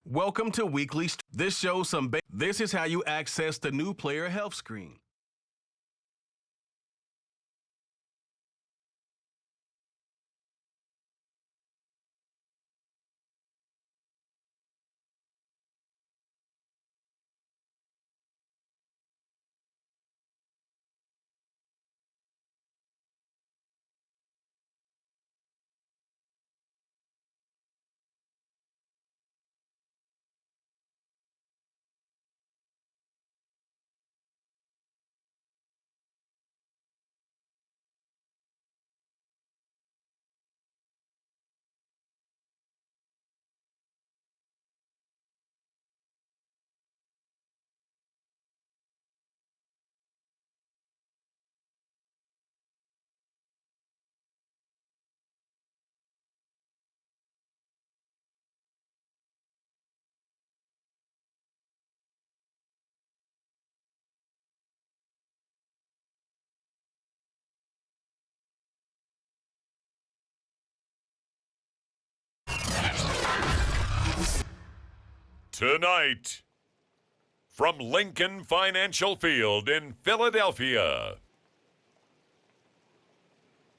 Welcome to Weekly. This shows this is how you access the new player health screen. Tonight, from Lincoln Financial Field in Philadelphia,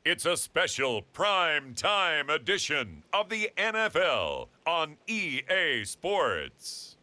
it's a special prime time edition of the NFL on EA Sports.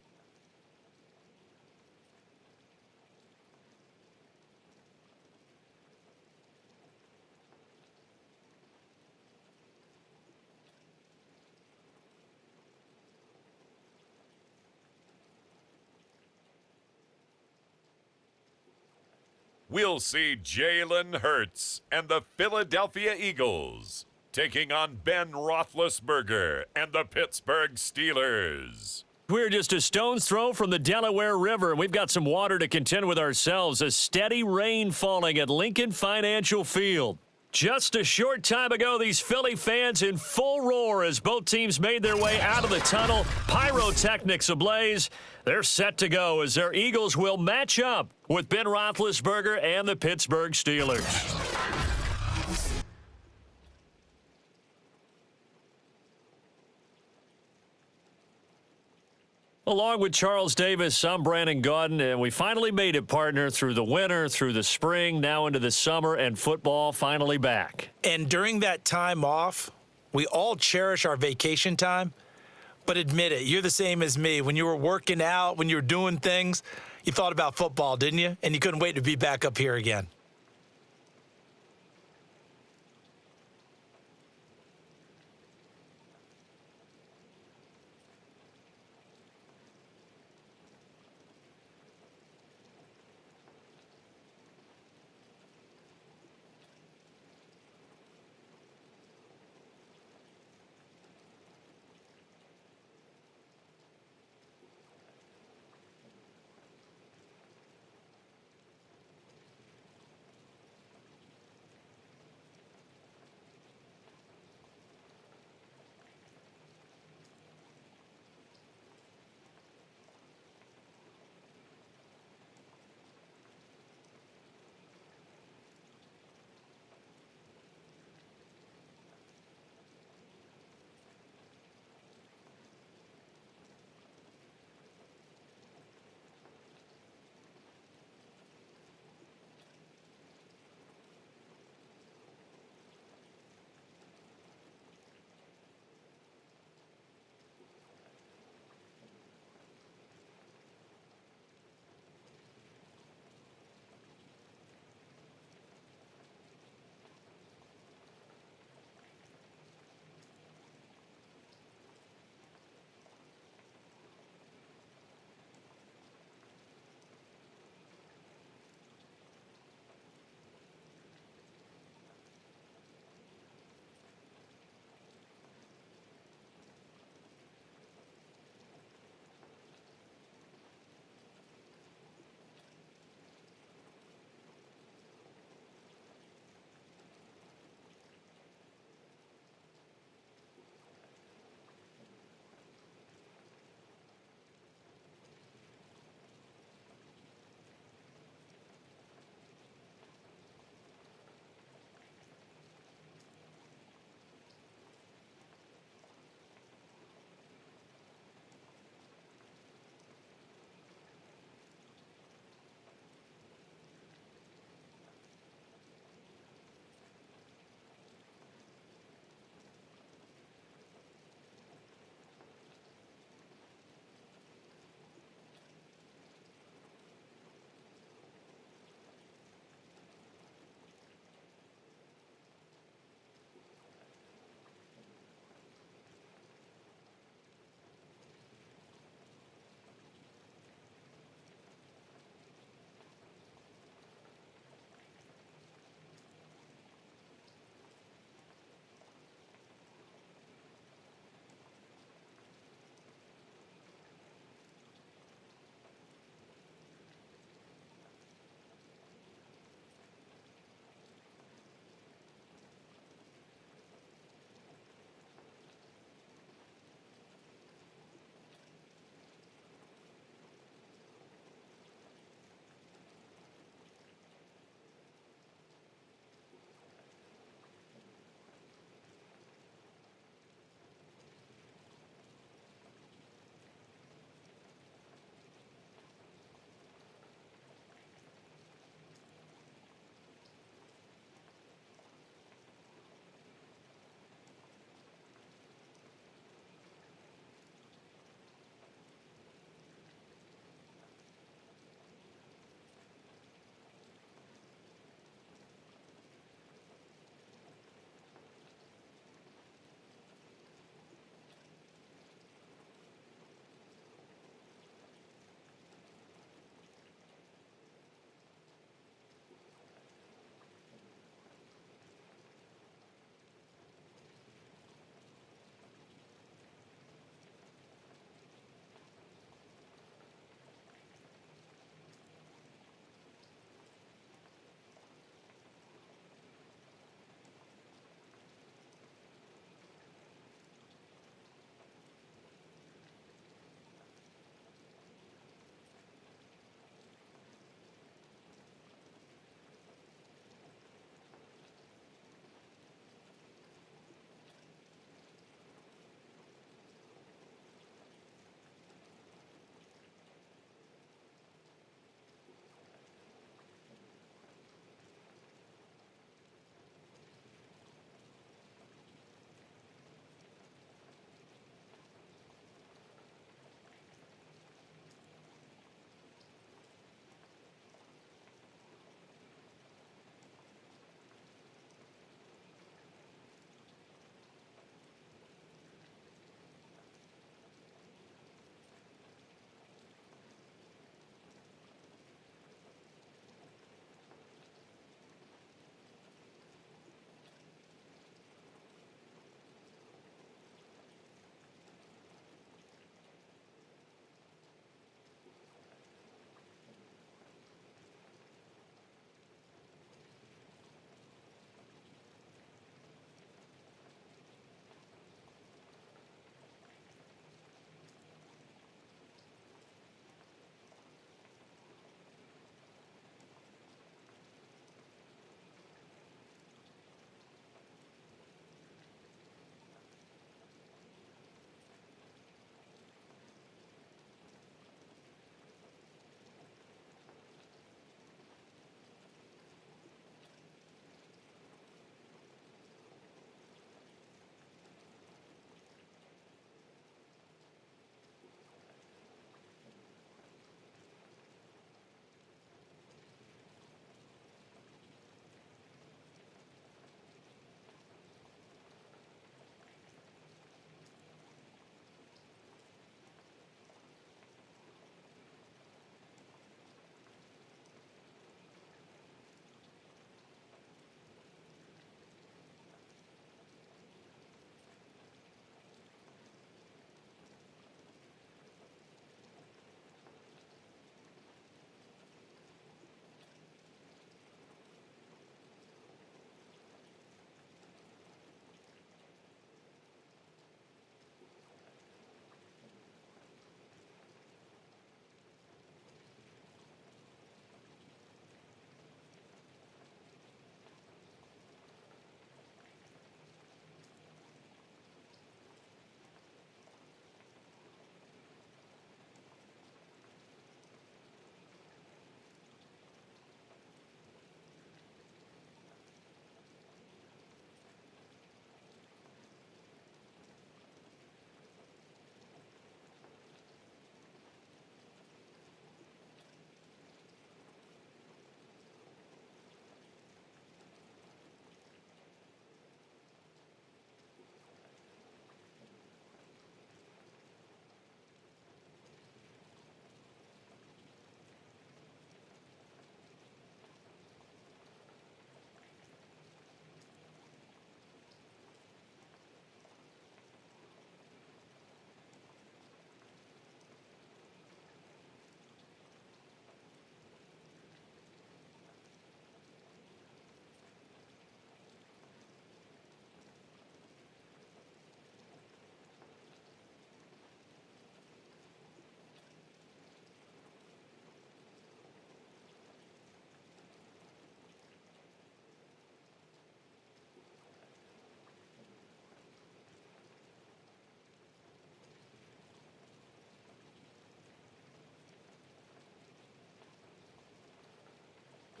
We'll see Jalen Hurts and the Philadelphia Eagles taking on Ben Roethlisberger and the Pittsburgh Steelers. We're just a stone's throw from the Delaware River, and we've got some water to contend with ourselves. A steady rain falling at Lincoln Financial Field. Just a short time ago, these Philly fans in full roar as both teams made their way out of the tunnel. Pyrotechnics ablaze. They're set to go as their Eagles will match up with Ben Roethlisberger and the Pittsburgh Steelers. Along with Charles Davis, I'm Brandon Gaudin, and we finally made it, partner, through the winter, through the spring, now into the summer, and football finally back. And during that time off, we all cherish our vacation time. But admit it, you're the same as me. When you were working out, when you were doing things, you thought about football, didn't you? And you couldn't wait to be back up here again.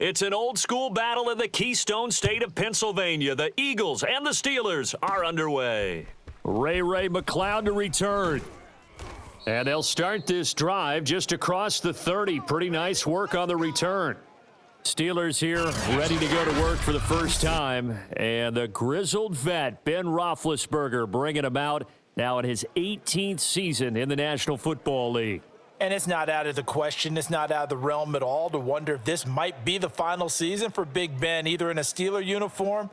It's an old-school battle in the Keystone State of Pennsylvania. The Eagles and the Steelers are underway. Ray McLeod to return. And they'll start this drive just across the 30. Pretty nice work on the return. Steelers here ready to go to work for the first time. And the grizzled vet, Ben Roethlisberger, bringing him out now in his 18th season in the National Football League. And it's not out of the question, it's not out of the realm at all to wonder if this might be the final season for Big Ben, either in a Steeler uniform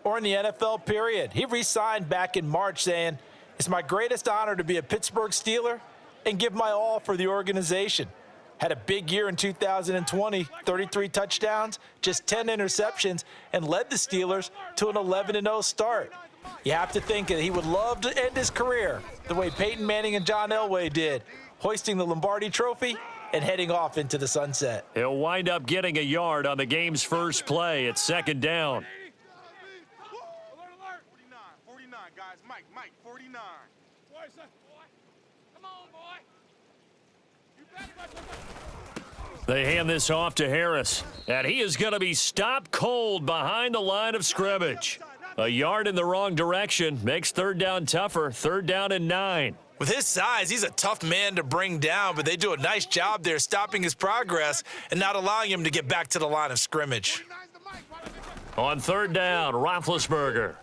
or in the NFL period. He re-signed back in March saying, "It's my greatest honor to be a Pittsburgh Steeler and give my all for the organization." Had a big year in 2020, 33 touchdowns, just 10 interceptions, and led the Steelers to an 11-0 start. You have to think that he would love to end his career the way Peyton Manning and John Elway did, hoisting the Lombardi Trophy and heading off into the sunset. He'll wind up getting a yard on the game's first play. It's second down. 49, guys. Mike, 49. Come on, boy. They hand this off to Harris, and he is going to be stopped cold behind the line of scrimmage. A yard in the wrong direction makes third down tougher. Third down and 9. With his size, he's a tough man to bring down, but they do a nice job there stopping his progress and not allowing him to get back to the line of scrimmage. On third down, Roethlisberger.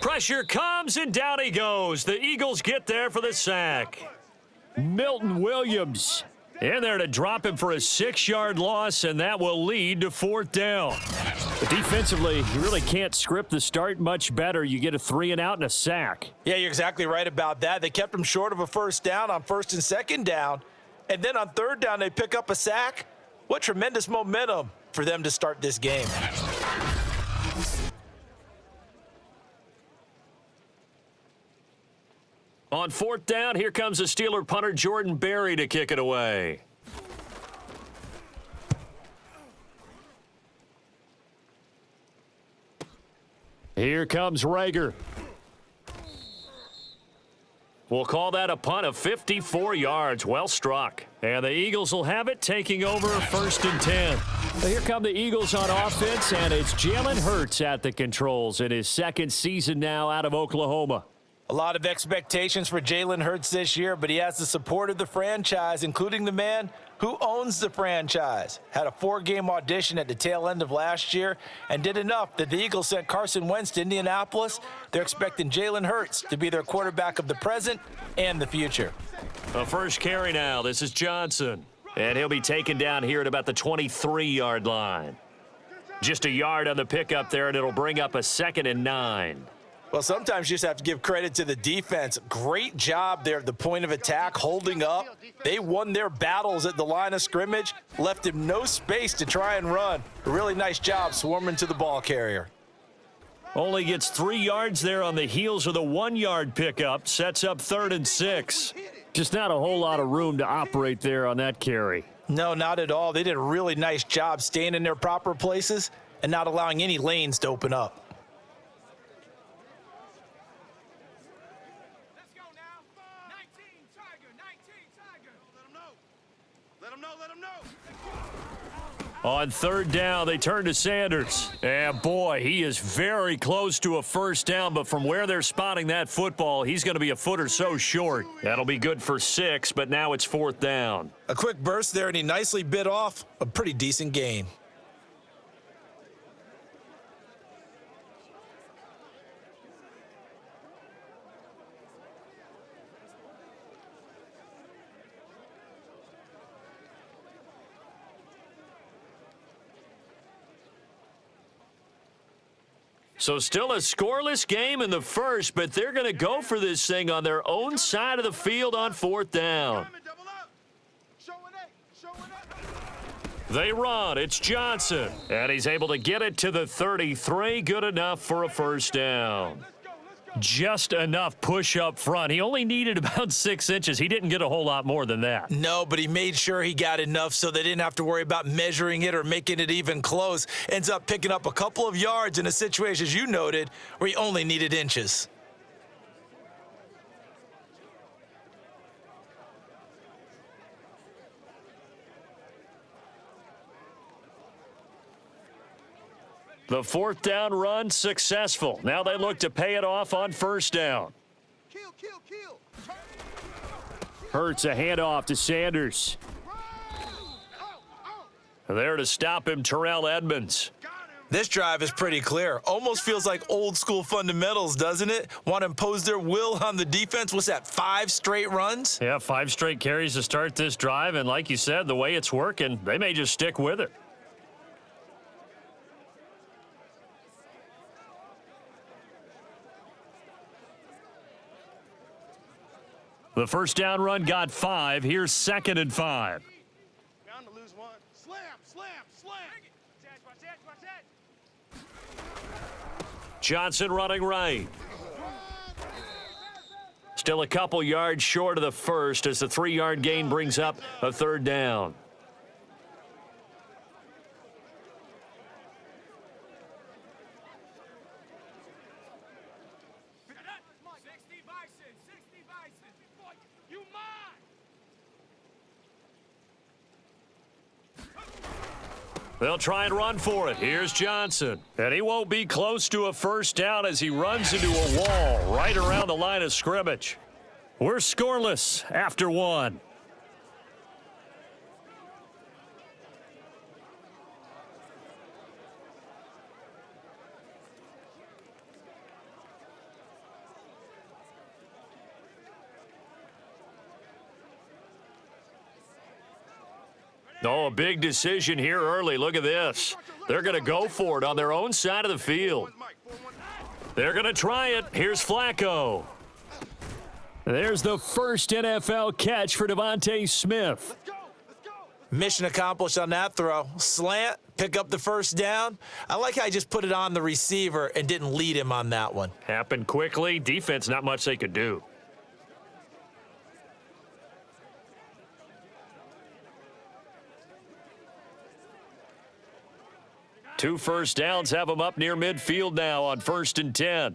Pressure comes, and down he goes. The Eagles get there for the sack. Milton Williams in there to drop him for a 6-yard loss, and that will lead to fourth down. But defensively, you really can't script the start much better. You get a 3-and-out and a sack. Yeah, you're exactly right about that. They kept him short of a first down on first and second down, and then on third down they pick up a sack. What tremendous momentum for them to start this game. On fourth down, here comes the Steeler punter Jordan Berry to kick it away. Here comes Rager. We'll call that a punt of 54 yards. Well struck. And the Eagles will have it, taking over first and 10. So here come the Eagles on offense, and it's Jalen Hurts at the controls in his second season now out of Oklahoma. A lot of expectations for Jalen Hurts this year, but he has the support of the franchise, including the man who owns the franchise. Had a 4-game audition at the tail end of last year and did enough that the Eagles sent Carson Wentz to Indianapolis. They're expecting Jalen Hurts to be their quarterback of the present and the future. A first carry now. This is Johnson. And he'll be taken down here at about the 23-yard line. Just a yard on the pickup there, and it'll bring up a 2nd and 9. Well, sometimes you just have to give credit to the defense. Great job there at the point of attack, holding up. They won their battles at the line of scrimmage, left him no space to try and run. A really nice job swarming to the ball carrier. Only gets 3 yards there on the heels of the 1-yard pickup. Sets up 3rd and 6. Just not a whole lot of room to operate there on that carry. No, not at all. They did a really nice job staying in their proper places and not allowing any lanes to open up. On third down, they turn to Sanders. And boy, he is very close to a first down, but from where they're spotting that football, he's going to be a foot or so short. That'll be good for 6, but now it's fourth down. A quick burst there, and he nicely bit off a pretty decent gain. So still a scoreless game in the first, but they're going to go for this thing on their own side of the field on fourth down. They run. It's Johnson. And he's able to get it to the 33. Good enough for a first down. Just enough push up front. He only needed about 6 inches. He didn't get a whole lot more than that. No, but he made sure he got enough so they didn't have to worry about measuring it or making it even close. Ends up picking up a couple of yards in a situation, as you noted, where he only needed inches. The fourth down run successful. Now they look to pay it off on first down. Kill, kill, kill. Hurts a handoff to Sanders. There to stop him, Terrell Edmonds. This drive is pretty clear. Almost feels like old school fundamentals, doesn't it? Want to impose their will on the defense. What's that, 5 straight runs? Yeah, 5 straight carries to start this drive, and like you said, the way it's working, they may just stick with it. The first down run got 5. Here's 2nd and 5. Bound to lose one. Slam, slam, slam. Watch that, watch that. Johnson running right. Still a couple yards short of the first as the 3-yard gain brings up a third down. They'll try and run for it. Here's Johnson. And he won't be close to a first down as he runs into a wall right around the line of scrimmage. We're scoreless after 1. Oh, a big decision here early. Look at this. They're going to go for it on their own side of the field. They're going to try it. Here's Flacco. There's the first NFL catch for Devontae Smith. Mission accomplished on that throw. Slant, pick up the first down. I like how I just put it on the receiver and didn't lead him on that one. Happened quickly. Defense, not much they could do. Two first downs have them up near midfield now on 1st and 10.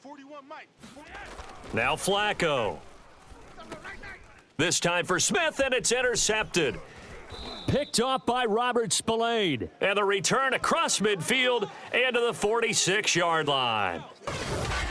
41, Mike. Now Flacco. This time for Smith, and it's intercepted. Picked off by Robert Spillane. And the return across midfield and to the 46-yard line.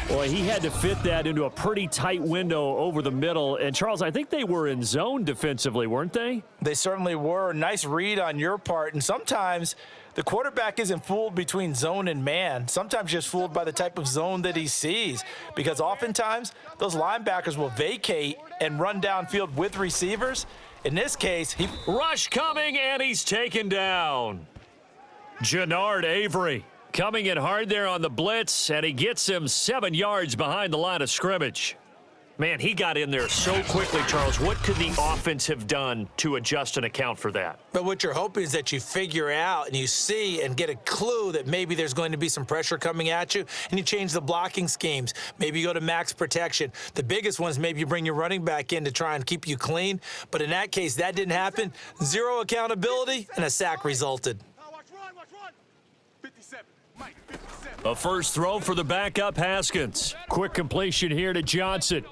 Boy, he had to fit that into a pretty tight window over the middle. And, Charles, I think they were in zone defensively, weren't they? They certainly were. Nice read on your part. And sometimes the quarterback isn't fooled between zone and man. Sometimes just fooled by the type of zone that he sees. Because oftentimes, those linebackers will vacate and run downfield with receivers. In this case, he... Rush coming, and he's taken down. Jannard Avery coming in hard there on the blitz, and he gets him 7 yards behind the line of scrimmage. Man, he got in there so quickly, Charles. What could the offense have done to adjust and account for that? But what you're hoping is that you figure out and you see and get a clue that maybe there's going to be some pressure coming at you, and you change the blocking schemes. Maybe you go to max protection. The biggest ones, maybe you bring your running back in to try and keep you clean. But in that case, that didn't happen. 0 accountability, and a sack resulted. Watch run. 57, Mike, 57. A first throw for the backup Haskins. Quick completion here to Johnson.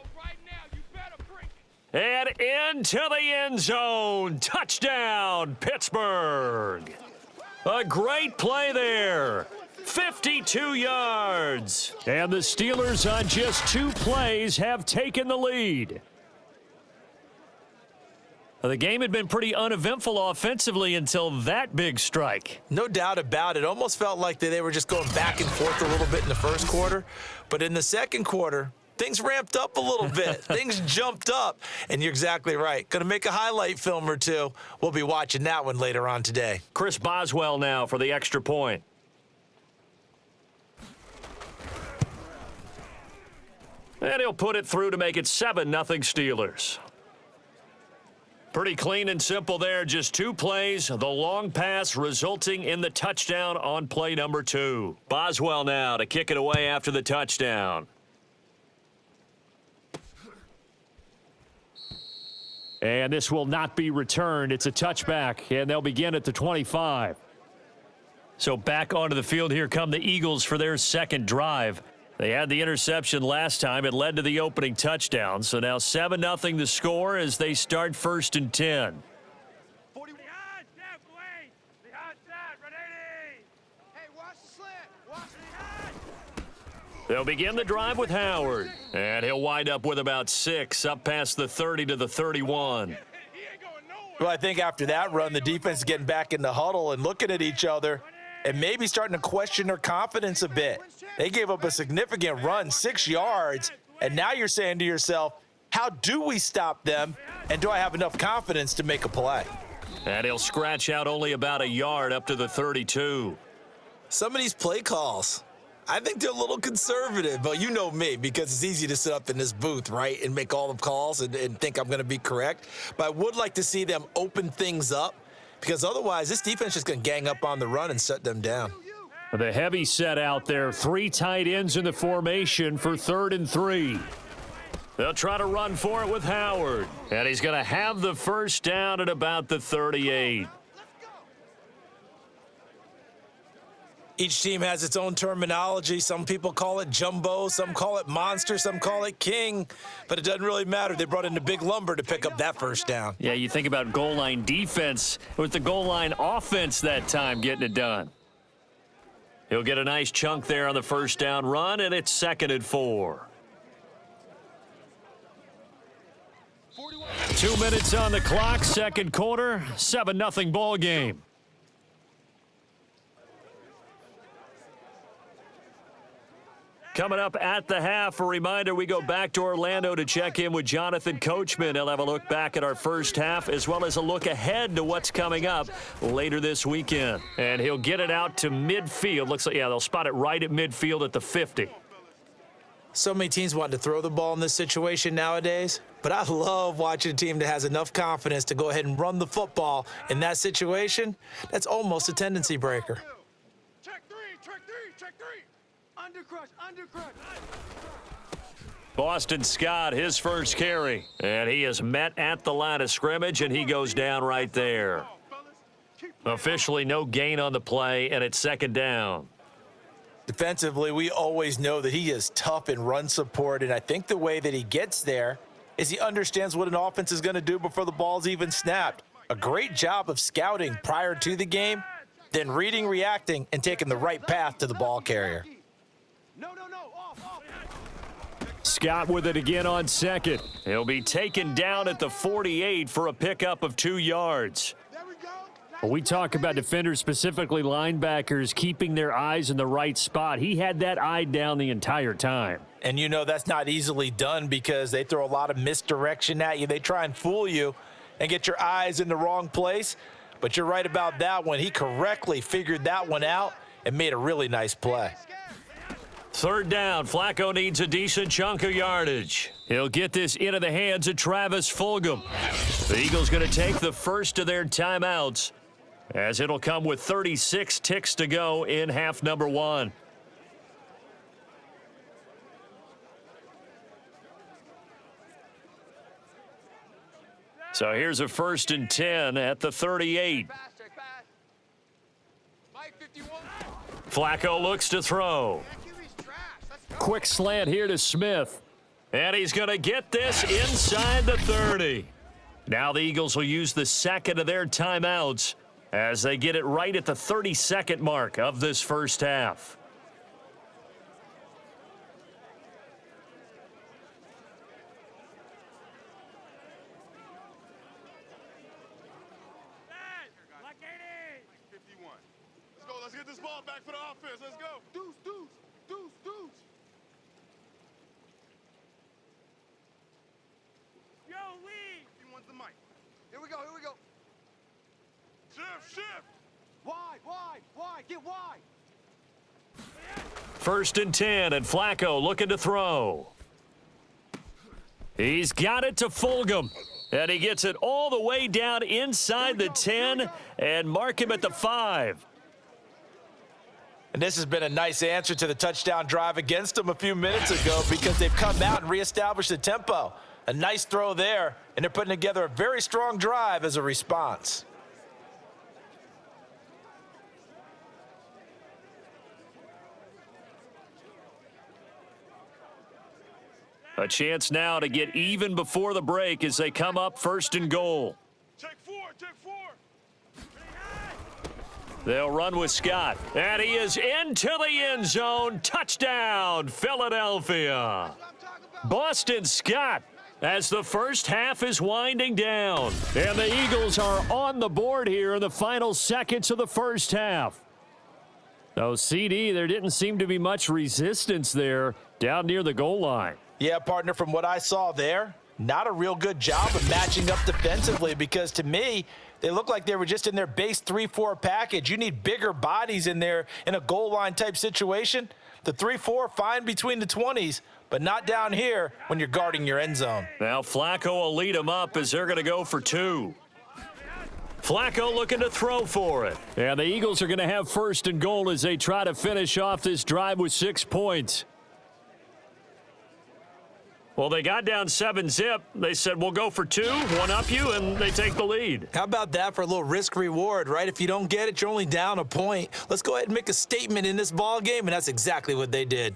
And into the end zone. Touchdown, Pittsburgh. A great play there. 52 yards. And the Steelers on just 2 plays have taken the lead. The game had been pretty uneventful offensively until that big strike. No doubt about it. Almost felt like they were just going back and forth a little bit in the first quarter. But in the second quarter, things ramped up a little bit. Things jumped up. And you're exactly right. Going to make a highlight film or two. We'll be watching that one later on today. Chris Boswell now for the extra point. And he'll put it through to make it 7-0 Steelers. Pretty clean and simple there. Just 2 plays. The long pass resulting in the touchdown on play number 2. Boswell now to kick it away after the touchdown. And this will not be returned. It's a touchback, and they'll begin at the 25. So back onto the field here come the Eagles for their second drive. They had the interception last time. It led to the opening touchdown. So now 7-0 the score as they start 1st and 10. 40. Hey, watch slant. Watch me. They'll begin the drive with Howard, and he'll wind up with about 6 up past the 30 to the 31. He ain't going nowhere. Well, I think after that run, the defense is getting back in the huddle and looking at each other and maybe starting to question their confidence a bit. They gave up a significant run, 6 yards, and now you're saying to yourself, how do we stop them, and do I have enough confidence to make a play? And he'll scratch out only about a yard up to the 32. Some of these play calls, I think they're a little conservative, but you know me, because it's easy to sit up in this booth, right, and make all the calls and think I'm going to be correct. But I would like to see them open things up, because otherwise this defense is going to gang up on the run and shut them down. The heavy set out there, 3 tight ends in the formation for 3rd and 3. They'll try to run for it with Howard, and he's going to have the first down at about the 38. Each team has its own terminology. Some people call it jumbo, some call it monster, some call it king, but it doesn't really matter. They brought in the big lumber to pick up that first down. Yeah, you think about goal line defense with the goal line offense that time getting it done. He'll get a nice chunk there on the first down run, and it's 2nd and 4. 2 minutes on the clock, second quarter, 7-0 ball game. Coming up at the half, a reminder, we go back to Orlando to check in with Jonathan Coachman. He'll have a look back at our first half as well as a look ahead to what's coming up later this weekend. And he'll get it out to midfield. Looks like, yeah, they'll spot it right at midfield at the 50. So many teams want to throw the ball in this situation nowadays, but I love watching a team that has enough confidence to go ahead and run the football in that situation. That's almost a tendency breaker. Check three. Undercrush. Boston Scott, his first carry. And he is met at the line of scrimmage, and he goes down right there. Officially no gain on the play, and it's 2nd down. Defensively, we always know that he is tough in run support, and I think the way that he gets there is he understands what an offense is going to do before the ball's even snapped. A great job of scouting prior to the game, then reading, reacting, and taking the right path to the ball carrier. No. Off. Scott with it again on 2nd. He'll be taken down at the 48 for a pickup of 2 yards. There we go. When we talk about defenders, specifically linebackers, keeping their eyes in the right spot, he had that eye down the entire time. And you know that's not easily done because they throw a lot of misdirection at you. They try and fool you and get your eyes in the wrong place. But you're right about that one. He correctly figured that one out and made a really nice play. 3rd down, Flacco needs a decent chunk of yardage. He'll get this into the hands of Travis Fulgham. The Eagles going to take the first of their timeouts as it'll come with 36 ticks to go in half number 1. So here's a 1st and 10 at the 38. Check pass. Mike 51. Flacco looks to throw. Quick slant here to Smith. And he's going to get this inside the 30. Now the Eagles will use the 2nd of their timeouts as they get it right at the 32nd mark of this first half. Let's get this ball back for the offense. Let's go. Deuce. Yo, Lee. He wants the mic. Here we go. Shift. Wide. Get wide. 1st and 10, and Flacco looking to throw. He's got it to Fulgham. And he gets it all the way down inside the 10 and mark him at the 5. And this has been a nice answer to the touchdown drive against them a few minutes ago because they've come out and reestablished the tempo. A nice throw there, and they're putting together a very strong drive as a response. A chance now to get even before the break as they come up 1st and goal. Check four. They'll run with Scott. And he is into the end zone. Touchdown, Philadelphia. Boston Scott as the first half is winding down. And the Eagles are on the board here in the final seconds of the first half. So, CD, there didn't seem to be much resistance there down near the goal line. Yeah, partner, from what I saw there, not a real good job of matching up defensively because to me, they look like they were just in their base 3-4 package. You need bigger bodies in there in a goal line type situation. The 3-4, fine between the 20s, but not down here when you're guarding your end zone. Now Flacco will lead them up as they're going to go for 2. Flacco looking to throw for it. And the Eagles are going to have first and goal as they try to finish off this drive with 6 points. Well, they got down 7-zip. They said, we'll go for 2, one up you, and they take the lead. How about that for a little risk reward, right? If you don't get it, you're only down a point. Let's go ahead and make a statement in this ball game, and that's exactly what they did.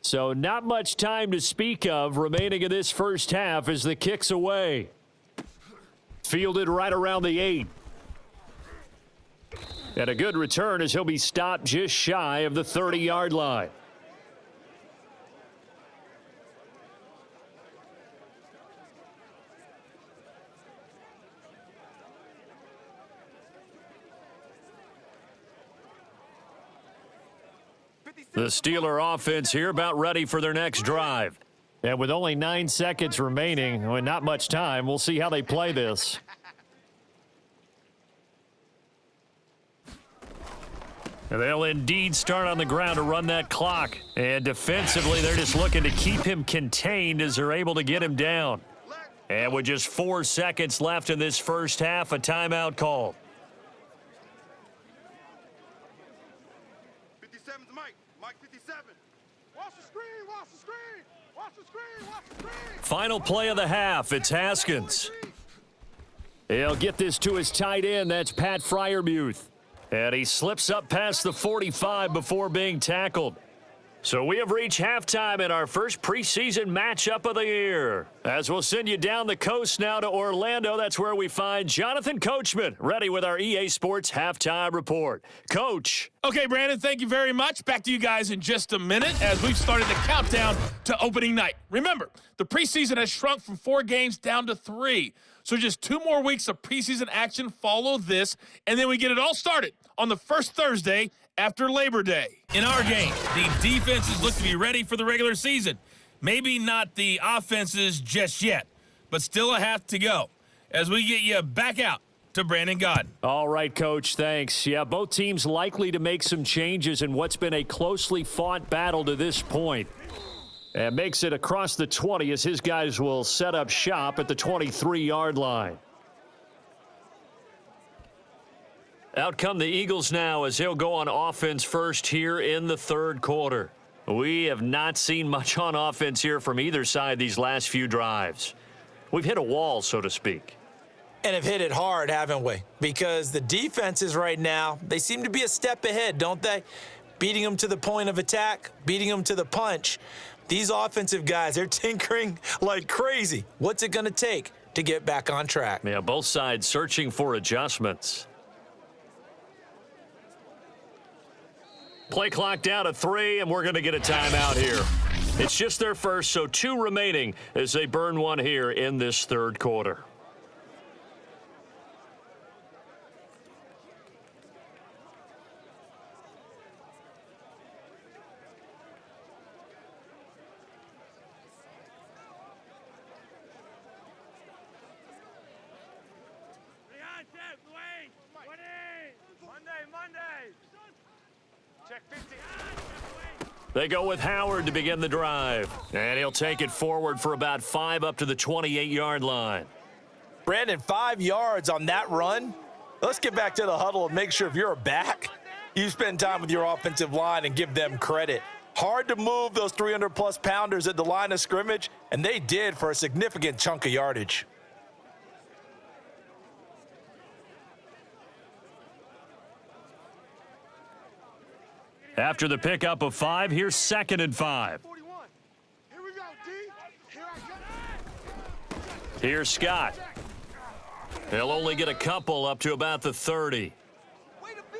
So not much time to speak of remaining in this first half as the kick's away. Fielded right around the 8. And a good return as he'll be stopped just shy of the 30-yard line. The Steeler offense here about ready for their next drive. And with only 9 seconds remaining, well, not much time, we'll see how they play this. And they'll indeed start on the ground to run that clock. And defensively, they're just looking to keep him contained as they're able to get him down. And with just 4 seconds left in this first half, a timeout call. 57's Mike. Mike 57. Watch the screen, watch the screen. Watch the screen, watch the screen. Final play of the half, it's Haskins. He'll get this to his tight end, that's Pat Freiermuth. And he slips up past the 45 before being tackled. So we have reached halftime in our first preseason matchup of the year. As we'll send you down the coast now to Orlando, that's where we find Jonathan Coachman, ready with our EA Sports Halftime Report. Coach. Okay, Brandon, thank you very much. Back to you guys in just a minute as we've started the countdown to opening night. Remember, the preseason has shrunk from 4 games down to 3. So just 2 more weeks of preseason action follow this, and then we get it all started on the first Thursday after Labor Day. In our game, the defenses look to be ready for the regular season. Maybe not the offenses just yet, but still a half to go as we get you back out to Brandon Gaudin. All right, Coach, thanks. Yeah, both teams likely to make some changes in what's been a closely fought battle to this point. And makes it across the 20 as his guys will set up shop at the 23-yard line. Out come the Eagles now as they'll go on offense first here in the third quarter. We have not seen much on offense here from either side these last few drives. We've hit a wall, so to speak. And have hit it hard, haven't we? Because the defenses right now, they seem to be a step ahead, don't they? Beating them to the point of attack, beating them to the punch. These offensive guys, they're tinkering like crazy. What's it going to take to get back on track? Yeah, both sides searching for adjustments. Play clock down to 3, and we're going to get a timeout here. It's just their first, so 2 remaining as they burn one here in this third quarter. Check 50. They go with Howard to begin the drive. And he'll take it forward for about 5 up to the 28-yard line. Brandon, 5 yards on that run. Let's get back to the huddle and make sure if you're a back, you spend time with your offensive line and give them credit. Hard to move those 300-plus pounders at the line of scrimmage, and they did for a significant chunk of yardage. After the pickup of 5, here's 2nd and 5. 41. Here we go, D. Here I come. Here's Scott. He'll only get a couple up to about the 30.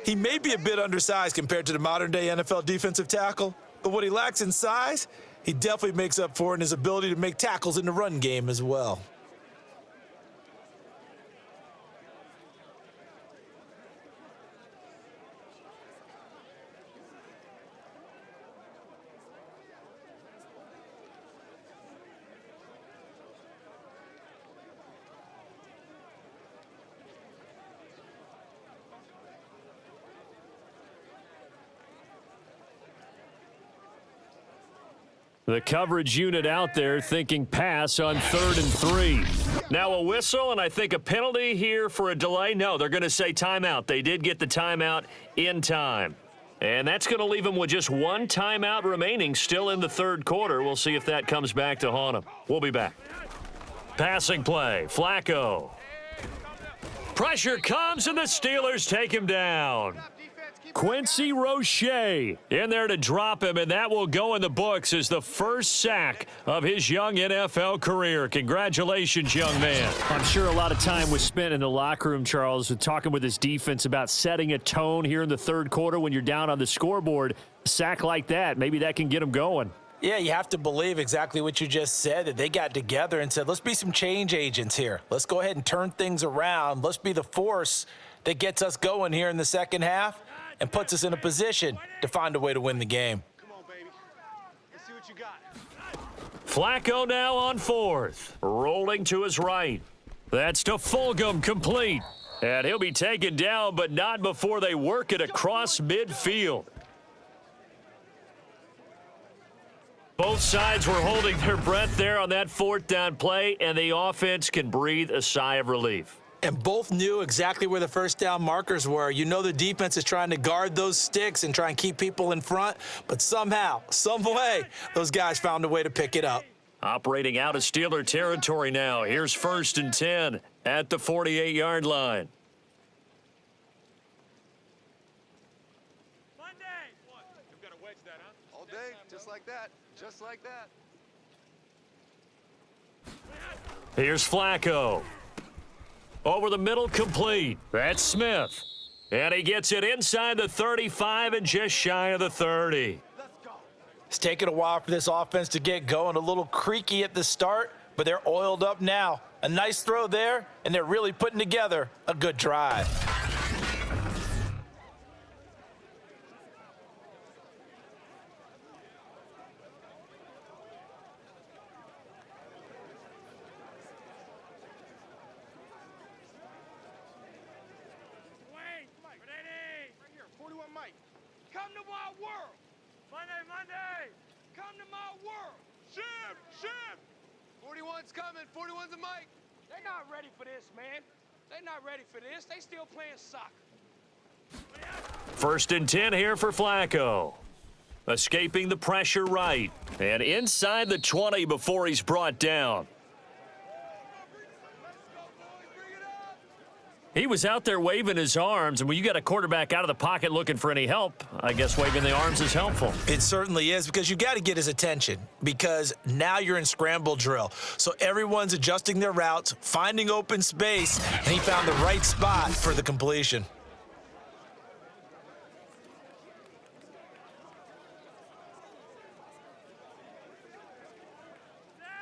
He may be a bit undersized compared to the modern-day NFL defensive tackle, but what he lacks in size, he definitely makes up for in his ability to make tackles in the run game as well. The coverage unit out there thinking pass on 3rd and 3. Now a whistle and I think a penalty here for a delay. No, they're going to say timeout. They did get the timeout in time. And that's going to leave them with just 1 timeout remaining still in the 3rd quarter. We'll see if that comes back to haunt them. We'll be back. Passing play, Flacco. Pressure comes and the Steelers take him down. Quincy Roche in there to drop him, and that will go in the books as the first sack of his young NFL career. Congratulations, young man. I'm sure a lot of time was spent in the locker room, Charles, with talking with his defense about setting a tone here in the 3rd quarter when you're down on the scoreboard. A sack like that, maybe that can get him going. Yeah, you have to believe exactly what you just said, that they got together and said, let's be some change agents here. Let's go ahead and turn things around. Let's be the force that gets us going here in the 2nd half and puts us in a position to find a way to win the game. Come on, baby. Let's see what you got. Flacco now on 4th, rolling to his right. That's to Fulgham, complete. And he'll be taken down, but not before they work it across midfield. Both sides were holding their breath there on that 4th down play, and the offense can breathe a sigh of relief. And both knew exactly where the 1st down markers were. You know the defense is trying to guard those sticks and try and keep people in front, but somehow, some way, those guys found a way to pick it up. Operating out of Steeler territory now. Here's 1st and 10 at the 48-yard line. You've got to wedge that, huh? All day, just like that. Just like that. Here's Flacco. Over the middle, complete. That's Smith. And he gets it inside the 35 and just shy of the 30. Let's go. It's taken a while for this offense to get going. A little creaky at the start, but they're oiled up now. A nice throw there, and they're really putting together a good drive. Come to my world. Monday. Come to my world. Shim. 41's coming. 41's a mic. They're not ready for this, man. They're not ready for this. They still playing soccer. 1st and 10 here for Flacco. Escaping the pressure right. And inside the 20 before he's brought down. He was out there waving his arms, and when you got a quarterback out of the pocket looking for any help, I guess waving the arms is helpful. It certainly is, because you got to get his attention, because now you're in scramble drill. So everyone's adjusting their routes, finding open space, and he found the right spot for the completion.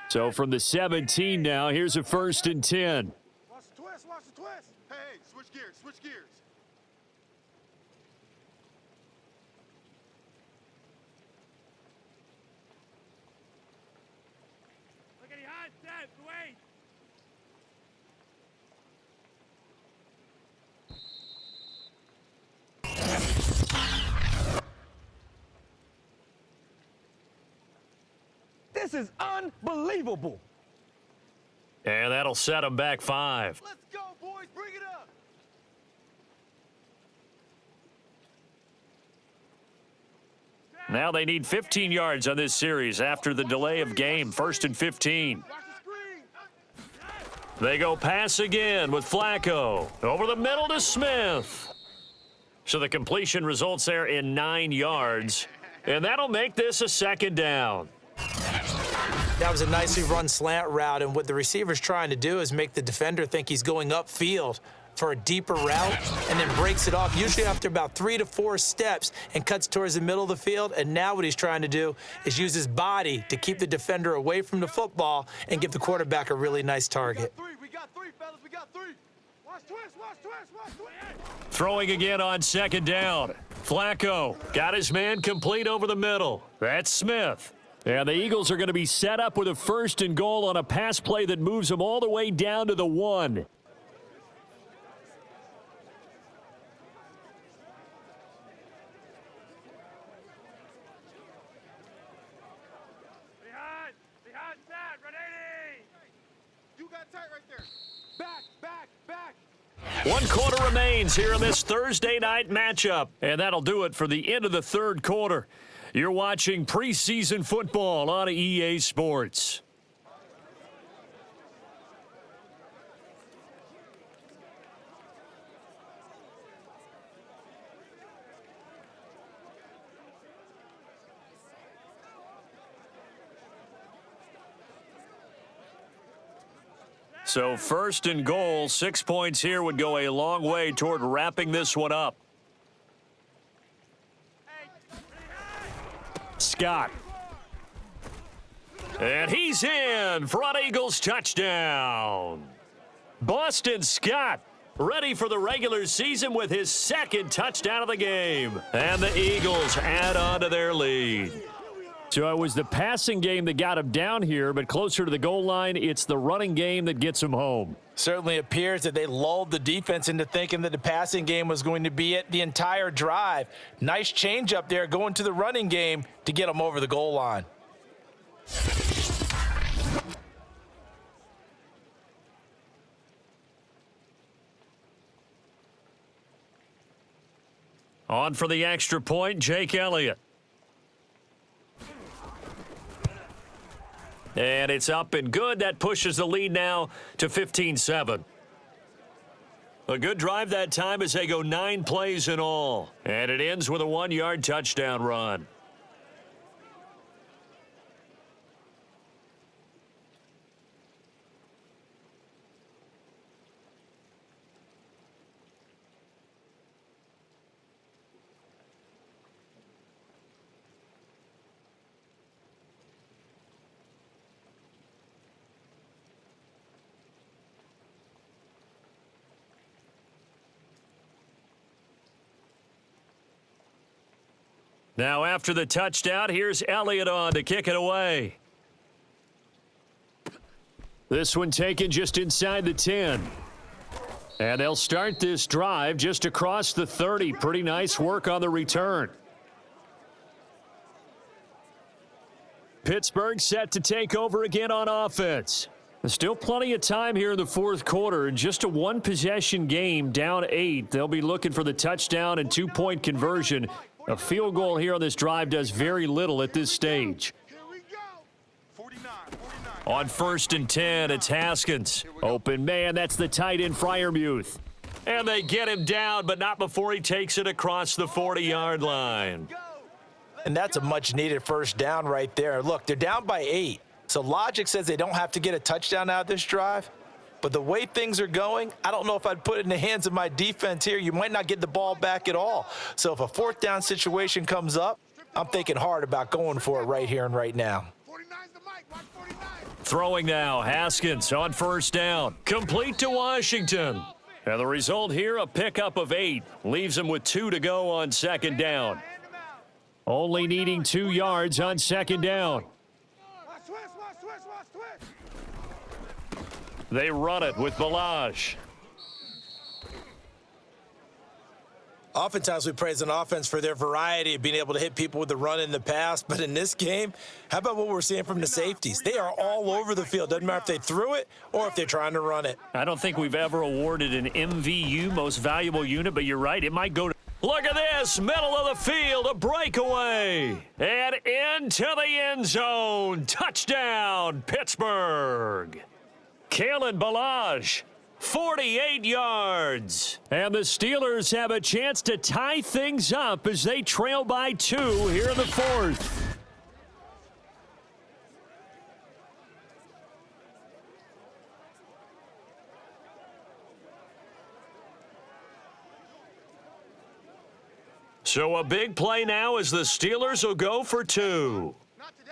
So from the 17 now, here's a 1st and 10. Watch the twist. Hey, switch gears. Look at the hot step, wait. This is unbelievable. And that'll set him back 5. Let's go, boys. Bring it up. Now they need 15 yards on this series after the delay of game. 1st and 15. Watch the screen. They go pass again with Flacco. Over the middle to Smith. So the completion results there in 9 yards. And that'll make this a second down. That was a nicely run slant route, and what the receiver's trying to do is make the defender think he's going upfield for a deeper route and then breaks it off, usually after about 3 to 4 steps, and cuts towards the middle of the field. And now what he's trying to do is use his body to keep the defender away from the football and give the quarterback a really nice target. We got three, fellas. We got three. Watch twist, watch twist, watch twist. Throwing again on second down. Flacco got his man complete over the middle. That's Smith. And the Eagles are going to be set up with a 1st and goal on a pass play that moves them all the way down to the 1. Behind, set, ready. You got tight right there. Back. 1 quarter remains here in this Thursday night matchup. And that'll do it for the end of the 3rd quarter. You're watching preseason football on EA Sports. So 1st and goal, 6 points here would go a long way toward wrapping this one up. Scott. And he's in for an Eagles touchdown. Boston Scott ready for the regular season with his 2nd touchdown of the game. And the Eagles add on to their lead. So it was the passing game that got him down here, but closer to the goal line, it's the running game that gets him home. Certainly appears that they lulled the defense into thinking that the passing game was going to be it the entire drive. Nice change up there going to the running game to get them over the goal line. On for the extra point, Jake Elliott. And it's up and good. That pushes the lead now to 15-7. A good drive that time as they go 9 plays in all. And it ends with a 1-yard touchdown run. Now after the touchdown, here's Elliott on to kick it away. This one taken just inside the 10. And they'll start this drive just across the 30. Pretty nice work on the return. Pittsburgh set to take over again on offense. There's still plenty of time here in the 4th quarter. In just a 1-possession game, down 8. They'll be looking for the touchdown and 2-point conversion. A field goal here on this drive does very little at this stage. Here we go. 49. On 1st and 10, it's Haskins. Open man, that's the tight end Freiermuth. And they get him down, but not before he takes it across the 40-yard line. And that's a much-needed 1st down right there. Look, they're down by 8. So logic says they don't have to get a touchdown out of this drive. But the way things are going, I don't know if I'd put it in the hands of my defense here. You might not get the ball back at all. So if a 4th down situation comes up, I'm thinking hard about going for it right here and right now. 49's the mic. Watch 49. Throwing now, Haskins on 1st down. Complete to Washington. And the result here, a pickup of 8. Leaves them with 2 to go on 2nd down. Only needing 2 yards on 2nd down. Watch twist, watch twist, watch twist. They run it with Balaj. Oftentimes we praise an offense for their variety of being able to hit people with the run in the pass. But in this game, how about what we're seeing from the safeties? They are all over the field. Doesn't matter if they threw it or if they're trying to run it. I don't think we've ever awarded an MVU, most valuable unit, but you're right. It might go to... Look at this, middle of the field, a breakaway. And into the end zone. Touchdown, Pittsburgh. Kalen Balaj 48 yards. And the Steelers have a chance to tie things up as they trail by 2 here in the fourth. So a big play now as the Steelers will go for 2. Not today.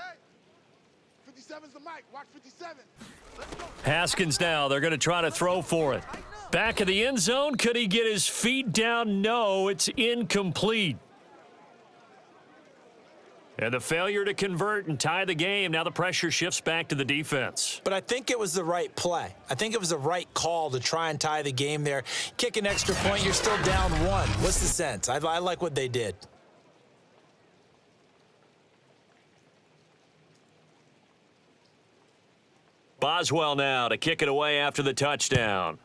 57's the mic. Watch 57. Let's go. Haskins now, they're going to try to throw for it. Back of the end zone, could he get his feet down? No, it's incomplete. And the failure to convert and tie the game, now the pressure shifts back to the defense. But I think it was the right play. I think it was the right call to try and tie the game there. Kick an extra point, you're still down 1. What's the sense? I like what they did. Boswell now to kick it away after the touchdown.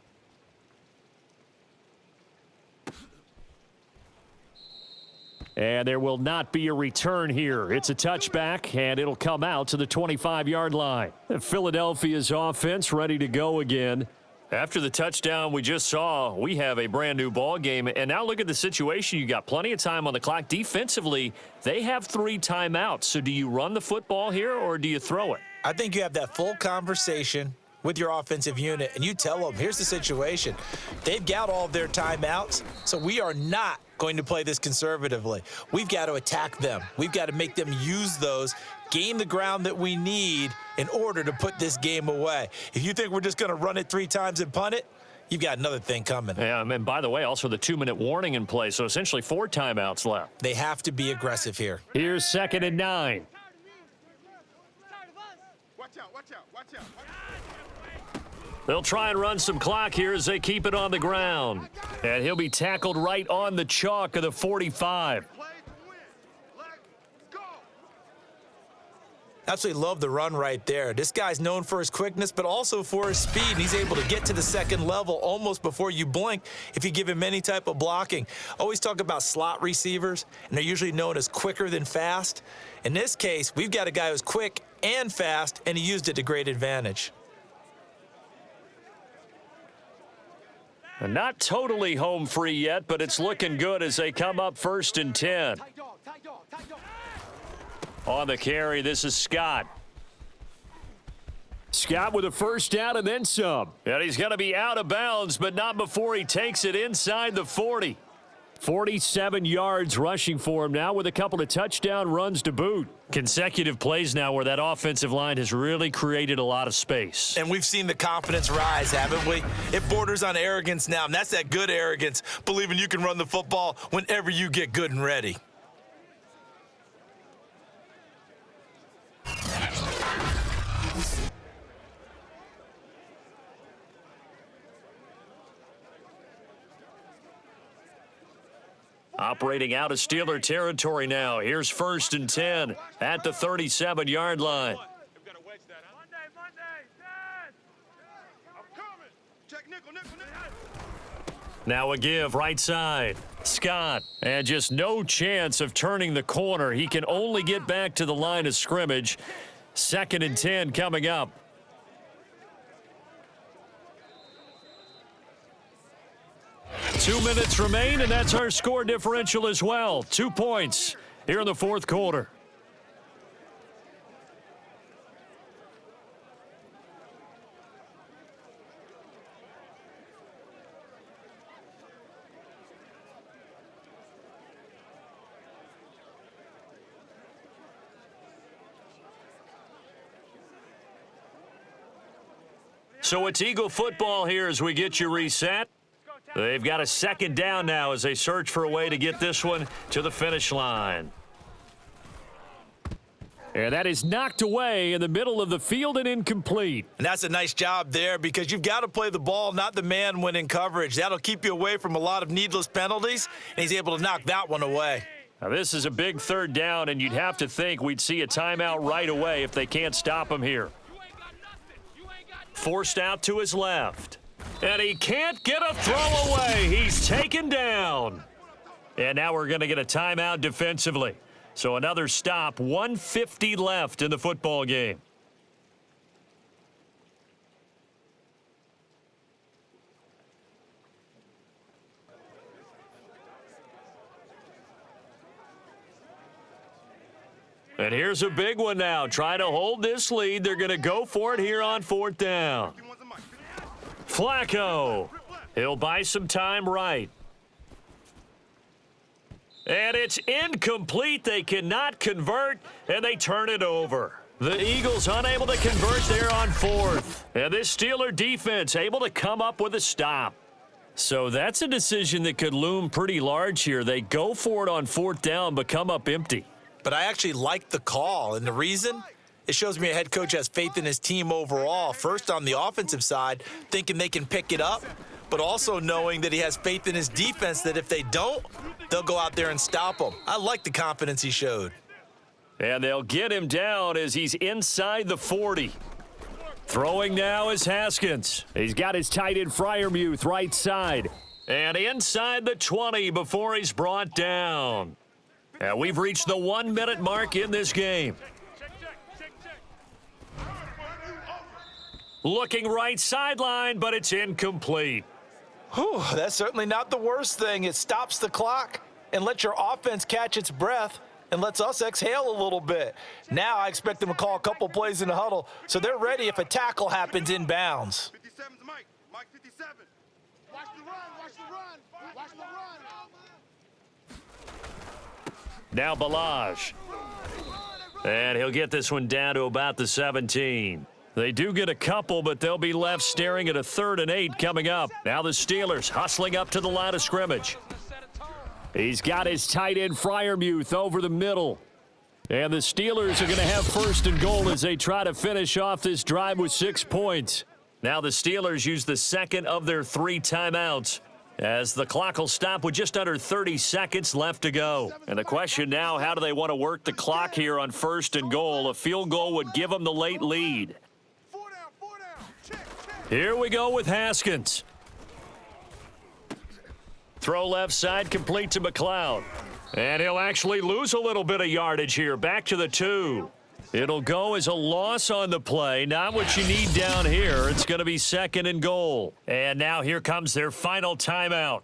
And there will not be a return here. It's a touchback, and it'll come out to the 25-yard line. Philadelphia's offense ready to go again. After the touchdown we just saw, we have a brand-new ball game. And now look at the situation. You got plenty of time on the clock. Defensively, they have 3 timeouts. So do you run the football here, or do you throw it? I think you have that full conversation with your offensive unit, and you tell them, here's the situation. They've got all of their timeouts, so we are not going to play this conservatively. We've got to attack them. We've got to make them use those, gain the ground that we need in order to put this game away. If you think we're just going to run it 3 times and punt it, you've got another thing coming. Yeah, and by the way, also the 2-minute warning in play, so essentially 4 timeouts left. They have to be aggressive here. Here's 2nd and 9. Watch out, watch out, watch out. They'll try and run some clock here as they keep it on the ground. And he'll be tackled right on the chalk of the 45. Play to win. Let's go. Absolutely love the run right there. This guy's known for his quickness, but also for his speed, and he's able to get to the 2nd level almost before you blink if you give him any type of blocking. Always talk about slot receivers, and they're usually known as quicker than fast. In this case, we've got a guy who's quick and fast, and he used it to great advantage. And not totally home free yet, but it's looking good as they come up 1st and 10. On the carry, this is Scott. Scott with a 1st down and then some. And he's going to be out of bounds, but not before he takes it inside the 40. 47 yards rushing for him now with a couple of touchdown runs to boot. Consecutive plays now where that offensive line has really created a lot of space. And we've seen the confidence rise, haven't we? It borders on arrogance now, and that's that good arrogance, believing you can run the football whenever you get good and ready. Operating out of Steeler territory now. Here's 1st and 10 at the 37-yard line. Monday, Dad. I'm coming. Check nickel. Now a give right side. Scott. And just no chance of turning the corner. He can only get back to the line of scrimmage. 2nd and 10 coming up. Two minutes remain, and that's our score differential as well. 2 points here in the 4th quarter. So it's Eagle football here as we get you reset. They've got a 2nd down now as they search for a way to get this one to the finish line. And that is knocked away in the middle of the field and incomplete. And that's a nice job there because you've got to play the ball, not the man when in coverage. That'll keep you away from a lot of needless penalties, and he's able to knock that one away. Now this is a big 3rd down, and you'd have to think we'd see a timeout right away if they can't stop him here. Forced out to his left. And he can't get a throw away. He's taken down. And now we're going to get a timeout defensively. So another stop, 1:50 left in the football game. And here's a big one now. Trying to hold this lead. They're going to go for it here on 4th down. Flacco. He'll buy some time right. And it's incomplete. They cannot convert, and they turn it over. The Eagles unable to convert there on 4th. And this Steeler defense able to come up with a stop. So that's a decision that could loom pretty large here. They go for it on 4th down, but come up empty. But I actually like the call, and the reason? It shows me a head coach has faith in his team overall. First, on the offensive side, thinking they can pick it up, but also knowing that he has faith in his defense that if they don't, they'll go out there and stop them. I like the confidence he showed. And they'll get him down as he's inside the 40. Throwing now is Haskins. He's got his tight end Freiermuth right side. And inside the 20 before he's brought down. And we've reached the 1-minute mark in this game. Looking right sideline, but it's incomplete. Whew, that's certainly not the worst thing. It stops the clock and lets your offense catch its breath and lets us exhale a little bit. Now I expect them to call a couple plays in the huddle, so they're ready if a tackle happens in bounds. 57's Mike. Mike 57. Watch the run. Watch the run. Watch the run. Now Balaj. And he'll get this one down to about the 17. They do get a couple, but they'll be left staring at a 3rd and 8 coming up. Now the Steelers hustling up to the line of scrimmage. He's got his tight end Freiermuth over the middle. And the Steelers are going to have 1st and goal as they try to finish off this drive with 6 points. Now the Steelers use the 2nd of their 3 timeouts as the clock will stop with just under 30 seconds left to go. And the question now, how do they want to work the clock here on 1st and goal? A field goal would give them the late lead. Here we go with Haskins. Throw left side, complete to McLeod. And he'll actually lose a little bit of yardage here. Back to the 2. It'll go as a loss on the play. Not what you need down here. It's going to be 2nd and goal. And now here comes their final timeout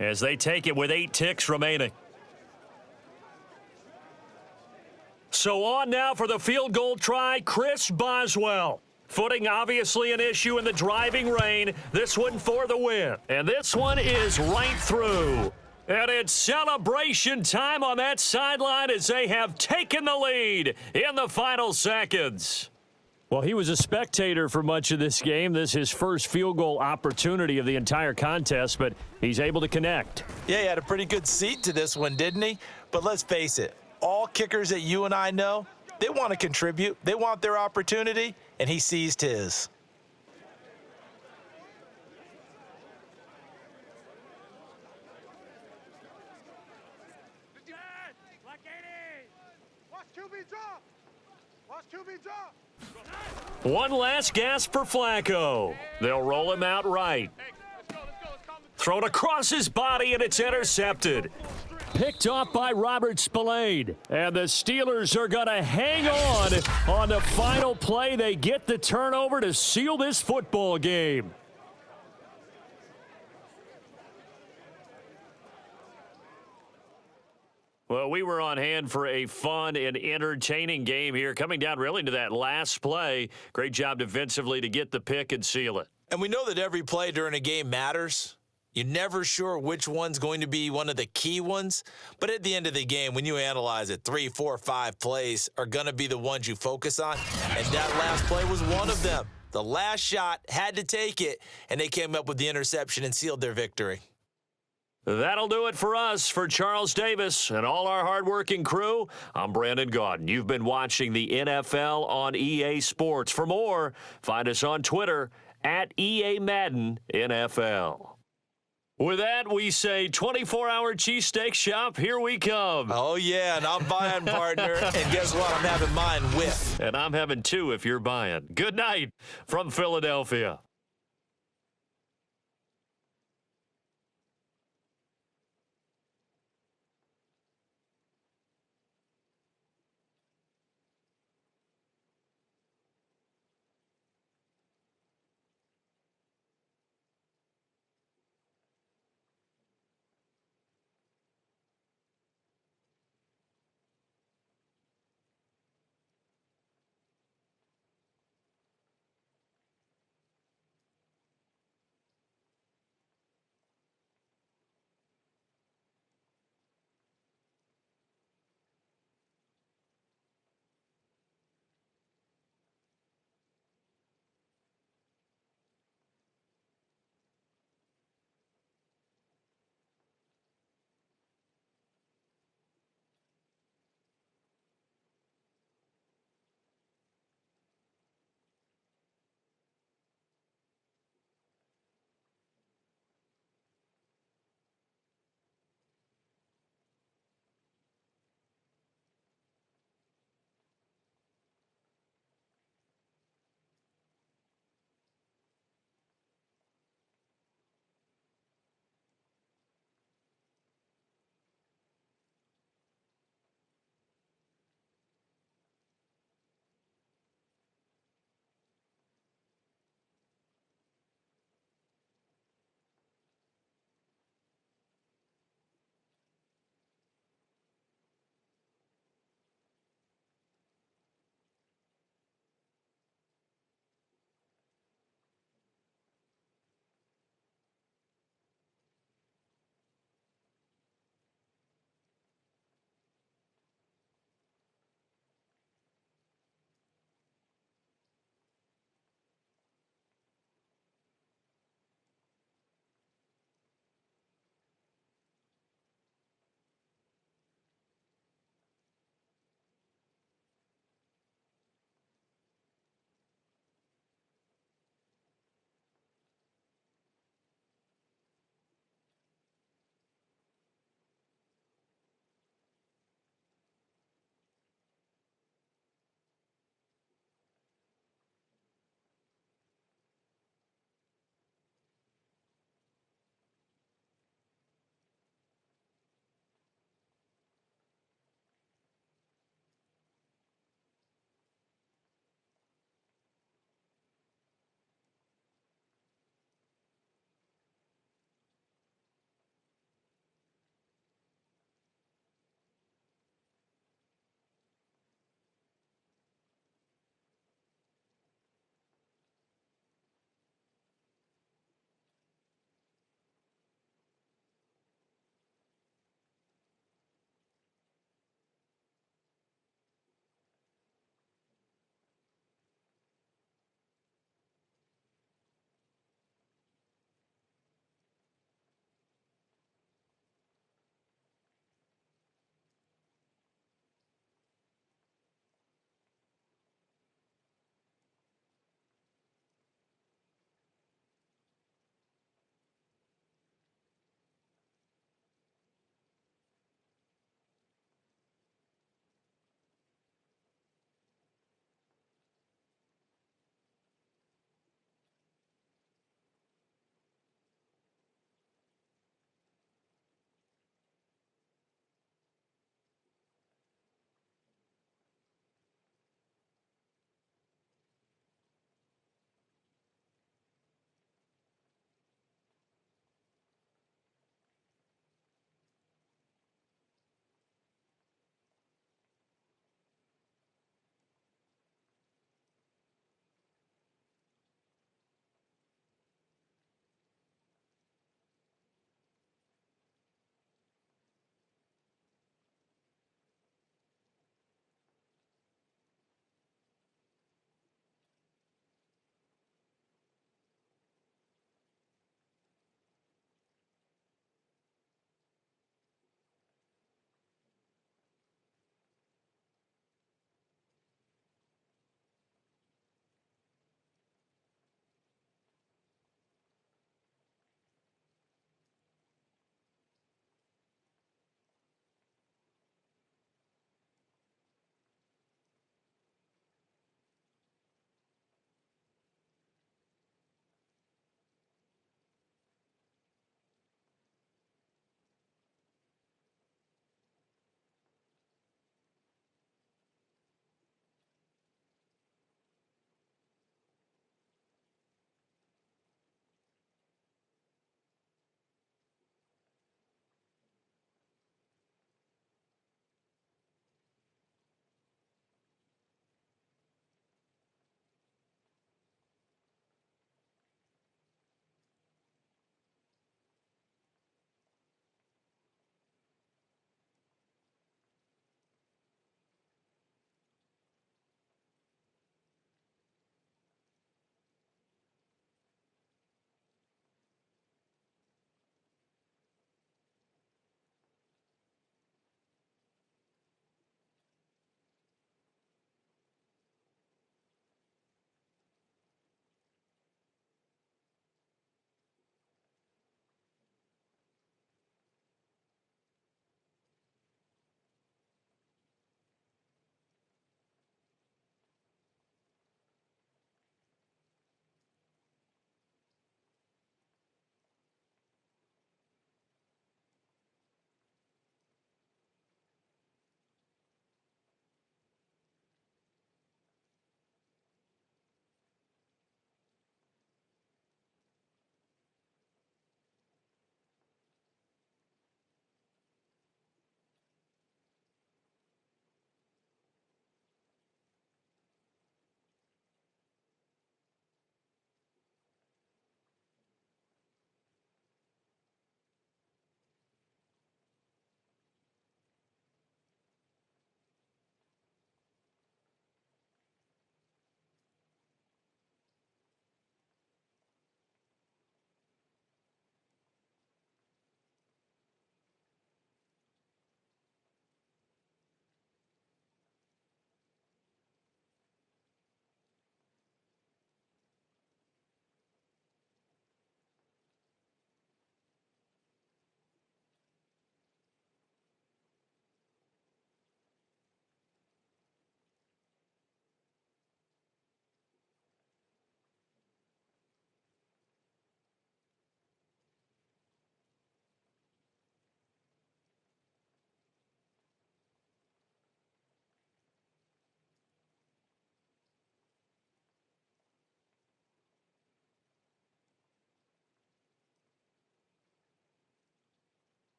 as they take it with 8 ticks remaining. So on now for the field goal try, Chris Boswell. Footing obviously an issue in the driving rain. This one for the win. And this one is right through. And it's celebration time on that sideline as they have taken the lead in the final seconds. Well, he was a spectator for much of this game. This is his first field goal opportunity of the entire contest, but he's able to connect. Yeah, he had a pretty good seat to this one, didn't he? But let's face it, all kickers that you and I know, they want to contribute. They want their opportunity, and he seized his. One last gasp for Flacco. They'll roll him out right. Thrown across his body, and it's intercepted. Picked off by Robert Spillane. And the Steelers are going to hang on the final play. They get the turnover to seal this football game. Well, we were on hand for a fun and entertaining game here, coming down really to that last play. Great job defensively to get the pick and seal it. And we know that every play during a game matters. You're never sure which one's going to be one of the key ones. But at the end of the game, when you analyze it, 3, 4, 5 plays are going to be the ones you focus on. And that last play was one of them. The last shot had to take it, and they came up with the interception and sealed their victory. That'll do it for us. For Charles Davis and all our hardworking crew, I'm Brandon Gaudin. You've been watching the NFL on EA Sports. For more, find us on Twitter at EA Madden NFL. With that, we say 24-hour cheesesteak shop, here we come. Oh, yeah, and I'm buying, partner. And guess what? I'm having mine with. And I'm having 2 if you're buying. Good night from Philadelphia.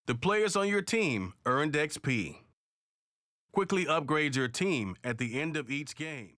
The players on your team earned XP. Quickly upgrade your team at the end of each game.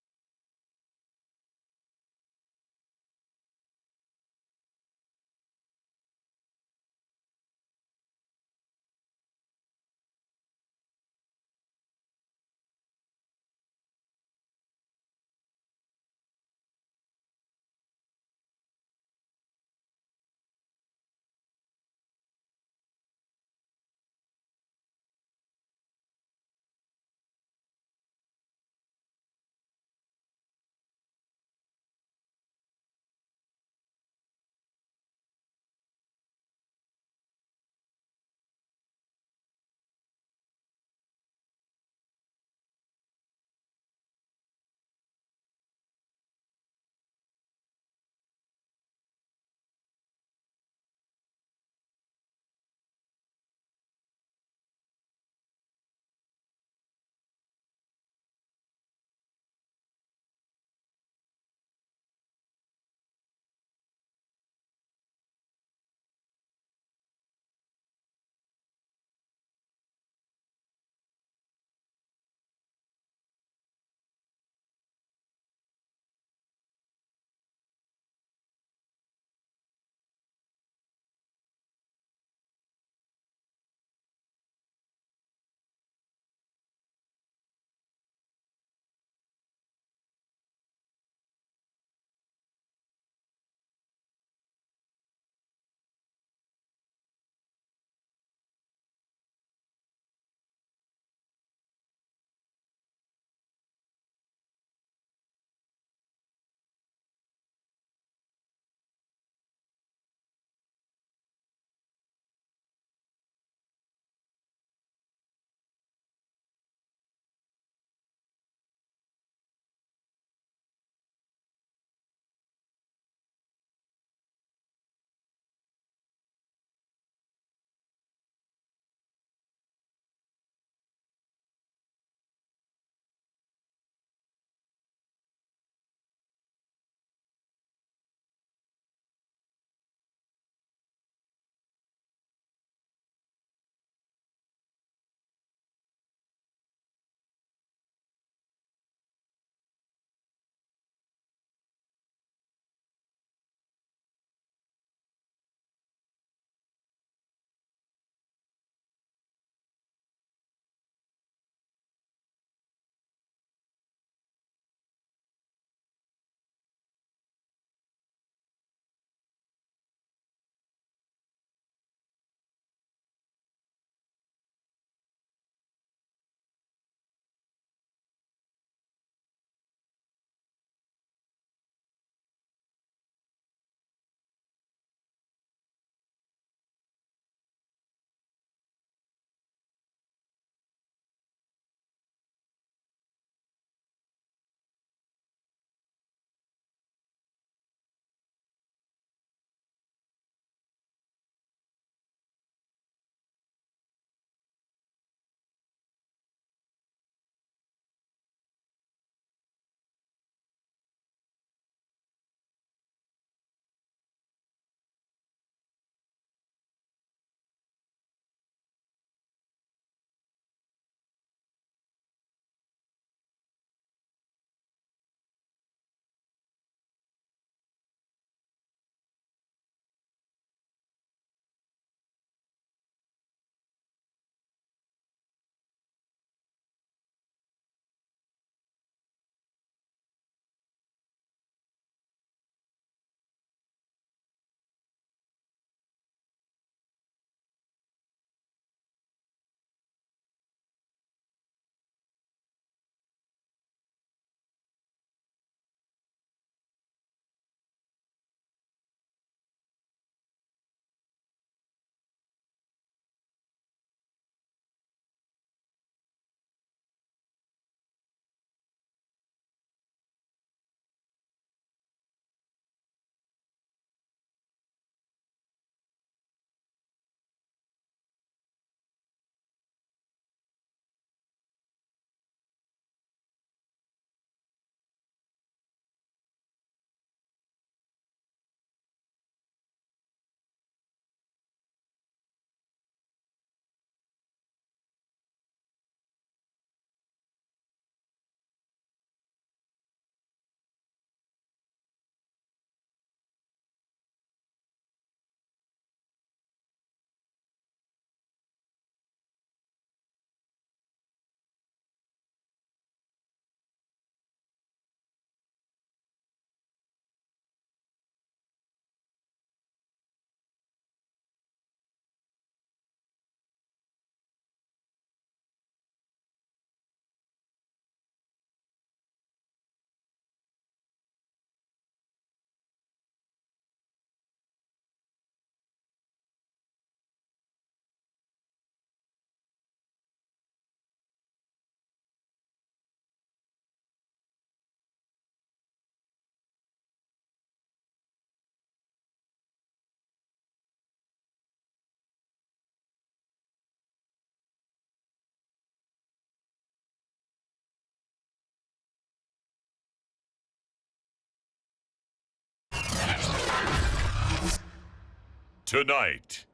Tonight,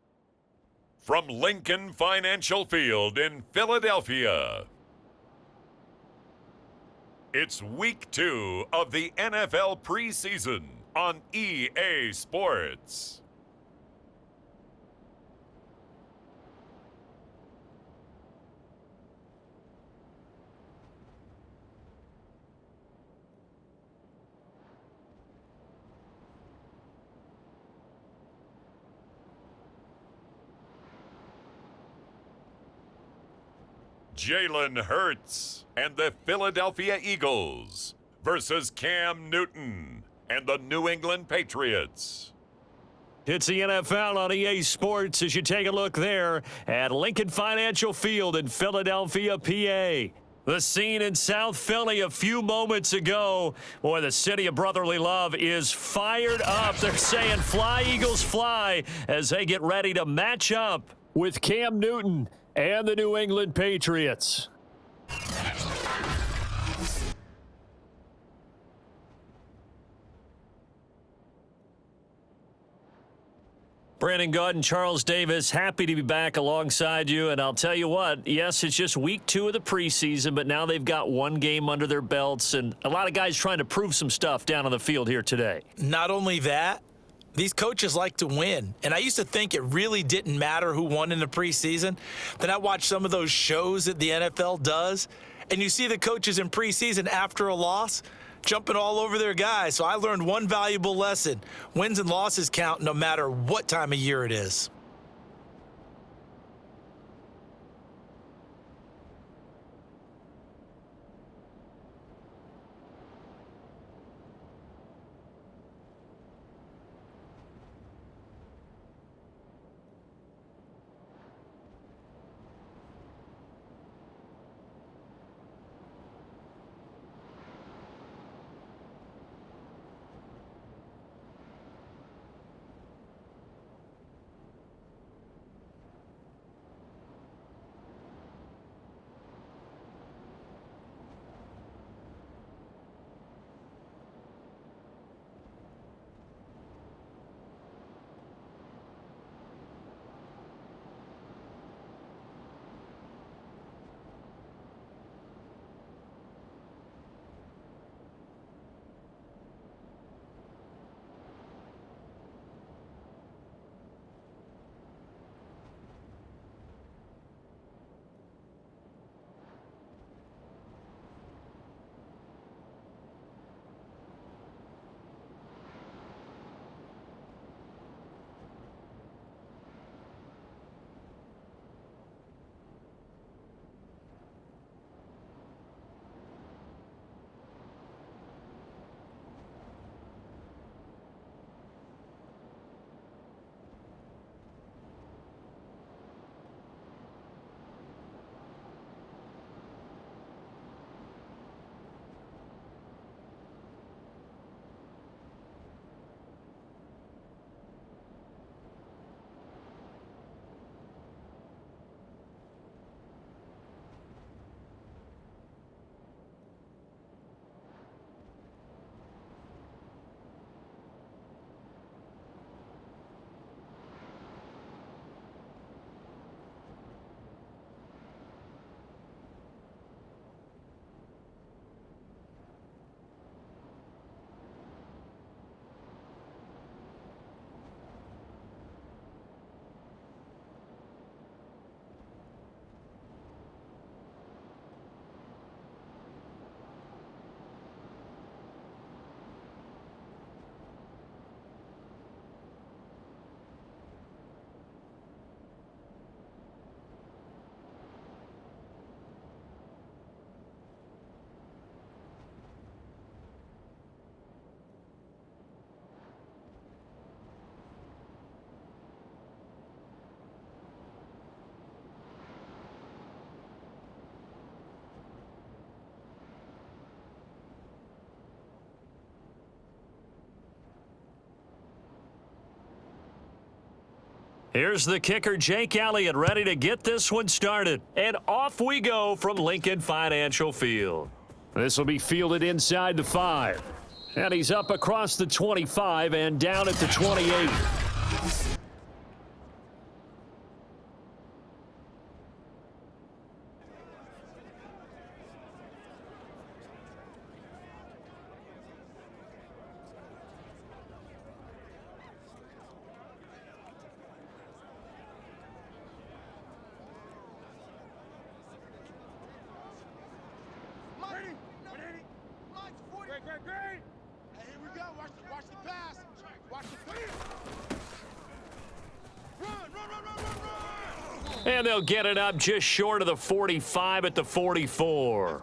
from Lincoln Financial Field in Philadelphia, it's Week 2 of the NFL preseason on EA Sports. Jalen Hurts and the Philadelphia Eagles versus Cam Newton and the New England Patriots. It's the NFL on EA Sports as you take a look there at Lincoln Financial Field in Philadelphia, PA. The scene in South Philly a few moments ago. Boy, the city of brotherly love is fired up. They're saying, "Fly, Eagles, fly," as they get ready to match up with Cam Newton and the New England Patriots. Brandon Gaudin, Charles Davis, happy to be back alongside you. And I'll tell you what, yes, it's just week 2 of the preseason, but now they've got one game under their belts and a lot of guys trying to prove some stuff down on the field here today. Not only that, these coaches like to win. And I used to think it really didn't matter who won in the preseason. Then I watched some of those shows that the NFL does, and you see the coaches in preseason after a loss jumping all over their guys. So I learned one valuable lesson. Wins and losses count no matter what time of year it is. Here's the kicker, Jake Elliott, ready to get this one started. And off we go from Lincoln Financial Field. This will be fielded inside the 5. And he's up across the 25 and down at the 28. Hey, here we go. Watch the pass. Watch the pass. Run. And they'll get it up just short of the 45 at the 44.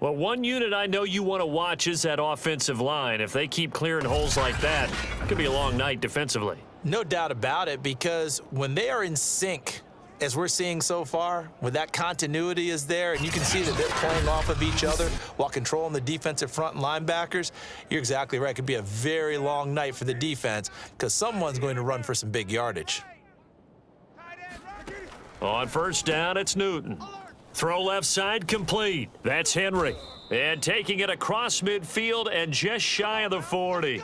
Well, one unit I know you want to watch is that offensive line. If they keep clearing holes like that, it could be a long night defensively. No doubt about it, because when they are in sync, as we're seeing so far, when that continuity is there and you can see that they're playing off of each other while controlling the defensive front and linebackers, you're exactly right. It could be a very long night for the defense because someone's going to run for some big yardage. On first down, it's Newton. Throw left side complete. That's Henry. And taking it across midfield and just shy of the 40.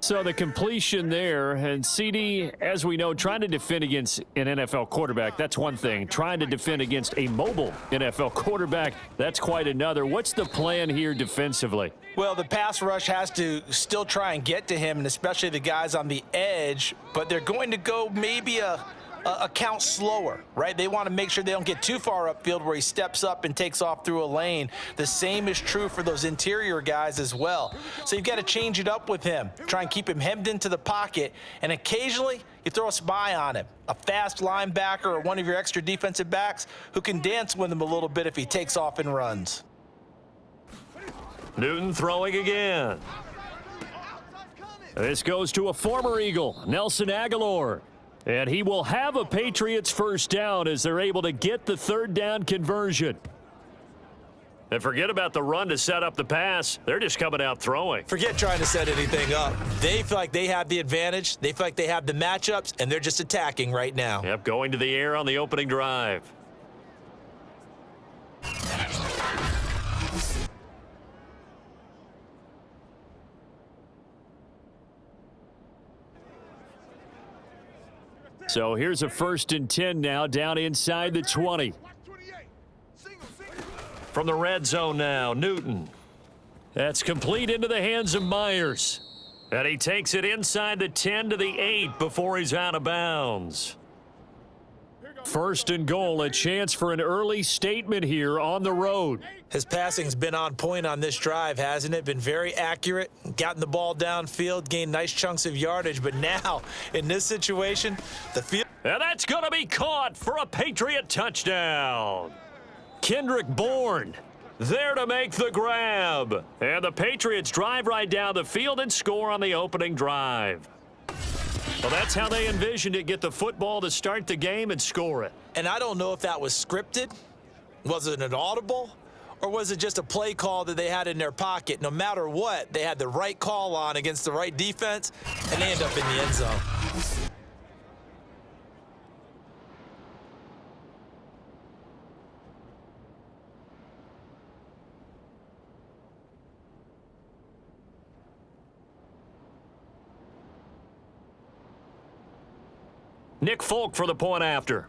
So the completion there, and CD, as we know, trying to defend against an NFL quarterback, that's one thing. Trying to defend against a mobile NFL quarterback, that's quite another. What's the plan here defensively? Well, the pass rush has to still try and get to him, and especially the guys on the edge, but they're going to go maybe a count slower, right? They want to make sure they don't get too far upfield where he steps up and takes off through a lane. The same is true for those interior guys as well. So you've got to change it up with him. Try and keep him hemmed into the pocket, and occasionally you throw a spy on him, a fast linebacker or one of your extra defensive backs who can dance with him a little bit if he takes off and runs. Newton throwing again. This goes to a former Eagle, Nelson Aguilar. And he will have a Patriots first down as they're able to get the third down conversion. And forget about the run to set up the pass. They're just coming out throwing. Forget trying to set anything up. They feel like they have the advantage. They feel like they have the matchups, and they're just attacking right now. Yep, going to the air on the opening drive. So here's a 1st and 10 now, down inside the 20. From the red zone now, Newton. That's complete into the hands of Myers. And he takes it inside the 10 to the 8 before he's out of bounds. 1st and goal, a chance for an early statement here on the road. His passing's been on point on this drive, hasn't it? Been very accurate, gotten the ball downfield, gained nice chunks of yardage, but now, in this situation, the field... And that's going to be caught for a Patriot touchdown. Kendrick Bourne there to make the grab. And the Patriots drive right down the field and score on the opening drive. Well, that's how they envisioned it, get the football to start the game and score it. And I don't know if that was scripted. Was it an audible? Or was it just a play call that they had in their pocket? No matter what, they had the right call on against the right defense, and they end up in the end zone. Nick Folk for the point after.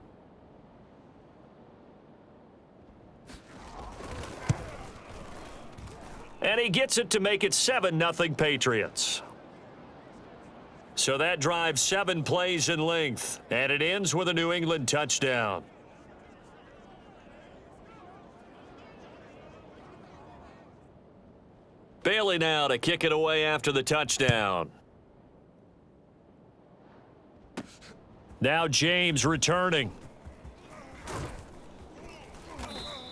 And he gets it to make it 7-0 Patriots. So that drive 7 plays in length, and it ends with a New England touchdown. Bailey now to kick it away after the touchdown. Now James returning.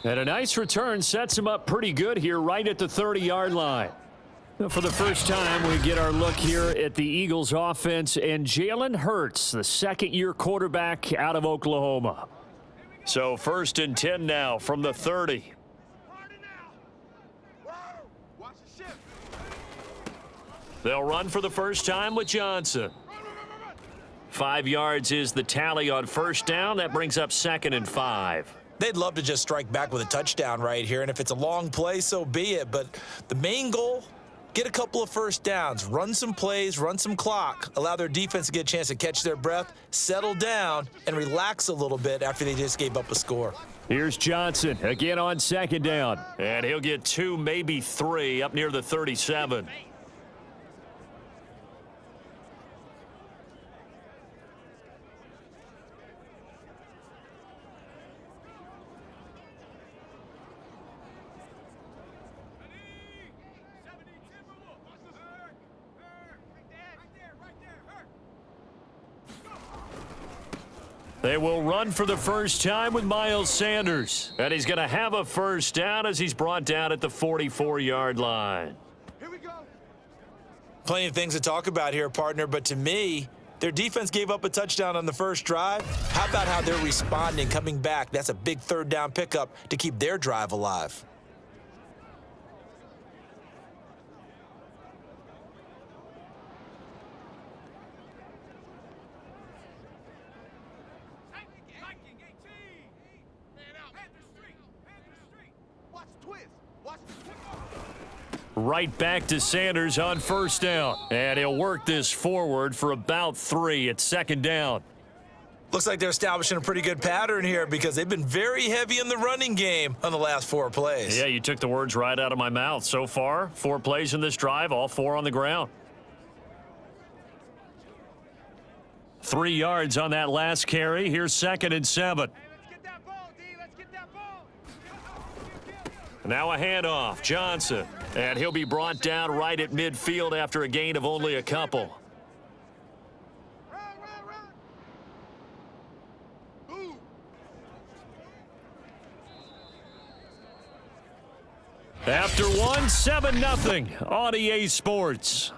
And a nice return sets him up pretty good here right at the 30-yard line. For the first time, we get our look here at the Eagles offense and Jalen Hurts, the second-year quarterback out of Oklahoma. So 1st and 10 now from the 30. They'll run for the first time with Johnson. 5 yards is the tally on first down. That brings up 2nd and 5. They'd love to just strike back with a touchdown right here, and if it's a long play, so be it. But the main goal, get a couple of first downs, run some plays, run some clock, allow their defense to get a chance to catch their breath, settle down, and relax a little bit after they just gave up a score. Here's Johnson again on 2nd down. And he'll get 2, maybe 3 up near the 37. They will run for the first time with Miles Sanders. And he's going to have a first down as he's brought down at the 44-yard line. Here we go. Plenty of things to talk about here, partner, but to me, their defense gave up a touchdown on the first drive. How about how they're responding, coming back? That's a big third down pickup to keep their drive alive. Right back to Sanders on first down. And he'll work this forward for about 3 at second down. Looks like they're establishing a pretty good pattern here because they've been very heavy in the running game on the last 4 plays. Yeah, you took the words right out of my mouth. So far, 4 plays in this drive, all 4 on the ground. 3 yards on that last carry. Here's 2nd and 7. Let's get that ball, D. Let's get that ball. Now a handoff. Johnson. And he'll be brought down right at midfield after a gain of only a couple. Run, run, run. Ooh. After one, 7-0 on EA Sports.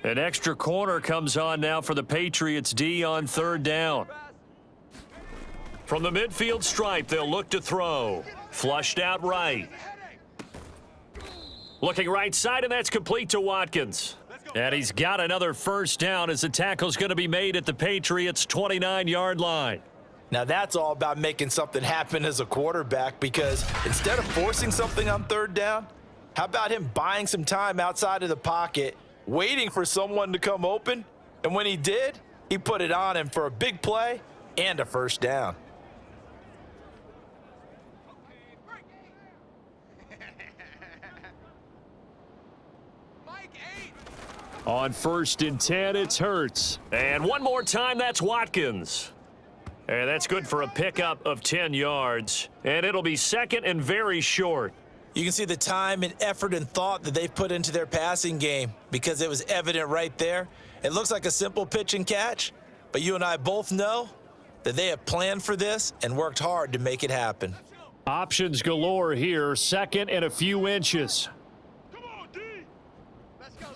An extra corner comes on now for the Patriots D on third down. From the midfield stripe, they'll look to throw. Flushed out right. Looking right side, and that's complete to Watkins. And he's got another first down as the tackle's going to be made at the Patriots' 29-yard line. Now that's all about making something happen as a quarterback, because instead of forcing something on third down, how about him buying some time outside of the pocket, waiting for someone to come open, and when he did, he put it on him for a big play and a first down. On 1st and 10, it's Hurts. And one more time, that's Watkins. And that's good for a pickup of 10 yards. And it'll be 2nd and very short. You can see the time and effort and thought that they've put into their passing game because it was evident right there. It looks like a simple pitch and catch, but you and I both know that they have planned for this and worked hard to make it happen. Options galore here. 2nd and a few inches. Come on, D. Let's go.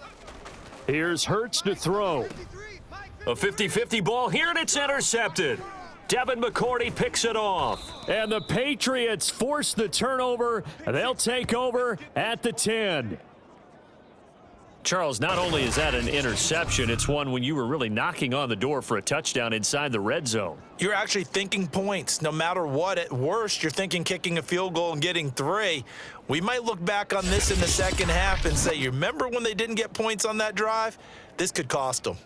Here's Hurts to throw. A 50-50 ball here, and it's intercepted. Devin McCourty picks it off. And the Patriots force the turnover. They'll take over at the 10. Charles, not only is that an interception, it's one when you were really knocking on the door for a touchdown inside the red zone. You're actually thinking points. No matter what, at worst, you're thinking kicking a field goal and getting 3. We might look back on this in the second half and say, you remember when they didn't get points on that drive? This could cost them.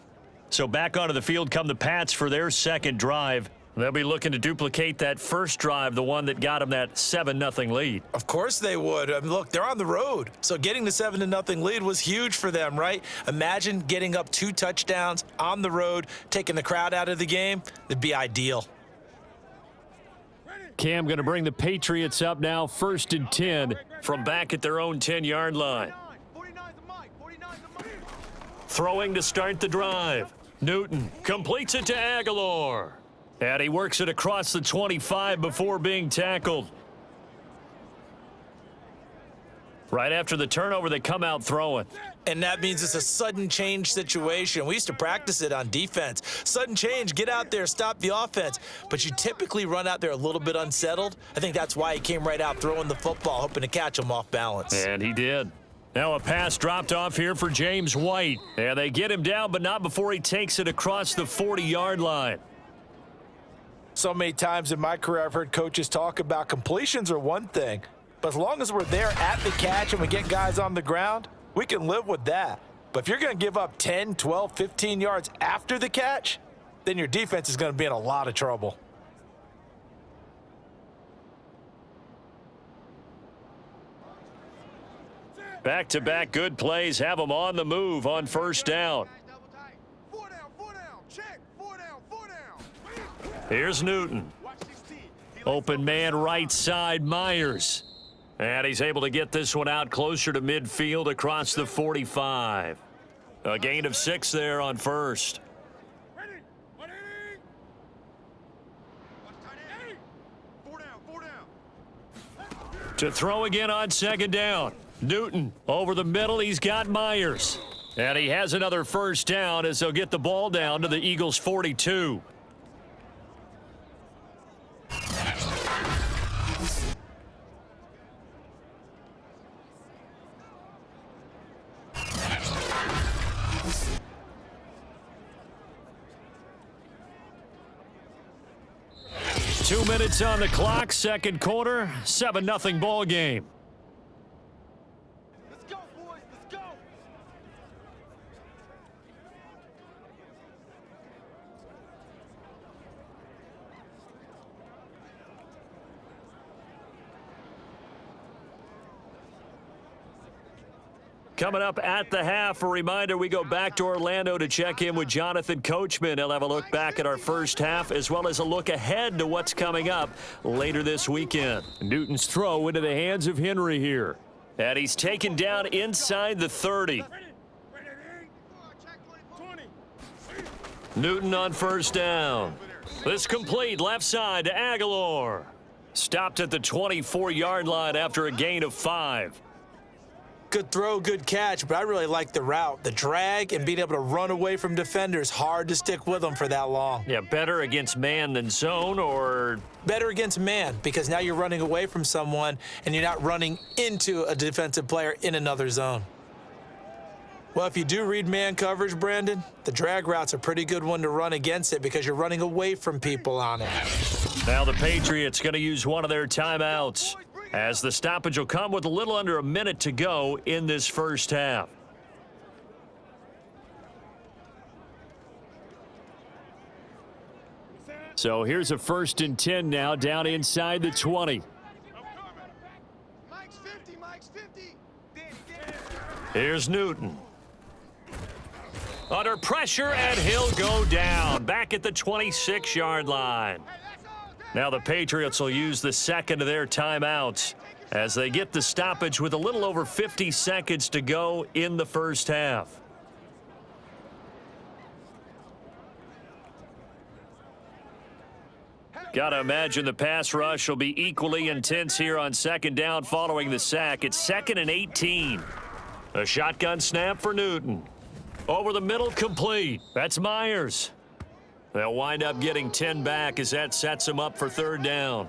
So back onto the field come the Pats for their second drive. They'll be looking to duplicate that first drive, the one that got them that 7-0 lead. Of course they would. I mean, look, they're on the road. So getting the 7-0 lead was huge for them, right? Imagine getting up 2 touchdowns on the road, taking the crowd out of the game. It'd be ideal. Cam going to bring the Patriots up now, 1st and 10. From back at their own 10-yard line. 49's the mic. 49's the mic. Throwing to start the drive. Newton completes it to Aguilar. And he works it across the 25 before being tackled. Right after the turnover, they come out throwing. And that means it's a sudden change situation. We used to practice it on defense. Sudden change, get out there, stop the offense. But you typically run out there a little bit unsettled. I think that's why he came right out throwing the football, hoping to catch him off balance. And he did. Now a pass dropped off here for James White. And they get him down, but not before he takes it across the 40-yard line. So many times in my career, I've heard coaches talk about completions are one thing, but as long as we're there at the catch and we get guys on the ground, we can live with that. But if you're going to give up 10, 12, 15 yards after the catch, then your defense is going to be in a lot of trouble. Back-to-back good plays have them on the move on first down. Double tight. 4 down, 4 down. Check. 4 down, 4 down. Here's Newton. Open man right side, Myers. And he's able to get this one out closer to midfield across the 45. A gain of 6 there on first. To throw again on second down. Newton over the middle. He's got Myers. And he has another first down as they'll get the ball down to the Eagles' 42. Two minutes on the clock, second quarter, 7-0 ball game. Let's go, boys. Let's go. Coming up at the half, a reminder, we go back to Orlando to check in with Jonathan Coachman. He'll have a look back at our first half as well as a look ahead to what's coming up later this weekend. Newton's throw into the hands of Henry here. And he's taken down inside the 30. Newton on first down. This complete left side to Aguilar. Stopped at the 24-yard line after a gain of 5. Good throw, good catch, but I really like the route. The drag and being able to run away from defenders, hard to stick with them for that long. Yeah, better against man than zone, or? Better against man, because now you're running away from someone and you're not running into a defensive player in another zone. Well, if you do read man coverage, Brandon, the drag route's a pretty good one to run against it because you're running away from people on it. Now the Patriots going to use one of their timeouts, as the stoppage will come with a little under a minute to go in this first half. So here's a 1st and 10 now, down inside the 20. Mike's 50, Mike's 50. Here's Newton. Under pressure, and he'll go down. Back at the 26-yard line. Now the Patriots will use the second of their timeouts as they get the stoppage with a little over 50 seconds to go in the first half. Gotta imagine the pass rush will be equally intense here on second down following the sack. It's 2nd and 18. A shotgun snap for Newton. Over the middle, complete. That's Myers. They'll wind up getting 10 back as that sets them up for 3rd down.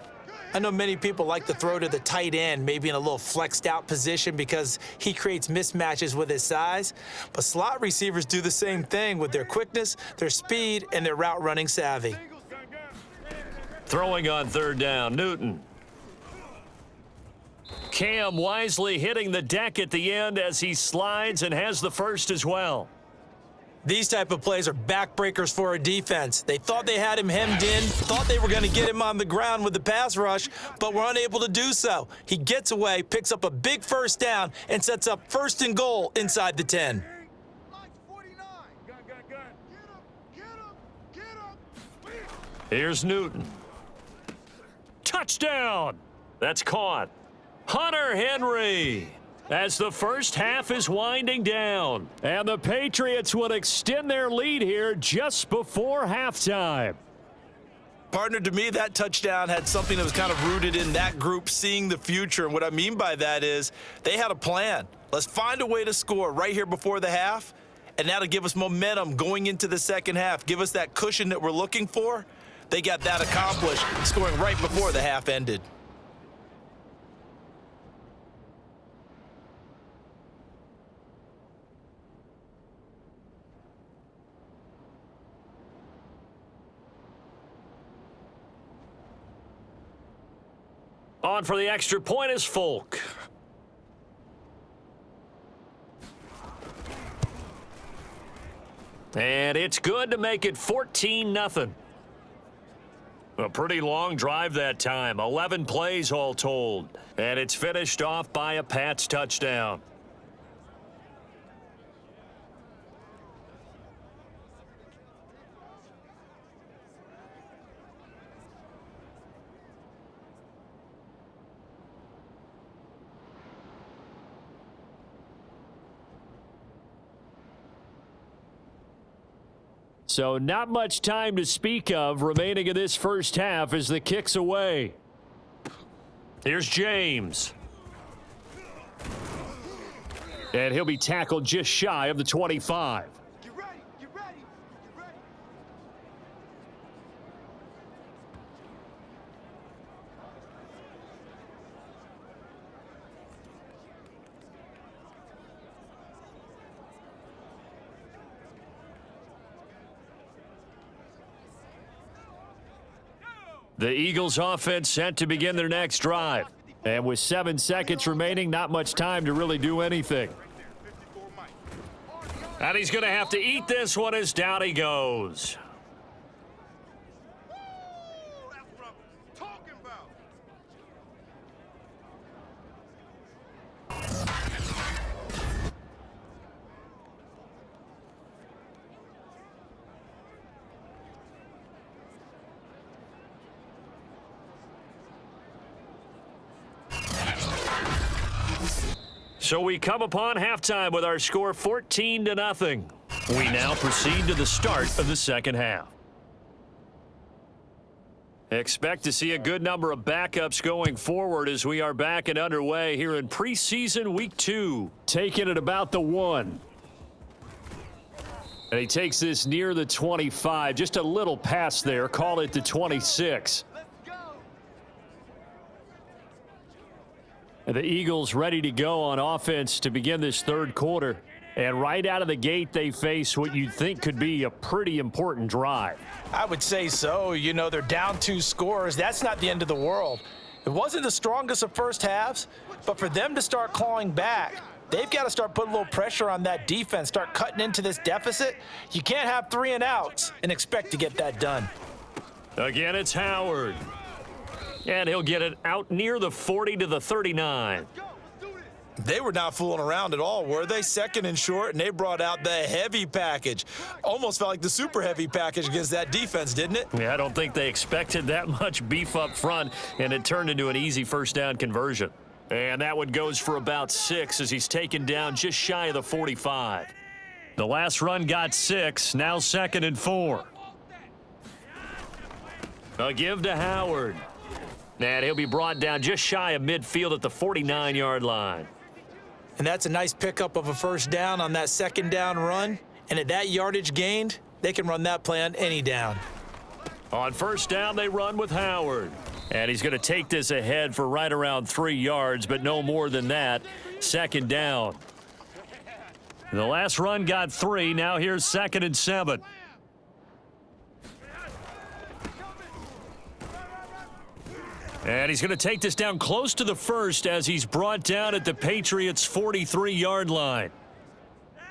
I know many people like to throw to the tight end, maybe in a little flexed out position because he creates mismatches with his size. But slot receivers do the same thing with their quickness, their speed, and their route running savvy. Throwing on 3rd down, Newton. Cam wisely hitting the deck at the end as he slides and has the first as well. These type of plays are backbreakers for a defense. They thought they had him hemmed in, thought they were going to get him on the ground with the pass rush, but were unable to do so. He gets away, picks up a big first down, and sets up 1st and goal inside the 10. Here's Newton. Touchdown! That's caught. Hunter Henry, as the first half is winding down. And the Patriots will extend their lead here just before halftime. Partner, to me, that touchdown had something that was kind of rooted in that group seeing the future. And what I mean by that is they had a plan. Let's find a way to score right here before the half, and that'll give us momentum going into the second half, give us that cushion that we're looking for. They got that accomplished, scoring right before the half ended. On for the extra point is Folk. And it's good to make it 14-0. A pretty long drive that time, 11 plays all told. And it's finished off by a Pats touchdown. So not much time to speak of remaining in this first half as the kick's away. Here's James. And he'll be tackled just shy of the 25. Get ready, get ready, get ready. The Eagles offense set to begin their next drive. And with 7 seconds remaining, not much time to really do anything. And he's going to have to eat this one as down he goes. That's what I'm talking about. So we come upon halftime with our score 14-0. We now proceed to the start of the second half. Expect to see a good number of backups going forward as we are back and underway here in preseason week 2. Taking it about the 1. And he takes this near the 25. Just a little pass there. Call it the 26. And the Eagles ready to go on offense to begin this third quarter. And right out of the gate, they face what you'd think could be a pretty important drive. I would say so. You know, they're down 2 scores. That's not the end of the world. It wasn't the strongest of first halves, but for them to start clawing back, they've got to start putting a little pressure on that defense, start cutting into this deficit. You can't have 3 and outs and expect to get that done. Again, it's Howard. And he'll get it out near the 40 to the 39. They were not fooling around at all, were they? Second and short, and they brought out the heavy package. Almost felt like the super heavy package against that defense, didn't it? Yeah, I don't think they expected that much beef up front, and it turned into an easy first down conversion. And that one goes for about 6 as he's taken down just shy of the 45. The last run got 6, now 2nd and 4. A give to Howard. And he'll be brought down just shy of midfield at the 49-yard line. And that's a nice pickup of a first down on that second down run. And at that yardage gained, they can run that play on any down. On first down, they run with Howard. And he's going to take this ahead for right around 3 yards, but no more than that. Second down. The last run got 3. Now here's 2nd and 7. And he's going to take this down close to the first as he's brought down at the Patriots' 43-yard line.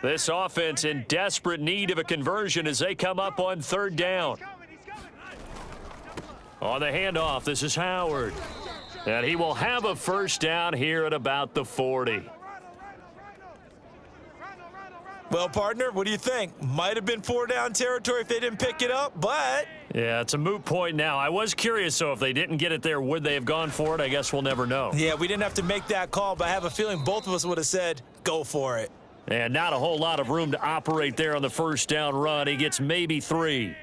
This offense in desperate need of a conversion as they come up on 3rd down. On the handoff, this is Howard. And he will have a first down here at about the 40. Well, partner, what do you think? Might have been 4-down territory if they didn't pick it up, but... Yeah, it's a moot point now. I was curious, so if they didn't get it there, would they have gone for it? I guess we'll never know. Yeah, we didn't have to make that call, but I have a feeling both of us would have said, go for it. And not a whole lot of room to operate there on the first down run. He gets maybe 3.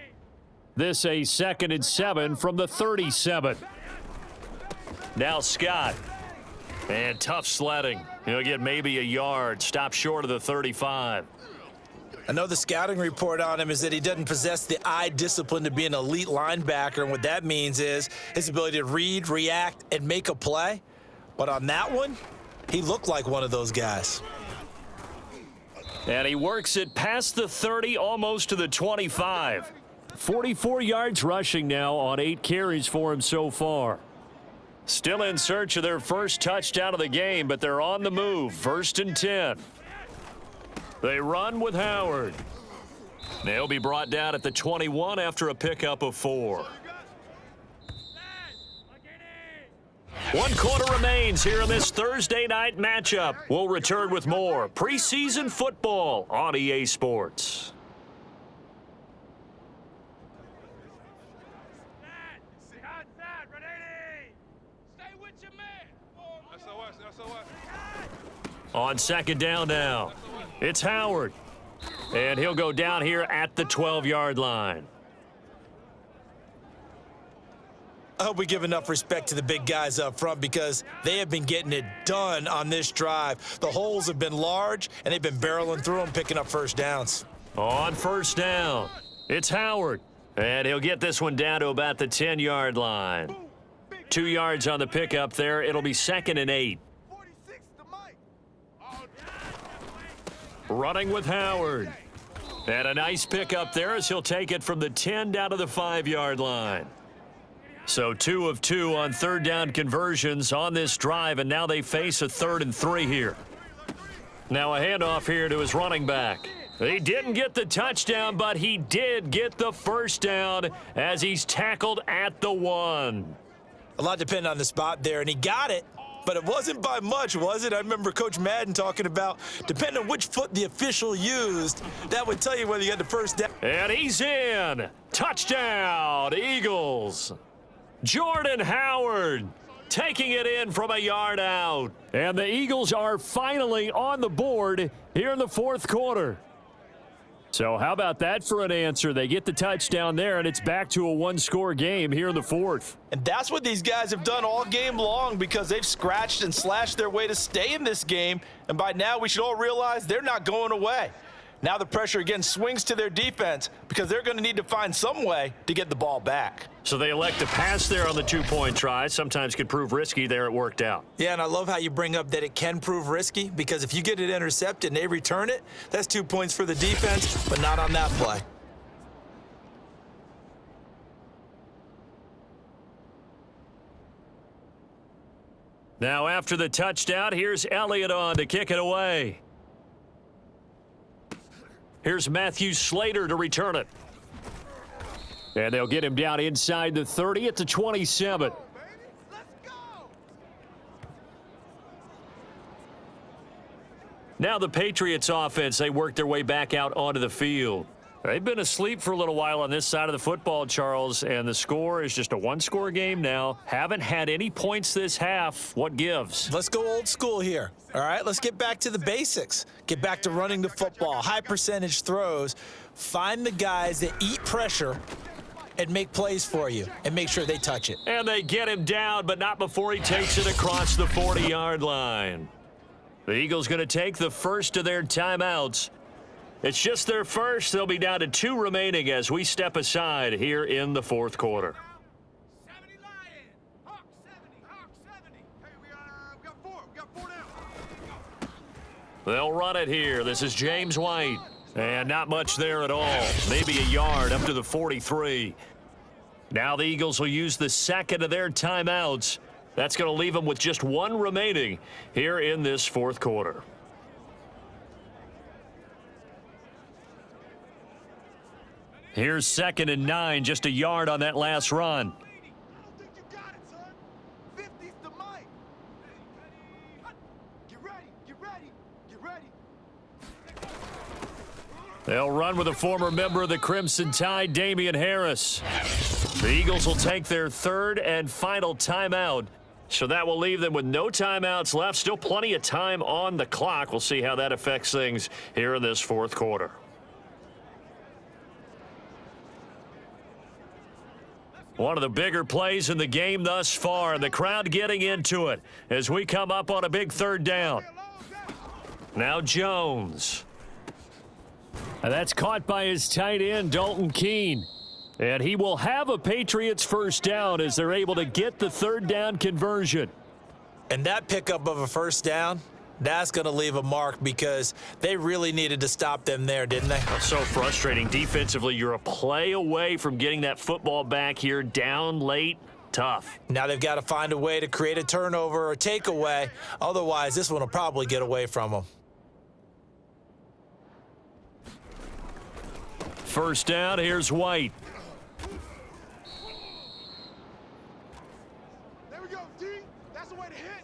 This a 2nd and 7 from the 37. Now Scott. And tough sledding. He'll get maybe a yard. Stop short of the 35. I know the scouting report on him is that he doesn't possess the eye discipline to be an elite linebacker, and what that means is his ability to read, react, and make a play. But on that one, he looked like one of those guys. And he works it past the 30, almost to the 25. 44 yards rushing now on 8 carries for him so far. Still in search of their first touchdown of the game, but they're on the move. 1st and 10. They run with Howard. They'll be brought down at the 21 after a pickup of 4. 1 quarter remains here in this Thursday night matchup. We'll return with more preseason football on EA Sports. On 2nd down now, it's Howard. And he'll go down here at the 12-yard line. I hope we give enough respect to the big guys up front because they have been getting it done on this drive. The holes have been large, and they've been barreling through them, picking up first downs. On first down, it's Howard. And he'll get this one down to about the 10-yard line. 2 yards on the pickup there. It'll be 2nd and 8. Running with Howard. And a nice pickup there as he'll take it from the 10 down to the 5-yard line. So 2 of 2 on third down conversions on this drive, and now they face a 3rd and 3 here. Now a handoff here to his running back. He didn't get the touchdown, but he did get the first down as he's tackled at the 1. A lot depended on the spot there, and he got it, but it wasn't by much, was it? I remember Coach Madden talking about, depending on which foot the official used, that would tell you whether you got the first down. And he's in. Touchdown, Eagles. Jordan Howard taking it in from a yard out. And the Eagles are finally on the board here in the 4th quarter. So how about that for an answer? They get the touchdown there, and it's back to a 1-score game here in the 4th. And that's what these guys have done all game long because they've scratched and slashed their way to stay in this game. And by now, we should all realize they're not going away. Now the pressure again swings to their defense because they're going to need to find some way to get the ball back. So they elect to pass there on the 2-point try. Sometimes could prove risky. There it worked out. Yeah, and I love how you bring up that it can prove risky because if you get it intercepted and they return it, that's 2 points for the defense, but not on that play. Now after the touchdown, here's Elliott on to kick it away. Here's Matthew Slater to return it. And they'll get him down inside the 30 at the 27. Now the Patriots offense, they work their way back out onto the field. They've been asleep for a little while on this side of the football, Charles, and the score is just a 1-score game now. Haven't had any points this half. What gives? Let's go old school here. All right, let's get back to the basics. Get back to running the football, high percentage throws. Find the guys that eat pressure and make plays for you and make sure they touch it. And they get him down, but not before he takes it across the 40-yard line. The Eagles going to take the first of their timeouts. It's just their first. They'll be down to 2 remaining as we step aside here in the 4th quarter. 70 Lion. Hawk 70. Hawk 70. Hey, we got 4 now. They'll run it here. This is James White. And not much there at all. Maybe a yard up to the 43. Now the Eagles will use the second of their timeouts. That's going to leave them with just 1 remaining here in this 4th quarter. Here's 2nd and 9, just a yard on that last run. I don't think you got it, son. 50's the mic. Get ready. Get ready. Get ready. They'll run with a former member of the Crimson Tide, Damian Harris. The Eagles will take their 3rd and final timeout. So that will leave them with no timeouts left. Still plenty of time on the clock. We'll see how that affects things here in this 4th quarter. One of the bigger plays in the game thus far, and the crowd getting into it as we come up on a big 3rd down. Now Jones. And that's caught by his tight end, Dalton Keene. And he will have a Patriots first down as they're able to get the 3rd down conversion. And that pickup of a first down, that's going to leave a mark because they really needed to stop them there, didn't they? So frustrating. Defensively, you're a play away from getting that football back here down late. Tough. Now they've got to find a way to create a turnover or takeaway. Otherwise, this one will probably get away from them. First down, here's White. There we go, D. That's the way to hit.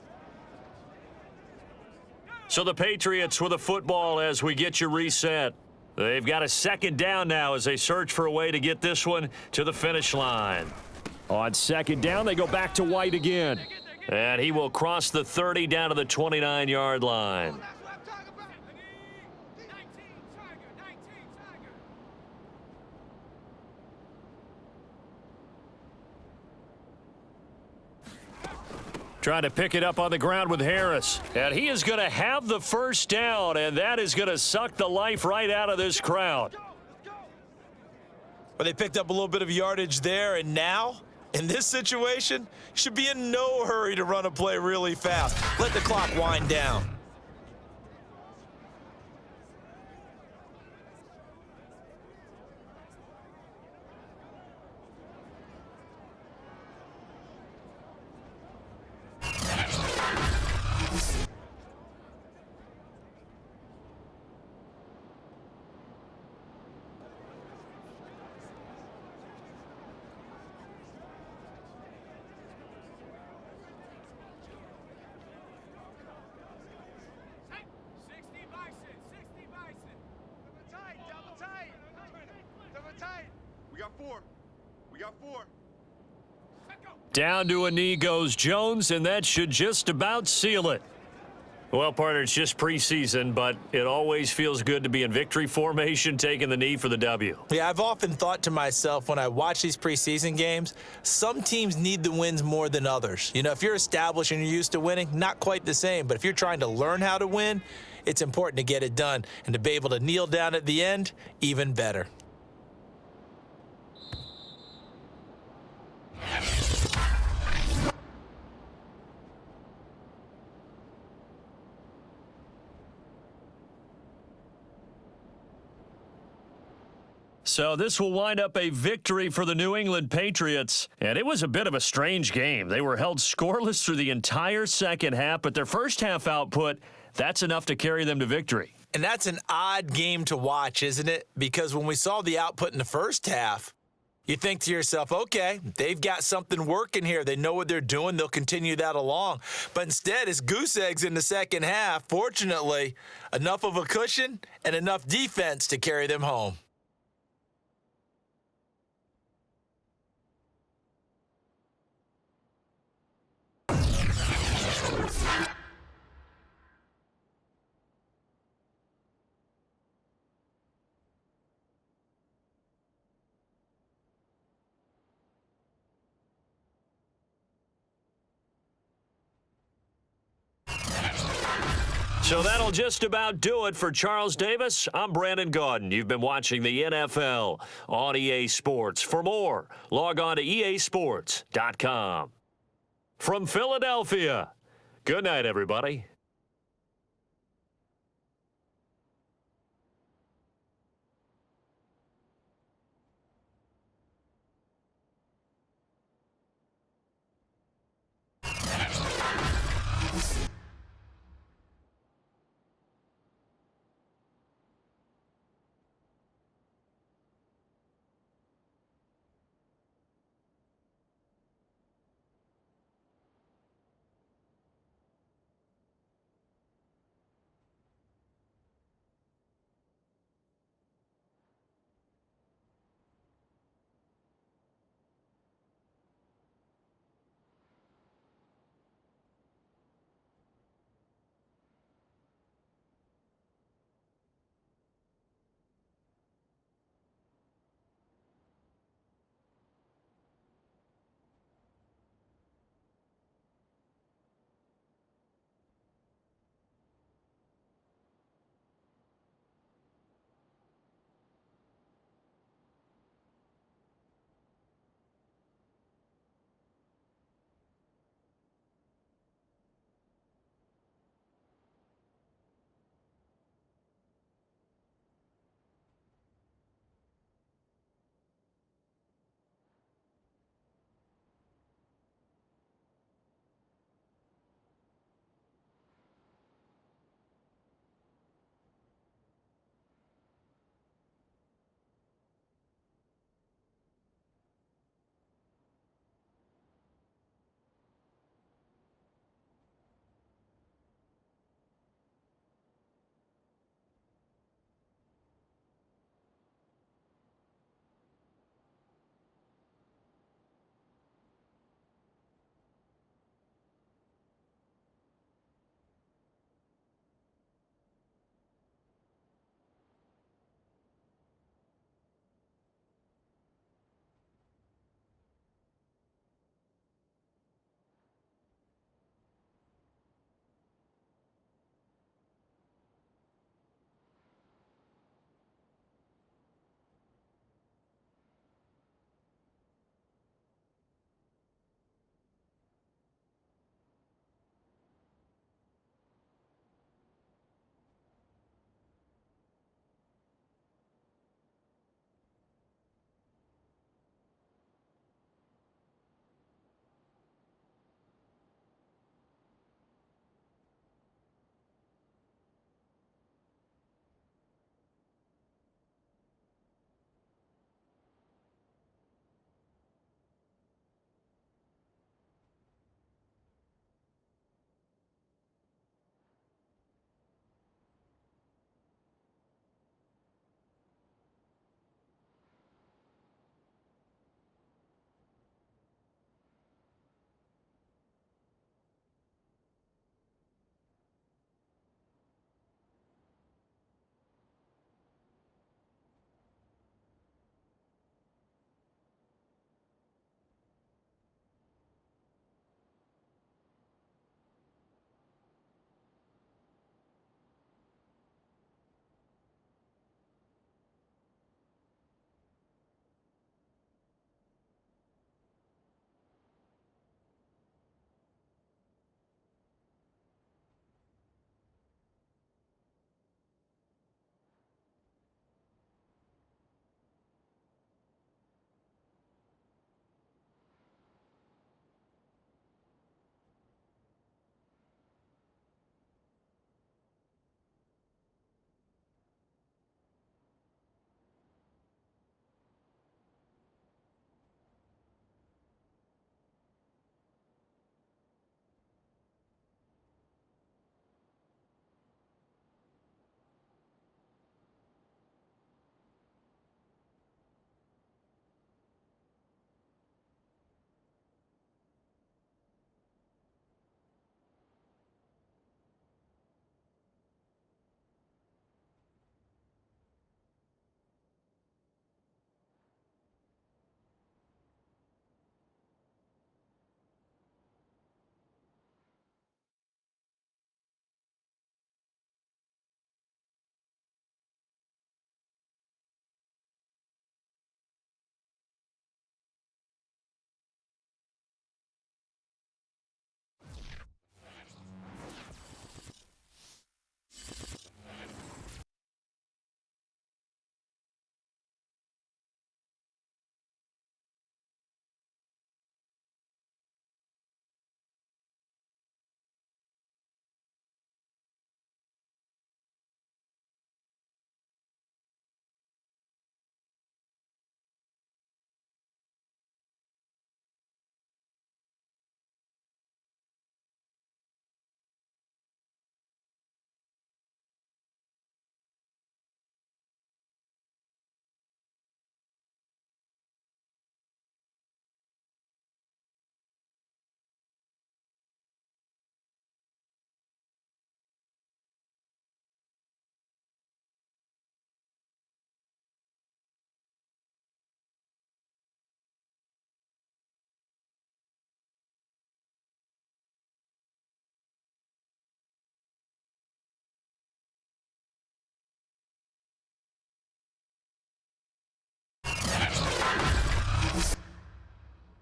So the Patriots with a football as we get you reset. They've got a 2nd down now as they search for a way to get this one to the finish line. On 2nd down, they go back to White again. And he will cross the 30 down to the 29-yard line. That's what I'm talking about. 19, Tiger, 19. Trying to pick it up on the ground with Harris. And he is going to have the first down, and that is going to suck the life right out of this crowd. Well, they picked up a little bit of yardage there, and now, in this situation, should be in no hurry to run a play really fast. Let the clock wind down. We got four. Down to a knee goes Jones, and that should just about seal it. Well, partner, it's just preseason, but it always feels good to be in victory formation, taking the knee for the W. Yeah, I've often thought to myself when I watch these preseason games, some teams need the wins more than others. You know, if you're established and you're used to winning, not quite the same. But if you're trying to learn how to win, it's important to get it done. And to be able to kneel down at the end, even better. So this will wind up a victory for the New England Patriots. And it was a bit of a strange game. They were held scoreless through the entire second half, but their first half output, that's enough to carry them to victory. And that's an odd game to watch, isn't it? Because when we saw the output in the first half, you think to yourself, okay, they've got something working here. They know what they're doing. They'll continue that along. But instead, it's goose eggs in the second half. Fortunately, enough of a cushion and enough defense to carry them home. So that'll just about do it for Charles Davis. I'm Brandon Gaudin. You've been watching the NFL on EA Sports. For more, log on to easports.com. From Philadelphia, good night, everybody.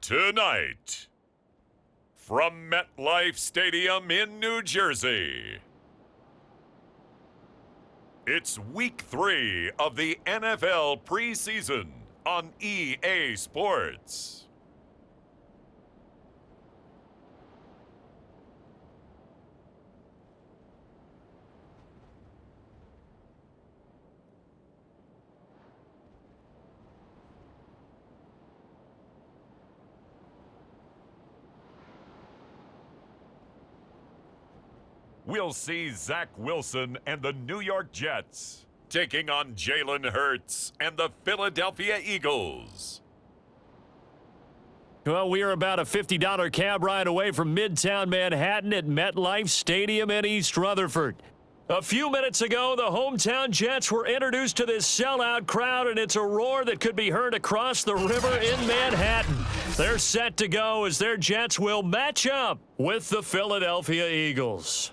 Tonight, from MetLife Stadium in New Jersey, it's Week 3 of the NFL preseason on EA Sports. We'll see Zach Wilson and the New York Jets taking on Jalen Hurts and the Philadelphia Eagles. Well, we are about a $50 cab ride away from Midtown Manhattan at MetLife Stadium in East Rutherford. A few minutes ago, the hometown Jets were introduced to this sellout crowd, and it's a roar that could be heard across the river in Manhattan. They're set to go as their Jets will match up with the Philadelphia Eagles.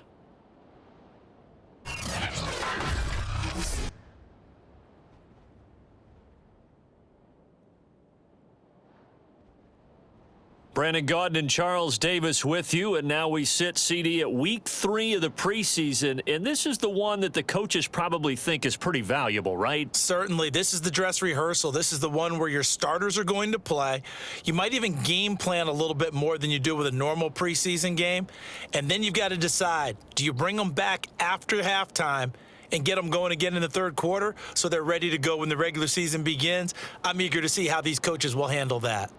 Brandon Gaudin and Charles Davis with you, and now we sit, CD, at Week 3 of the preseason, and this is the one that the coaches probably think is pretty valuable, right? Certainly. This is the dress rehearsal. This is the one where your starters are going to play. You might even game plan a little bit more than you do with a normal preseason game, and then you've got to decide, do you bring them back after halftime and get them going again in the third quarter so they're ready to go when the regular season begins? I'm eager to see how these coaches will handle that.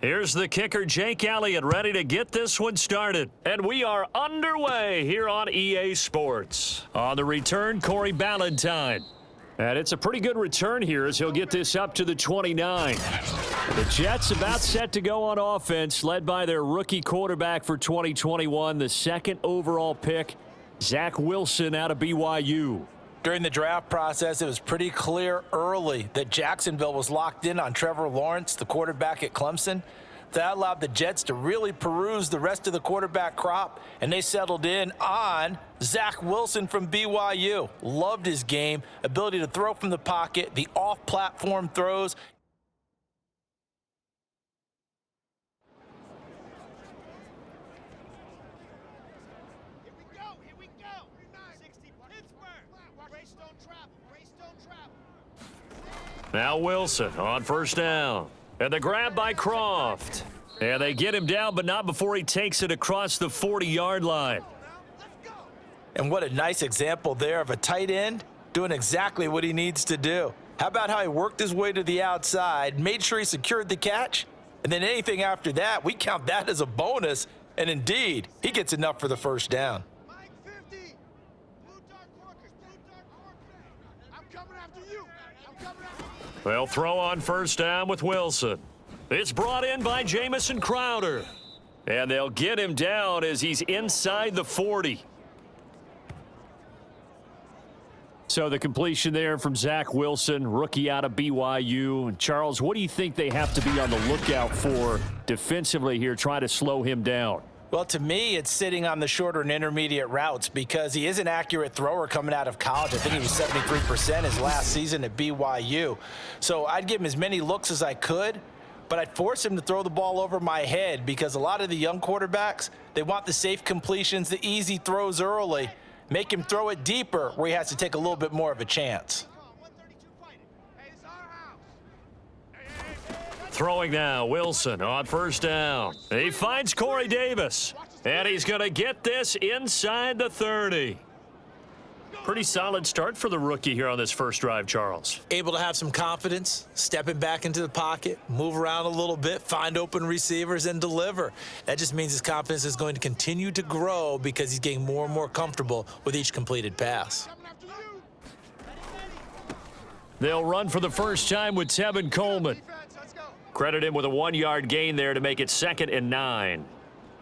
Here's the kicker, Jake Elliott, ready to get this one started. And we are underway here on EA Sports. On the return, Corey Ballantyne. And it's a pretty good return here as he'll get this up to the 29. The Jets about set to go on offense, led by their rookie quarterback for 2021, the second overall pick, Zach Wilson out of BYU. During the draft process, it was pretty clear early that Jacksonville was locked in on Trevor Lawrence, the quarterback at Clemson. That allowed the Jets to really peruse the rest of the quarterback crop, and they settled in on Zach Wilson from BYU. Loved his game, ability to throw from the pocket, the off-platform throws. Now Wilson on first down. And the grab by Croft. And they get him down, but not before he takes it across the 40-yard line. And what a nice example there of a tight end doing exactly what he needs to do. How about how he worked his way to the outside, made sure he secured the catch, and then anything after that, we count that as a bonus. And indeed, he gets enough for the first down. They'll throw on first down with Wilson. It's brought in by Jamison Crowder. And they'll get him down as he's inside the 40. So the completion there from Zach Wilson, rookie out of BYU. And Charles, what do you think they have to be on the lookout for defensively here, trying to slow him down? Well, to me, it's sitting on the shorter and intermediate routes because he is an accurate thrower coming out of college. I think he was 73% his last season at BYU. So I'd give him as many looks as I could, but I'd force him to throw the ball over my head because a lot of the young quarterbacks, they want the safe completions, the easy throws early. Make him throw it deeper where he has to take a little bit more of a chance. Throwing now, Wilson on first down. He finds Corey Davis, and he's going to get this inside the 30. Pretty solid start for the rookie here on this first drive, Charles. Able to have some confidence, stepping back into the pocket, move around a little bit, find open receivers, and deliver. That just means his confidence is going to continue to grow because he's getting more and more comfortable with each completed pass. They'll run for the first time with Tevin Coleman. Credit him with a 1-yard gain there to make it 2nd and 9.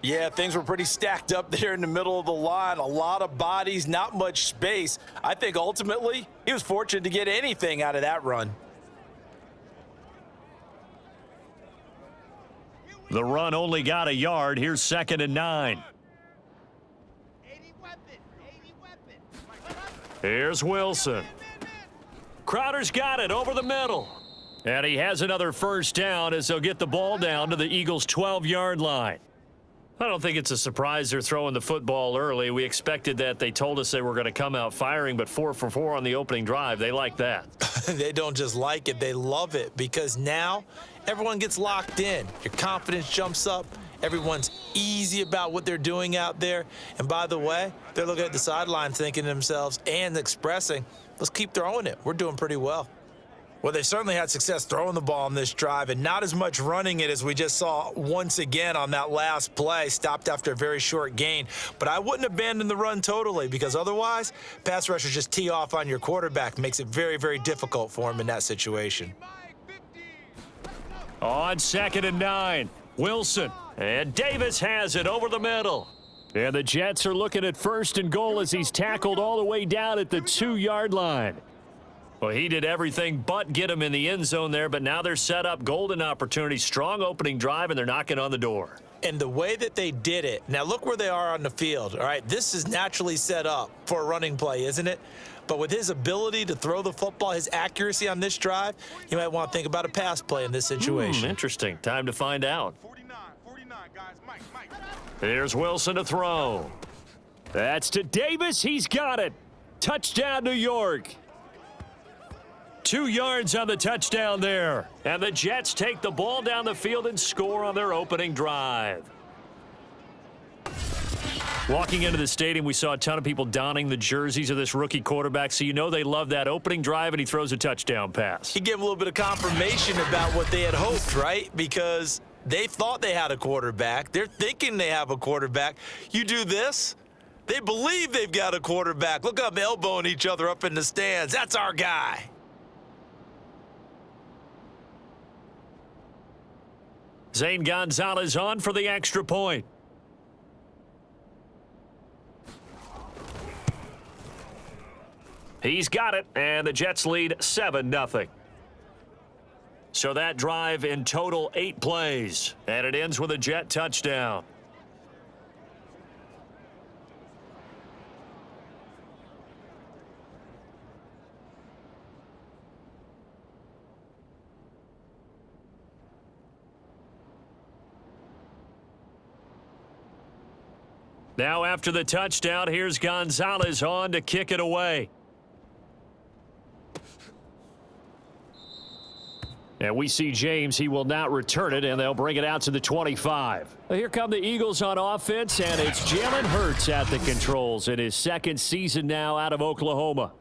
Yeah, things were pretty stacked up there in the middle of the line. A lot of bodies, not much space. I think ultimately he was fortunate to get anything out of that run. The run only got a yard. Here's 2nd and 9. Here's Wilson. Crowder's got it over the middle. And he has another first down as they'll get the ball down to the Eagles' 12-yard line. I don't think it's a surprise they're throwing the football early. We expected that. They told us they were going to come out firing, but 4 for 4 on the opening drive. They like that. They don't just like it, they love it because now everyone gets locked in. Your confidence jumps up. Everyone's easy about what they're doing out there. And by the way, they're looking at the sidelines thinking to themselves and expressing, let's keep throwing it. We're doing pretty well. Well, they certainly had success throwing the ball on this drive and not as much running it as we just saw once again on that last play, stopped after a very short gain. But I wouldn't abandon the run totally because otherwise, pass rushers just tee off on your quarterback. Makes it very, very difficult for him in that situation. On 2nd and 9, Wilson. And Davis has it over the middle. And the Jets are looking at 1st and goal as he's tackled all the way down at the 2-yard line. Well, he did everything but get him in the end zone there, but now they're set up. Golden opportunity, strong opening drive, and they're knocking on the door. And the way that they did it, now look where they are on the field, all right? This is naturally set up for a running play, isn't it? But with his ability to throw the football, his accuracy on this drive, you might want to think about a pass play in this situation. Interesting. Time to find out. 49, guys. Mike. Here's Wilson to throw. That's to Davis. He's got it. Touchdown, New York. 2 yards on the touchdown there. And the Jets take the ball down the field and score on their opening drive. Walking into the stadium, we saw a ton of people donning the jerseys of this rookie quarterback, so you know they love that opening drive, and he throws a touchdown pass. He gave a little bit of confirmation about what they had hoped, right? Because They thought they had a quarterback. They're thinking they have a quarterback. You do this, they believe they've got a quarterback. Look up, elbowing each other up in the stands. That's our guy. Zane Gonzalez on for the extra point. He's got it, and the Jets lead 7-0. So that drive in total 8 plays, and it ends with a Jet touchdown. Now after the touchdown, here's Gonzalez on to kick it away. And we see James. He will not return it, and they'll bring it out to the 25. Here come the Eagles on offense, and it's Jalen Hurts at the controls in his second season now out of Oklahoma.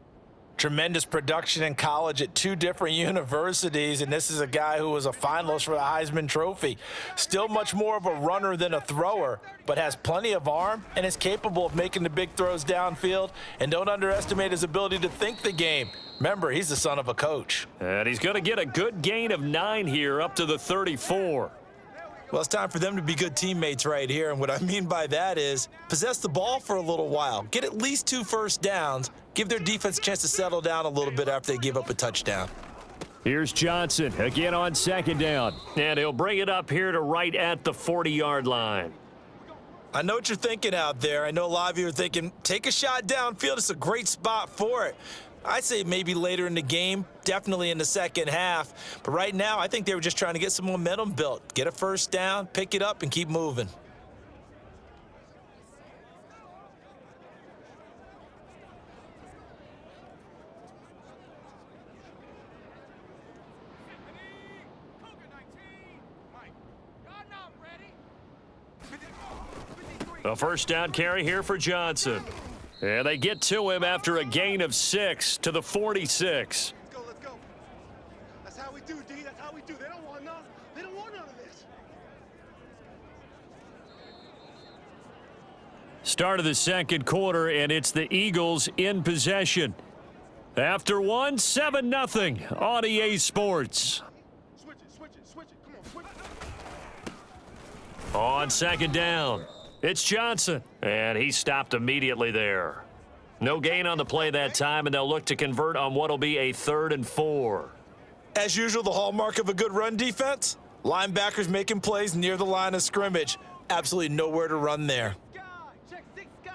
Tremendous production in college at 2 different universities, and this is a guy who was a finalist for the Heisman Trophy. Still much more of a runner than a thrower, but has plenty of arm and is capable of making the big throws downfield. And don't underestimate his ability to think the game. Remember, he's the son of a coach. And he's going to get a good gain of 9 here up to the 34. Well, it's time for them to be good teammates right here, and what I mean by that is possess the ball for a little while, get at least 2 first downs, give their defense a chance to settle down a little bit after they give up a touchdown. Here's Johnson again on second down, and he'll bring it up here to right at the 40-yard line. I know what you're thinking out there. I know a lot of you are thinking, take a shot downfield. It's a great spot for it. I'd say maybe later in the game, definitely in the second half. But right now, I think they were just trying to get some momentum built. Get a first down, pick it up, and keep moving. A first down carry here for Johnson. And they get to him after a gain of 6 to the 46. Let's go. That's how we do, D. That's how we do. They don't want none. They don't want none of this. Start of the second quarter, and it's the Eagles in possession. After 1, 7-0 on EA Sports. Switch it. Come on, switch it. On second down, it's Johnson, and he stopped immediately there. No gain on the play that time, and they'll look to convert on what will be a 3rd and 4. As usual, the hallmark of a good run defense, linebackers making plays near the line of scrimmage. Absolutely nowhere to run there. Check 6 guy.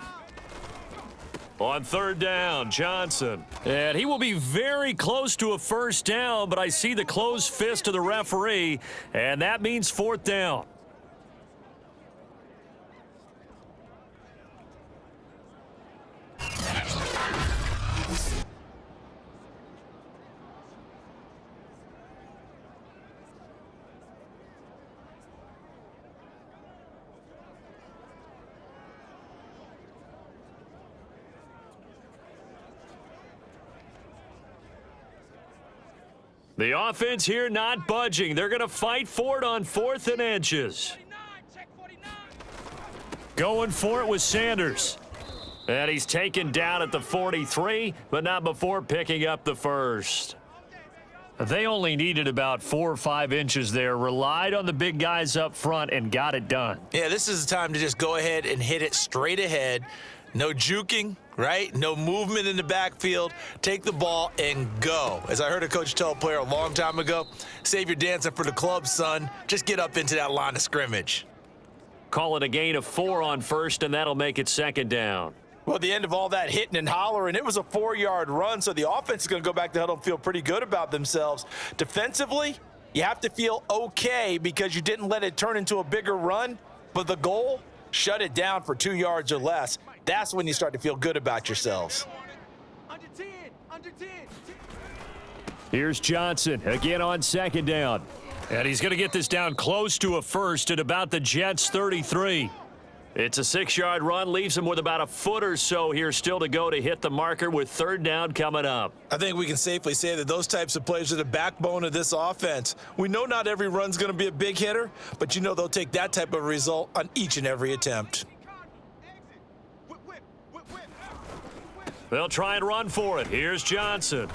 On third down, Johnson. And he will be very close to a first down, but I see the closed fist of the referee, and that means 4th down. The offense here not budging. They're going to fight for it on 4th and inches. 49, check 49. Going for it with Sanders. And he's taken down at the 43, but not before picking up the first. They only needed about 4 or 5 inches there, relied on the big guys up front, and got it done. Yeah, this is the time to just go ahead and hit it straight ahead. No juking, right? No movement in the backfield. Take the ball and go. As I heard a coach tell a player a long time ago, save your dancing for the club, son. Just get up into that line of scrimmage. Call it a gain of 4 on first, and that'll make it 2nd down. Well, at the end of all that hitting and hollering, it was a 4-yard run, so the offense is going to go back to huddle and feel pretty good about themselves. Defensively, you have to feel okay because you didn't let it turn into a bigger run, but the goal, shut it down for 2 yards or less. That's when you start to feel good about yourselves. Under 10. Here's Johnson again on 2nd down. And he's going to get this down close to a first at about the Jets' 33. It's a 6-yard run, leaves him with about a foot or so here still to go to hit the marker with 3rd down coming up. I think we can safely say that those types of plays are the backbone of this offense. We know not every run's going to be a big hitter, but you know they'll take that type of result on each and every attempt. They'll try and run for it. Here's Johnson.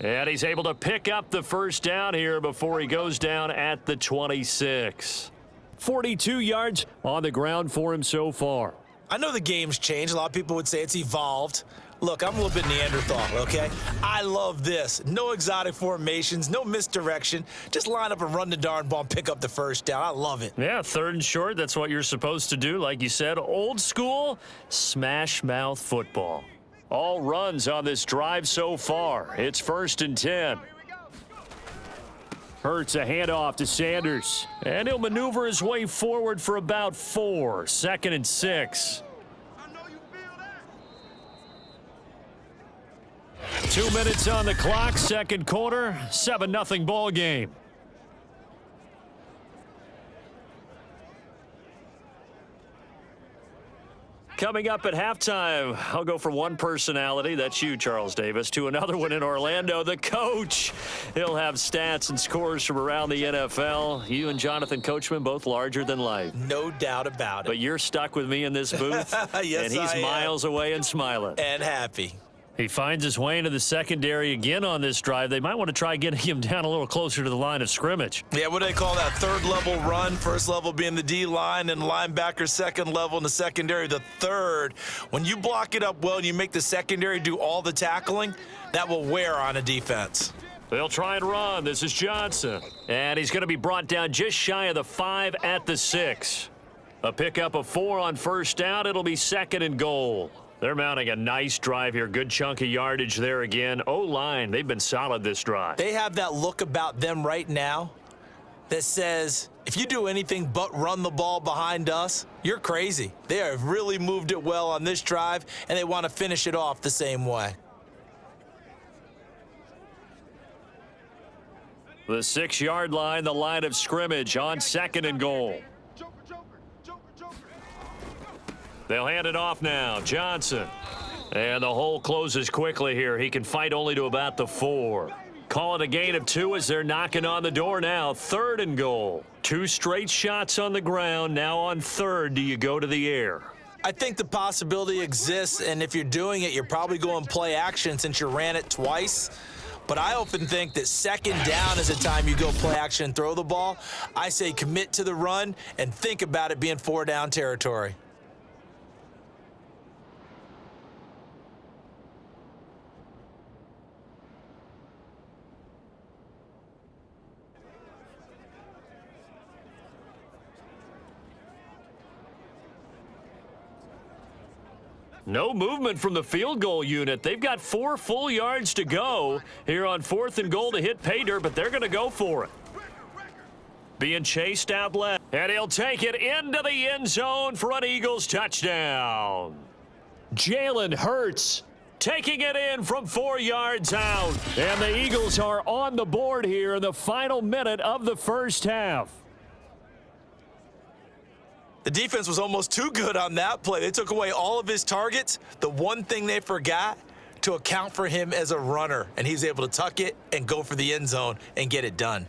And he's able to pick up the 1st down here before he goes down at the 26. 42 yards on the ground for him so far. I know the game's changed. A lot of people would say it's evolved. Look, I'm a little bit Neanderthal, okay? I love this. No exotic formations, no misdirection. Just line up and run the darn ball and pick up the 1st down. I love it. Yeah, 3rd and short. That's what you're supposed to do. Like you said, old school smash mouth football. All runs on this drive so far. It's 1st and 10. Hurts a handoff to Sanders. And he'll maneuver his way forward for about 4. 2nd and 6. 2 minutes on the clock, 2nd quarter, 7-0 ball game. Coming up at halftime, I'll go from one personality, that's you, Charles Davis, to another one in Orlando, the coach. He'll have stats and scores from around the NFL. You and Jonathan Coachman, both larger than life. No doubt about it. But you're stuck with me in this booth, yes, and he's I am. Miles away and smiling. And happy. He finds his way into the secondary again on this drive. They might want to try getting him down a little closer to the line of scrimmage. Yeah, what do they call that? 3rd level run, 1st level being the D-line, and linebacker 2nd level in the secondary, the 3rd. When you block it up well and you make the secondary do all the tackling, that will wear on a defense. They'll try and run. This is Johnson. And he's going to be brought down just shy of the 5 at the 6. A pickup of 4 on 1st down. It'll be 2nd and goal. They're mounting a nice drive here. Good chunk of yardage there again. O-line, they've been solid this drive. They have that look about them right now that says, if you do anything but run the ball behind us, you're crazy. They have really moved it well on this drive, and they want to finish it off the same way. The 6-yard line, the line of scrimmage on 2nd and goal. They'll hand it off now. Johnson. And the hole closes quickly here. He can fight only to about the 4. Call it a gain of 2 as they're knocking on the door now. 3rd and goal. 2 straight shots on the ground. Now on 3rd, do you go to the air? I think the possibility exists, and if you're doing it, you're probably going play action since you ran it twice. But I often think that 2nd down is the time you go play action and throw the ball. I say commit to the run and think about it being 4-down territory. No movement from the field goal unit. They've got 4 full yards to go here on 4th and goal to hit pay dirt, but they're going to go for it. Being chased out left, and he'll take it into the end zone for an Eagles touchdown. Jalen Hurts taking it in from 4 yards out. And the Eagles are on the board here in the final minute of the 1st half. The defense was almost too good on that play. They took away all of his targets. The one thing they forgot to account for him as a runner, and he's able to tuck it and go for the end zone and get it done.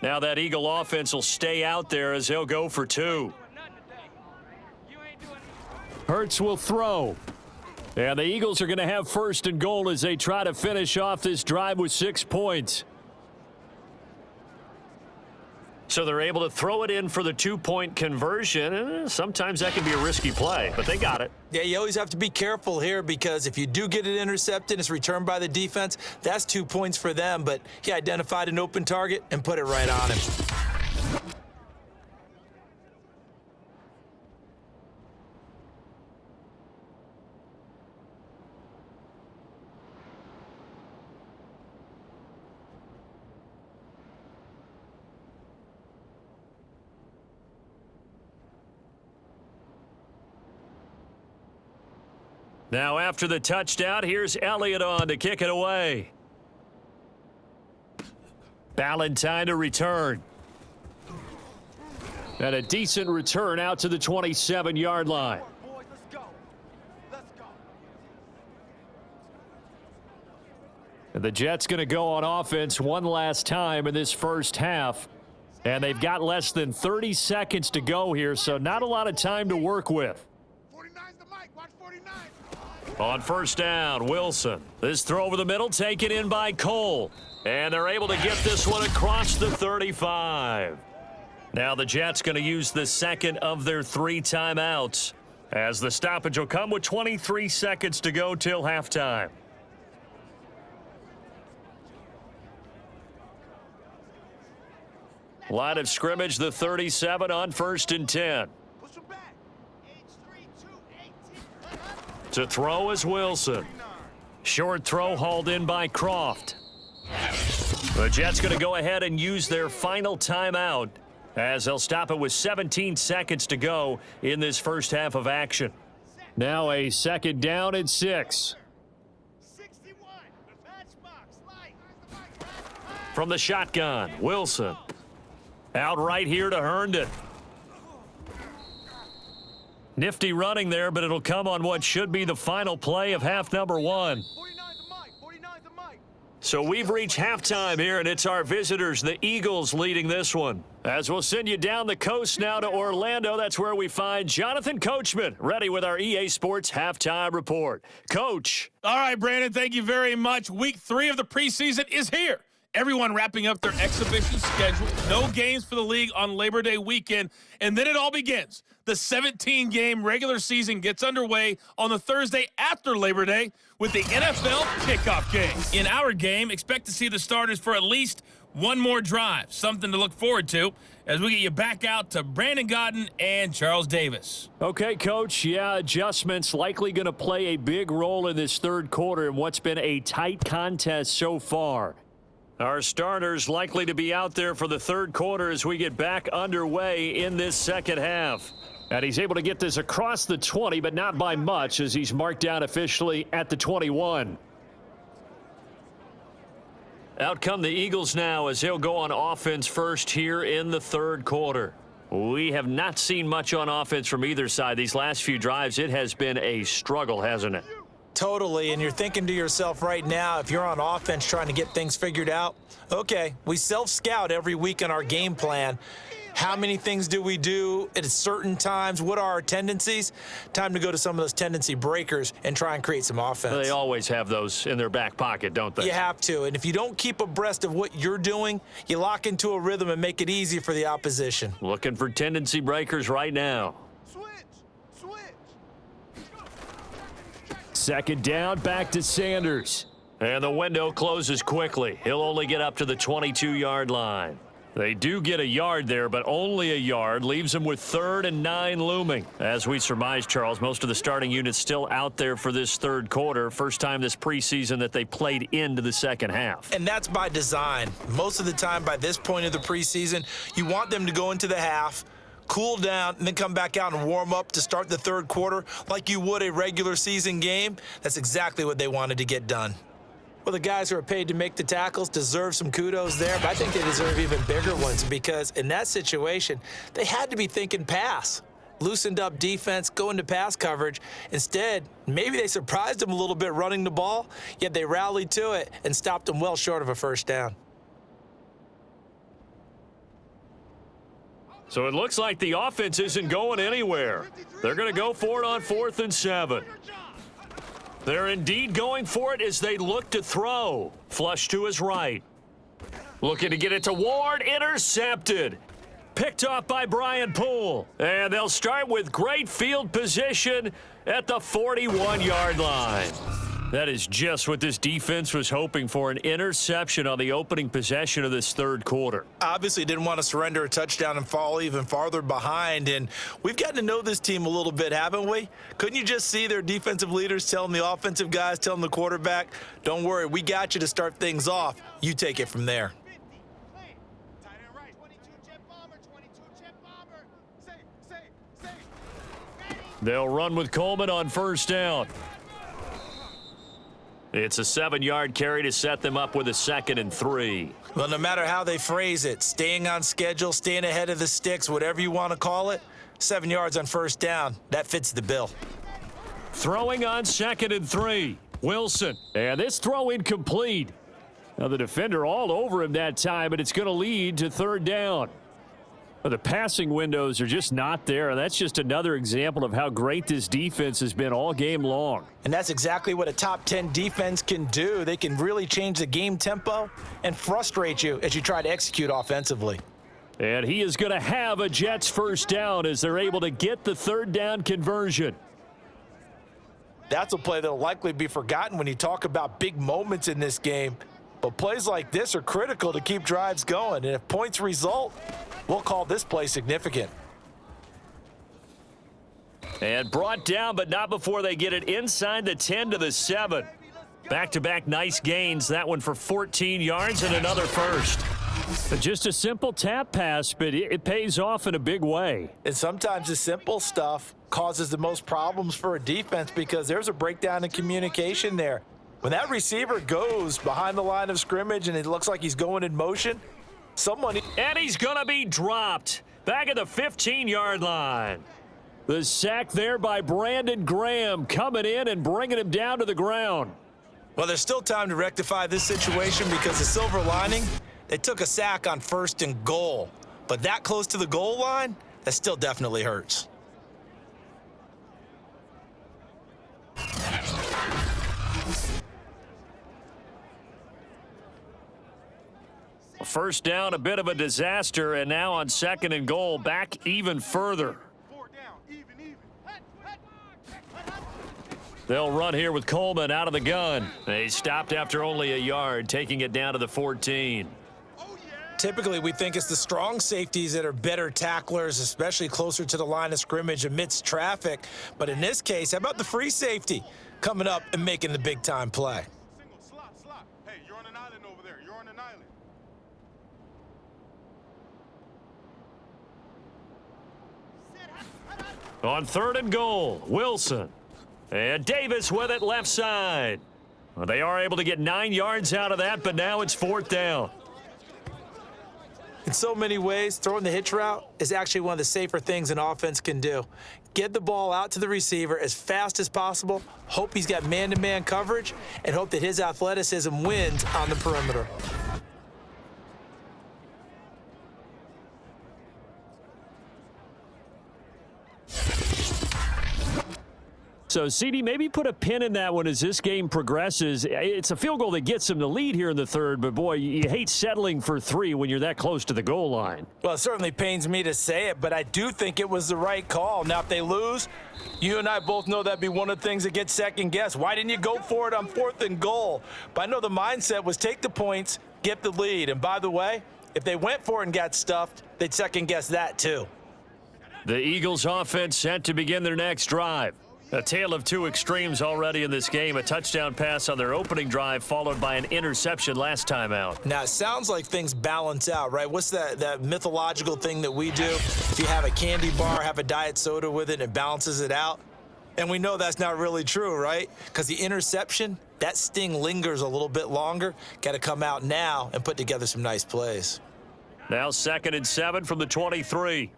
Now that Eagle offense will stay out there as he'll go for 2. Hurts will throw. And the Eagles are going to have 1st and goal as they try to finish off this drive with 6 points. So they're able to throw it in for the 2-point conversion. Sometimes that can be a risky play, but they got it. Yeah, you always have to be careful here because if you do get it intercepted, it's returned by the defense. That's 2 points for them, but he identified an open target and put it right on him. Now after the touchdown, here's Elliott on to kick it away. Ballantyne to return. And a decent return out to the 27-yard line. Boys, let's go. Let's go. And the Jets going to go on offense one last time in this first half. And they've got less than 30 seconds to go here, so not a lot of time to work with. 49's the mic. Watch 49. On first down, Wilson. This throw over the middle taken in by Cole. And they're able to get this one across the 35. Now the Jets going to use the second of their 3 timeouts, as the stoppage will come with 23 seconds to go till halftime. Line of scrimmage, the 37 on 1st and 10. Push him back. To throw is Wilson. Short throw hauled in by Croft. The Jets going to go ahead and use their final timeout, as they'll stop it with 17 seconds to go in this first half of action. Now a second down and 6. 61. Matchbox. Light. From the shotgun, Wilson. Out right here to Herndon. Nifty running there, but it'll come on what should be the final play of half number 1. 49's the mic. 49's the mic. So we've reached halftime here, and it's our visitors, the Eagles, leading this one. As we'll send you down the coast now to Orlando, that's where we find Jonathan Coachman, ready with our EA Sports halftime report. Coach. All right, Brandon, thank you very much. Week 3 of the preseason is here. Everyone wrapping up their exhibition schedule. No games for the league on Labor Day weekend. And then it all begins. The 17-game regular season gets underway on the Thursday after Labor Day with the NFL kickoff game. In our game, expect to see the starters for at least one more drive. Something to look forward to as we get you back out to Brandon Godden and Charles Davis. Okay, Coach. Yeah, adjustments likely going to play a big role in this third quarter in what's been a tight contest so far. Our starters likely to be out there for the third quarter as we get back underway in this second half. And he's able to get this across the 20, but not by much, as he's marked down officially at the 21. Out come the Eagles now as they'll go on offense first here in the third quarter. We have not seen much on offense from either side. These last few drives, it has been a struggle, hasn't it? Totally, and you're thinking to yourself right now, if you're on offense trying to get things figured out, okay, we self-scout every week in our game plan. How many things do we do at certain times? What are our tendencies? Time to go to some of those tendency breakers and try and create some offense. They always have those in their back pocket, don't they? You have to, and if you don't keep abreast of what you're doing, you lock into a rhythm and make it easy for the opposition. Looking for tendency breakers right now. Second down, back to Sanders. And the window closes quickly. He'll only get up to the 22-yard line. They do get a yard there, but only a yard. Leaves them with 3rd and 9 looming. As we surmise, Charles, most of the starting units still out there for this third quarter. First time this preseason that they played into the second half. And that's by design. Most of the time by this point of the preseason, you want them to go into the half, cool down, and then come back out and warm up to start the third quarter like you would a regular season game. That's exactly what they wanted to get done. Well, the guys who are paid to make the tackles deserve some kudos there, but I think they deserve even bigger ones because in that situation, they had to be thinking pass. Loosened up defense, go into pass coverage. Instead, maybe they surprised them a little bit running the ball, yet they rallied to it and stopped them well short of a first down. So it looks like the offense isn't going anywhere. They're going to go for it on 4th and 7. They're indeed going for it as they look to throw. Flush to his right. Looking to get it to Ward. Intercepted. Picked off by Brian Poole. And they'll start with great field position at the 41-yard line. That is just what this defense was hoping for, an interception on the opening possession of this third quarter. Obviously didn't want to surrender a touchdown and fall even farther behind, and we've gotten to know this team a little bit, haven't we? Couldn't you just see their defensive leaders telling the offensive guys, telling the quarterback, don't worry, we got you to start things off. You take it from there. They'll run with Coleman on first down. It's a 7-yard carry to set them up with a 2nd and 3. Well, no matter how they phrase it, staying on schedule, staying ahead of the sticks, whatever you want to call it, 7 yards on first down, that fits the bill. Throwing on 2nd and 3. Wilson. And this throw incomplete. Now the defender all over him that time, but it's going to lead to 3rd down. Well, the passing windows are just not there, and that's just another example of how great this defense has been all game long. And that's exactly what a top 10 defense can do. They can really change the game tempo and frustrate you as you try to execute offensively. And he is going to have a Jets first down as they're able to get the 3rd down conversion. That's a play that will likely be forgotten when you talk about big moments in this game. But plays like this are critical to keep drives going. And if points result, we'll call this play significant. And brought down, but not before they get it inside the 10 to the 7. Back-to-back nice gains. That one for 14 yards and another first. Just a simple tap pass, but it pays off in a big way. And sometimes the simple stuff causes the most problems for a defense because there's a breakdown in communication there. When that receiver goes behind the line of scrimmage and it looks like he's going in motion, And he's going to be dropped back at the 15-yard line. The sack there by Brandon Graham coming in and bringing him down to the ground. Well, there's still time to rectify this situation because the silver lining, they took a sack on 1st and goal. But that close to the goal line, that still definitely hurts. First down, a bit of a disaster, and now on 2nd and goal, back even further. They'll run here with Coleman out of the gun. They stopped after only a yard, taking it down to the 14. Typically, we think it's the strong safeties that are better tacklers, especially closer to the line of scrimmage amidst traffic. But in this case, how about the free safety coming up and making the big-time play? Hey, you're on an island over there. You're on an island. On 3rd and goal, Wilson. And Davis with it left side. Well, they are able to get 9 yards out of that, but now it's 4th down. In so many ways, throwing the hitch route is actually one of the safer things an offense can do. Get the ball out to the receiver as fast as possible, hope he's got man-to-man coverage, and hope that his athleticism wins on the perimeter. So, CD, maybe put a pin in that one as this game progresses. It's a field goal that gets them the lead here in the 3rd, but, boy, you hate settling for 3 when you're that close to the goal line. Well, it certainly pains me to say it, but I do think it was the right call. Now, if they lose, you and I both know that'd be one of the things that gets second-guessed. Why didn't you go for it on 4th and goal? But I know the mindset was take the points, get the lead. And, by the way, if they went for it and got stuffed, they'd second-guess that, too. The Eagles' offense set to begin their next drive. A tale of two extremes already in this game. A touchdown pass on their opening drive followed by an interception last time out. Now, it sounds like things balance out, right? What's that mythological thing that we do? If you have a candy bar, have a diet soda with it, and it balances it out. And we know that's not really true, right? Because the interception, that sting lingers a little bit longer. Got to come out now and put together some nice plays. Now 2nd and 7 from the 23.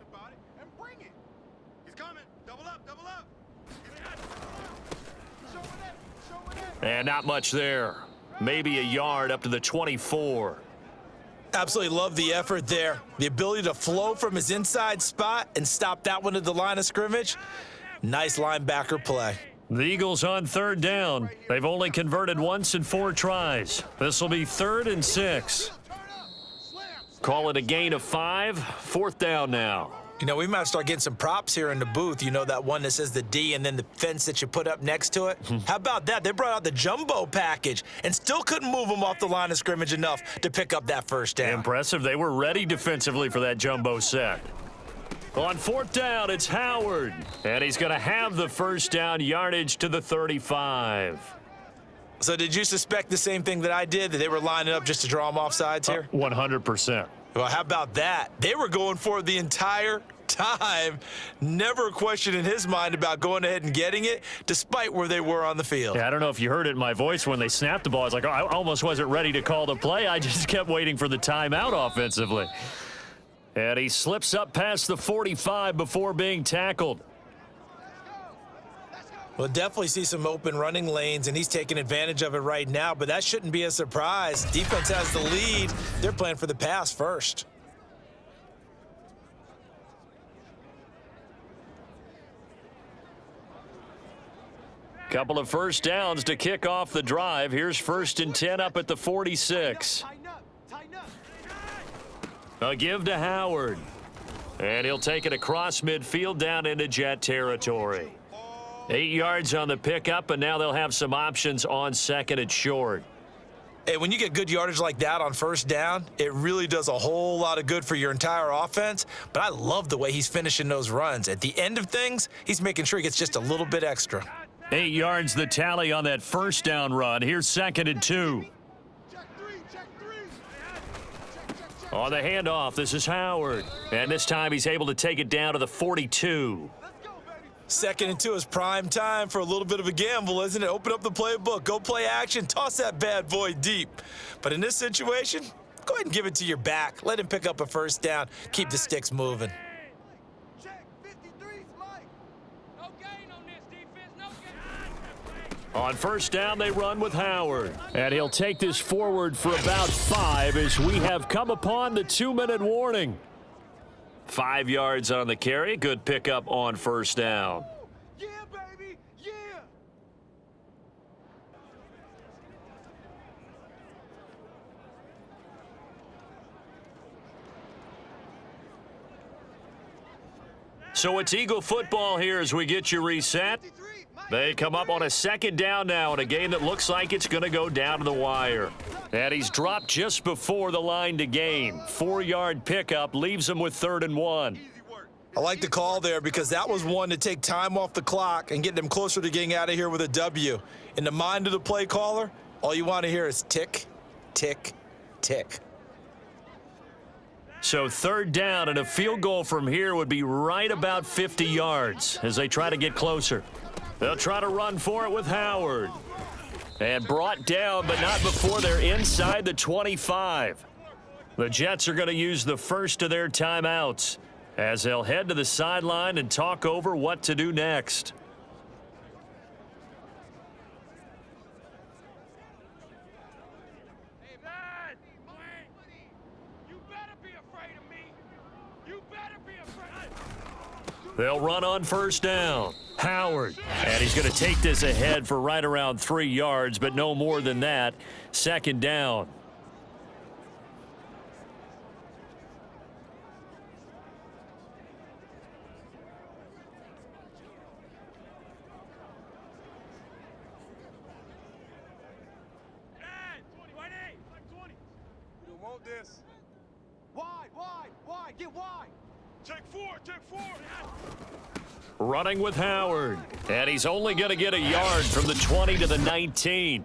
And not much there. Maybe a yard up to the 24. Absolutely love the effort there. The ability to flow from his inside spot and stop that one at the line of scrimmage. Nice linebacker play. The Eagles on 3rd down. They've only converted once in 4 tries. This will be 3rd and 6. Call it a gain of 5. 4th down now. You know, we might start getting some props here in the booth. You know, that one that says the D and then the fence that you put up next to it? How about that? They brought out the jumbo package and still couldn't move them off the line of scrimmage enough to pick up that first down. Impressive. They were ready defensively for that jumbo set. On 4th down, it's Howard. And he's going to have the first down, yardage to the 35. So did you suspect the same thing that I did, that they were lining up just to draw them off sides here? 100%. Well, how about that? They were going for the entire time. Never a question in his mind about going ahead and getting it, despite where they were on the field. Yeah, I don't know if you heard it in my voice when they snapped the ball. I was like, oh, I almost wasn't ready to call the play. I just kept waiting for the timeout offensively. And he slips up past the 45 before being tackled. We'll definitely see some open running lanes, and he's taking advantage of it right now, but that shouldn't be a surprise. Defense has the lead. They're playing for the pass first. Couple of first downs to kick off the drive. Here's 1st and 10 up at the 46. A give to Howard. And he'll take it across midfield down into Jet territory. 8 yards on the pickup, and now they'll have some options on 2nd and short. Hey, when you get good yardage like that on 1st down, it really does a whole lot of good for your entire offense. But I love the way he's finishing those runs. At the end of things, he's making sure he gets just a little bit extra. 8 yards the tally on that 1st down run. Here's 2nd and 2. On the handoff, this is Howard. And this time he's able to take it down to the 42. 2nd and 2 is prime time for a little bit of a gamble, isn't it? Open up the playbook, go play action, toss that bad boy deep. But in this situation, go ahead and give it to your back. Let him pick up a 1st down. Keep the sticks moving. On 1st down, they run with Howard. And he'll take this forward for about 5 as we have come upon the 2-minute warning. 5 yards on the carry. Good pickup on 1st down. Yeah, baby, yeah. So it's Eagle football here as we get you reset. They come up on a 2nd down now in a game that looks like it's going to go down to the wire. And he's dropped just before the line to gain. 4-yard pickup leaves him with 3rd and 1. I like the call there because that was one to take time off the clock and get them closer to getting out of here with a W. In the mind of the play caller, all you want to hear is tick, tick, tick. So 3rd down and a field goal from here would be right about 50 yards as they try to get closer. They'll try to run for it with Howard. And brought down, but not before they're inside the 25. The Jets are going to use the first of their timeouts as they'll head to the sideline and talk over what to do next. Hey, man. You better be afraid of me. You better be afraid. They'll run on 1st down. Howard. And he's going to take this ahead for right around 3 yards, but no more than that. 2nd down. You want this? Wide, get wide. Take 4. Running with Howard. And he's only going to get a yard from the 20 to the 19.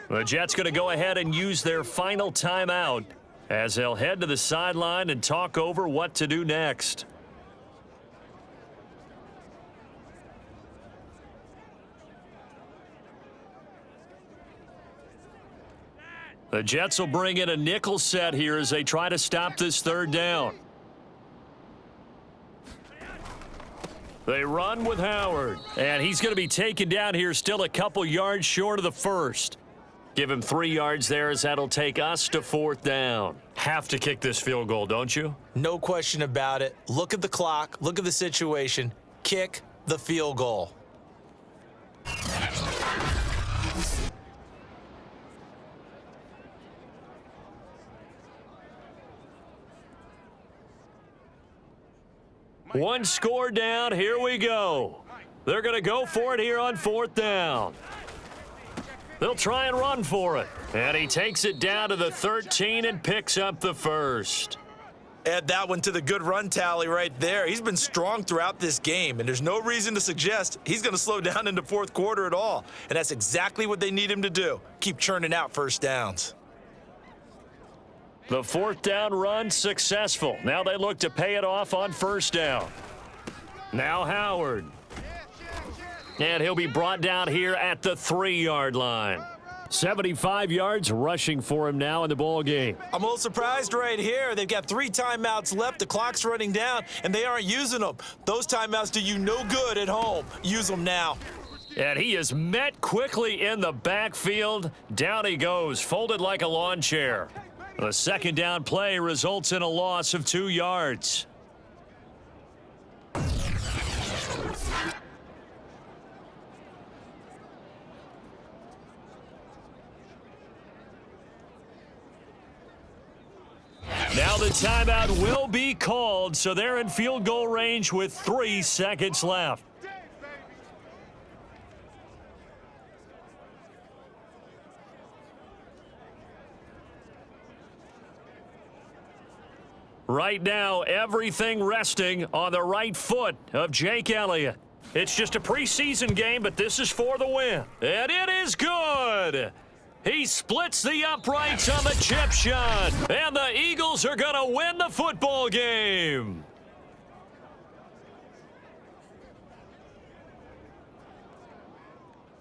The Jets going to go ahead and use their final timeout as they'll head to the sideline and talk over what to do next. The Jets will bring in a nickel set here as they try to stop this 3rd down. They run with Howard, and he's going to be taken down here still a couple yards short of the 1st. Give him 3 yards there as that'll take us to 4th down. Have to kick this field goal, don't you? No question about it. Look at the clock. Look at the situation. Kick the field goal. One score down. Here we go. They're going to go for it here on 4th down. They'll try and run for it. And he takes it down to the 13 and picks up the 1st. Add that one to the good run tally right there. He's been strong throughout this game, and there's no reason to suggest he's going to slow down into 4th quarter at all. And that's exactly what they need him to do. Keep churning out 1st downs. The fourth down run successful. Now they look to pay it off on first down. Now Howard. And he'll be brought down here at the 3-yard line. 75 yards rushing for him now in the ball game. I'm a little surprised right here. They've got 3 timeouts left. The clock's running down, and they aren't using them. Those timeouts do you no good at home. Use them now. And he is met quickly in the backfield. Down he goes, folded like a lawn chair. The second down play results in a loss of 2 yards. Now the timeout will be called, so they're in field goal range with 3 seconds left. Right now, everything resting on the right foot of Jake Elliott. It's just a preseason game, but this is for the win. And it is good. He splits the uprights on the chip shot. And the Eagles are going to win the football game.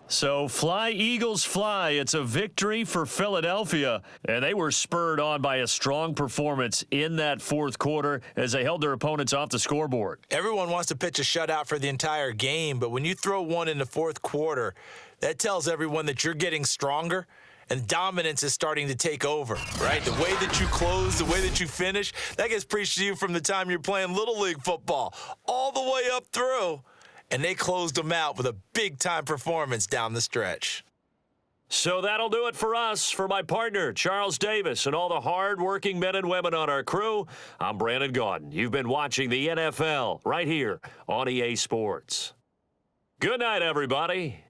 So fly, Eagles, fly. It's a victory for Philadelphia. And they were spurred on by a strong performance in that fourth quarter as they held their opponents off the scoreboard. Everyone wants to pitch a shutout for the entire game, but when you throw one in the fourth quarter, that tells everyone that you're getting stronger and dominance is starting to take over, right? The way that you close, the way that you finish, that gets preached to you from the time you're playing Little League football all the way up through. And they closed them out with a big-time performance down the stretch. So that'll do it for us. For my partner, Charles Davis, and all the hard-working men and women on our crew, I'm Brandon Gaudin. You've been watching the NFL right here on EA Sports. Good night, everybody.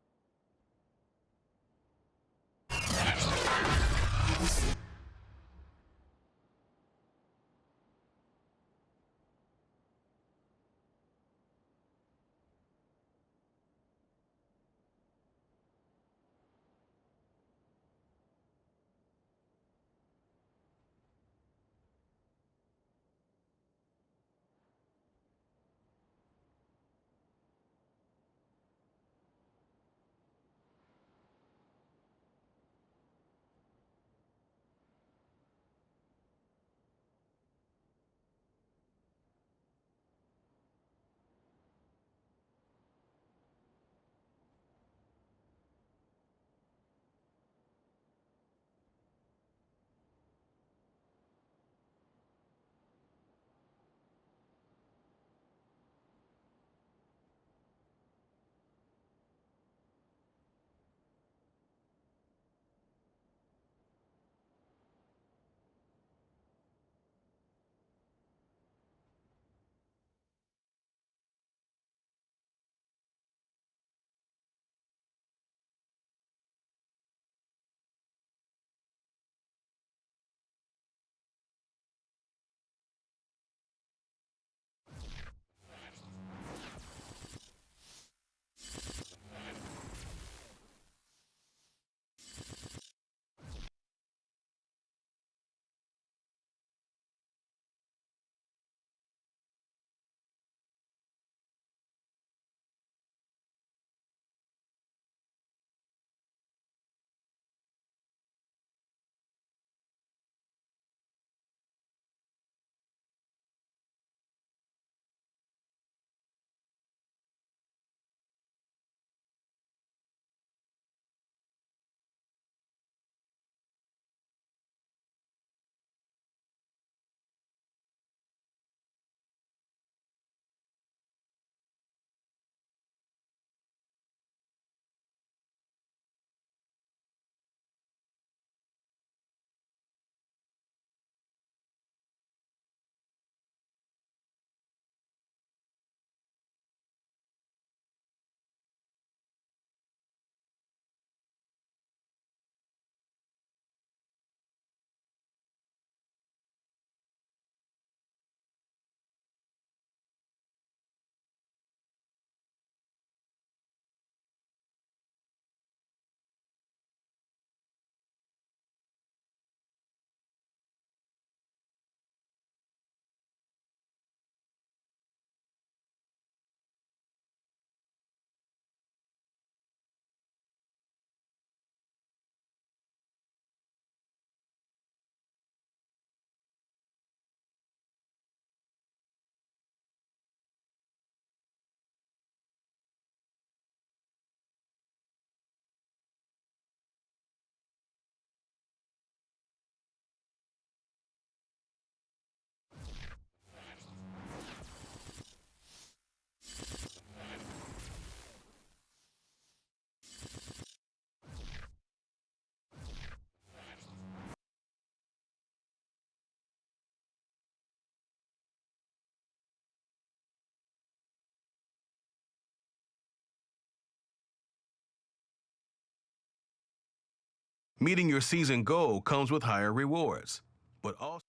Meeting your season goal comes with higher rewards, but also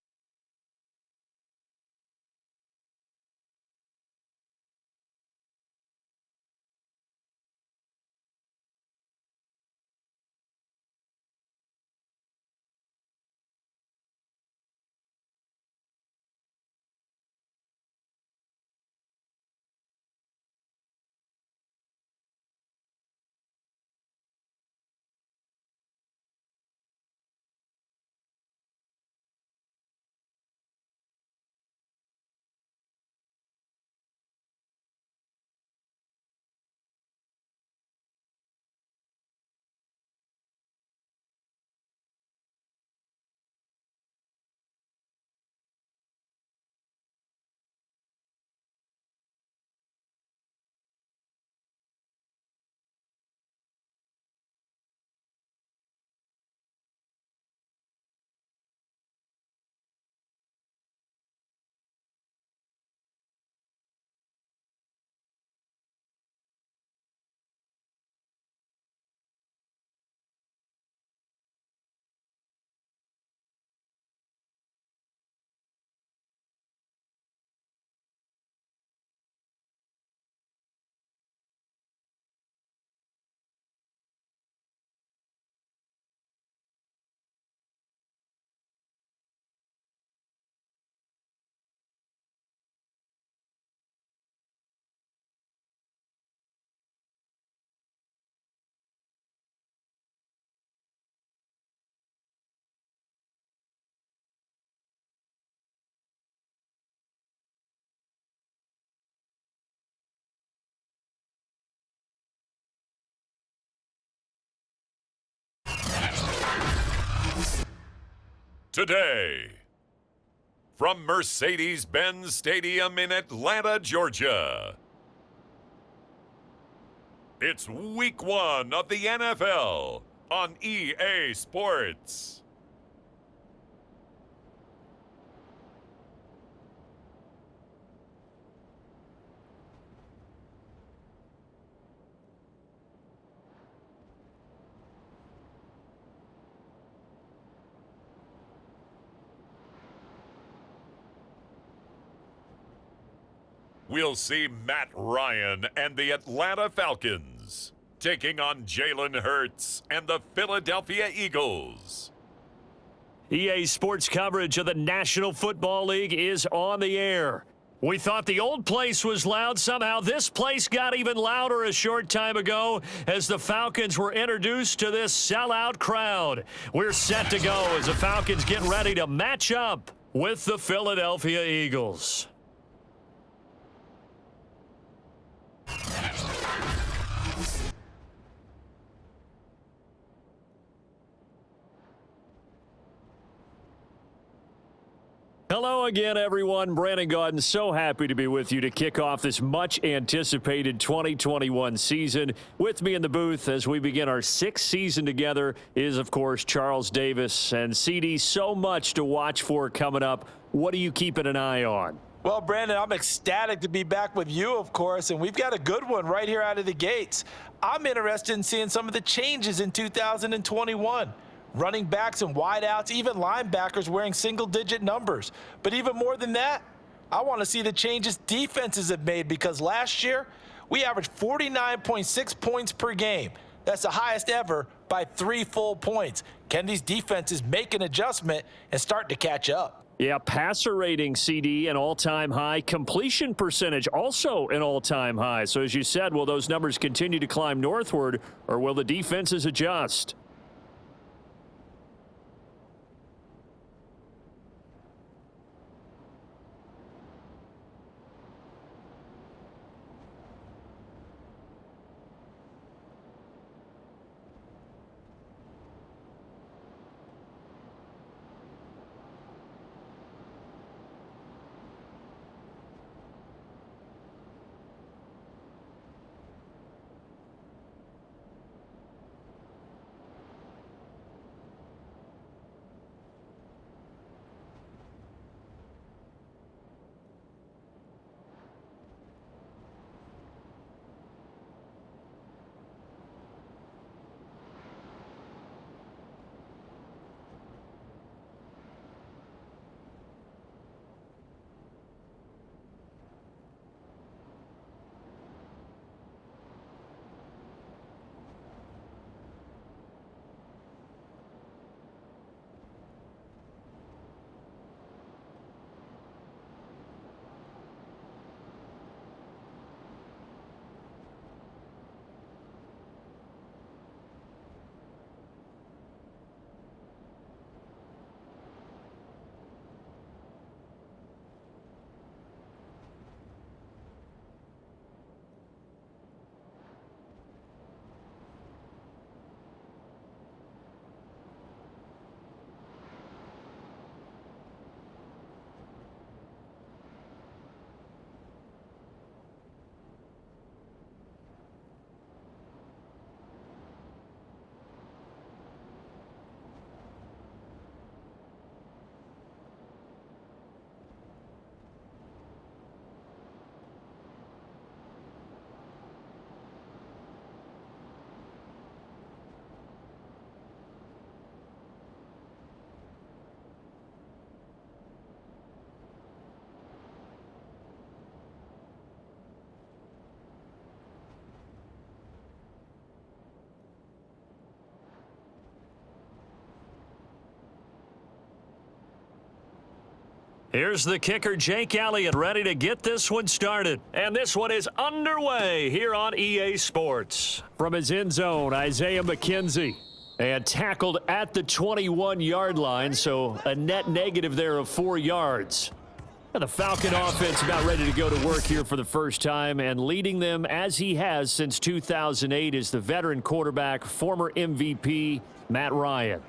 Today, from Mercedes-Benz Stadium in Atlanta, Georgia, it's Week 1 of the NFL on EA Sports. We'll see Matt Ryan and the Atlanta Falcons taking on Jalen Hurts and the Philadelphia Eagles. EA Sports coverage of the National Football League is on the air. We thought the old place was loud. Somehow this place got even louder a short time ago as the Falcons were introduced to this sellout crowd. We're set to go as the Falcons get ready to match up with the Philadelphia Eagles. Hello again, everyone. Brandon Gaudin, so happy to be with you to kick off this much-anticipated 2021 season. With me in the booth as we begin our sixth season together is, of course, Charles Davis. And CD, so much to watch for coming up. What are you keeping an eye on? Well, Brandon, I'm ecstatic to be back with you, of course, and we've got a good one right here out of the gates. I'm interested in seeing some of the changes in 2021. Running backs and wideouts, even linebackers wearing single-digit numbers. But even more than that, I want to see the changes defenses have made because last year, we averaged 49.6 points per game. That's the highest ever by 3 full points. Can these defenses make an adjustment and start to catch up? Yeah, passer rating, CD, an all-time high. Completion percentage, also an all-time high. So as you said, will those numbers continue to climb northward, or will the defenses adjust? Here's the kicker, Jake Elliott, ready to get this one started. And this one is underway here on EA Sports. From his end zone, Isaiah McKenzie. And tackled at the 21-yard line, so a net negative there of 4 yards. And the Falcon offense about ready to go to work here for the first time, and leading them as he has since 2008 is the veteran quarterback, former MVP, Matt Ryan.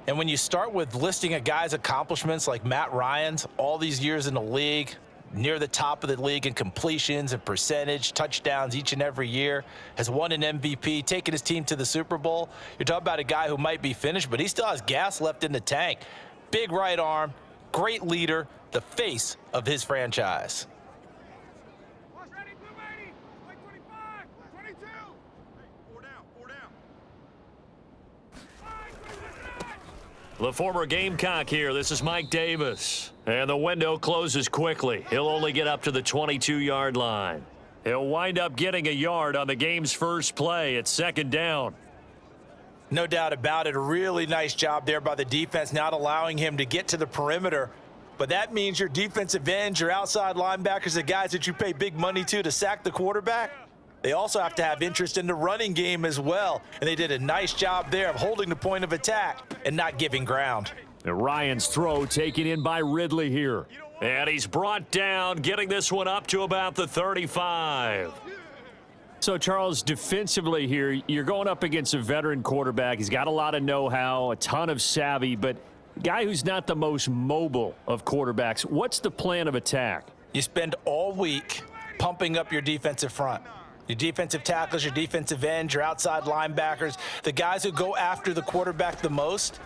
And when you start with listing a guy's accomplishments like Matt Ryan's, all these years in the league, near the top of the league in completions and percentage, touchdowns each and every year, has won an MVP, taken his team to the Super Bowl. You're talking about a guy who might be finished, but he still has gas left in the tank. Big right arm, great leader, the face of his franchise. The former Gamecock here. This is Mike Davis. And the window closes quickly. He'll only get up to the 22-yard line. He'll wind up getting a yard on the game's first play. It's second down. No doubt about it. A really nice job there by the defense, not allowing him to get to the perimeter. But that means your defensive ends, your outside linebackers, the guys that you pay big money to sack the quarterback, they also have to have interest in the running game as well. And they did a nice job there of holding the point of attack and not giving ground. And Ryan's throw taken in by Ridley here. And he's brought down, getting this one up to about the 35. So, Charles, defensively here, you're going up against a veteran quarterback. He's got a lot of know-how, a ton of savvy, but a guy who's not the most mobile of quarterbacks. What's the plan of attack? You spend all week pumping up your defensive front. Your defensive tackles, your defensive ends, your outside linebackers, the guys who go after the quarterback the most,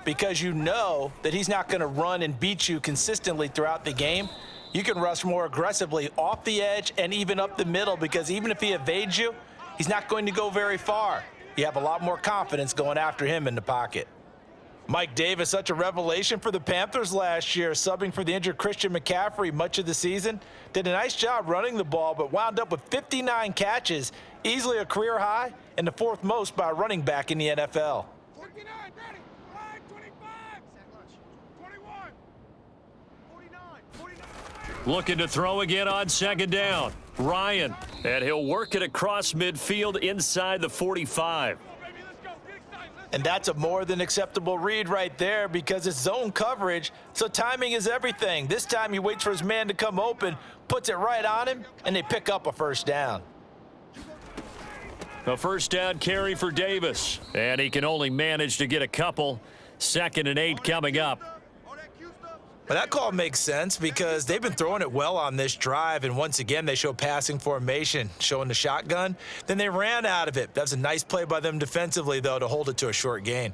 because you know that he's not going to run and beat you consistently throughout the game. You can rush more aggressively off the edge and even up the middle, because even if he evades you, he's not going to go very far. You have a lot more confidence going after him in the pocket. Mike Davis, such a revelation for the Panthers last year, subbing for the injured Christian McCaffrey much of the season. Did a nice job running the ball, but wound up with 59 catches, easily a career high, and the fourth most by a running back in the NFL. 49, 30, 25, 21, 49, 49. Looking to throw again on second down. Ryan, and he'll work it across midfield inside the 45. And that's a more than acceptable read right there, because it's zone coverage, so timing is everything. This time he waits for his man to come open, puts it right on him, and they pick up a first down. A first down carry for Davis, and he can only manage to get a couple. 2nd and 8 coming up. But that call makes sense, because they've been throwing it well on this drive, and once again they show passing formation, showing the shotgun. Then they ran out of it. That was a nice play by them defensively, though, to hold it to a short gain.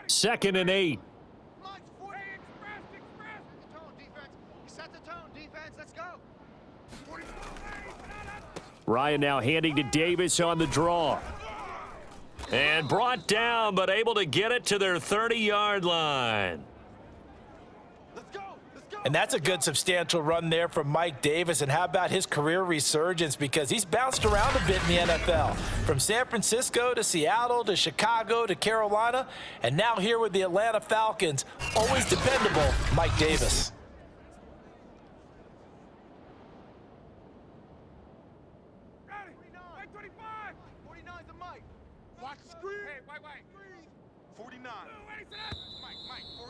2nd and 8. Ryan now handing to Davis on the draw. And brought down, but able to get it to their 30-yard line. And that's a good substantial run there from Mike Davis. And how about his career resurgence? Because he's bounced around a bit in the NFL. From San Francisco to Seattle to Chicago to Carolina. And now here with the Atlanta Falcons. Always dependable, Mike Davis.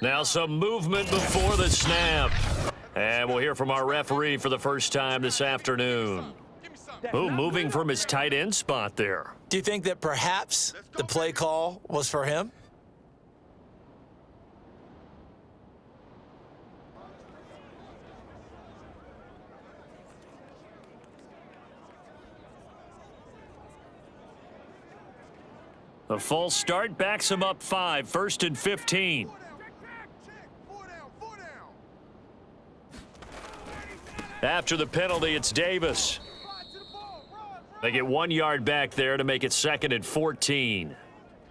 Now some movement before the snap. And we'll hear from our referee for the first time this afternoon. Oh, moving from his tight end spot there. Do you think that perhaps the play call was for him? A false start backs him up 5, 1st and 15. After the penalty, it's Davis. They get 1 yard back there to make it 2nd and 14.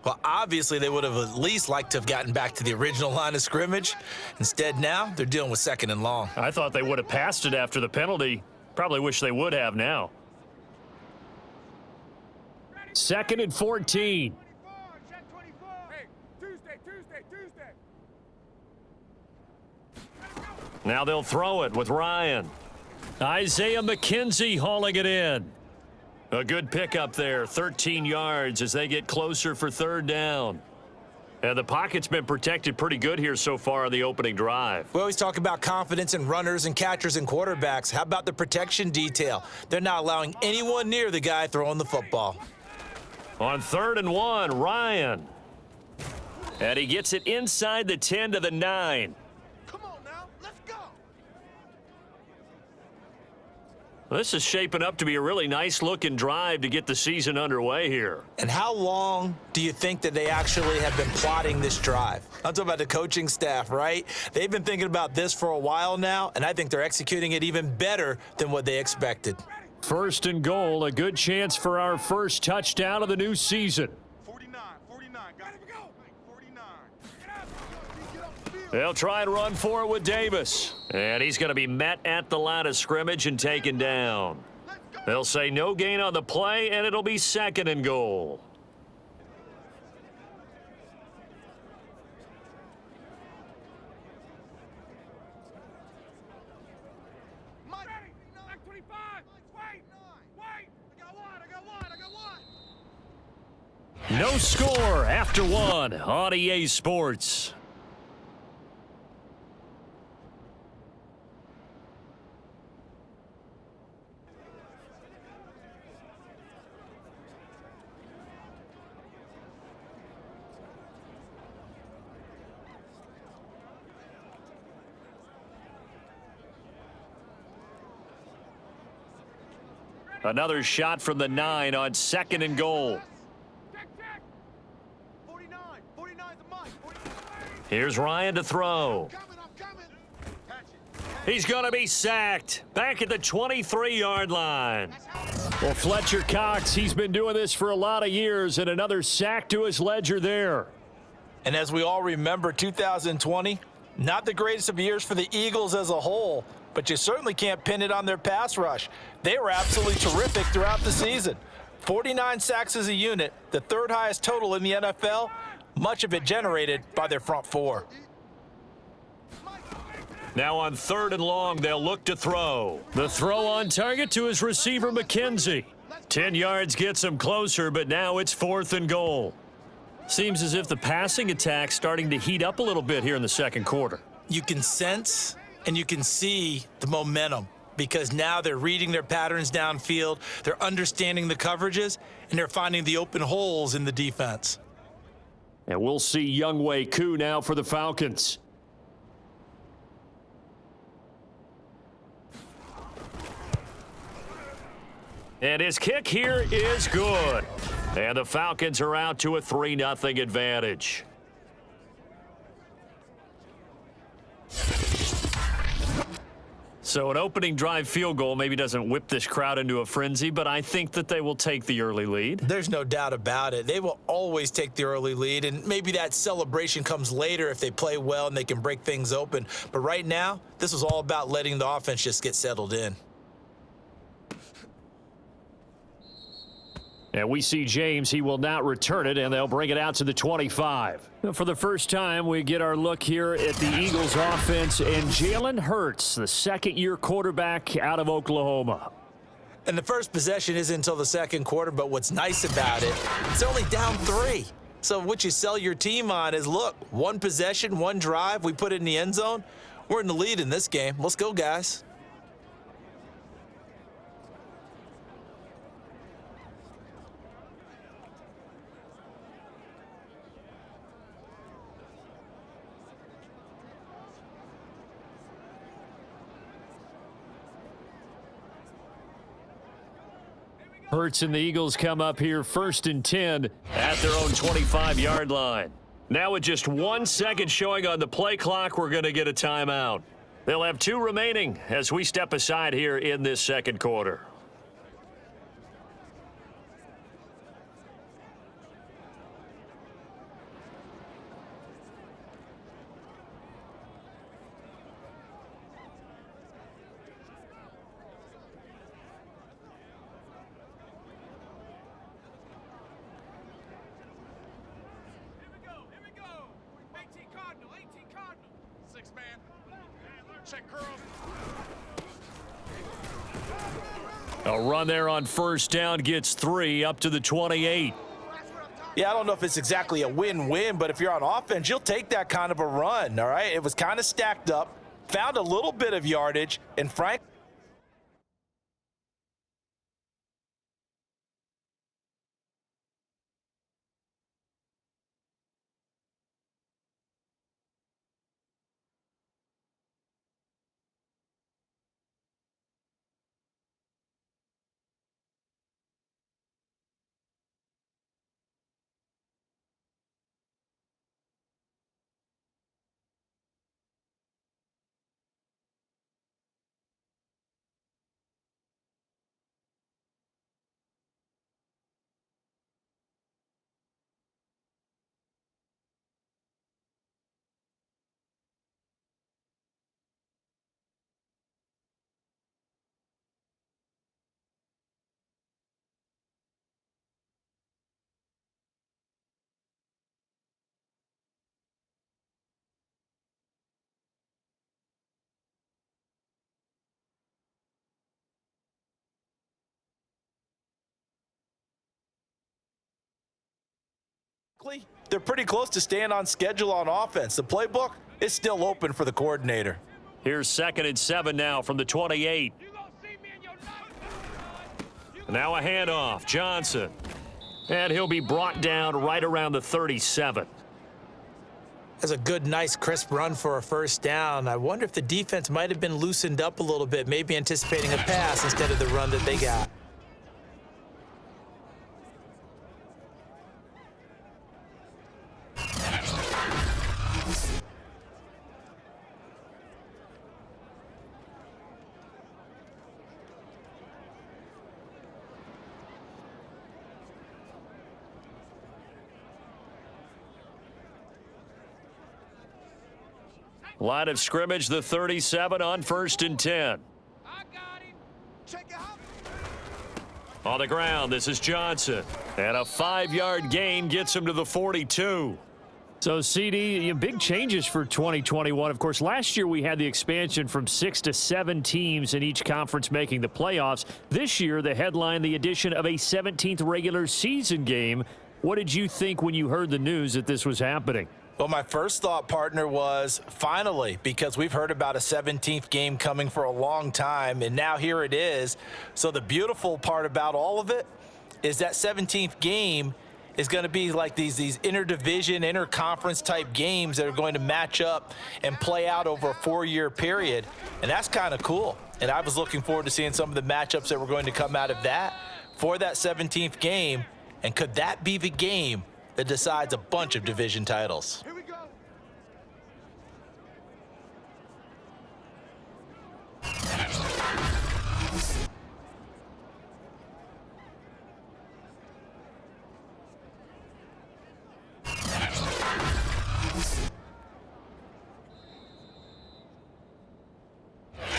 Well, obviously, they would have at least liked to have gotten back to the original line of scrimmage. Instead, now they're dealing with 2nd and long. I thought they would have passed it after the penalty. Probably wish they would have now. 2nd and 14. Now they'll throw it with Ryan. Isaiah McKenzie hauling it in. A good pickup there, 13 yards as they get closer for third down. And the pocket's been protected pretty good here so far on the opening drive. We always talk about confidence in runners and catchers and quarterbacks. How about the protection detail? They're not allowing anyone near the guy throwing the football. On 3rd and 1, Ryan. And he gets it inside the 10 to the 9. Come on now, let's go. This is shaping up to be a really nice-looking drive to get the season underway here. And how long do you think that they actually have been plotting this drive? I'm talking about the coaching staff, right? They've been thinking about this for a while now, and I think they're executing it even better than what they expected. 1st and goal, a good chance for our first touchdown of the new season. 49, got it. Go. 49. They'll try and run for it with Davis. And he's going to be met at the line of scrimmage and taken down. They'll say no gain on the play, and it'll be 2nd and goal. Mike, 25. Wait. I got one. No score after 1 on EA Sports. Another shot from the 9 on 2nd and goal. Check. 49. 49's a Mike. 49. Here's Ryan to throw. I'm coming. Catch it. He's going to be sacked back at the 23-yard line. Well, Fletcher Cox, he's been doing this for a lot of years, and another sack to his ledger there. And as we all remember, 2020, not the greatest of years for the Eagles as a whole, but you certainly can't pin it on their pass rush. They were absolutely terrific throughout the season. 49 sacks as a unit, the 3rd highest total in the NFL, much of it generated by their front 4. Now on 3rd and long, they'll look to throw. The throw on target to his receiver, McKenzie. 10 yards gets him closer, but now it's 4th and goal. Seems as if the passing attack's starting to heat up a little bit here in the 2nd quarter. You can sense and you can see the momentum because now they're reading their patterns downfield, they're understanding the coverages, and they're finding the open holes in the defense. And we'll see Younghoe Koo now for the Falcons. And his kick here is good. And the Falcons are out to a 3-0 advantage. So an opening drive field goal maybe doesn't whip this crowd into a frenzy, but I think that they will take the early lead. There's no doubt about it. They will always take the early lead, and maybe that celebration comes later if they play well and they can break things open. But right now, this was all about letting the offense just get settled in. And we see James. He will not return it, and they'll bring it out to the 25. For the first time, we get our look here at the Eagles offense and Jalen Hurts, the 2nd-year quarterback out of Oklahoma. And the first possession isn't until the 2nd quarter, but what's nice about it, it's only down 3. So what you sell your team on is, look, 1 possession, 1 drive, we put it in the end zone. We're in the lead in this game. Let's go, guys. Hurts and the Eagles come up here 1st and 10 at their own 25-yard line. Now with just 1 second showing on the play clock, we're going to get a timeout. They'll have 2 remaining as we step aside here in this 2nd quarter. A run there on first down gets 3 up to the 28. Yeah, I don't know if it's exactly a win-win, but if you're on offense, you'll take that kind of a run, all right? It was kind of stacked up, found a little bit of yardage, and frankly, they're pretty close to staying on schedule on offense. The playbook is still open for the coordinator. Here's 2nd and 7 now from the 28. Now a handoff. Johnson. And he'll be brought down right around the 37. That's a good, nice, crisp run for a first down. I wonder if the defense might have been loosened up a little bit, maybe anticipating a pass instead of the run that they got. Line of scrimmage, the 37 on 1st and 10. I got him. Check it out. On the ground, this is Johnson. And a 5-yard gain gets him to the 42. So, CD, big changes for 2021. Of course, last year we had the expansion from 6 to 7 teams in each conference making the playoffs. This year, the headline, the addition of a 17th regular season game. What did you think when you heard the news that this was happening? Well, my first thought, partner, was finally, because we've heard about a 17th game coming for a long time, and now here it is. So the beautiful part about all of it is that 17th game is going to be like these interdivision, interconference type games that are going to match up and play out over a 4-year period, and that's kind of cool. And I was looking forward to seeing some of the matchups that were going to come out of that for that 17th game, and could that be the game that decides a bunch of division titles? Here we go.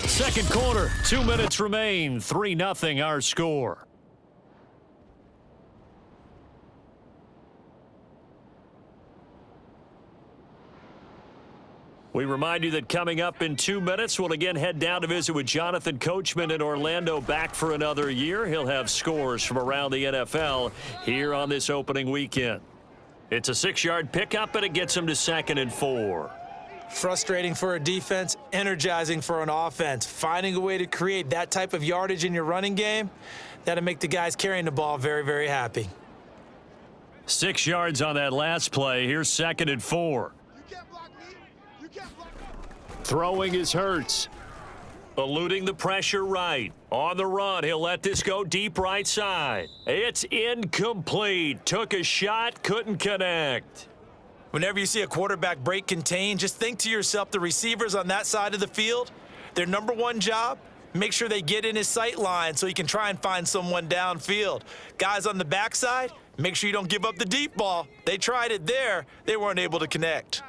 Second quarter, 2 minutes remain. 3-0 our score. We remind you that coming up in 2 minutes, we'll again head down to visit with Jonathan Coachman in Orlando, back for another year. He'll have scores from around the NFL here on this opening weekend. It's a 6-yard pickup, and it gets him to 2nd and 4. Frustrating for a defense, energizing for an offense. Finding a way to create that type of yardage in your running game, that'll make the guys carrying the ball very, very happy. 6 yards on that last play. Here's 2nd and 4. Throwing is Hurts. Eluding the pressure right. On the run, he'll let this go deep right side. It's incomplete. Took a shot, couldn't connect. Whenever you see a quarterback break contain, just think to yourself, the receivers on that side of the field, their number one job, make sure they get in his sight line so he can try and find someone downfield. Guys on the backside, make sure you don't give up the deep ball. They tried it there. They weren't able to connect.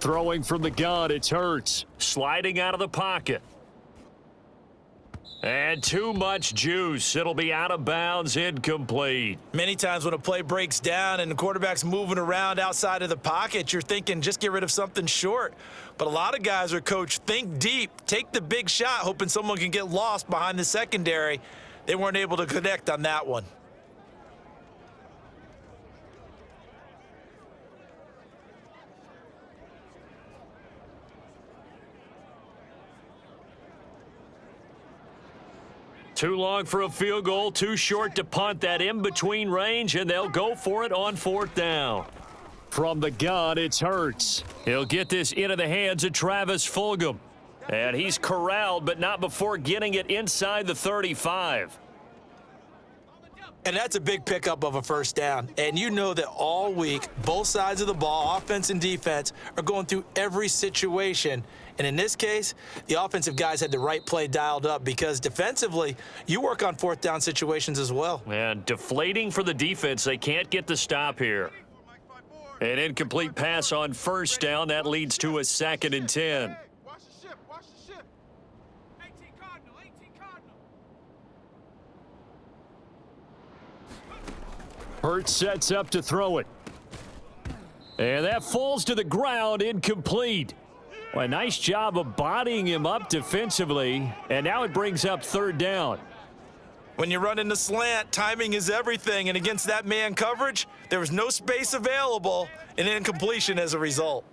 Throwing from the gun, it's Hurts. Sliding out of the pocket. And too much juice. It'll be out of bounds, incomplete. Many times when a play breaks down and the quarterback's moving around outside of the pocket, you're thinking just get rid of something short. But a lot of guys are coached, think deep, take the big shot, hoping someone can get lost behind the secondary. They weren't able to connect on that one. Too long for a field goal, too short to punt that in-between range, and they'll go for it on 4th down. From the gun, it's Hurts. He'll get this into the hands of Travis Fulgham. And he's corralled, but not before getting it inside the 35. And that's a big pickup of a first down. And you know that all week, both sides of the ball, offense and defense, are going through every situation. And in this case, the offensive guys had the right play dialed up because defensively, you work on 4th down situations as well. And deflating for the defense. They can't get the stop here. An incomplete pass on 1st down. That leads to a 2nd and 10. Watch the ship, watch the ship. 18 Cardinal, 18 Cardinal. Hurts sets up to throw it. And that falls to the ground, incomplete. Well, a nice job of bodying him up defensively, and now it brings up 3rd down. When you're running the slant, timing is everything, and against that man coverage, there was no space available, and incompletion as a result.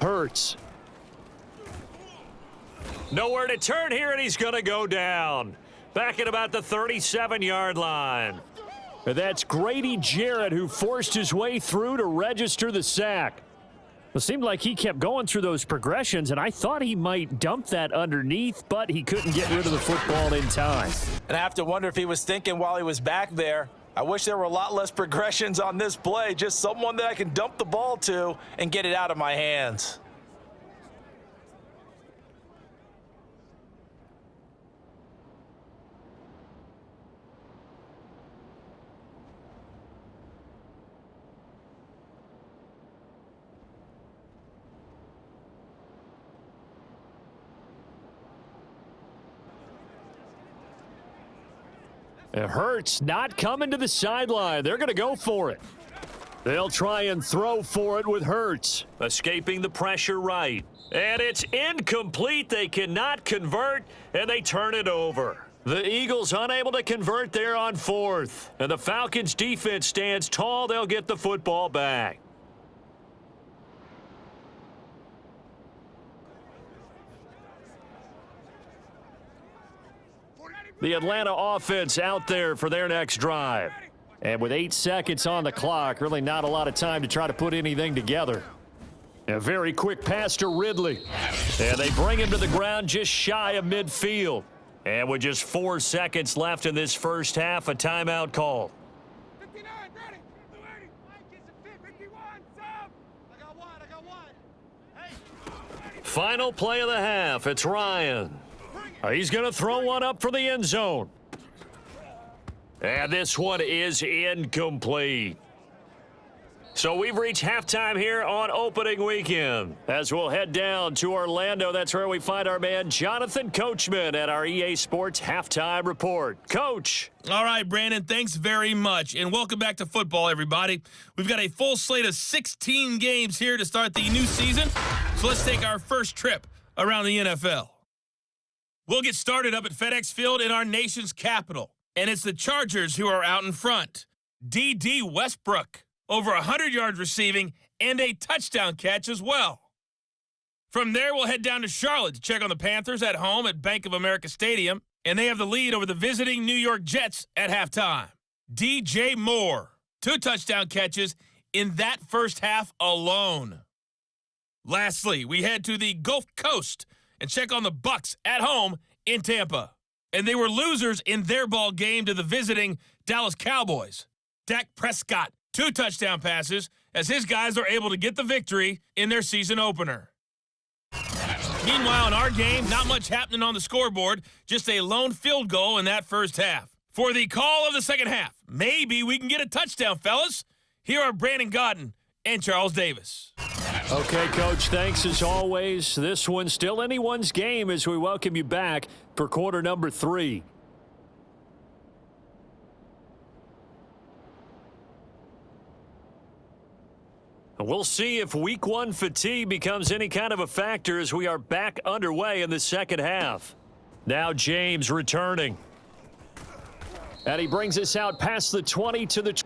Hurts. Nowhere to turn here, and he's going to go down. Back at about the 37-yard line. And that's Grady Jarrett who forced his way through to register the sack. It seemed like he kept going through those progressions, and I thought he might dump that underneath, but he couldn't get rid of the football in time. And I have to wonder if he was thinking while he was back there, I wish there were a lot less progressions on this play, just someone that I can dump the ball to and get it out of my hands. It hurts not coming to the sideline. They're going to go for it. They'll try and throw for it with Hurts. Escaping the pressure right. And it's incomplete. They cannot convert, and they turn it over. The Eagles unable to convert there on 4th. And the Falcons' defense stands tall. They'll get the football back. The Atlanta offense out there for their next drive. And with 8 seconds on the clock, really not a lot of time to try to put anything together. A very quick pass to Ridley. And they bring him to the ground just shy of midfield. And with just 4 seconds left in this first half, a timeout call. 59, ready. 280. Mike gets a fit. 51, sub. I got one. Hey. Final play of the half. It's Ryan. He's going to throw one up for the end zone. And this one is incomplete. So we've reached halftime here on opening weekend. As we'll head down to Orlando, that's where we find our man Jonathan Coachman at our EA Sports Halftime Report. Coach. All right, Brandon, thanks very much. And welcome back to football, everybody. We've got a full slate of 16 games here to start the new season. So let's take our first trip around the NFL. We'll get started up at FedEx Field in our nation's capital. And it's the Chargers who are out in front. D.D. Westbrook, over 100 yards receiving and a touchdown catch as well. From there, we'll head down to Charlotte to check on the Panthers at home at Bank of America Stadium. And they have the lead over the visiting New York Jets at halftime. DJ Moore, 2 touchdown catches in that first half alone. Lastly, we head to the Gulf Coast and check on the Bucs at home in Tampa. And they were losers in their ball game to the visiting Dallas Cowboys. Dak Prescott, 2 touchdown passes as his guys are able to get the victory in their season opener. Meanwhile, in our game, not much happening on the scoreboard, just a lone field goal in that first half. For the call of the second half, maybe we can get a touchdown, fellas. Here are Brandon Godden and Charles Davis. Okay, Coach, thanks as always. This one's still anyone's game as we welcome you back for quarter number 3. We'll see if week 1 fatigue becomes any kind of a factor as we are back underway in the second half. Now James returning. And he brings us out past the 20 to the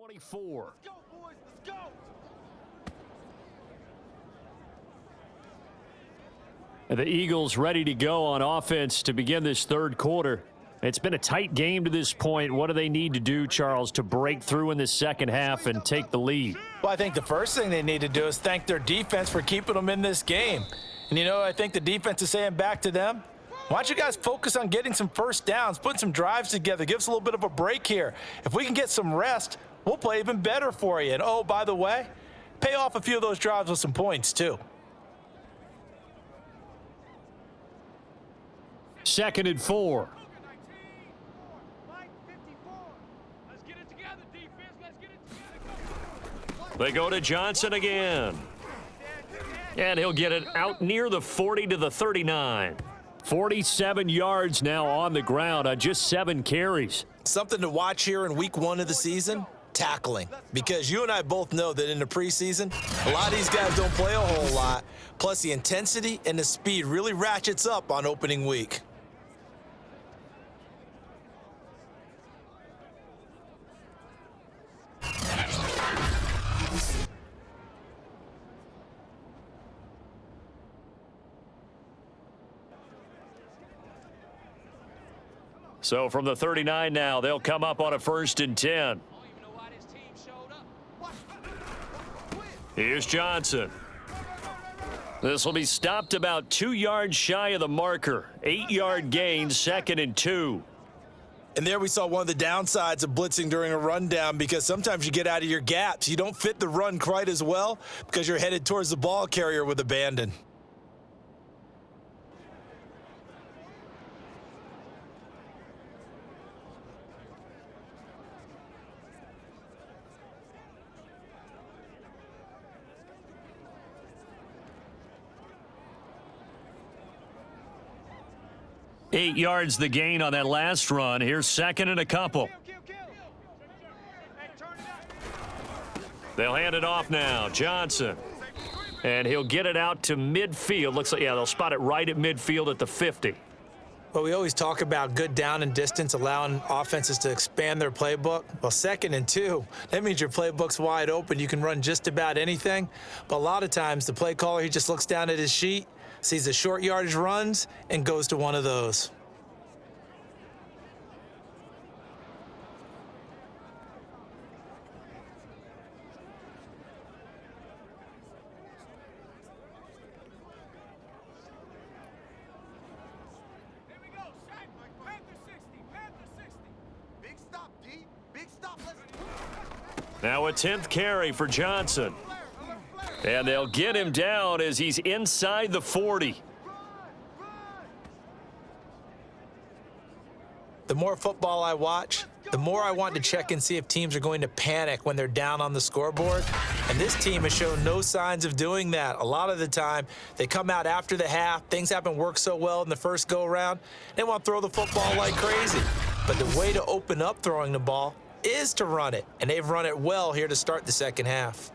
24. Let's go, boys. Let's go. The Eagles ready to go on offense to begin this third quarter. It's been a tight game to this point. What do they need to do, Charles, to break through in the second half and take the lead? Well, I think the first thing they need to do is thank their defense for keeping them in this game. And, I think the defense is saying back to them, why don't you guys focus on getting some first downs, putting some drives together, give us a little bit of a break here. If we can get some rest, we'll play even better for you. And, oh, by the way, pay off a few of those drives with some points, too. 2nd and 4. Let's get it together, defense. Let's get it together. They go to Johnson again. And he'll get it out near the 40 to the 39. 47 yards now on the ground on just 7 carries. Something to watch here in week 1 of the season, tackling. Because you and I both know that in the preseason, a lot of these guys don't play a whole lot. Plus, the intensity and the speed really ratchets up on opening week. So from the 39 now, they'll come up on a 1st and 10. Here's Johnson. This will be stopped about 2 yards shy of the marker. 8-yard gain, 2nd and 2. And there we saw one of the downsides of blitzing during a rundown, because sometimes you get out of your gaps. You don't fit the run quite as well because you're headed towards the ball carrier with abandon. Eight yards the gain on that last run. Here's 2nd and a couple. They'll hand it off now. Johnson. And he'll get it out to midfield. Looks like, yeah, they'll spot it right at midfield at the 50. Well, we always talk about good down and distance, allowing offenses to expand their playbook. Well, 2nd and 2, that means your playbook's wide open. You can run just about anything. But a lot of times, the play caller, he just looks down at his sheet, sees the short yardage runs, and goes to one of those. Here we go, Shaq. Panther 60, Panther 60. Big stop, D. Big stop. Let's... Now a 10th carry for Johnson. And they'll get him down as he's inside the 40. The more football I watch, the more I want to check and see if teams are going to panic when they're down on the scoreboard. And this team has shown no signs of doing that. A lot of the time, they come out after the half. Things haven't worked so well in the first go-around. They want to throw the football like crazy. But the way to open up throwing the ball is to run it. And they've run it well here to start the second half.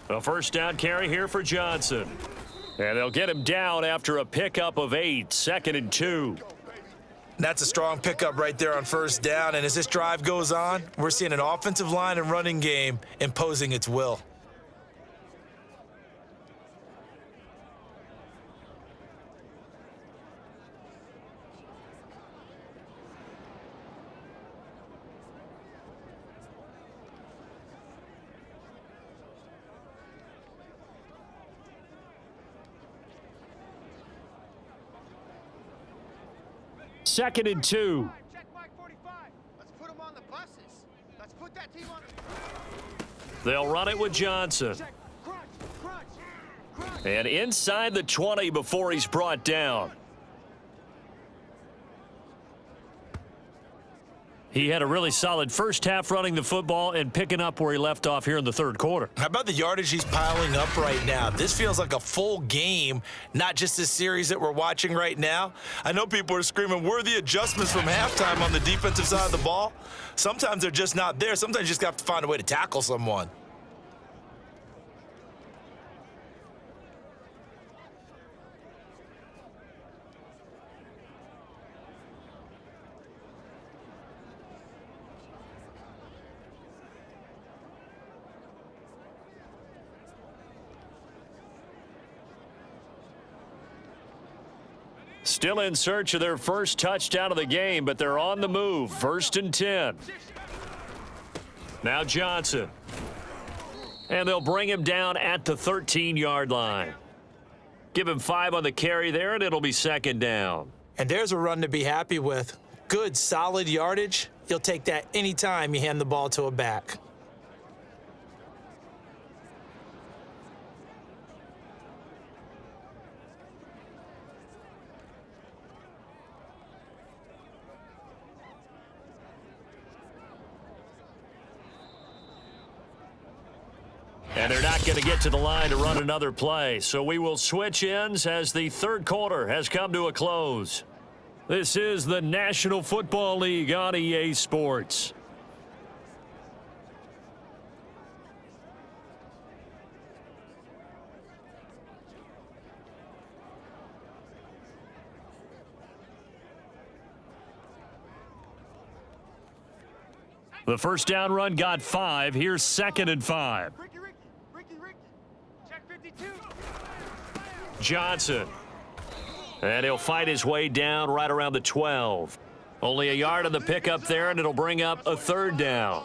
A 1st down carry here for Johnson. And they'll get him down after a pickup of 8, 2nd and 2. That's a strong pickup right there on 1st down. And as this drive goes on, we're seeing an offensive line and running game imposing its will. Second and 2. Check Mike 45. Let's put them on the buses. Let's put that team on the... They'll run it with Johnson. Crunch, crunch, crunch. And inside the 20 before he's brought down. He had a really solid first half running the football and picking up where he left off here in the third quarter. How about the yardage he's piling up right now? This feels like a full game, not just this series that we're watching right now. I know people are screaming, where are the adjustments from halftime on the defensive side of the ball? Sometimes they're just not there. Sometimes you just have to find a way to tackle someone. Still in search of their first touchdown of the game, but they're on the move. 1st and 10. Now Johnson. And they'll bring him down at the 13-yard line. Give him 5 on the carry there, and it'll be 2nd down. And there's a run to be happy with. Good, solid yardage. You'll take that anytime you hand the ball to a back. And they're not going to get to the line to run another play. So we will switch ends as the third quarter has come to a close. This is the National Football League on EA Sports. The first down run got 5. Here's 2nd and 5. Check 52. Johnson. And he'll fight his way down right around the 12. Only a yard on the pickup there, and it'll bring up a 3rd down.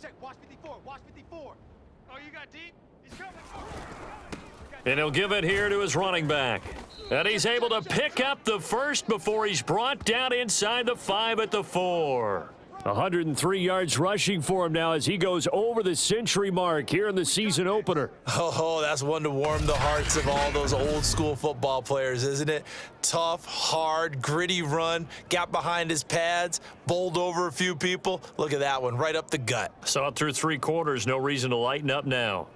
Check, watch 54, watch 54. Oh, you got deep? He's coming. And he'll give it here to his running back. And he's able to pick up the first before he's brought down inside the 5 at the 4. 103 yards rushing for him now as he goes over the century mark here in the season opener. Oh, that's one to warm the hearts of all those old school football players, isn't it? Tough, hard, gritty run, got behind his pads, bowled over a few people. Look at that one, right up the gut. Saw it through 3 quarters, no reason to lighten up now.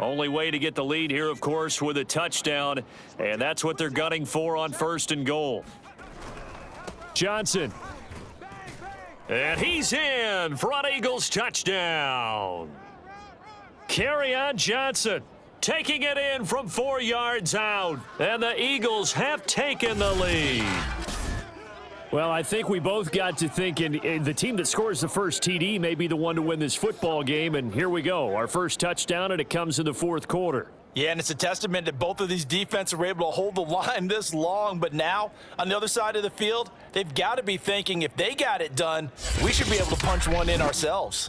Only way to get the lead here, of course, with a touchdown, and that's what they're gunning for on 1st and goal. Johnson. And he's in for an Eagles touchdown. Kerryon Johnson taking it in from 4 yards out, and the Eagles have taken the lead. Well, I think we both got to thinking the team that scores the first TD may be the one to win this football game, and here we go. Our first touchdown, and it comes in the 4th quarter. Yeah, and it's a testament that both of these defenses were able to hold the line this long, but now, on the other side of the field, they've got to be thinking if they got it done, we should be able to punch one in ourselves.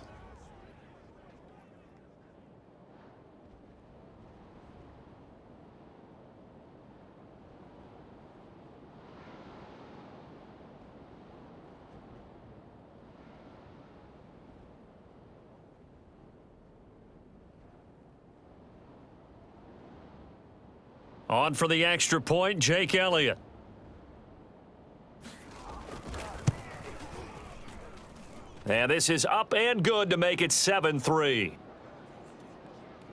On for the extra point, Jake Elliott. And this is up and good to make it 7-3.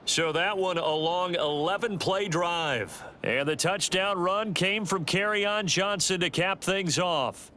So that one a long 11-play drive. And the touchdown run came from Kerryon Johnson to cap things off.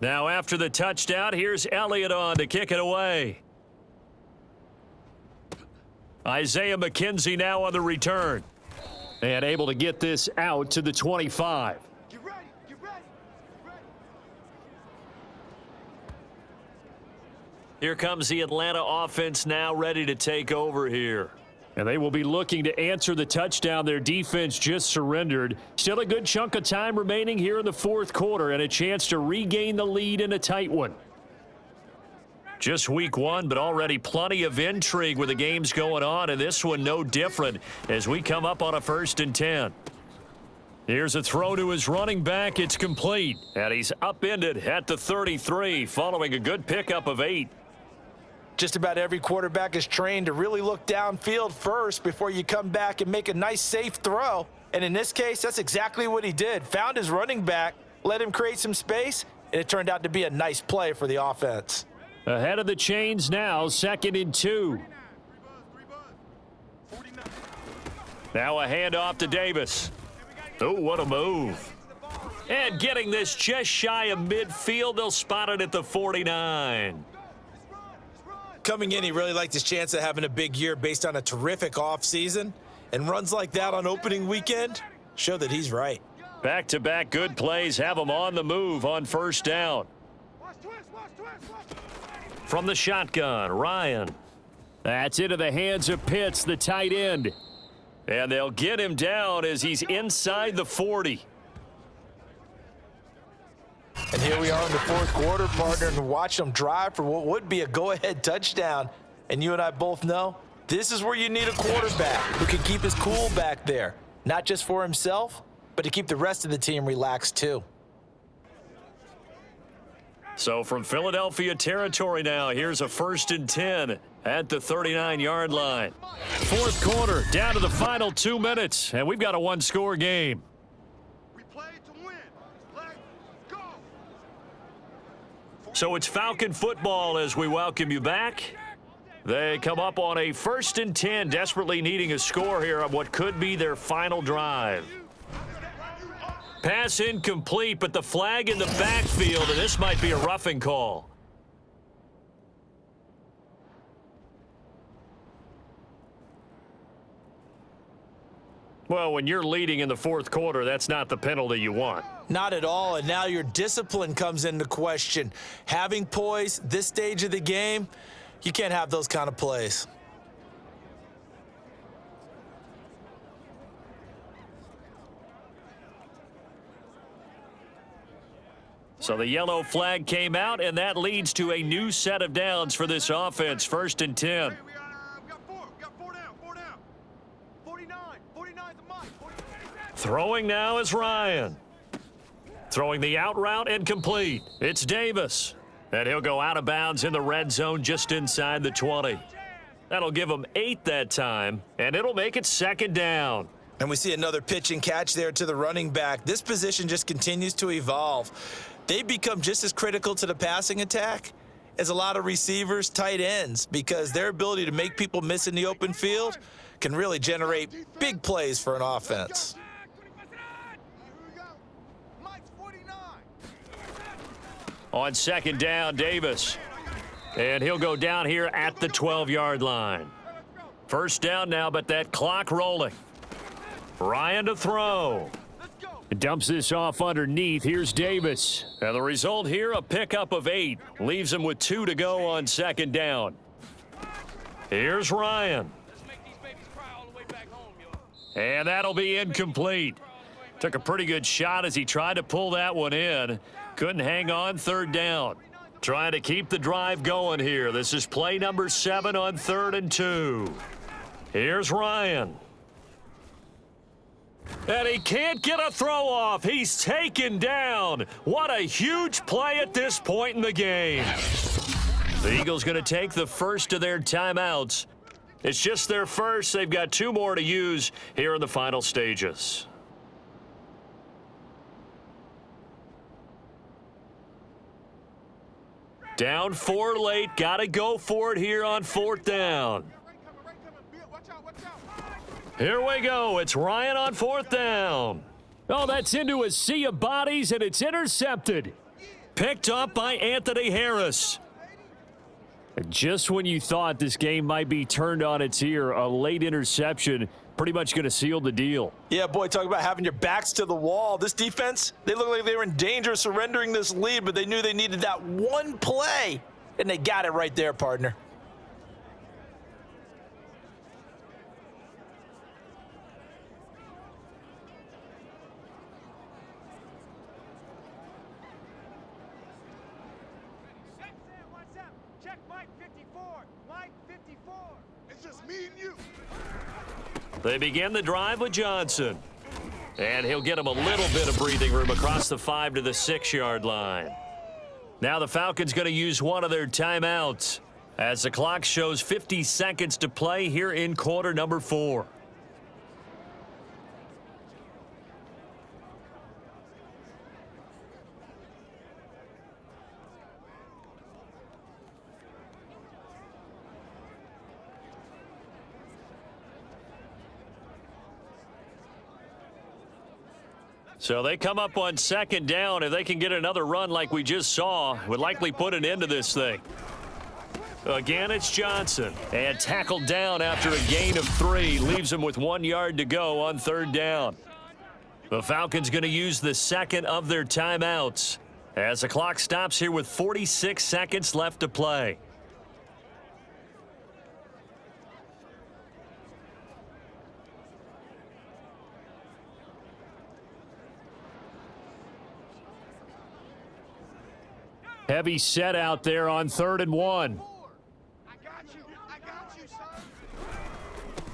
Now after the touchdown, here's Elliott on to kick it away. Isaiah McKenzie now on the return. And able to get this out to the 25. Get ready, get ready, get ready. Here comes the Atlanta offense now ready to take over here. And they will be looking to answer the touchdown their defense just surrendered. Still a good chunk of time remaining here in the fourth quarter and a chance to regain the lead in a tight one. Just week one, but already plenty of intrigue with the games going on, and this one no different as we come up on a 1st and 10. Here's a throw to his running back. It's complete, and he's upended at the 33 following a good pickup of 8. Just about every quarterback is trained to really look downfield first before you come back and make a nice, safe throw. And in this case, that's exactly what he did. Found his running back, let him create some space, and it turned out to be a nice play for the offense. Ahead of the chains now, 2nd and 2. Now a handoff to Davis. Oh, what a move. And getting this just shy of midfield, they'll spot it at the 49. Coming in, he really liked his chance of having a big year based on a terrific offseason. And runs like that on opening weekend show that he's right. Back-to-back good plays have him on the move on 1st down. From the shotgun, Ryan. That's into the hands of Pitts, the tight end. And they'll get him down as he's inside the 40. And here we are in the fourth quarter, partner, and watch them drive for what would be a go-ahead touchdown. And you and I both know this is where you need a quarterback who can keep his cool back there, not just for himself, but to keep the rest of the team relaxed too. So from Philadelphia territory now, here's a 1st and 10 at the 39-yard line. Fourth quarter, down to the final 2 minutes, and we've got a one-score game. We play to win. Let's go. So it's Falcon football as we welcome you back. They come up on a 1st and 10, desperately needing a score here on what could be their final drive. Pass incomplete, but the flag in the backfield, and this might be a roughing call. Well, when you're leading in the fourth quarter, that's not the penalty you want. Not at all, and now your discipline comes into question. Having poise this stage of the game, you can't have those kind of plays. So the yellow flag came out, and that leads to a new set of downs for this offense. 1st and 10. We got four down. 49 the mark. Throwing now is Ryan. Throwing the out route and complete. It's Davis. And he'll go out of bounds in the red zone just inside the 20. That'll give him 8 that time, and it'll make it 2nd down. And we see another pitch and catch there to the running back. This position just continues to evolve. They become just as critical to the passing attack as a lot of receivers, tight ends, because their ability to make people miss in the open field can really generate big plays for an offense. On 2nd down, Davis. And he'll go down here at the 12-yard line. 1st down now, but that clock rolling. Ryan to throw. Dumps this off underneath. Here's Davis. And the result here, a pickup of 8. Leaves him with 2 to go on 2nd down. Here's Ryan. And that'll be incomplete. Took a pretty good shot as he tried to pull that one in. Couldn't hang on 3rd down. Trying to keep the drive going here. This is play number 7 on 3rd and 2. Here's Ryan. And he can't get a throw off. He's taken down. What a huge play at this point in the game. The Eagles going to take the first of their timeouts. It's just their first. They've got 2 more to use here in the final stages. Down 4 late. Got to go for it here on 4th down. Here we go. It's Ryan on 4th down. Oh, that's into a sea of bodies, and it's intercepted. Picked up by Anthony Harris. Just when you thought this game might be turned on its ear, a late interception pretty much going to seal the deal. Yeah, boy, talk about having your backs to the wall. This defense, they look like they were in danger of surrendering this lead, but they knew they needed that one play, and they got it right there, partner. Check Mike 54. Mike 54. It's just me and you. They begin the drive with Johnson. And he'll get him a little bit of breathing room across the 5 to the 6-yard line. Now the Falcons going to use one of their timeouts as the clock shows 50 seconds to play here in quarter number 4. So they come up on second down. If they can get another run like we just saw, would likely put an end to this thing. Again, it's Johnson. And tackled down after a gain of 3. Leaves him with 1 yard to go on third down. The Falcons going to use the second of their timeouts as the clock stops here with 46 seconds left to play. Heavy set out there on 3rd and 1. I got you, son.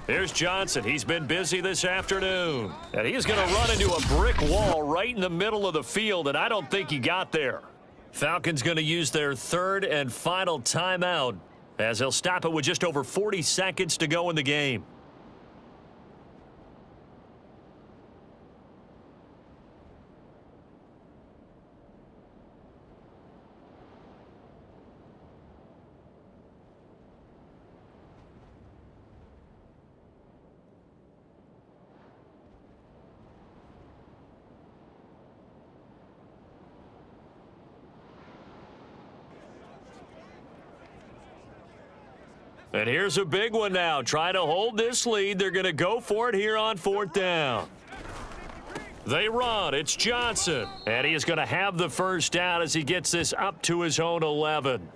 Here's Johnson. He's been busy this afternoon. And he's going to run into a brick wall right in the middle of the field, and I don't think he got there. Falcons going to use their third and final timeout as they'll stop it with just over 40 seconds to go in the game. And here's a big one now. Trying to hold this lead. They're going to go for it here on 4th down. They run. It's Johnson. And he is going to have the first down as he gets this up to his own 11.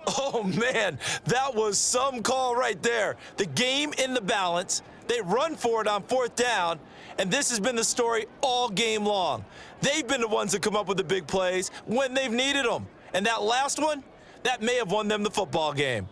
Oh, man, that was some call right there. The game in the balance. They run for it on 4th down, and this has been the story all game long. They've been the ones that come up with the big plays when they've needed them. And that last one, that may have won them the football game.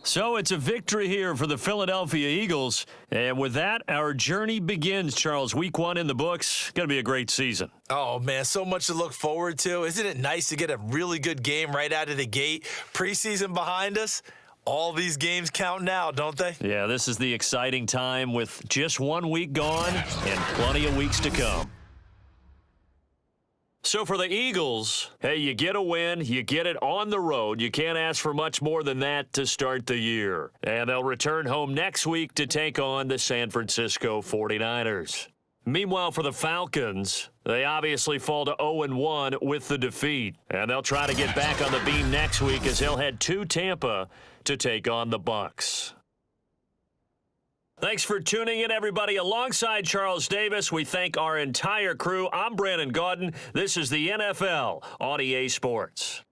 So it's a victory here for the Philadelphia Eagles. And with that, our journey begins, Charles. Week 1 in the books. Going to be a great season. Oh, man, so much to look forward to. Isn't it nice to get a really good game right out of the gate? Preseason behind us. All these games count now, don't they? Yeah, this is the exciting time with just 1 week gone and plenty of weeks to come. So for the Eagles, hey, you get a win, you get it on the road. You can't ask for much more than that to start the year. And they'll return home next week to take on the San Francisco 49ers. Meanwhile, for the Falcons, they obviously fall to 0-1 with the defeat. And they'll try to get back on the beam next week as they'll head to Tampa to take on the Bucs. Thanks for tuning in, everybody. Alongside Charles Davis, we thank our entire crew. I'm Brandon Gaudin. This is the NFL on EA Sports.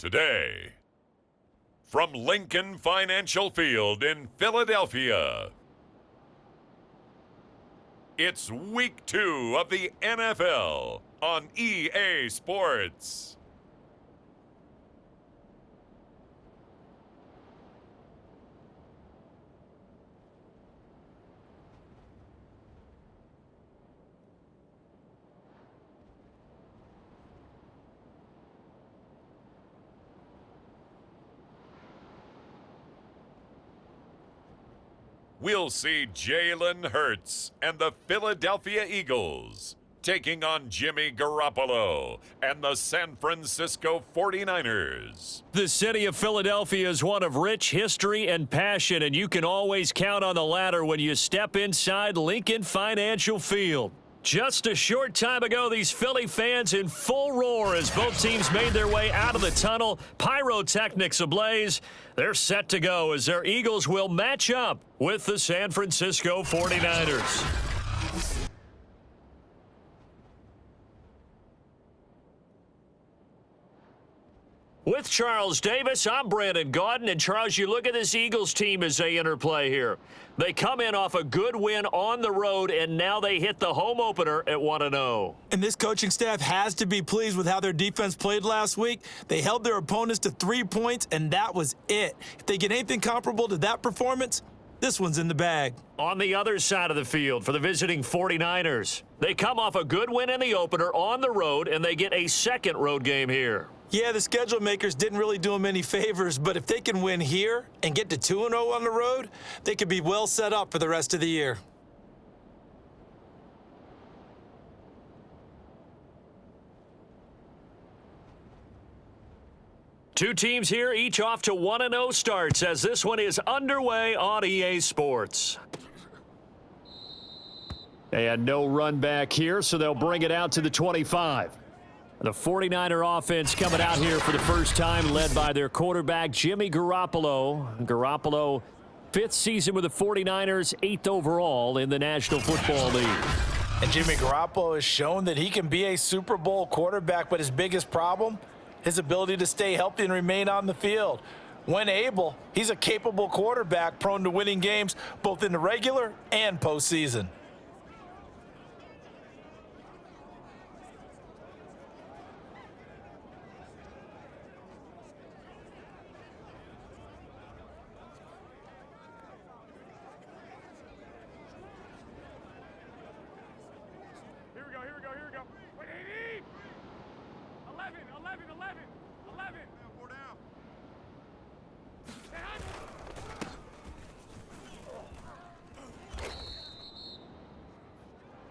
today. From Lincoln Financial Field in Philadelphia, it's Week 2 of the NFL on EA Sports. We'll see Jalen Hurts and the Philadelphia Eagles taking on Jimmy Garoppolo and the San Francisco 49ers. The city of Philadelphia is one of rich history and passion, and you can always count on the latter when you step inside Lincoln Financial Field. Just a short time ago, these Philly fans in full roar as both teams made their way out of the tunnel, pyrotechnics ablaze. They're set to go as their Eagles will match up with the San Francisco 49ers. With Charles Davis, I'm Brandon Gaudin. And Charles, you look at this Eagles team as they interplay here. They come in off a good win on the road, and now they hit the home opener at 1-0. And this coaching staff has to be pleased with how their defense played last week. They held their opponents to 3 points, and that was it. If they get anything comparable to that performance, this one's in the bag. On the other side of the field for the visiting 49ers, they come off a good win in the opener on the road, and they get a second road game here. Yeah, the schedule makers didn't really do them any favors, but if they can win here and get to 2-0 on the road, they could be well set up for the rest of the year. Two teams here, each off to 1-0 starts as this one is underway on EA Sports. And no run back here, so they'll bring it out to the 25. The 49er offense coming out here for the first time, led by their quarterback, Jimmy Garoppolo. Garoppolo, 5th season with the 49ers, 8th overall in the National Football League. And Jimmy Garoppolo has shown that he can be a Super Bowl quarterback, but his biggest problem, his ability to stay healthy and remain on the field. When able, he's a capable quarterback prone to winning games both in the regular and postseason.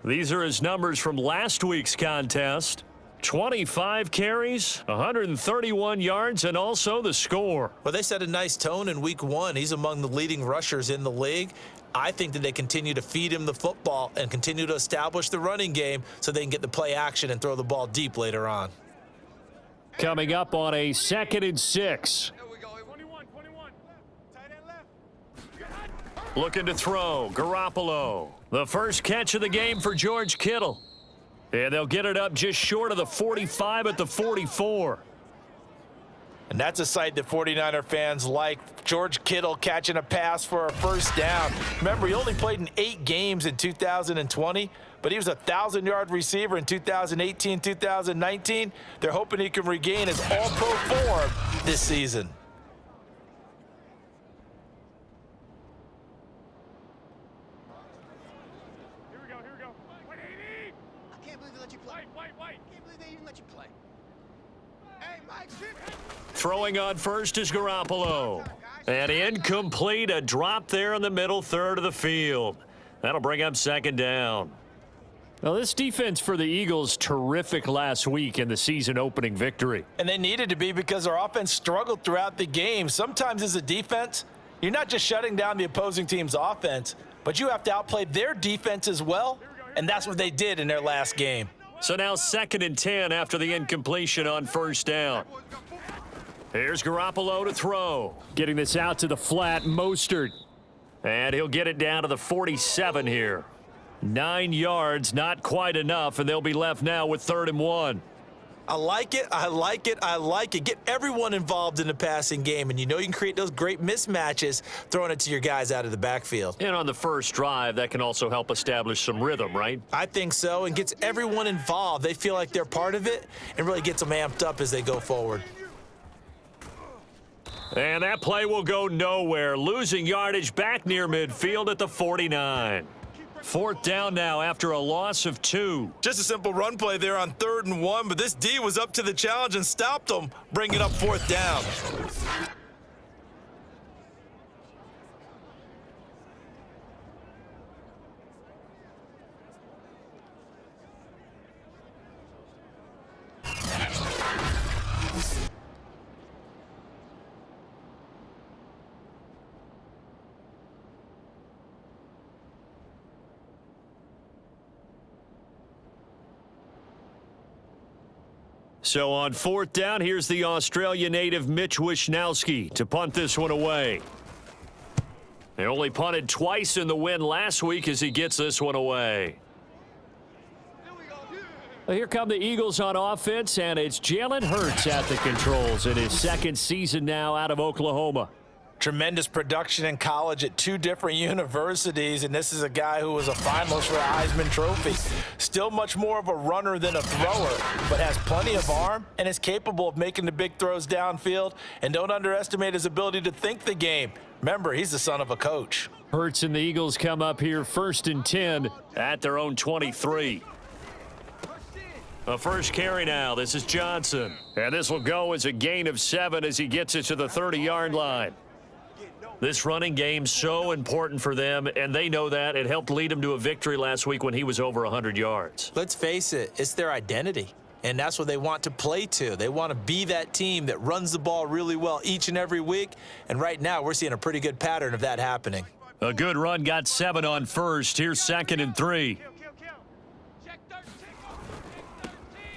These are his numbers from last week's contest. 25 carries, 131 yards, and also the score. Well, they set a nice tone in week 1. He's among the leading rushers in the league. I think that they continue to feed him the football and continue to establish the running game so they can get the play action and throw the ball deep later on. Coming up on a 2nd and 6. Looking to throw, Garoppolo. The first catch of the game for George Kittle. And they'll get it up just short of the 45 at the 44. And that's a sight that 49er fans like. George Kittle catching a pass for a first down. Remember, he only played in 8 games in 2020, but he was a 1,000-yard receiver in 2018, 2019. They're hoping he can regain his all-pro form this season. Throwing on first is Garoppolo. And incomplete, a drop there in the middle third of the field. That'll bring up 2nd down. Well, this defense for the Eagles, terrific last week in the season opening victory. And they needed to be because their offense struggled throughout the game. Sometimes as a defense, you're not just shutting down the opposing team's offense, but you have to outplay their defense as well, and that's what they did in their last game. So now 2nd and 10 after the incompletion on first down. Here's Garoppolo to throw. Getting this out to the flat, Mostert. And he'll get it down to the 47 here. 9 yards, not quite enough, and they'll be left now with 3rd and 1. I like it. I like it. I like it. Get everyone involved in the passing game, and you know you can create those great mismatches throwing it to your guys out of the backfield. And on the first drive, that can also help establish some rhythm, right? I think so, and gets everyone involved. They feel like they're part of it and really gets them amped up as they go forward. And that play will go nowhere, losing yardage back near midfield at the 49. Fourth down now after a loss of 2. Just a simple run play there on 3rd and 1, but this D was up to the challenge and stopped them, bringing up 4th down. So on 4th down, here's the Australia native Mitch Wishnowski to punt this one away. They only punted twice in the win last week as he gets this one away. Well, here come the Eagles on offense, and it's Jalen Hurts at the controls in his 2nd season now out of Oklahoma. Tremendous production in college at 2 different universities, and this is a guy who was a finalist for a Heisman Trophy. Still much more of a runner than a thrower, but has plenty of arm and is capable of making the big throws downfield. And don't underestimate his ability to think the game. Remember, he's the son of a coach. Hurts and the Eagles come up here 1st and 10 at their own 23. A first carry now. This is Johnson. And this will go as a gain of 7 as he gets it to the 30-yard line. This running game so important for them, and they know that. It helped lead them to a victory last week when he was over 100 yards. Let's face it, it's their identity, and that's what they want to play to. They want to be that team that runs the ball really well each and every week, and right now we're seeing a pretty good pattern of that happening. A good run got 7 on first. Here's 2nd and 3.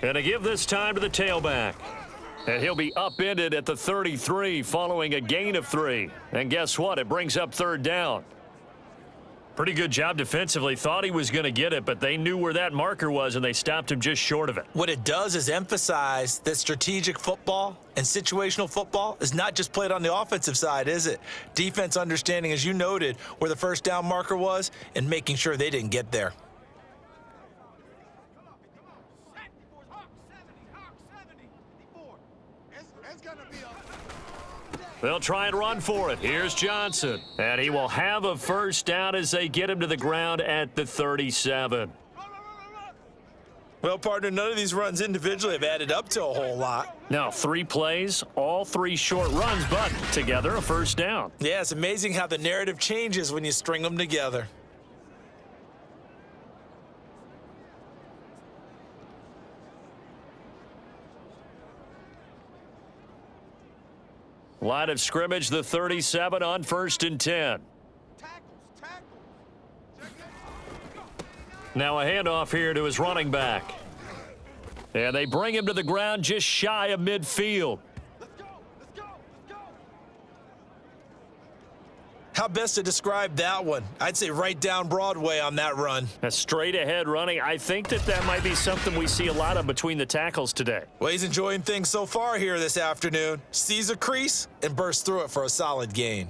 And to give this time to the tailback. And he'll be upended at the 33 following a gain of 3. And guess what? It brings up 3rd down. Pretty good job defensively. Thought he was going to get it, but they knew where that marker was, and they stopped him just short of it. What it does is emphasize that strategic football and situational football is not just played on the offensive side, is it? Defense understanding, as you noted, where the 1st down marker was and making sure they didn't get there. They'll try and run for it. Here's Johnson. And he will have a 1st down as they get him to the ground at the 37. Well, partner, none of these runs individually have added up to a whole lot. Now, 3 plays, all 3 short runs, but together a 1st down. Yeah, it's amazing how the narrative changes when you string them together. Line of scrimmage, the 37 on 1st and 10. Now a handoff here to his running back. And they bring him to the ground just shy of midfield. How best to describe that one? I'd say right down Broadway on that run. A straight ahead running. I think that might be something we see a lot of between the tackles today. Well, he's enjoying things so far here this afternoon. Sees a crease and bursts through it for a solid gain.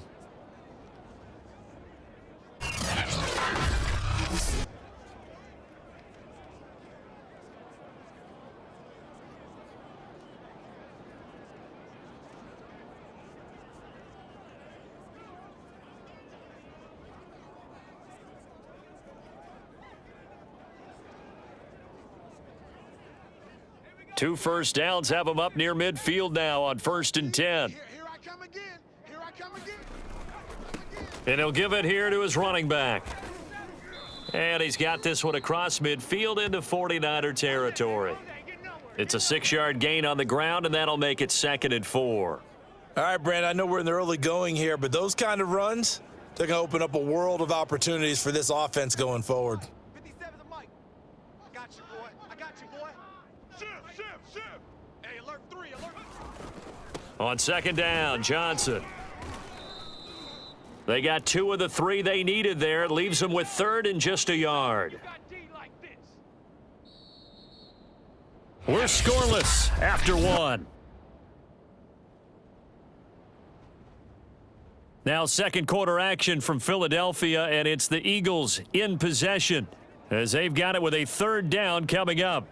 Two 1st downs have him up near midfield now on 1st and 10. Here I come again. Here I come again. And he'll give it here to his running back. And he's got this one across midfield into 49er territory. It's a 6-yard gain on the ground, and that'll make it 2nd and 4. All right, Brandon, I know we're in the early going here, but those kind of runs, they're going to open up a world of opportunities for this offense going forward. 57's a Mike. I got you, boy. I got you, boy. Shift. Hey, alert 3, alert. On 2nd down, Johnson. They got 2 of the 3 they needed there. It leaves them with 3rd and just a yard. You got D like this. We're scoreless after one. Now second quarter action from Philadelphia, and it's the Eagles in possession as they've got it with a third down coming up.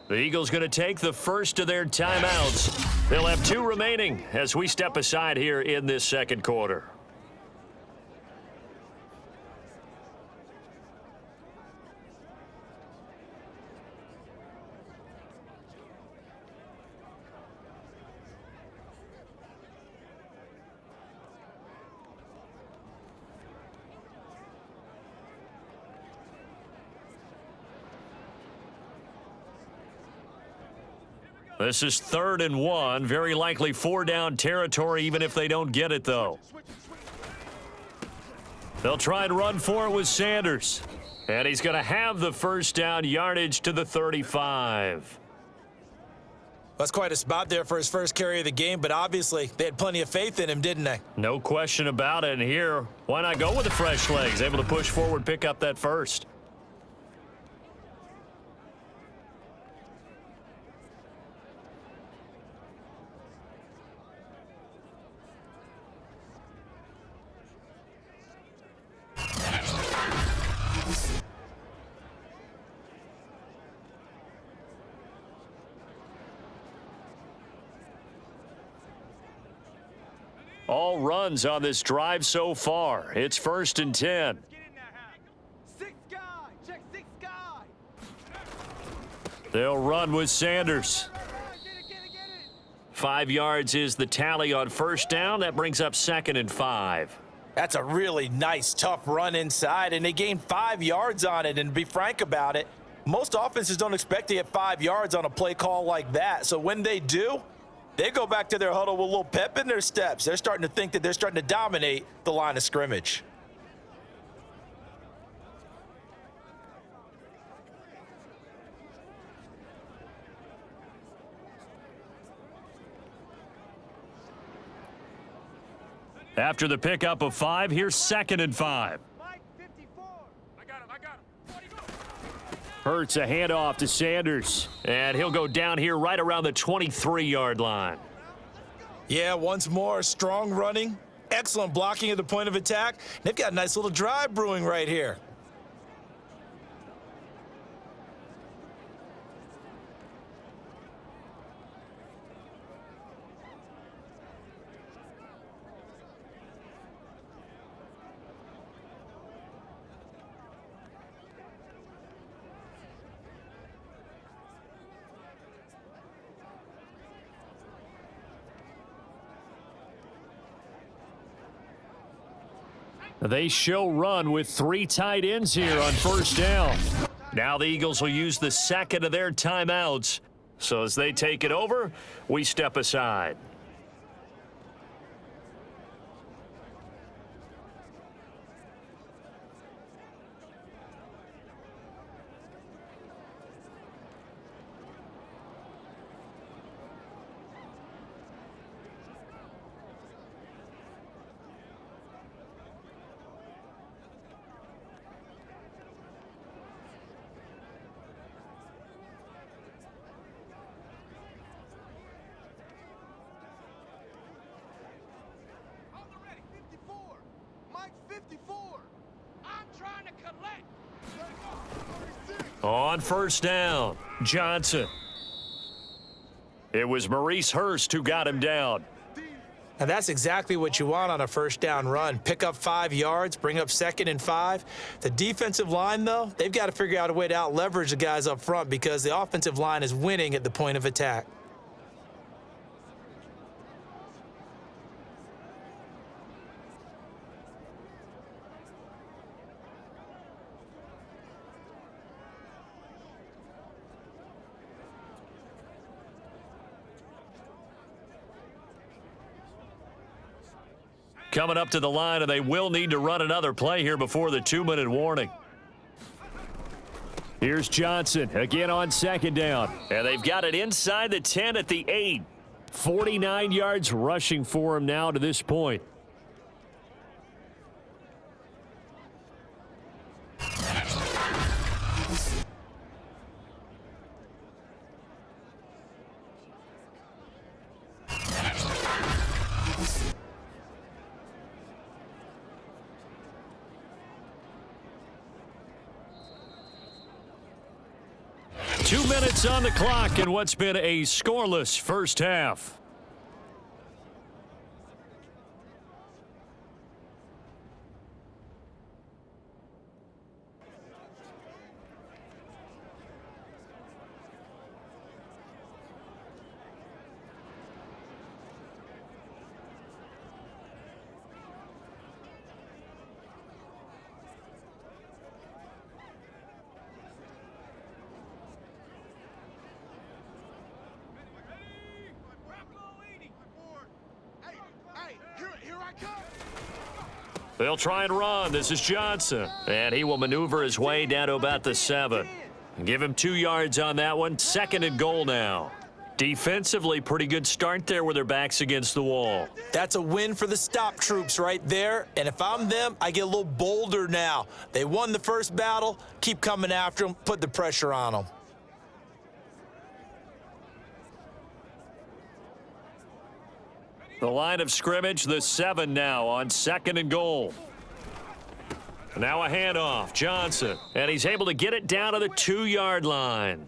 The Eagles going to take the first of their timeouts. They'll have 2 remaining as we step aside here in this second quarter. This is 3rd and 1, very likely 4-down territory even if they don't get it, though. They'll try and run for it with Sanders. And he's going to have the first down, yardage to the 35. That's quite a spot there for his first carry of the game, but obviously they had plenty of faith in him, didn't they? No question about it. And here, why not go with the fresh legs? Able to push forward, pick up that first. All runs on this drive so far. It's 1st and 10. They'll run with Sanders. 5 yards is the tally on first down. That brings up 2nd and 5. That's a really nice, tough run inside, and they gained 5 yards on it. And to be frank about it, most offenses don't expect to get 5 yards on a play call like that. So when they do, they go back to their huddle with a little pep in their steps. They're starting to think that they're starting to dominate the line of scrimmage. After the pickup of 5, here's 2nd and 5. Hurts a handoff to Sanders, and he'll go down here right around the 23-yard line. Yeah, once more, strong running, excellent blocking at the point of attack. They've got a nice little drive brewing right here. They show run with 3 tight ends here on first down. Now the Eagles will use the second of their timeouts. So as they take it over, we step aside. On first down, Johnson. It was Maurice Hurst who got him down. And that's exactly what you want on a first down run. Pick up 5 yards, bring up 2nd and 5. The defensive line, though, they've got to figure out a way to out-leverage the guys up front because the offensive line is winning at the point of attack. coming up to the line, and they will need to run another play here before the 2-minute warning. Here's Johnson again on second down. And they've got it inside the 10 at the 8. 49 yards rushing for him now to this point. Two minutes on the clock in what's been a scoreless first half. They'll try and run. This is Johnson. And he will maneuver his way down to about the 7. Give him 2 yards on that one. 2nd and goal now. Defensively, pretty good start there with their backs against the wall. That's a win for the stop troops right there. And if I'm them, I get a little bolder now. They won the first battle. Keep coming after them. Put the pressure on them. The line of scrimmage, the 7 now on 2nd and goal. Now a handoff, Johnson, and he's able to get it down to the 2-yard line.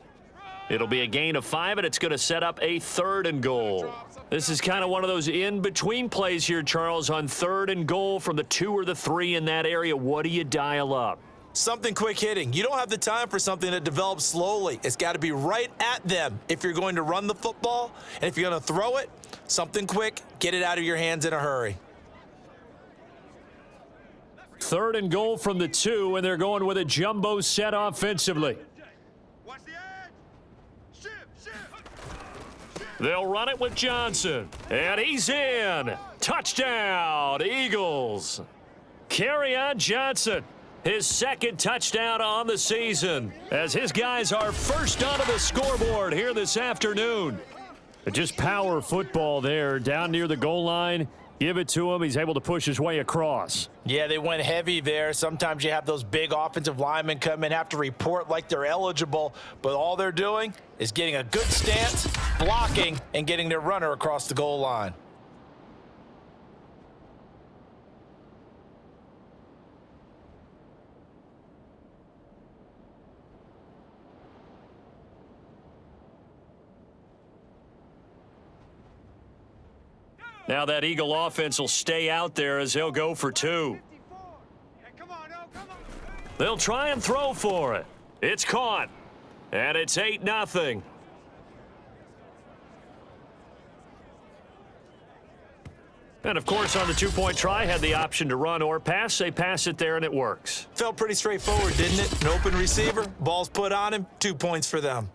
It'll be a gain of 5, and it's going to set up a 3rd and goal. This is kind of one of those in-between plays here, Charles, on 3rd and goal from the 2 or the 3 in that area. What do you dial up? Something quick hitting. You don't have the time for something that develops slowly. It's got to be right at them if you're going to run the football. And if you're going to throw it, something quick, get it out of your hands in a hurry. 3rd and goal from the 2, and they're going with a jumbo set offensively. They'll run it with Johnson, and he's in. Touchdown, Eagles. Carry on Johnson. His 2nd touchdown on the season as his guys are first onto the scoreboard here this afternoon. Just power football there down near the goal line. Give it to him. He's able to push his way across. Yeah, they went heavy there. Sometimes you have those big offensive linemen come in, have to report like they're eligible, but all they're doing is getting a good stance, blocking, and getting their runner across the goal line. Now that Eagle offense will stay out there as they'll go for 2. They'll try and throw for it. It's caught. And it's 8-0. And, of course, on the 2-point try, had the option to run or pass. They pass it there, and it works. Felt pretty straightforward, didn't it? An open receiver, ball's put on him, 2 points for them.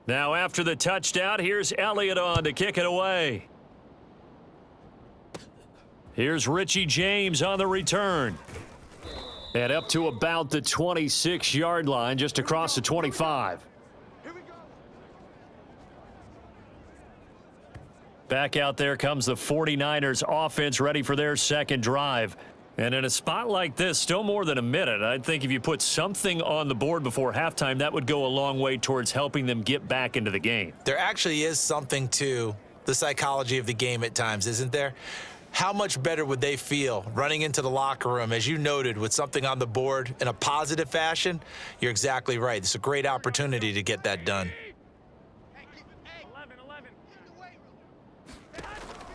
Now after the touchdown, here's Elliott on to kick it away. Here's Richie James on the return. And up to about the 26-yard line, just across the 25. Back out there comes the 49ers offense ready for their 2nd drive. And in a spot like this, still more than a minute, I think if you put something on the board before halftime, that would go a long way towards helping them get back into the game. There actually is something to the psychology of the game at times, isn't there? How much better would they feel running into the locker room, as you noted, with something on the board in a positive fashion? You're exactly right. It's a great opportunity to get that done.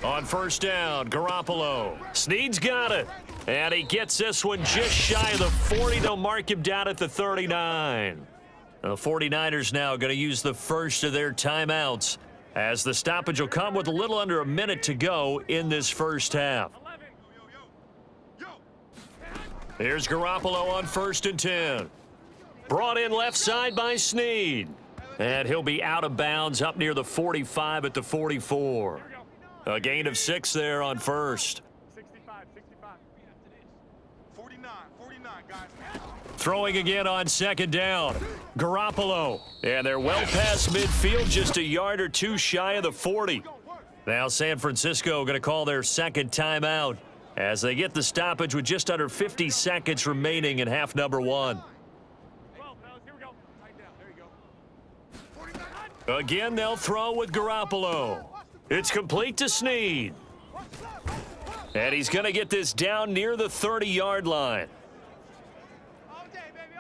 On first down, Garoppolo. Snead's got it. And he gets this one just shy of the 40. They'll mark him down at the 39. The 49ers now going to use the first of their timeouts, as the stoppage will come with a little under a minute to go in this first half. Here's Garoppolo on 1st and 10. Brought in left side by Snead. And he'll be out of bounds up near the 45 at the 44. A gain of 6 there on first. 49, guys. Throwing again on 2nd down. Garoppolo. And they're well past midfield, just a yard or two shy of the 40. Now San Francisco going to call their second timeout as they get the stoppage with just under 50 seconds remaining in half number 1. Again, they'll throw with Garoppolo. It's complete to Snead. And he's going to get this down near the 30-yard line.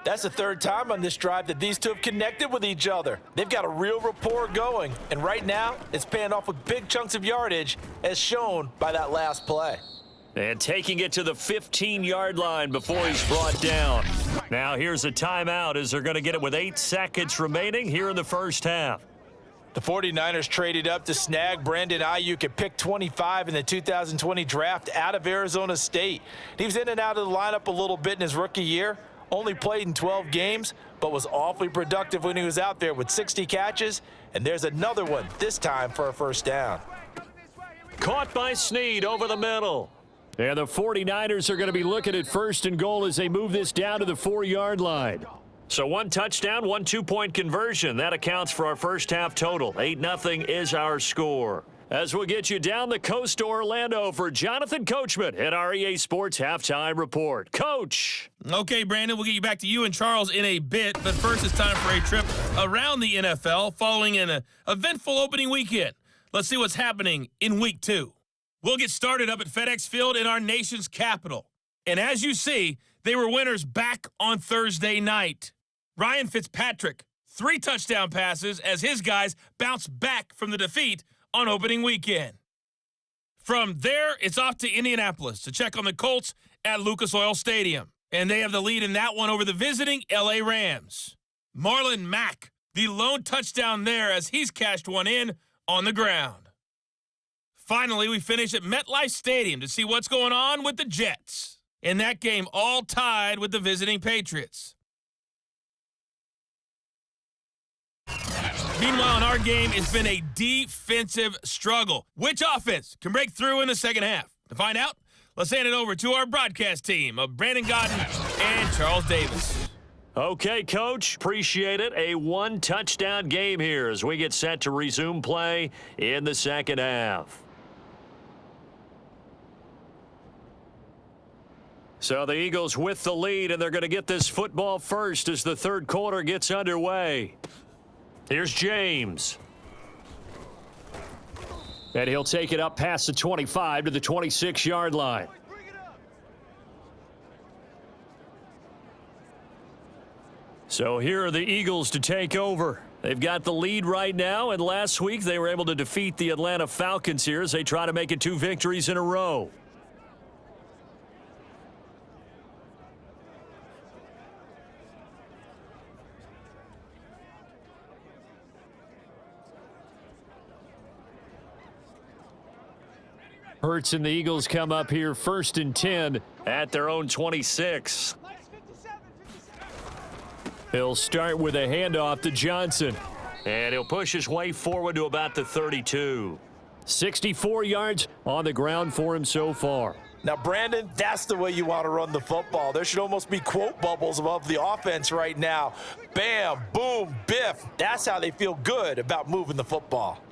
That's the third time on this drive that these two have connected with each other. They've got a real rapport going, and right now it's paying off with big chunks of yardage, as shown by that last play. And taking it to the 15-yard line before he's brought down. Now here's a timeout as they're going to get it with 8 seconds remaining here in the first half. The 49ers traded up to snag Brandon Ayuk at pick 25 in the 2020 draft out of Arizona State. He was in and out of the lineup a little bit in his rookie year, only played in 12 games, but was awfully productive when he was out there with 60 catches. And there's another one, this time for a first down. Caught by Snead over the middle. And the 49ers are going to be looking at 1st and goal as they move this down to the 4-yard line. So 1 touchdown, 1 2-point conversion. That accounts for our first half total. 8-0 is our score. As we'll get you down the coast to Orlando for Jonathan Coachman at our EA Sports Halftime Report. Coach. Okay, Brandon, we'll get you back to you and Charles in a bit, but first it's time for a trip around the NFL following an eventful opening weekend. Let's see what's happening in Week 2. We'll get started up at FedEx Field in our nation's capital. And as you see, they were winners back on Thursday night. Ryan Fitzpatrick, 3 touchdown passes as his guys bounced back from the defeat on opening weekend. From there, it's off to Indianapolis to check on the Colts at Lucas Oil Stadium. And they have the lead in that one over the visiting LA Rams. Marlon Mack, the lone touchdown there as he's cashed one in on the ground. Finally, we finish at MetLife Stadium to see what's going on with the Jets. In that game, all tied with the visiting Patriots. Meanwhile, in our game, it's been a defensive struggle. Which offense can break through in the second half? To find out, let's hand it over to our broadcast team of Brandon Godden and Charles Davis. Okay, Coach, appreciate it. A 1-touchdown game here as we get set to resume play in the second half. So the Eagles with the lead, and they're going to get this football first as the third quarter gets underway. Here's James. And he'll take it up past the 25 to the 26-yard line. So here are the Eagles to take over. They've got the lead right now, and last week they were able to defeat the Atlanta Falcons here as they try to make it 2 victories in a row. Hurts and the Eagles come up here 1st and 10 at their own 26. He'll start with a handoff to Johnson. And he'll push his way forward to about the 32. 64 yards on the ground for him so far. Now, Brandon, that's the way you want to run the football. There should almost be quote bubbles above the offense right now. Bam, boom, biff. That's how they feel good about moving the football.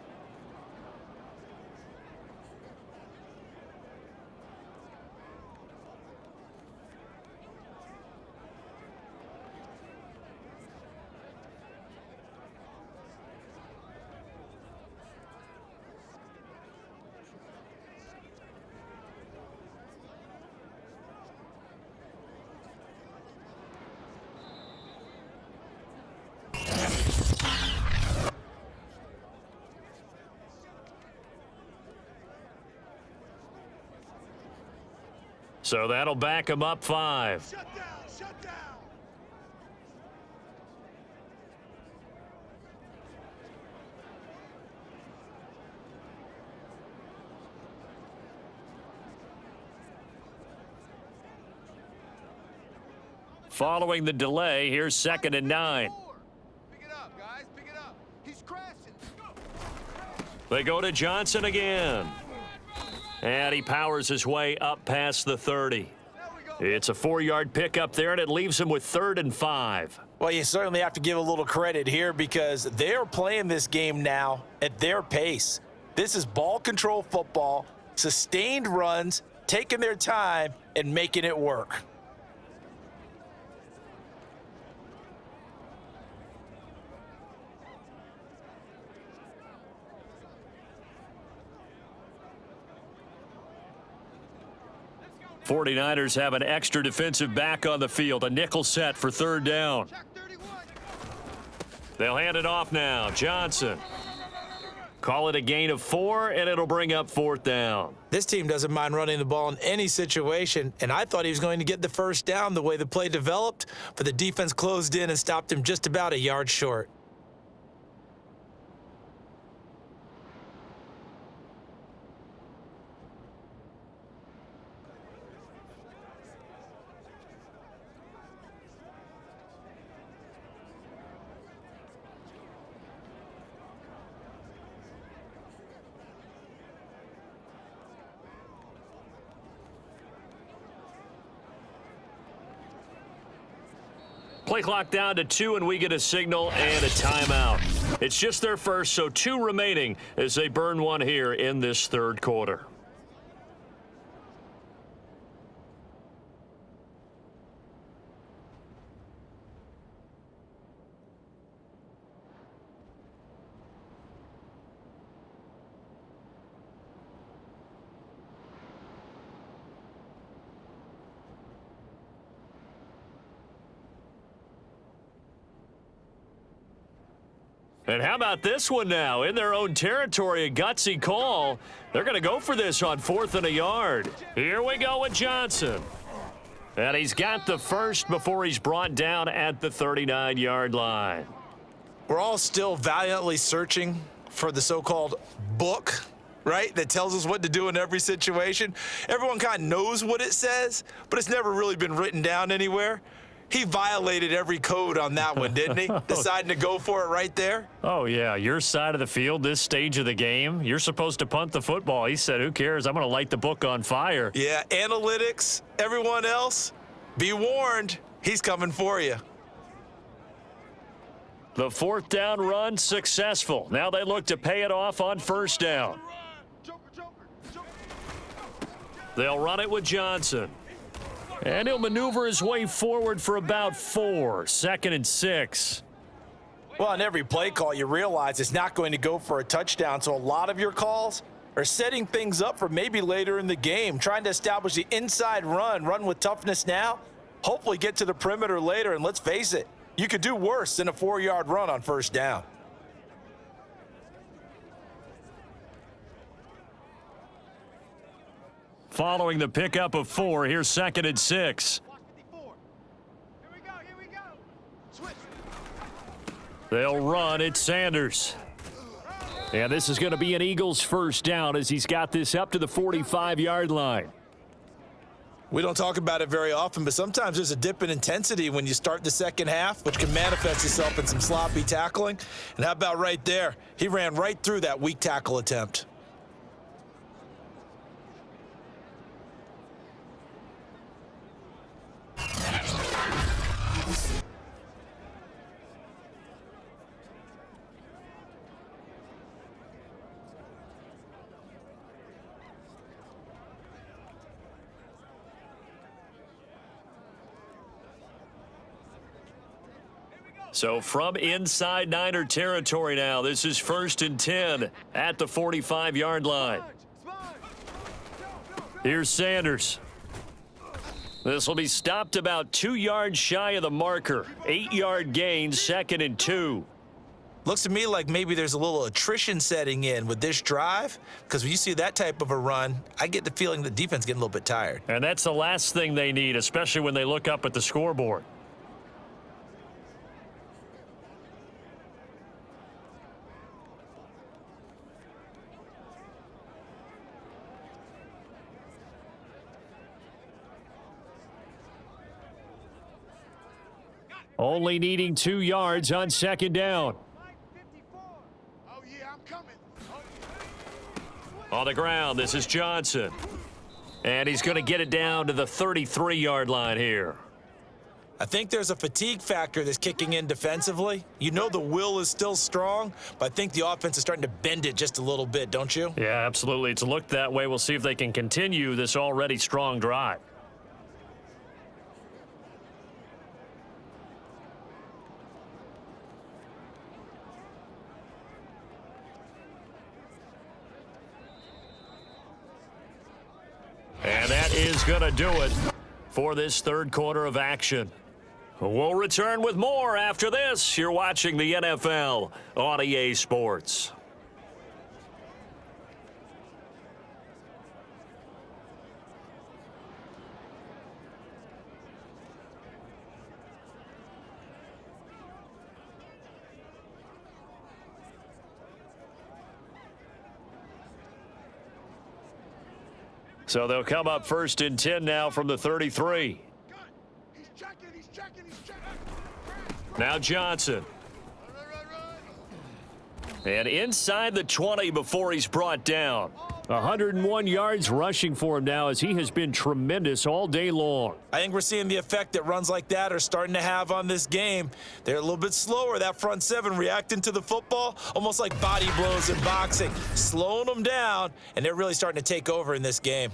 So that'll back him up 5. Shut down, shut down. Following the delay, here's 2nd and 9. Pick it up, guys, pick it up. He's crashing. They go to Johnson again. And he powers his way up past the 30. It's a 4-yard pickup there, and it leaves him with 3rd and 5. Well, you certainly have to give a little credit here because they're playing this game now at their pace. This is ball control football, sustained runs, taking their time, and making it work. '49ers have an extra defensive back on the field, a nickel set for 3rd down. They'll hand it off now. Johnson. Call it a gain of 4, and it'll bring up 4th down. This team doesn't mind running the ball in any situation, and I thought he was going to get the 1st down the way the play developed, but the defense closed in and stopped him just about a yard short. Play clock down to 2, and we get a signal and a timeout. It's just their first, so 2 remaining as they burn one here in this 3rd quarter. And how about this one now? In their own territory, a gutsy call. They're going to go for this on 4th and a yard. Here we go with Johnson. And he's got the first before he's brought down at the 39-yard line. We're all still valiantly searching for the so-called book, right, that tells us what to do in every situation. Everyone kind of knows what it says, but it's never really been written down anywhere. He violated every code on that one, didn't he? Deciding to go for it right there. Oh, yeah, your side of the field, this stage of the game, you're supposed to punt the football. He said, who cares? I'm going to light the book on fire. Yeah, analytics, everyone else, be warned, he's coming for you. The 4th down run successful. Now they look to pay it off on 1st down. They'll run it with Johnson. And he'll maneuver his way forward for about 4. 2nd and 6. Well, on every play call, you realize it's not going to go for a touchdown, so a lot of your calls are setting things up for maybe later in the game, trying to establish the inside run with toughness now, hopefully get to the perimeter later, and let's face it, you could do worse than a 4-yard run on 1st down. Following the pickup of 4, here's 2nd and 6. Here we go. Switch. They'll run it, Sanders. And this is going to be an Eagles 1st down as he's got this up to the 45-yard line. We don't talk about it very often, but sometimes there's a dip in intensity when you start the second half, which can manifest itself in some sloppy tackling. And how about right there? He ran right through that weak tackle attempt. So from inside Niner territory now, this is 1st and 10 at the 45-yard line. Here's Sanders. This will be stopped about 2 yards shy of the marker. 8-yard gain, 2nd and 2. Looks to me like maybe there's a little attrition setting in with this drive, because when you see that type of a run, I get the feeling the defense getting a little bit tired. And that's the last thing they need, especially when they look up at the scoreboard. Only needing 2 yards on second down. Oh, yeah, I'm coming. On the ground, this is Johnson. And he's going to get it down to the 33-yard line here. I think there's a fatigue factor that's kicking in defensively. You know the will is still strong, but I think the offense is starting to bend it just a little bit, don't you? Yeah, absolutely. It's looked that way. We'll see if they can continue this already strong drive. And that is going to do it for this third quarter of action. We'll return with more after this. You're watching the NFL on EA Sports. So they'll come up 1st and 10 now from the 33. He's checking. Now Johnson. And inside the 20 before he's brought down. 101 yards rushing for him now, as he has been tremendous all day long. I think we're seeing the effect that runs like that are starting to have on this game. They're a little bit slower, that front seven, reacting to the football, almost like body blows in boxing, slowing them down, and they're really starting to take over in this game.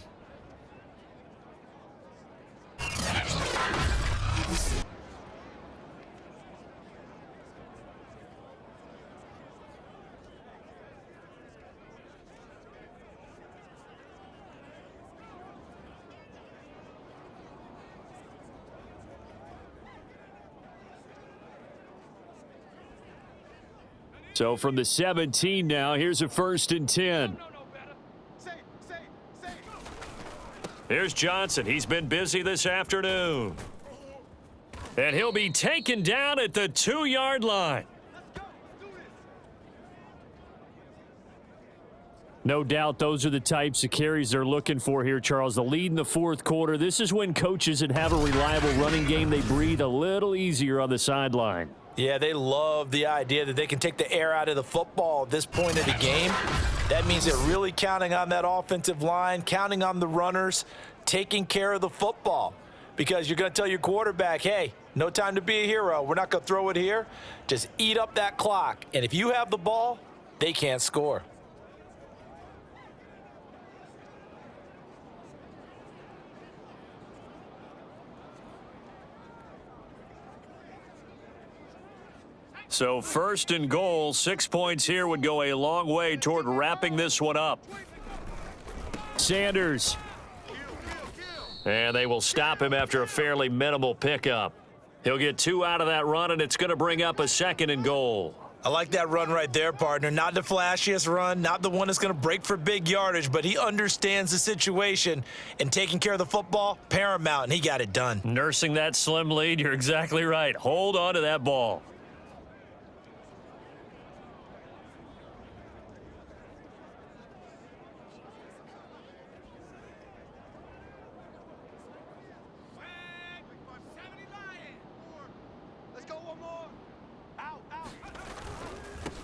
So from the 17 now, here's a 1st and 10. Here's Johnson. He's been busy this afternoon. And he'll be taken down at the 2-yard line. No doubt those are the types of carries they're looking for here, Charles. The lead in the fourth quarter. This is when coaches that have a reliable running game, they breathe a little easier on the sideline. Yeah, they love the idea that they can take the air out of the football at this point of the game. That means they're really counting on that offensive line, counting on the runners, taking care of the football. Because you're going to tell your quarterback, hey, no time to be a hero. We're not going to throw it here. Just eat up that clock. And if you have the ball, they can't score. So 1st and goal, 6 points here would go a long way toward wrapping this one up. Sanders. And they will stop him after a fairly minimal pickup. He'll get 2 out of that run, and it's going to bring up a 2nd and goal. I like that run right there, partner. Not the flashiest run, not the one that's going to break for big yardage, but he understands the situation, and taking care of the football, paramount, and he got it done. Nursing that slim lead, you're exactly right. Hold on to that ball.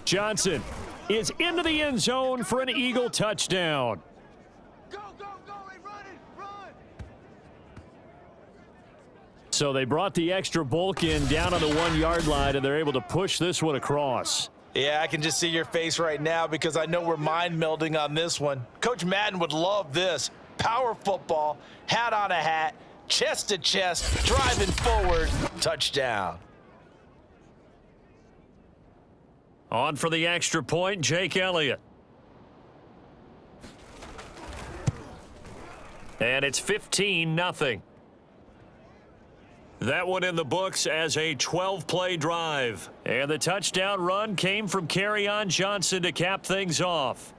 Johnson is into the end zone for an Eagle touchdown. Go, hey, run. So they brought the extra bulk in down on the 1-yard line, and they're able to push this one across. Yeah, I can just see your face right now because I know we're mind melding on this one. Coach Madden would love this. Power football, hat on a hat, chest to chest, driving forward, touchdown. On for the extra point, Jake Elliott. And it's 15-0. That one in the books as a 12-play drive. And the touchdown run came from Kerryon Johnson to cap things off.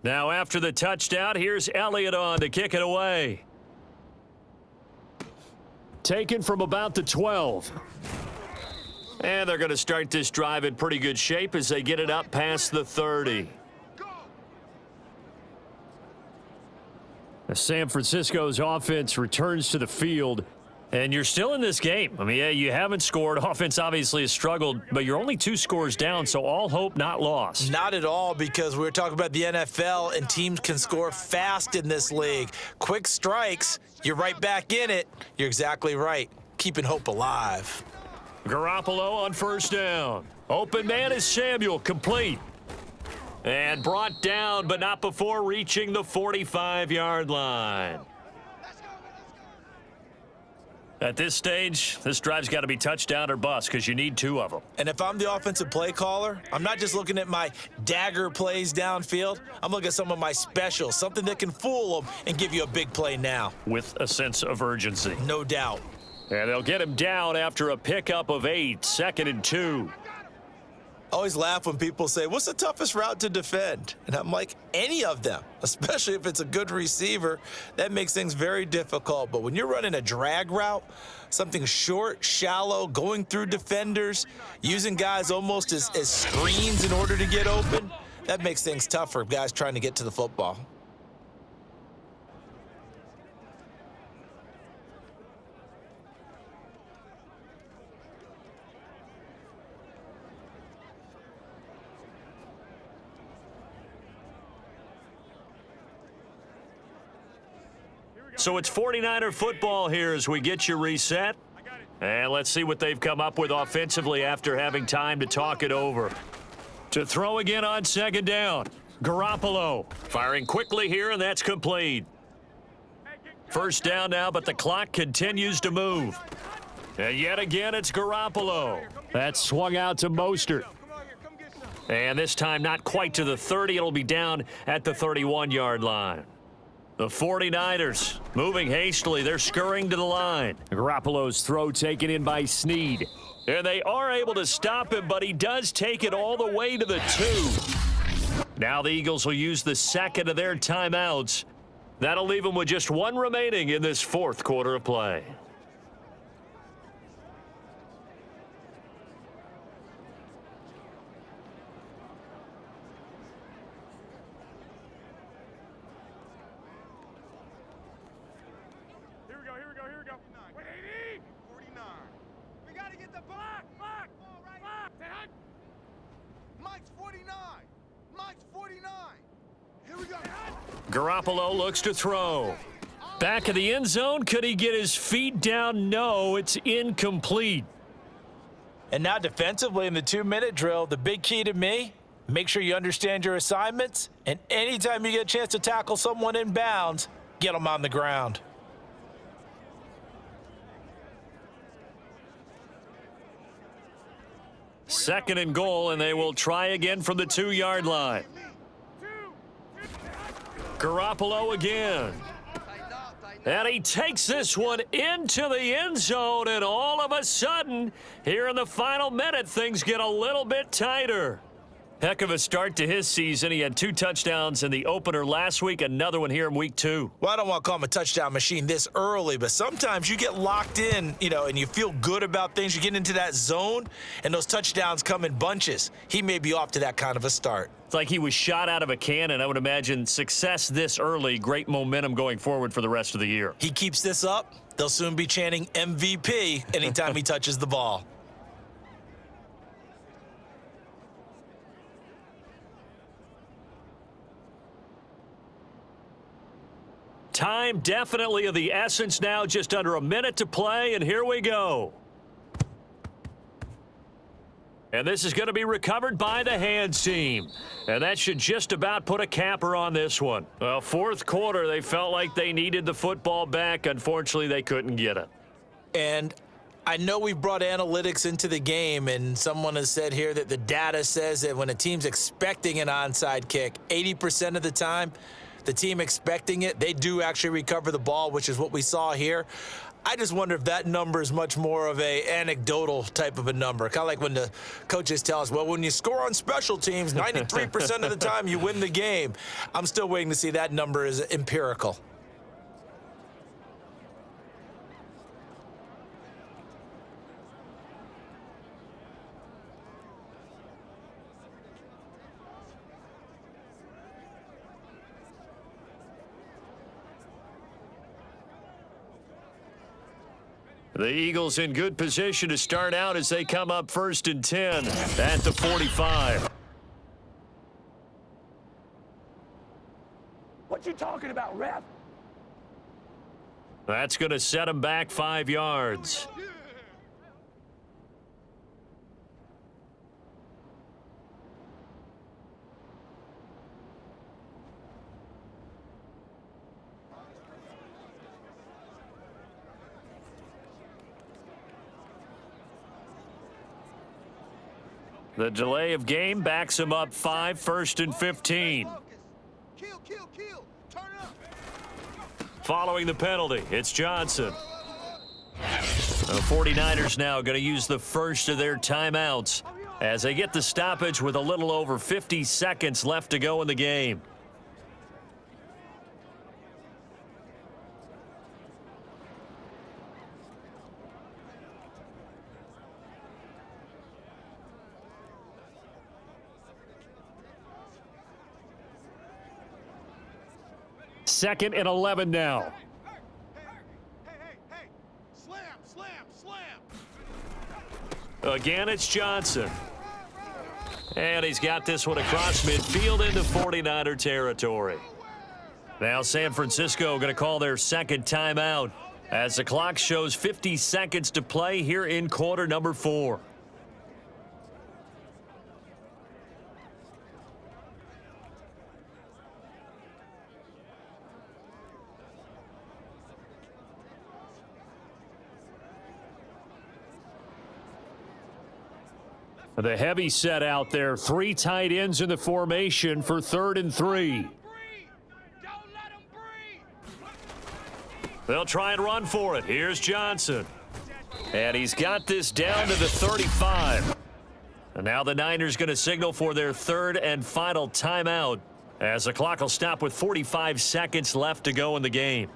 Now after the touchdown, here's Elliott on to kick it away. Taken from about the 12. And they're going to start this drive in pretty good shape as they get it up past the 30. San Francisco's offense returns to the field And you're still in this game. I mean, yeah, you haven't scored. Offense obviously has struggled, but you're only 2 scores down, so all hope not lost. Not at all, because we were talking about the NFL, and teams can score fast in this league. Quick strikes, you're right back in it. You're exactly right. Keeping hope alive. Garoppolo on first down. Open man is Samuel, complete. And brought down, but not before reaching the 45-yard line. At this stage, this drive's got to be touchdown or bust because you need 2 of them. And if I'm the offensive play caller, I'm not just looking at my dagger plays downfield. I'm looking at some of my specials, something that can fool them and give you a big play now. With a sense of urgency. No doubt. And they'll get him down after a pickup of 8, 2nd and 2. I always laugh when people say, what's the toughest route to defend? And I'm like, any of them, especially if it's a good receiver. That makes things very difficult. But when you're running a drag route, something short, shallow, going through defenders, using guys almost as screens in order to get open, that makes things tough for guys trying to get to the football. So it's 49er football here as we get you reset. And let's see what they've come up with offensively after having time to talk it over. To throw again on 2nd down. Garoppolo firing quickly here, and that's complete. First down now, but the clock continues to move. And yet again, it's Garoppolo. That's swung out to Mostert. And this time not quite to the 30. It'll be down at the 31-yard line. The 49ers moving hastily. They're scurrying to the line. Garoppolo's throw taken in by Snead. And they are able to stop him, but he does take it all the way to the 2. Now the Eagles will use the 2nd of their timeouts. That'll leave them with just 1 remaining in this 4th quarter of play. Here we go. Wait, 80! 49. We got to get the block! Block! Mike's 49! Mike's 49! Here we go! Garoppolo looks to throw. Back of the end zone. Could he get his feet down? No, it's incomplete. And now defensively in the 2-minute drill, the big key to me, make sure you understand your assignments, and anytime you get a chance to tackle someone in bounds, get them on the ground. Second and goal, and they will try again from the 2-yard line. Garoppolo again. And he takes this one into the end zone, and all of a sudden, here in the final minute, things get a little bit tighter. Heck of a start to his season. He had 2 touchdowns in the opener last week, another one here in week 2. Well, I don't want to call him a touchdown machine this early, but sometimes you get locked in, and you feel good about things. You get into that zone, and those touchdowns come in bunches. He may be off to that kind of a start. It's like he was shot out of a cannon. I would imagine success this early, great momentum going forward for the rest of the year. He keeps this up, they'll soon be chanting MVP anytime he touches the ball. Time definitely of the essence now, just under a minute to play, and here we go. And this is going to be recovered by the hands team. And that should just about put a capper on this one. Well, 4th quarter, they felt like they needed the football back. Unfortunately, they couldn't get it. And I know we've brought analytics into the game, and someone has said here that the data says that when a team's expecting an onside kick, 80% of the time, the team expecting it, they do actually recover the ball, which is what we saw here. I just wonder if that number is much more of a anecdotal type of a number. Kind of like when the coaches tell us, well, when you score on special teams, 93% of the time you win the game. I'm still waiting to see that number is empirical. The Eagles in good position to start out as they come up 1st and 10 at the 45. What you talking about, ref? That's going to set them back 5 yards. The delay of game backs him up 5, 1st and 15. Kill. Turn up. Following the penalty, it's Johnson. The 49ers now going to use the first of their timeouts as they get the stoppage with a little over 50 seconds left to go in the game. Second and 11 now. Hey. Slam. Again, it's Johnson. And he's got this one across midfield into 49er territory. Now San Francisco going to call their second timeout as the clock shows 50 seconds to play here in quarter number 4. The heavy set out there. 3 tight ends in the formation for 3rd and 3. Don't let him breathe. They'll try and run for it. Here's Johnson. And he's got this down to the 35. And now the Niners going to signal for their 3rd and final timeout as the clock will stop with 45 seconds left to go in the game.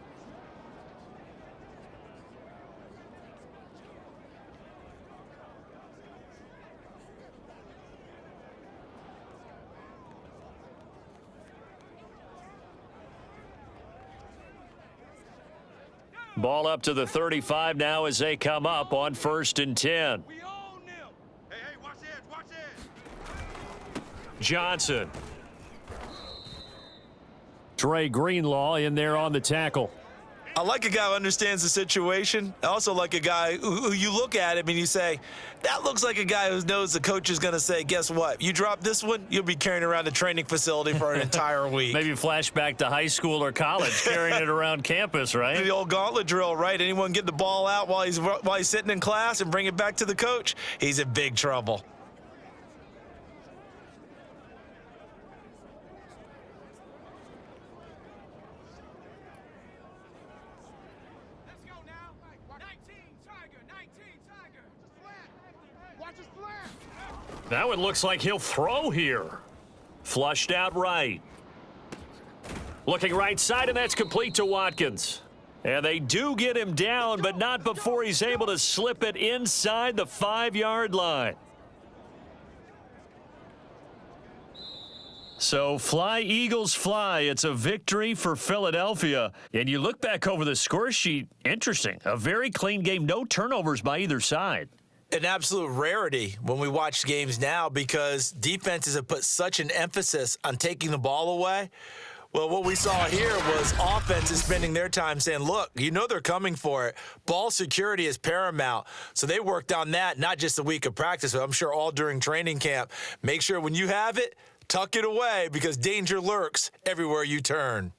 Ball up to the 35 now as they come up on 1st and 10. We own them. Hey, watch it. Johnson. Trey Greenlaw in there on the tackle. I like a guy who understands the situation. I also like a guy who you look at him and you say, that looks like a guy who knows the coach is going to say, guess what? You drop this one, you'll be carrying around the training facility for an entire week. Maybe flashback to high school or college, carrying it around campus, right? The old gauntlet drill, right? Anyone get the ball out while he's sitting in class and bring it back to the coach, he's in big trouble. That one looks like he'll throw here. Flushed out right. Looking right side, and that's complete to Watkins. And they do get him down, but not before he's able to slip it inside the 5-yard line. So fly, Eagles, fly. It's a victory for Philadelphia. And you look back over the score sheet, interesting. A very clean game, no turnovers by either side. An absolute rarity when we watch games now because defenses have put such an emphasis on taking the ball away. Well, what we saw here was offenses spending their time saying, look, you know they're coming for it. Ball security is paramount. So they worked on that, not just a week of practice, but I'm sure all during training camp. Make sure when you have it, tuck it away because danger lurks everywhere you turn.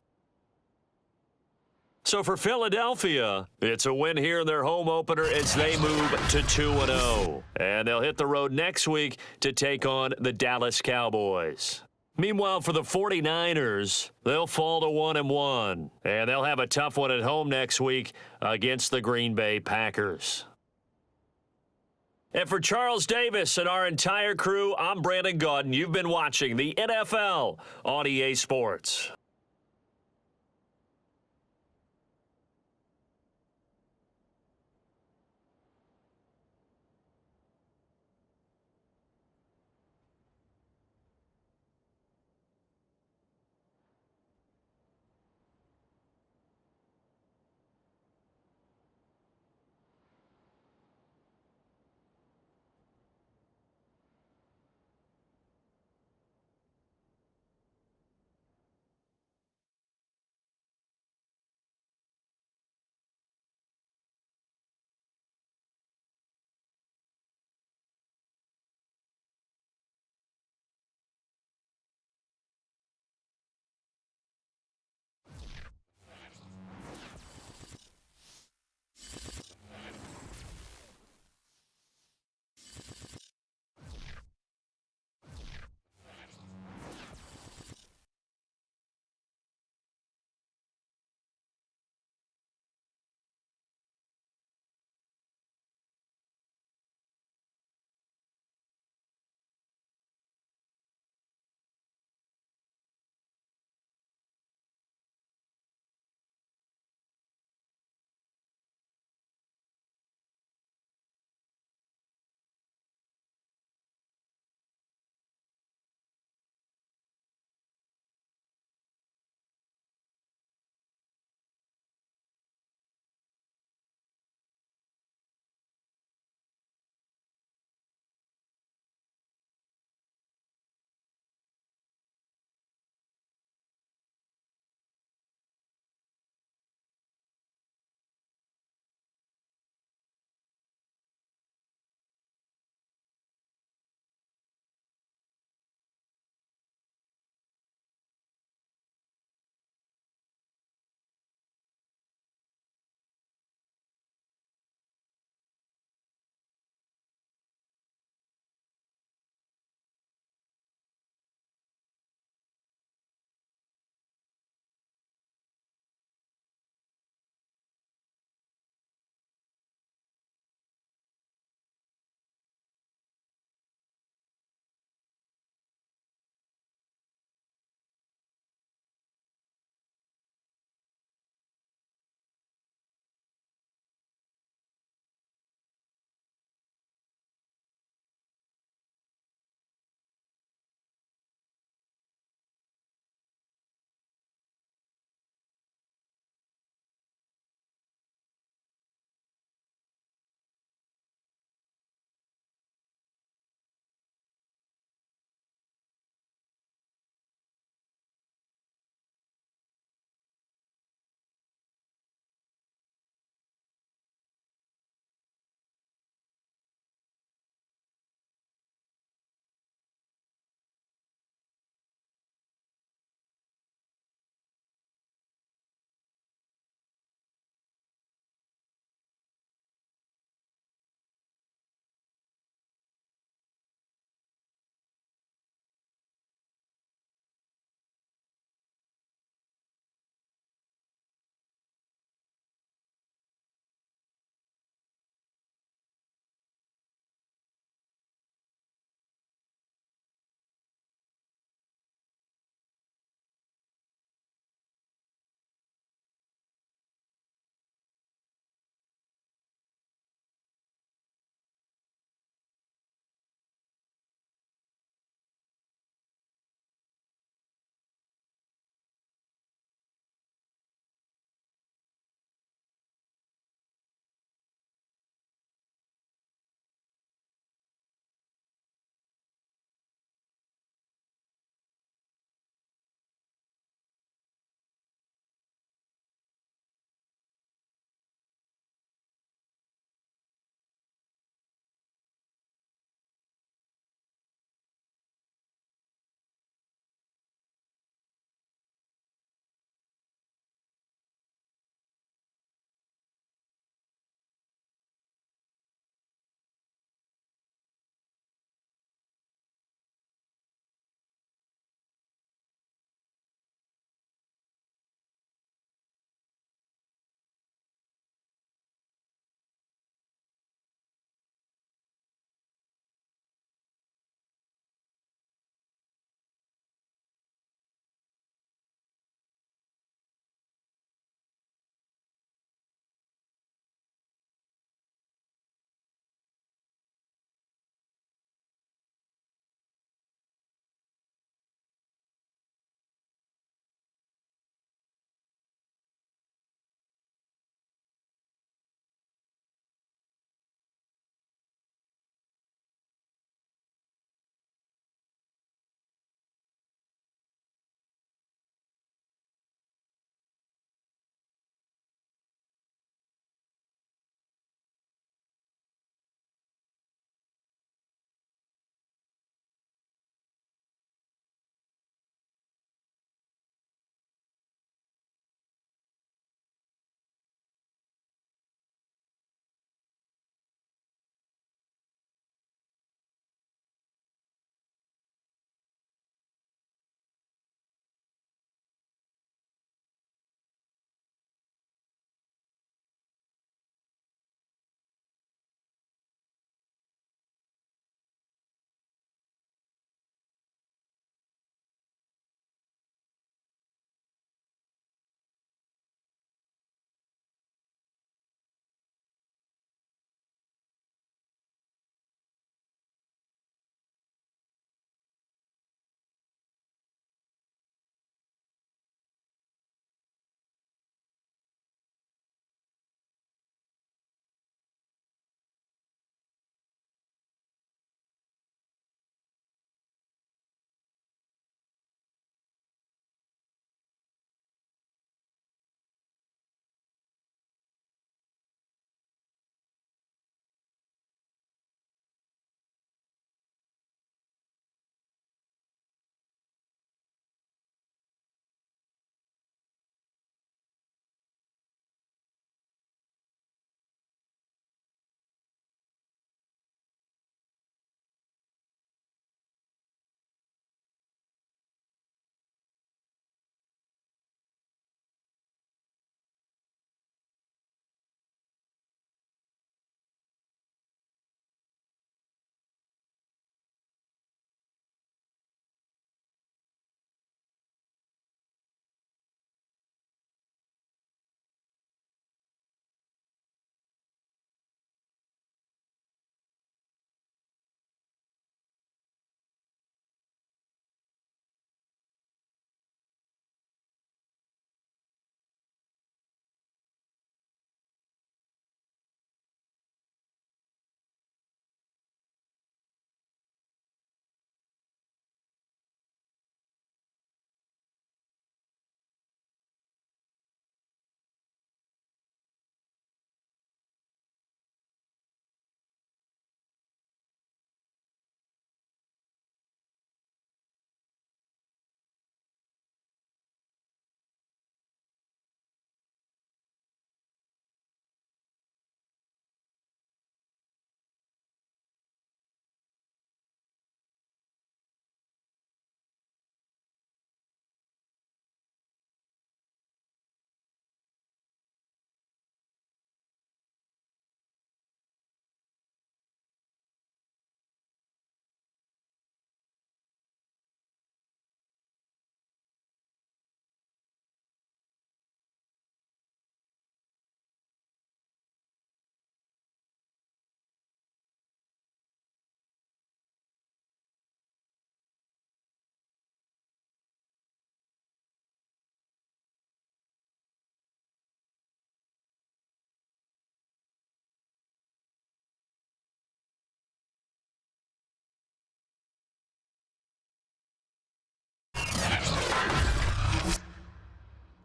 So for Philadelphia, it's a win here in their home opener as they move to 2-0. And they'll hit the road next week to take on the Dallas Cowboys. Meanwhile, for the 49ers, they'll fall to 1-1. And they'll have a tough one at home next week against the Green Bay Packers. And for Charles Davis and our entire crew, I'm Brandon Gaudin. You've been watching the NFL on EA Sports.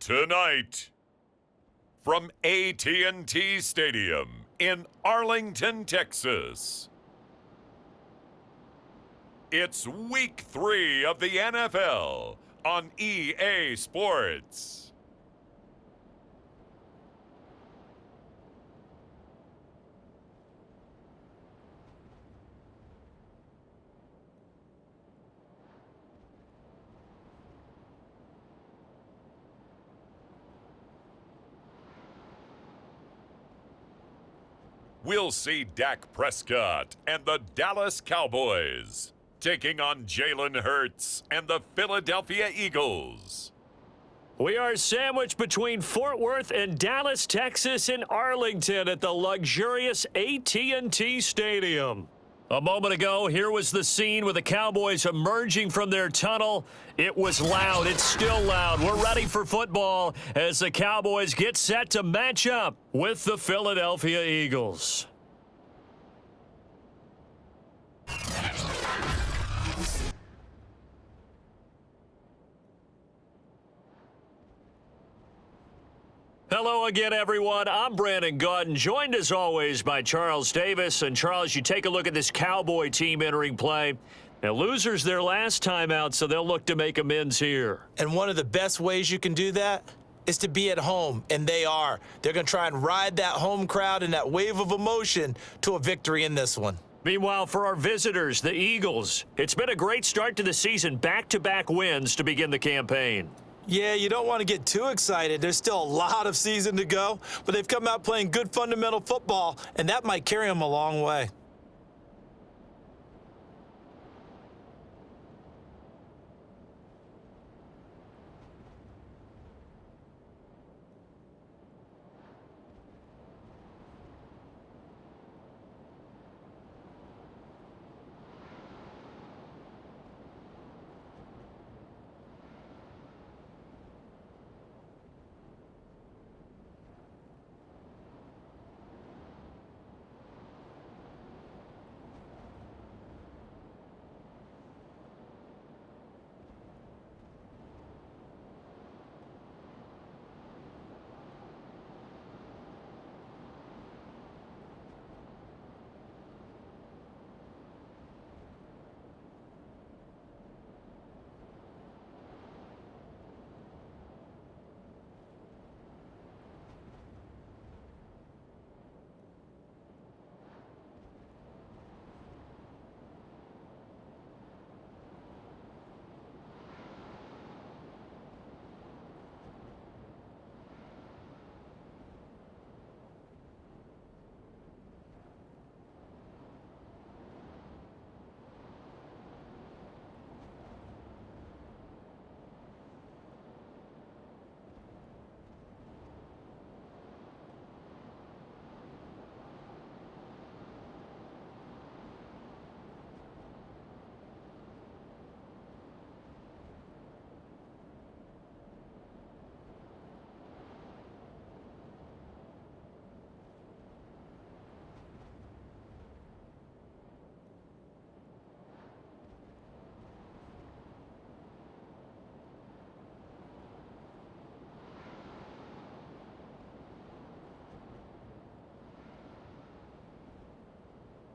Tonight, from AT&T Stadium in Arlington, Texas, it's Week 3 of the NFL on EA Sports. We'll see Dak Prescott and the Dallas Cowboys taking on Jalen Hurts and the Philadelphia Eagles. We are sandwiched between Fort Worth and Dallas, Texas, and Arlington at the luxurious AT&T Stadium. A moment ago, here was the scene with the Cowboys emerging from their tunnel. It was loud. It's still loud. We're ready for football as the Cowboys get set to match up with the Philadelphia Eagles. Hello again, everyone. I'm Brandon Gautin, joined as always by Charles Davis. And Charles, you take a look at this Cowboy team entering play. Now, losers their last time out, so they'll look to make amends here. And one of the best ways you can do that is to be at home, and they are. They're going to try and ride that home crowd and that wave of emotion to a victory in this one. Meanwhile, for our visitors, the Eagles, it's been a great start to the season, back-to-back wins to begin the campaign. Yeah, you don't want to get too excited. There's still a lot of season to go, but they've come out playing good fundamental football, and that might carry them a long way.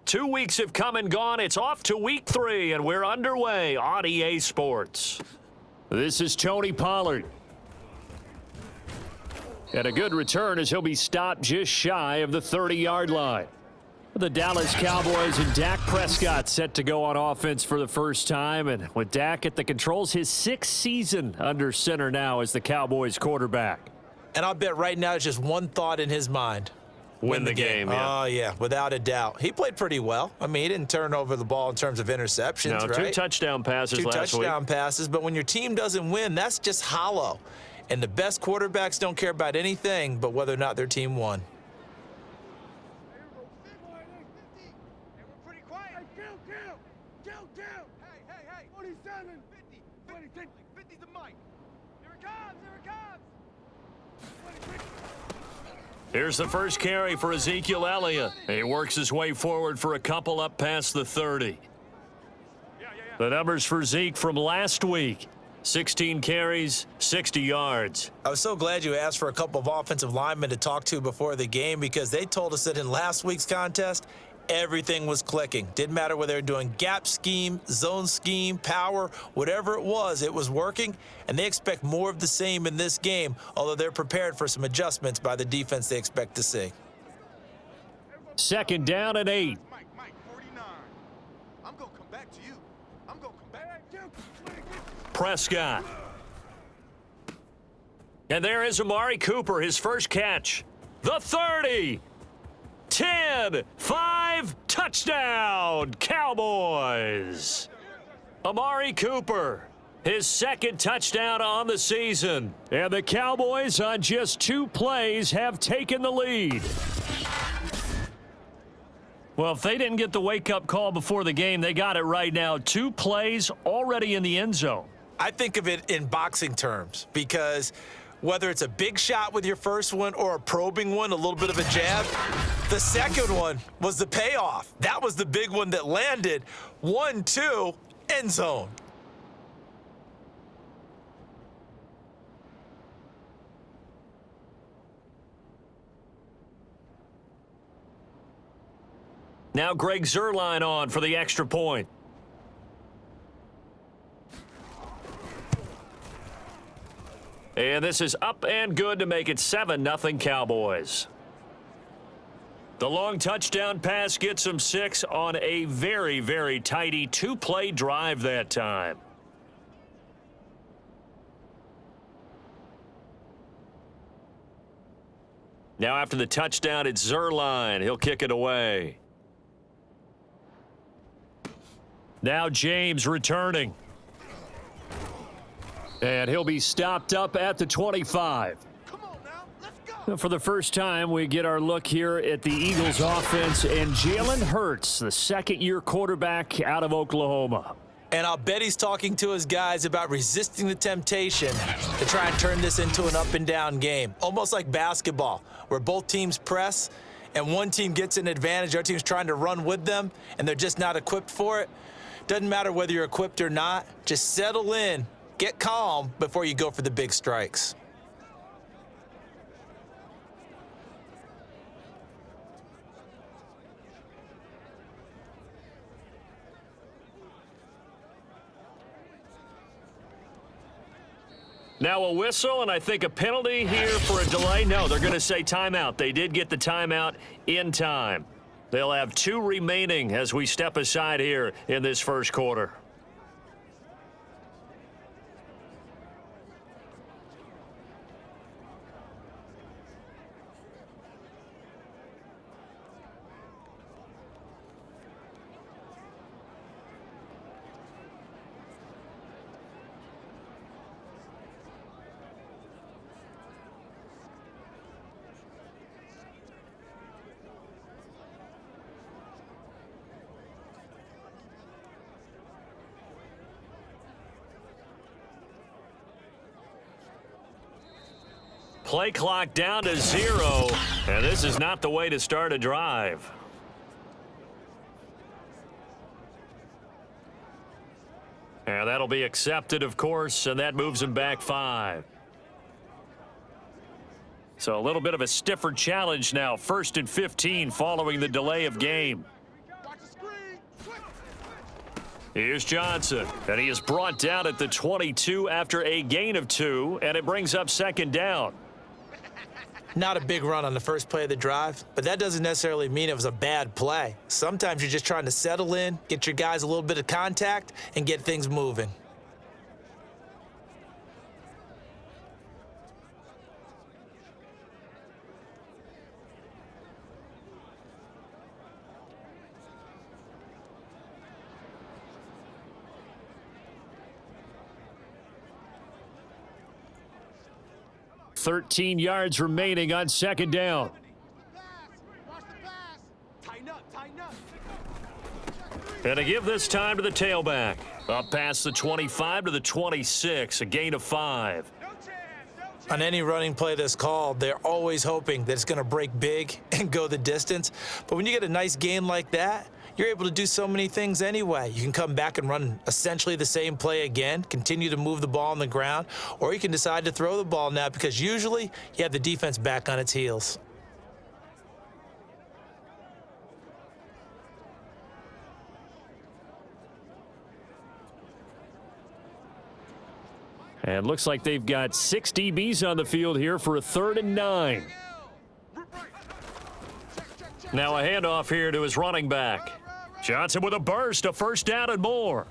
Two weeks have come and gone. It's off to week 3, and we're underway on EA Sports. This is Tony Pollard. And a good return as he'll be stopped just shy of the 30-yard line. The Dallas Cowboys and Dak Prescott set to go on offense for the first time. And with Dak at the controls, his 6th season under center now as the Cowboys quarterback. And I'll bet right now it's just one thought in his mind. Win the game, yeah. Oh, yeah, without a doubt. He played pretty well. I mean, he didn't turn over the ball in terms of interceptions, no, right? 2 touchdown passes last week. 2 touchdown passes, but when your team doesn't win, that's just hollow. And the best quarterbacks don't care about anything but whether or not their team won. Here's the first carry for Ezekiel Elliott. He works his way forward for a couple up past the 30. The numbers for Zeke from last week. 16 carries, 60 yards. I was so glad you asked for a couple of offensive linemen to talk to before the game because they told us that in last week's contest, everything was clicking. Didn't matter whether they were doing gap scheme, zone scheme, power, whatever it was working, and they expect more of the same in this game, although they're prepared for some adjustments by the defense they expect to see. 2nd down and 8. Mike, 49. I'm going to come back to you. I'm going to come back to you. Prescott. And there is Amari Cooper, his first catch. The 30. 10, 5, touchdown, Cowboys. Amari Cooper, his 2nd touchdown on the season. And the Cowboys on just 2 plays have taken the lead. Well, if they didn't get the wake-up call before the game, they got it right now. 2 plays already in the end zone. I think of it in boxing terms because whether it's a big shot with your first one or a probing one, a little bit of a jab, the second one was the payoff. That was the big one that landed. 1-2, end zone. Now Greg Zuerlein on for the extra point. And this is up and good to make it 7-0 Cowboys. The long touchdown pass gets them 6 on a very, very tidy 2-play drive that time. Now after the touchdown, it's Zuerlein. He'll kick it away. Now James returning. And he'll be stopped up at the 25. Come on now, let's go. For the first time, we get our look here at the Eagles offense and Jalen Hurts, the 2nd-year quarterback out of Oklahoma. And I'll bet he's talking to his guys about resisting the temptation to try and turn this into an up-and-down game, almost like basketball, where both teams press and one team gets an advantage, our team's trying to run with them, and they're just not equipped for it. Doesn't matter whether you're equipped or not. Just settle in, get calm before you go for the big strikes. Now a whistle, and I think a penalty here for a delay. No, they're going to say timeout. They did get the timeout in time. They'll have 2 remaining as we step aside here in this first quarter. Play clock down to 0, and this is not the way to start a drive. And that'll be accepted, of course, and that moves him back 5. So a little bit of a stiffer challenge now, 1st and 15 following the delay of game. Here's Johnson, and he is brought down at the 22 after a gain of 2, and it brings up 2nd down. Not a big run on the first play of the drive, but that doesn't necessarily mean it was a bad play. Sometimes you're just trying to settle in, get your guys a little bit of contact, and get things moving. $13 yards remaining on 2nd down. And to give this time to the tailback. Up past the 25 to the 26, a gain of 5. On any running play that's called, they're always hoping that it's going to break big and go the distance. But when you get a nice gain like that, you're able to do so many things anyway. You can come back and run essentially the same play again, continue to move the ball on the ground, or you can decide to throw the ball now because usually you have the defense back on its heels. And looks like they've got 6 DBs on the field here for a 3rd and 9. Now a handoff here to his running back. Johnson with a burst, a first down and more.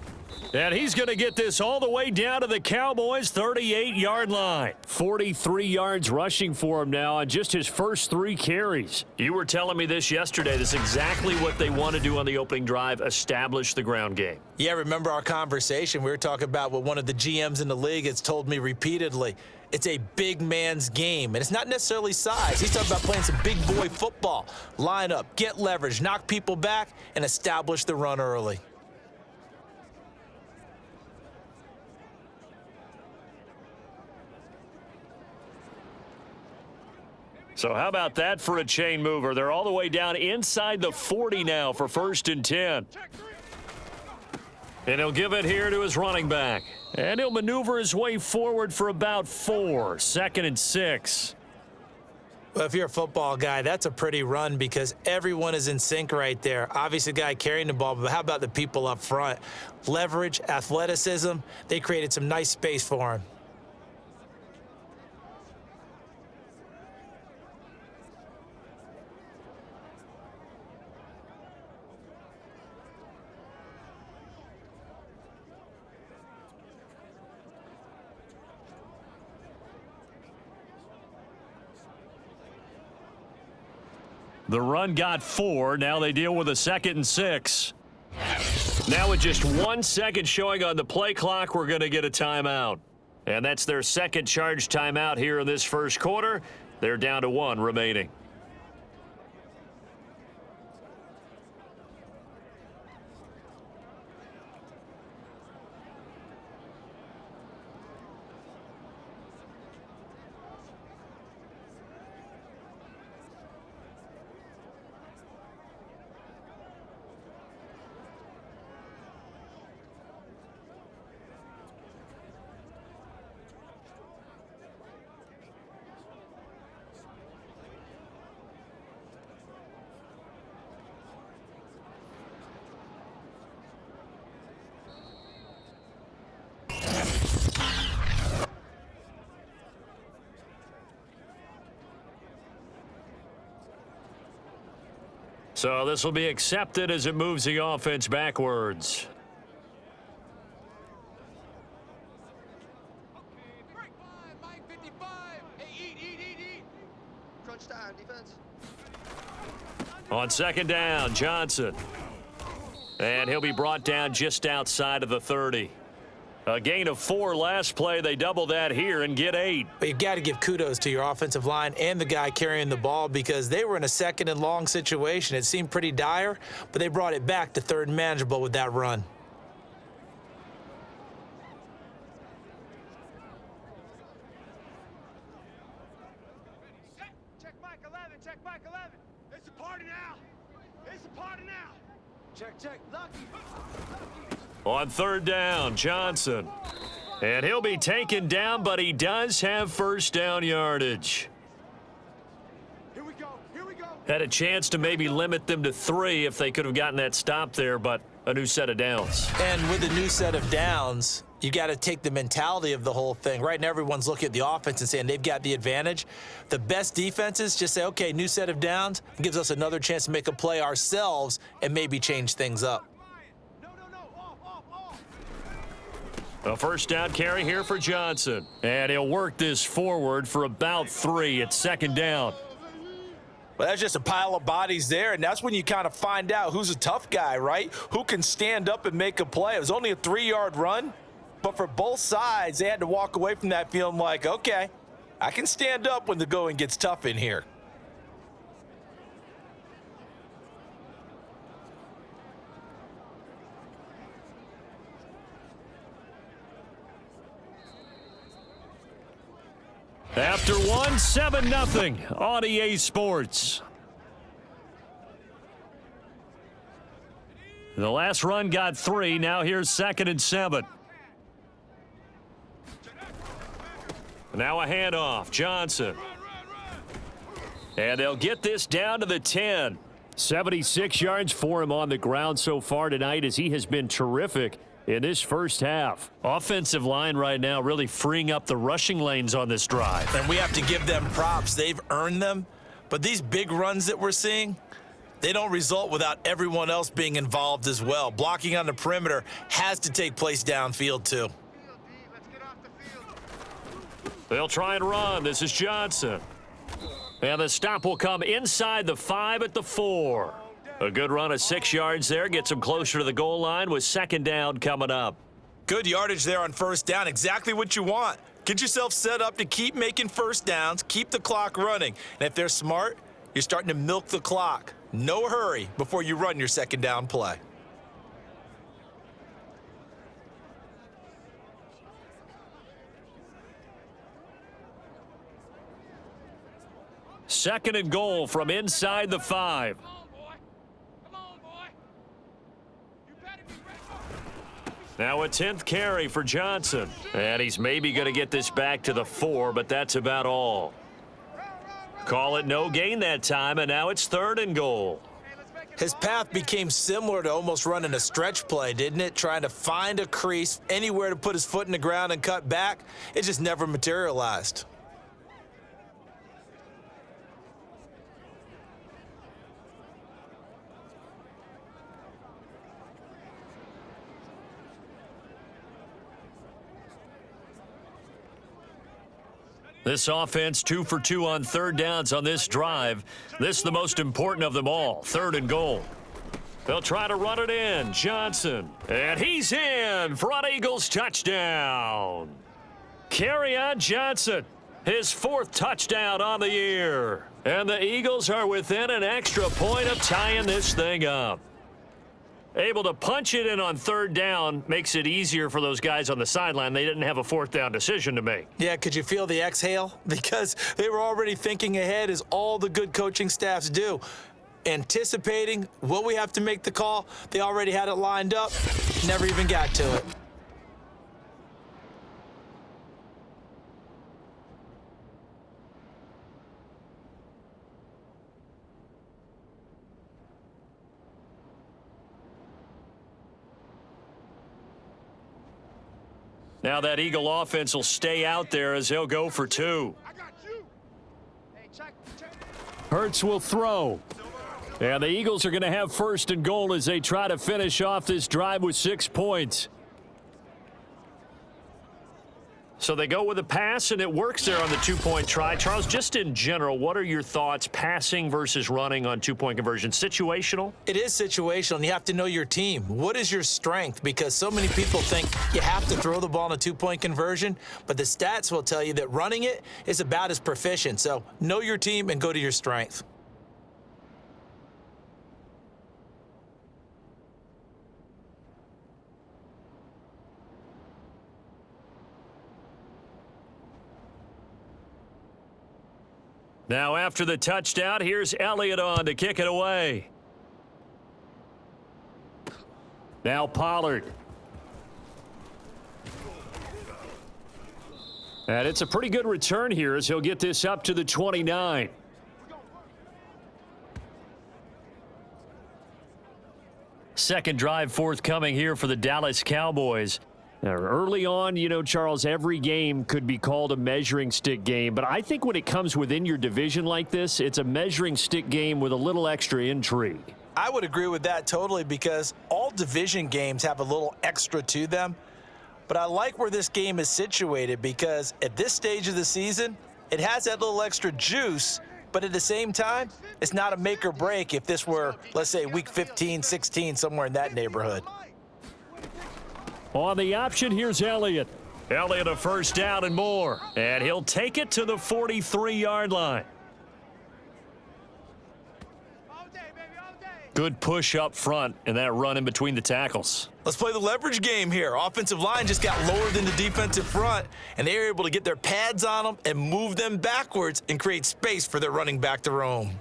And he's going to get this all the way down to the Cowboys' 38-yard line. 43 yards rushing for him now on just his first 3 carries. You were telling me this yesterday. This is exactly what they want to do on the opening drive, establish the ground game. Yeah, remember our conversation? We were talking about what one of the GMs in the league has told me repeatedly. It's a big man's game, and it's not necessarily size. He's talking about playing some big boy football. Line up, get leverage, knock people back, and establish the run early. So how about that for a chain mover? They're all the way down inside the 40 now for 1st and 10. And he'll give it here to his running back. And he'll maneuver his way forward for about 4. 2nd and 6. Well, if you're a football guy, that's a pretty run because everyone is in sync right there. Obviously, the guy carrying the ball, but how about the people up front? Leverage, athleticism, they created some nice space for him. The run got 4. Now they deal with a 2nd and 6. Now with just 1 second showing on the play clock, we're going to get a timeout. And that's their second charge timeout here in this first quarter. They're down to 1 remaining. So this will be accepted as it moves the offense backwards. Break 5, Mike 55. Hey, eat. Crunch time, defense. On 2nd down, Johnson. And he'll be brought down just outside of the 30. A gain of 4 last play. They double that here and get 8. But you've got to give kudos to your offensive line and the guy carrying the ball because they were in a 2nd and long situation. It seemed pretty dire, but they brought it back to 3rd and manageable with that run. Check Mike 11. Check Mike 11. It's a party now. It's a party now. Check. Lucky. On 3rd down, Johnson. And he'll be taken down, but he does have first down yardage. Here we go. Had a chance to maybe limit them to 3 if they could have gotten that stop there, but a new set of downs. And with a new set of downs, you got to take the mentality of the whole thing. Right now, everyone's looking at the offense and saying they've got the advantage. The best defenses just say, okay, new set of downs, gives us another chance to make a play ourselves and maybe change things up. A first down carry here for Johnson. And he'll work this forward for about 3 at 2nd down. Well, that's just a pile of bodies there, and that's when you kind of find out who's a tough guy, right? Who can stand up and make a play. It was only a 3-yard run, but for both sides, they had to walk away from that feeling like, okay, I can stand up when the going gets tough in here. After 1, 7-0 on EA Sports. The last run got 3. Now here's 2nd and 7. Now a handoff. Johnson. And they'll get this down to the 10. 76 yards for him on the ground so far tonight, as he has been terrific in this first half. Offensive line right now really freeing up the rushing lanes on this drive. And we have to give them props. They've earned them. But these big runs that we're seeing, they don't result without everyone else being involved as well. Blocking on the perimeter has to take place downfield too. They'll try and run. This is Johnson. And the stop will come inside the 5 at the 4. A good run of 6 yards there. Gets them closer to the goal line with 2nd down coming up. Good yardage there on 1st down. Exactly what you want. Get yourself set up to keep making 1st downs. Keep the clock running. And if they're smart, you're starting to milk the clock. No hurry before you run your 2nd down play. Second and goal from inside the 5. Come on, boy. You better be ready. Now a 10th carry for Johnson. And he's maybe going to get this back to the 4, but that's about all. Call it no gain that time, and now it's 3rd and goal. His path became similar to almost running a stretch play, didn't it? Trying to find a crease, anywhere to put his foot in the ground and cut back. It just never materialized. This offense 2 for 2 on 3rd downs on this drive. This is the most important of them all. 3rd and goal. They'll try to run it in. Johnson. And he's in. Front Eagles touchdown. Kerryon Johnson. His 4th touchdown on the year. And the Eagles are within an extra point of tying this thing up. Able to punch it in on 3rd down makes it easier for those guys on the sideline. They didn't have a 4th down decision to make. Yeah, could you feel the exhale? Because they were already thinking ahead, as all the good coaching staffs do. Anticipating, will we have to make the call? They already had it lined up, never even got to it. Now that Eagle offense will stay out there as they'll go for 2. I got you. Hey, check. Hurts will throw. And the Eagles are going to have 1st and goal as they try to finish off this drive with 6 points. So they go with a pass, and it works there on the 2-point try. Charles, just in general, what are your thoughts passing versus running on 2-point conversion? Situational? It is situational, and you have to know your team. What is your strength? Because so many people think you have to throw the ball in a 2-point conversion, but the stats will tell you that running it is about as proficient. So know your team and go to your strength. Now after the touchdown, here's Elliott on to kick it away. Now Pollard. And it's a pretty good return here as he'll get this up to the 29. Second drive forthcoming here for the Dallas Cowboys. Now, early on, you know, Charles, every game could be called a measuring stick game. But I think when it comes within your division like this, it's a measuring stick game with a little extra intrigue. I would agree with that totally, because all division games have a little extra to them. But I like where this game is situated, because at this stage of the season, it has that little extra juice. But at the same time, it's not a make or break if this were, let's say, week 15, 16, somewhere in that neighborhood. On the option, here's Elliott. Elliott a 1st down and more. And he'll take it to the 43-yard line. All day, baby, all day. Good push up front and that run in between the tackles. Let's play the leverage game here. Offensive line just got lower than the defensive front, and they were able to get their pads on them and move them backwards and create space for their running back to roam.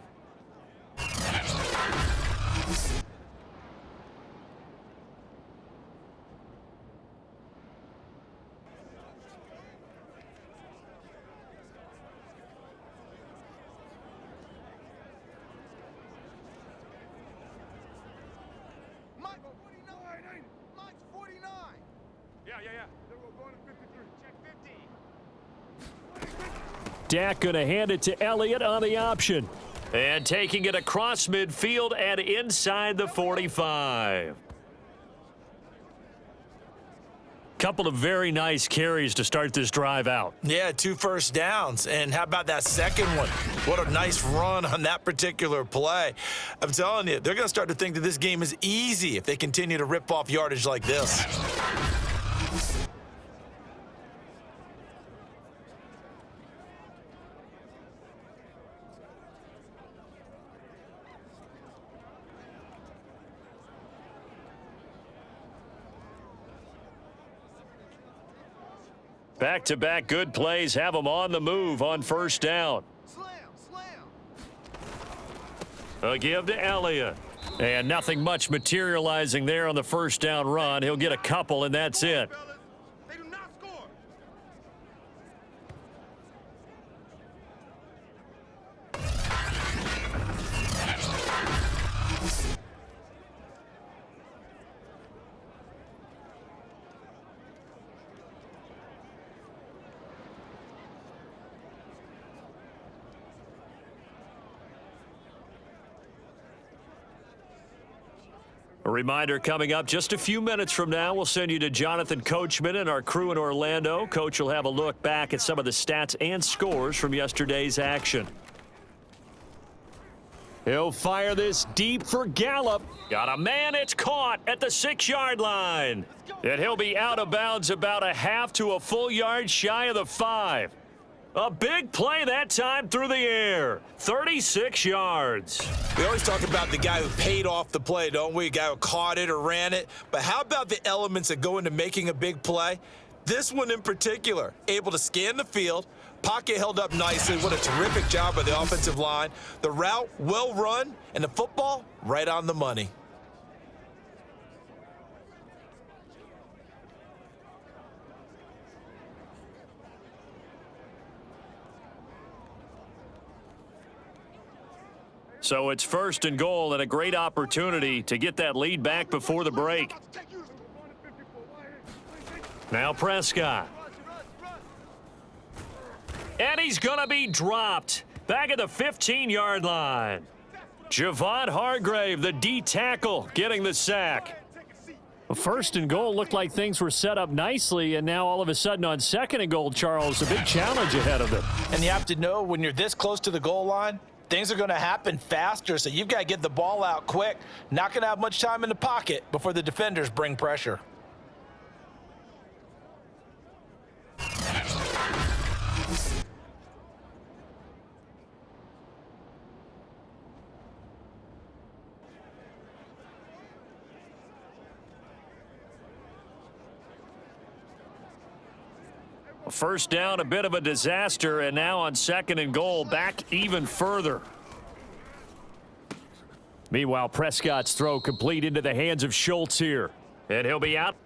Dak going to hand it to Elliott on the option. And taking it across midfield and inside the 45. Couple of very nice carries to start this drive out. Yeah, 2 first downs. And how about that second one? What a nice run on that particular play. I'm telling you, they're going to start to think that this game is easy if they continue to rip off yardage like this. Back-to-back good plays have them on the move on first down. A give to Elliott. And nothing much materializing there on the first down run. He'll get a couple, and that's it. They do not score. A reminder coming up just a few minutes from now, we'll send you to Jonathan Coachman and our crew in Orlando. Coach will have a look back at some of the stats and scores from yesterday's action. He'll fire this deep for Gallup. Got a man, it's caught at the 6-yard line. And he'll be out of bounds about a half to a full yard shy of the 5. A big play that time through the air. 36 yards. We always talk about the guy who paid off the play, don't we? A guy who caught it or ran it. But how about the elements that go into making a big play? This one in particular, able to scan the field, pocket held up nicely. What a terrific job by the offensive line. The route well run, and the football right on the money. So it's first and goal and a great opportunity to get that lead back before the break. Now Prescott. And he's going to be dropped back at the 15-yard line. Javon Hargrave, the D tackle, getting the sack. First and goal looked like things were set up nicely, and now all of a sudden on second and goal, Charles, a big challenge ahead of them. And you have to know when you're this close to the goal line, things are going to happen faster, so you've got to get the ball out quick. Not going to have much time in the pocket before the defenders bring pressure. First down, a bit of a disaster, and now on second and goal, back even further. Meanwhile, Prescott's throw complete into the hands of Schultz here. And he'll be out.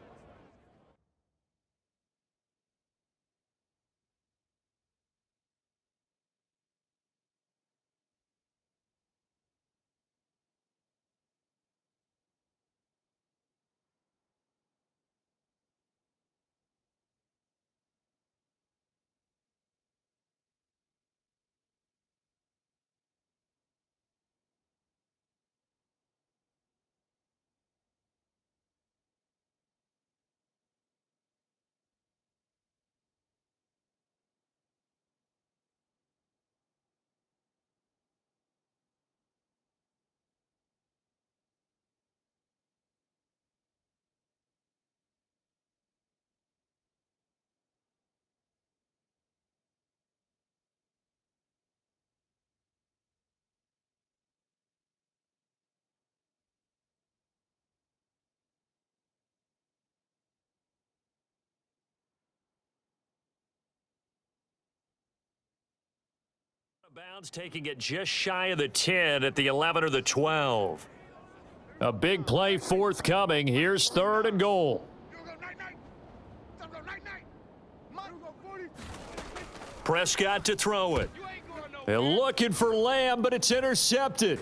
Bounds taking it just shy of the 10 at the 11 or the 12. A big play forthcoming. Here's third and goal. Prescott to throw it. They're looking for Lamb, but it's intercepted.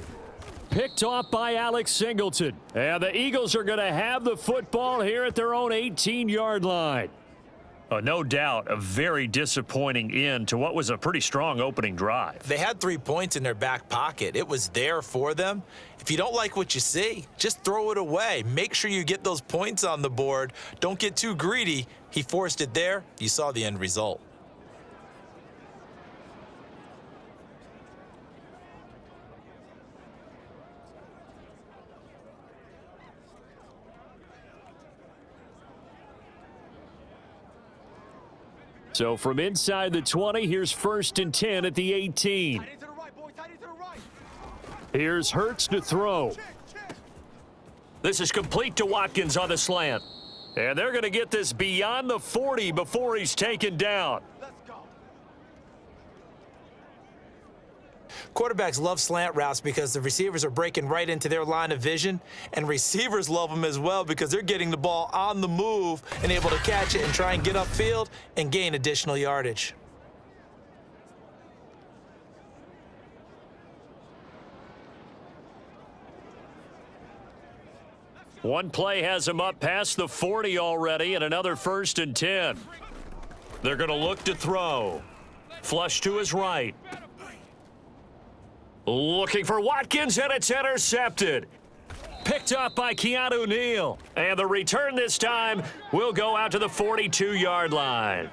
picked off by Alex Singleton. And the Eagles are going to have the football here at their own 18-yard line. No doubt, a very disappointing end to what was a pretty strong opening drive. They had 3 points in their back pocket. It was there for them. If you don't like what you see, just throw it away. Make sure you get those points on the board. Don't get too greedy. He forced it there. You saw the end result. So from inside the 20, here's 1st and 10 at the 18. Here's Hurts to throw. This is complete to Watkins on the slant. And they're going to get this beyond the 40 before he's taken down. Quarterbacks love slant routes because the receivers are breaking right into their line of vision, and receivers love them as well because they're getting the ball on the move and able to catch it and try and get upfield and gain additional yardage. One play has him up past the 40 already, and another 1st and 10. They're going to look to throw. Flush to his right. Looking for Watkins, and it's intercepted. Picked up by Keanu Neal. And the return this time will go out to the 42-yard line.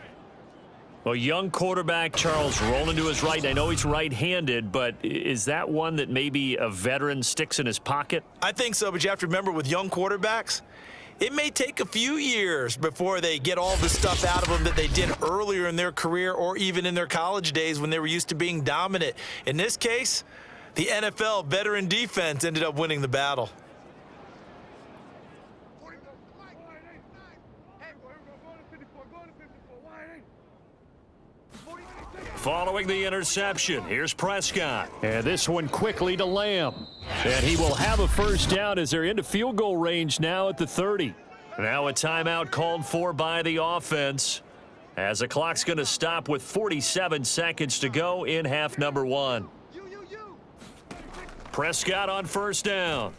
A young quarterback, Charles, rolling to his right. I know he's right-handed, but is that one that maybe a veteran sticks in his pocket? I think so, but you have to remember with young quarterbacks, it may take a few years before they get all the stuff out of them that they did earlier in their career or even in their college days when they were used to being dominant. In this case, the NFL veteran defense ended up winning the battle. Following the interception, here's Prescott. And this one quickly to Lamb. And he will have a 1st down as they're into field goal range now at the 30. Now a timeout called for by the offense, as the clock's going to stop with 47 seconds to go in half number 1. Prescott on 1st down.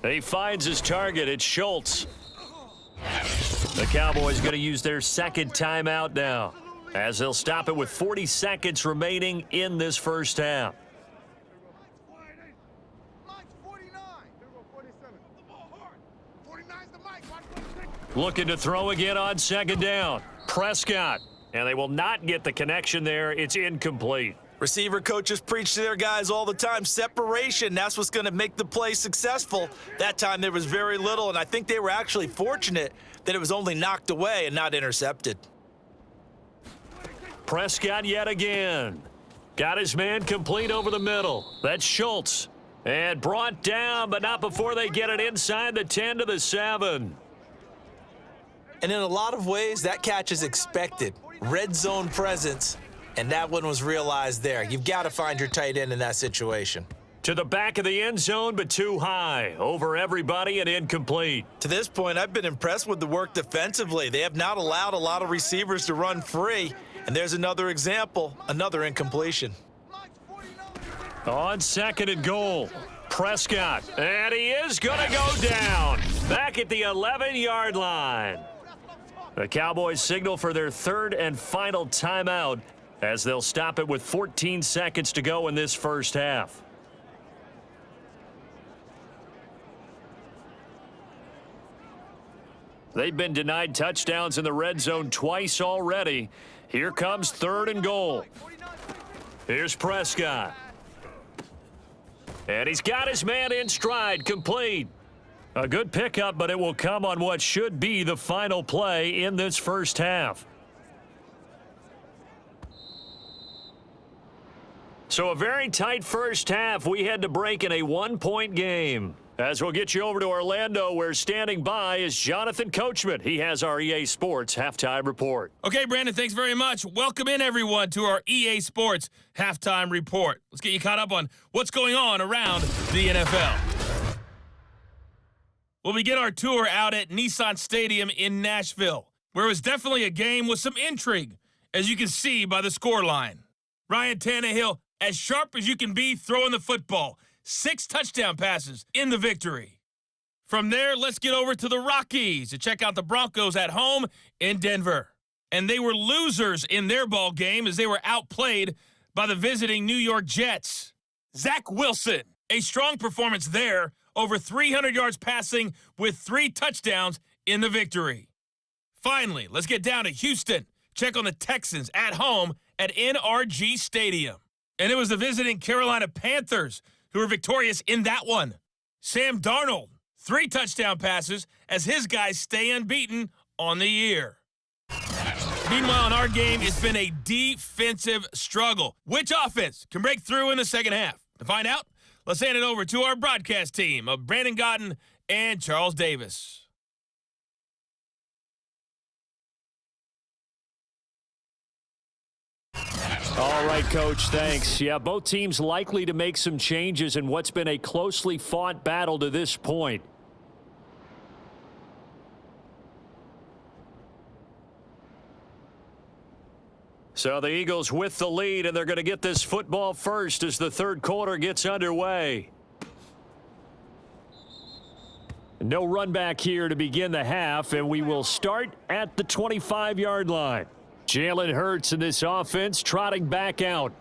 He finds his target. It's Schultz. The Cowboys going to use their 2nd timeout now, as they'll stop it with 40 seconds remaining in this 1st half. Looking to throw again on 2nd down. Prescott. And they will not get the connection there. It's incomplete. Receiver coaches preach to their guys all the time. Separation, that's what's going to make the play successful. That time there was very little, and I think they were actually fortunate that it was only knocked away and not intercepted. Prescott yet again. Got his man complete over the middle. That's Schultz. And brought down, but not before they get it inside the 10 to the 7. And in a lot of ways, that catch is expected. Red zone presence, and that one was realized there. You've got to find your tight end in that situation. To the back of the end zone, but too high. Over everybody and incomplete. To this point, I've been impressed with the work defensively. They have not allowed a lot of receivers to run free. And there's another example, another incompletion. On 2nd and goal, Prescott. And he is going to go down. Back at the 11-yard line. The Cowboys signal for their 3rd and final timeout, as they'll stop it with 14 seconds to go in this 1st half. They've been denied touchdowns in the red zone twice already. Here comes 3rd and goal. Here's Prescott. And he's got his man in stride, complete. A good pickup, but it will come on what should be the final play in this 1st half. So a very tight 1st half. We had to break in a 1-point game. As we'll get you over to Orlando, where standing by is Jonathan Coachman. He has our EA Sports Halftime Report. Okay, Brandon, thanks very much. Welcome in, everyone, to our EA Sports Halftime Report. Let's get you caught up on what's going on around the NFL. We'll begin our tour out at Nissan Stadium in Nashville, where it was definitely a game with some intrigue, as you can see by the scoreline. Ryan Tannehill, as sharp as you can be throwing the football. 6 touchdown passes in the victory. From there, let's get over to the Rockies to check out the Broncos at home in Denver. And they were losers in their ball game as they were outplayed by the visiting New York Jets. Zach Wilson, a strong performance there, over 300 yards passing with 3 touchdowns in the victory. Finally, let's get down to Houston. Check on the Texans at home at NRG Stadium. And it was the visiting Carolina Panthers who were victorious in that one. Sam Darnold, 3 touchdown passes as his guys stay unbeaten on the year. Meanwhile, in our game, it's been a defensive struggle. Which offense can break through in the second half? To find out, let's hand it over to our broadcast team of Brandon Godden and Charles Davis. All right, Coach, thanks. Yeah, both teams likely to make some changes in what's been a closely fought battle to this point. So the Eagles with the lead, and they're going to get this football first as the third quarter gets underway. No run back here to begin the half, and we will start at the 25-yard line. Jalen Hurts in this offense trotting back out.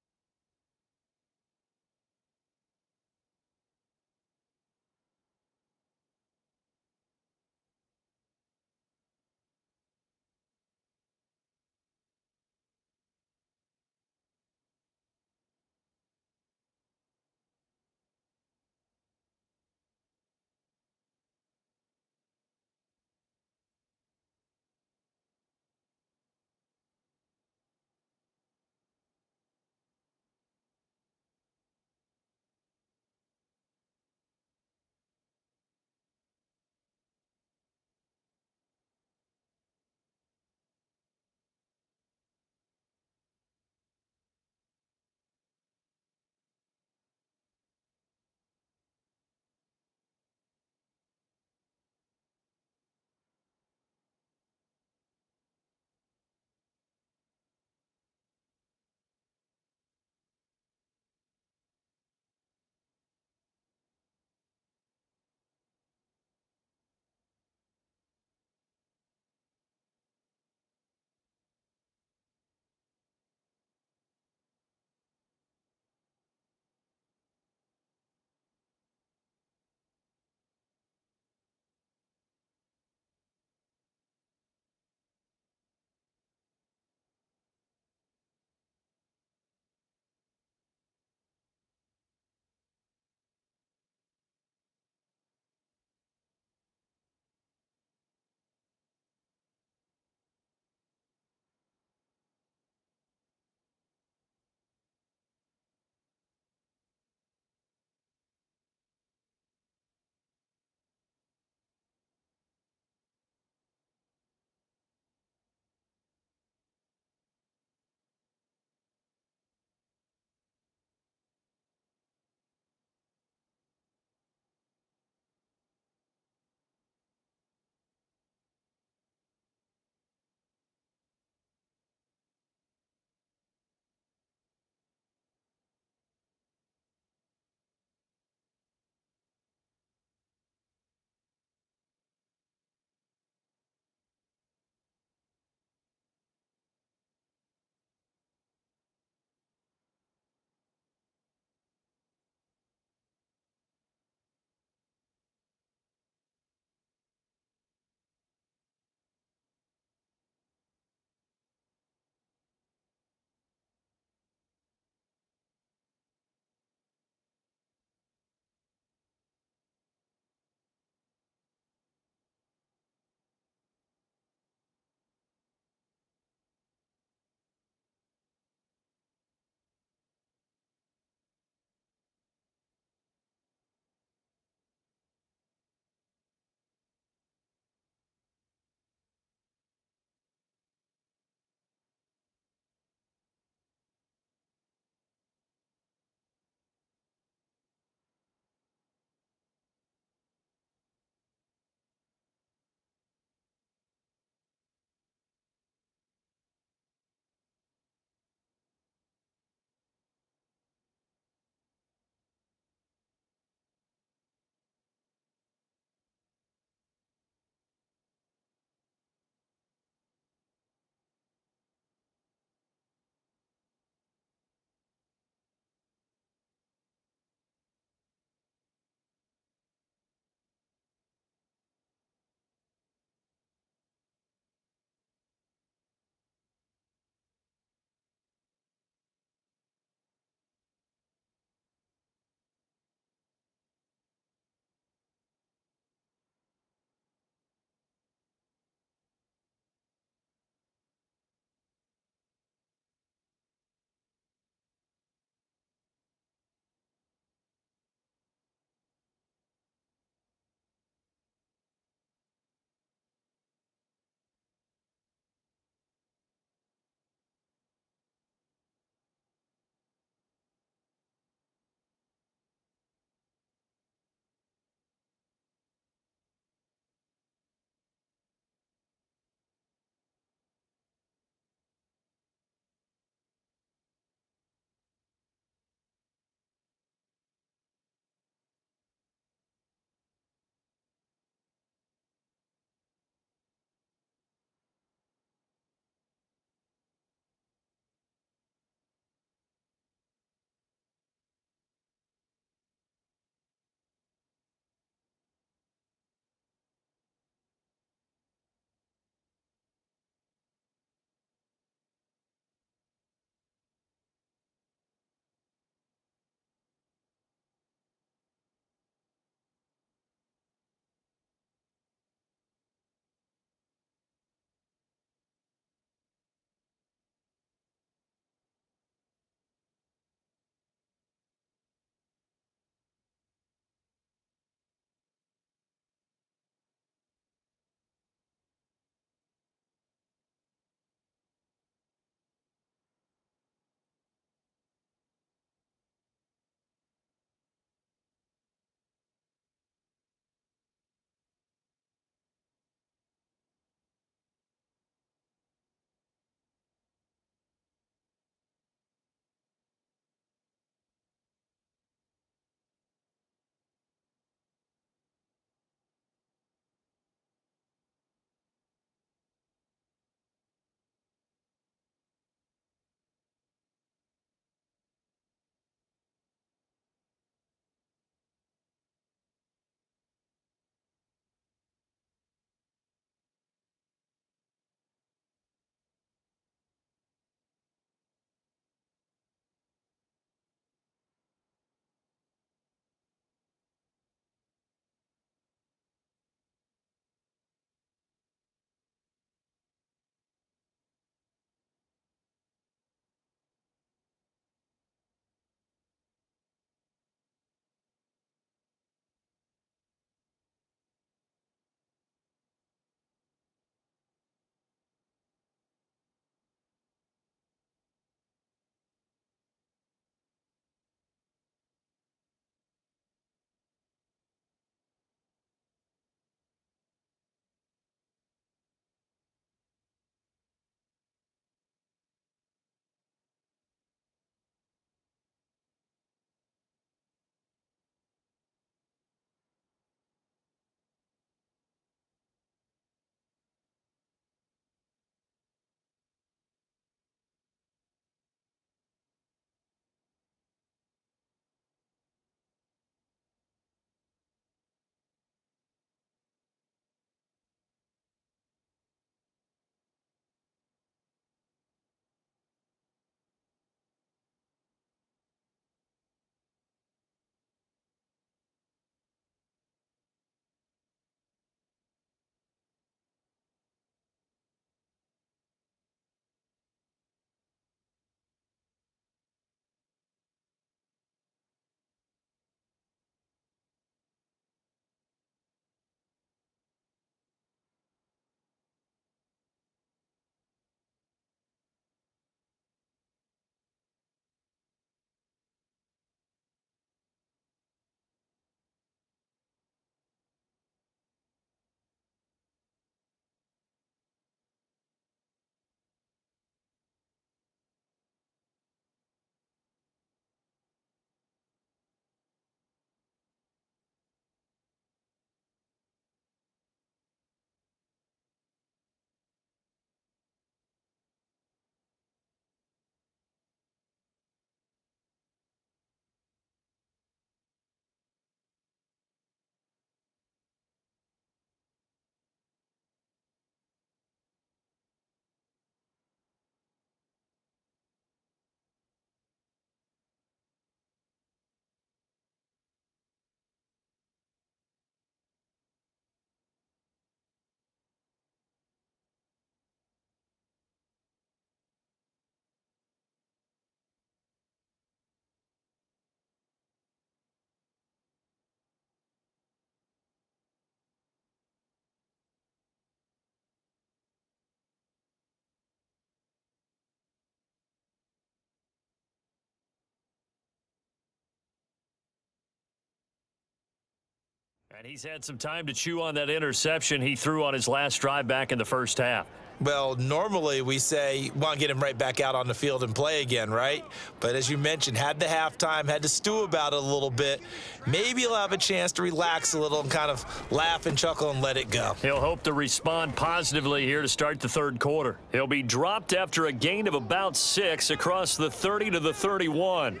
And he's had some time to chew on that interception he threw on his last drive back in the first half. Well, normally we say, want to get him right back out on the field and play again, right? But as you mentioned, had the halftime, had to stew about it a little bit. Maybe he'll have a chance to relax a little and kind of laugh and chuckle and let it go. He'll hope to respond positively here to start the third quarter. He'll be dropped after a gain of about 6 across the 30 to the 31.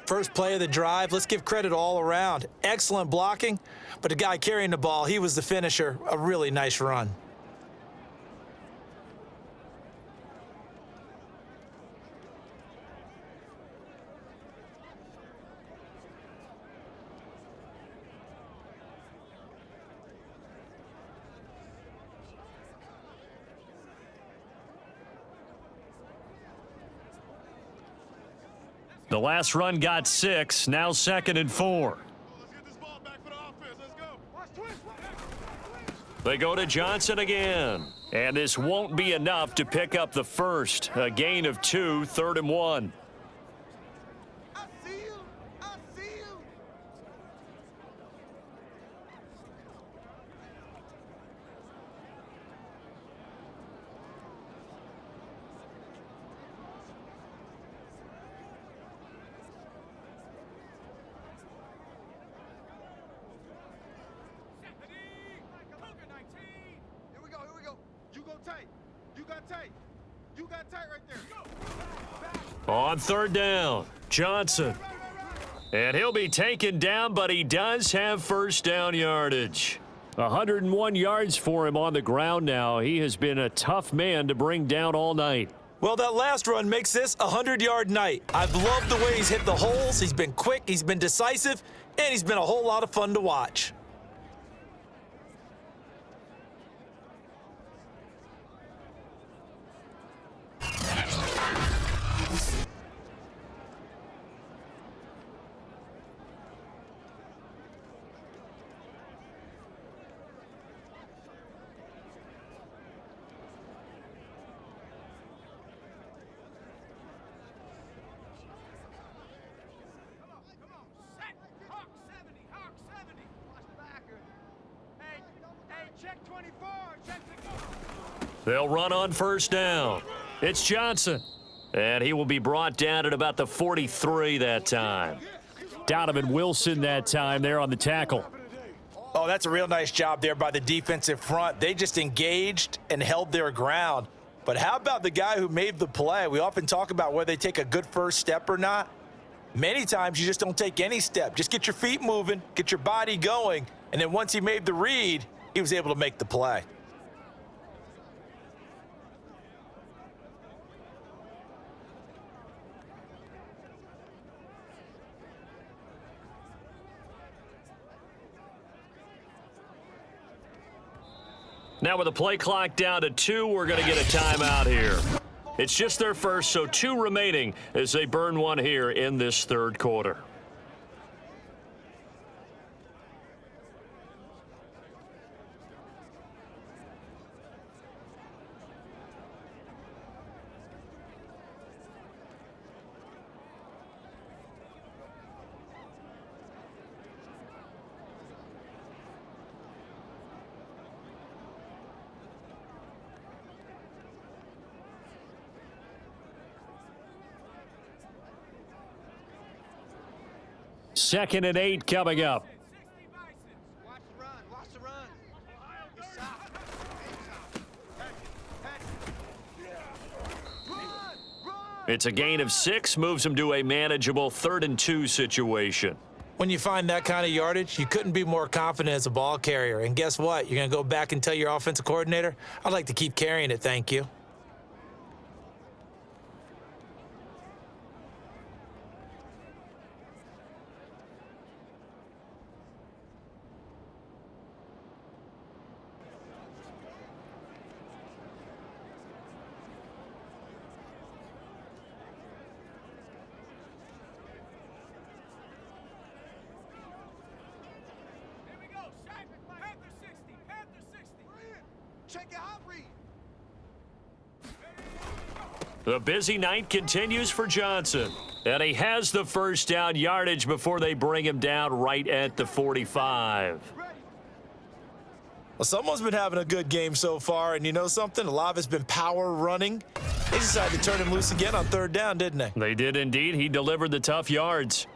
First play of the drive, let's give credit all around. Excellent blocking, but the guy carrying the ball, he was the finisher. A really nice run. The last run got 6, now 2nd and 4. Let's get this ball back for the offense. Let's go. Watch twist. They go to Johnson again. And this won't be enough to pick up the first. A gain of 2, 3rd and 1. I see you. I see you. Here we go. Here we go. You go tight. You got tight. You got tight right there. On 3rd down, Johnson. And he'll be taken down, but he does have first down yardage. 101 yards for him on the ground now. He has been a tough man to bring down all night. Well, that last run makes this a 100-yard night. I've loved the way he's hit the holes. He's been quick, he's been decisive, and he's been a whole lot of fun to watch. Hawk 70. Hawk 70. Watch the backer. Hey, check 24. Check the They'll run on first down. It's Johnson. And he will be brought down at about the 43 that time. Donovan Wilson that time there on the tackle. Oh, that's a real nice job there by the defensive front. They just engaged and held their ground. But how about the guy who made the play? We often talk about whether they take a good first step or not. Many times you just don't take any step. Just get your feet moving, get your body going, and then once he made the read, he was able to make the play. Now with the play clock down to 2, we're going to get a timeout here. It's just their first, so 2 remaining as they burn one here in this third quarter. Second and 8 coming up. Watch the run. Watch the run. He's soft. Run. It's a gain of 6, moves them to a manageable 3rd and 2 situation. When you find that kind of yardage, you couldn't be more confident as a ball carrier. And guess what? You're going to go back and tell your offensive coordinator, I'd like to keep carrying it, thank you. Here we go. Panther 60. Panther 60. Check your hot read. The busy night continues for Johnson. And he has the first down yardage before they bring him down right at the 45. Well, someone's been having a good game so far, and you know something? A lot of it's been power running. They decided to turn him loose again on third down, didn't they? They did indeed. He delivered the tough yards.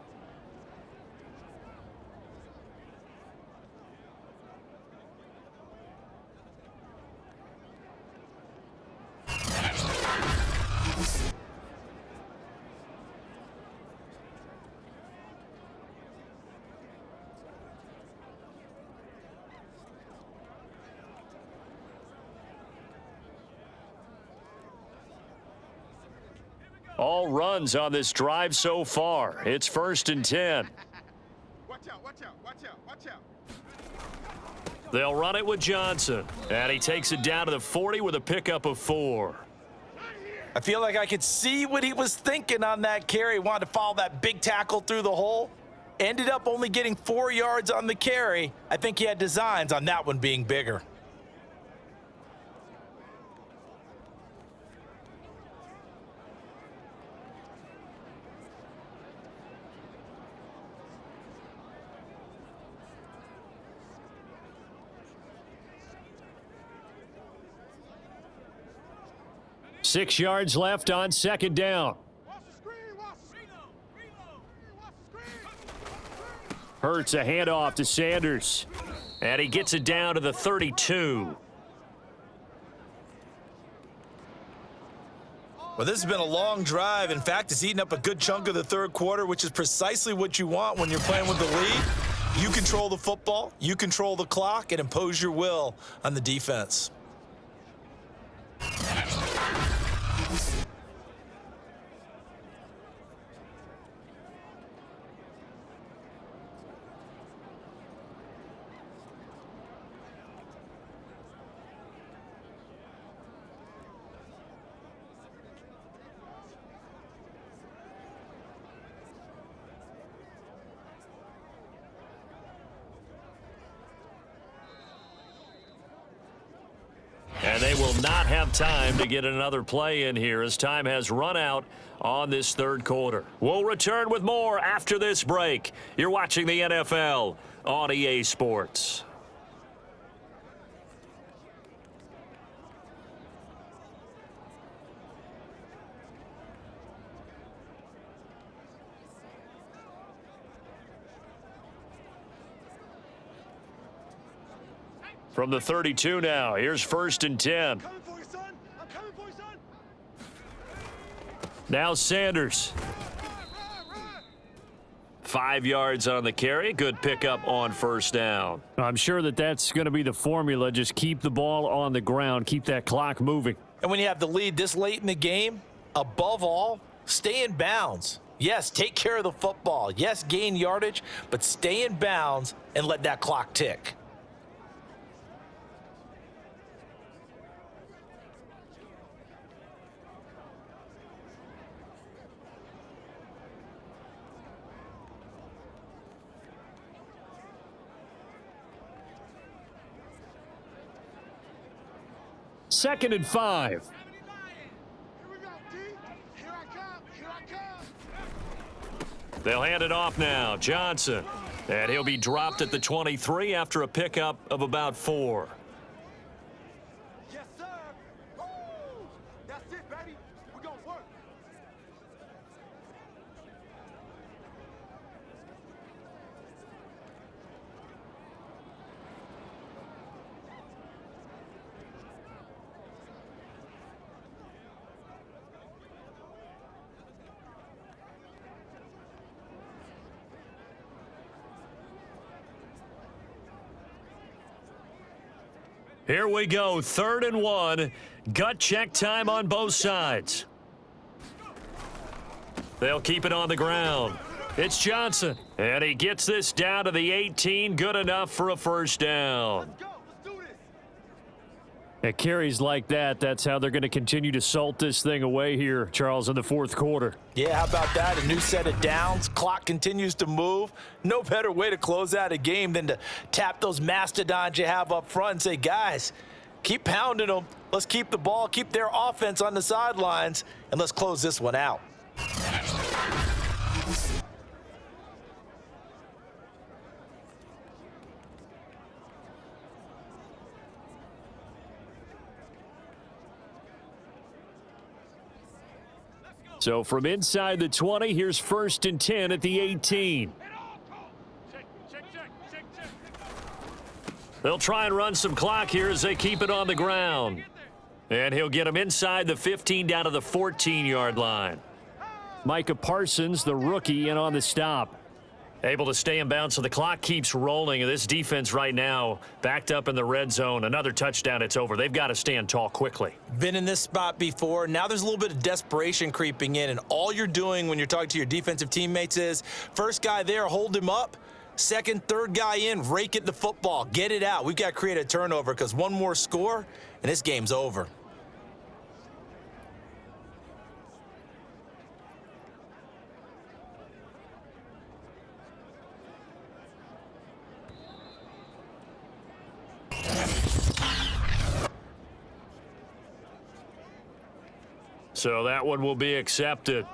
All runs on this drive so far. It's 1st and 10. Watch out, watch out, watch out, watch out. They'll run it with Johnson. And he takes it down to the 40 with a pickup of 4. I feel like I could see what he was thinking on that carry. He wanted to follow that big tackle through the hole. Ended up only getting 4 yards on the carry. I think he had designs on that one being bigger. Six yards left on second down. Watch the screen, watch the screen. Watch the screen. Hurts a handoff to Sanders. And he gets it down to the 32. Well, this has been a long drive. In fact, it's eaten up a good chunk of the third quarter, which is precisely what you want when you're playing with the lead. You control the football, you control the clock, and impose your will on the defense. And they will not have time to get another play in here as time has run out on this third quarter. We'll return with more after this break. You're watching the NFL on EA Sports. From the 32 now, here's 1st and 10. Coming for you, son. I'm coming for you, son. Now Sanders. 5 yards on the carry. Good pickup on first down. I'm sure that that's going to be the formula. Just keep the ball on the ground. Keep that clock moving. And when you have the lead this late in the game, above all, stay in bounds. Yes, take care of the football. Yes, gain yardage, but stay in bounds and let that clock tick. Second and 5. Here we go, D. Here I come. Here I come. They'll hand it off now. Johnson. And he'll be dropped at the 23 after a pickup of about 4. Yes, sir. Woo! That's it, baby. We're going to work. Here we go, 3rd and 1. Gut check time on both sides. They'll keep it on the ground. It's Johnson. And he gets this down to the 18. Good enough for a first down. Let's go. Let's do this. At carries like that, that's how they're going to continue to salt this thing away here, Charles, in the fourth quarter. Yeah, how about that? A new set of downs. Clock continues to move. No better way to close out a game than to tap those mastodons you have up front and say, guys, keep pounding them. Let's keep the ball, keep their offense on the sidelines, and let's close this one out. So from inside the 20, here's 1st and 10 at the 18. They'll try and run some clock here as they keep it on the ground. And he'll get them inside the 15 down to the 14-yard line. Micah Parsons, the rookie, in on the stop. Able to stay in bounds, so the clock keeps rolling. And this defense right now backed up in the red zone. Another touchdown, it's over. They've got to stand tall quickly. Been in this spot before. Now there's a little bit of desperation creeping in, and all you're doing when you're talking to your defensive teammates is first guy there, hold him up. Second, third guy in, rake at the football. Get it out. We've got to create a turnover because one more score, and this game's over. So that one will be accepted.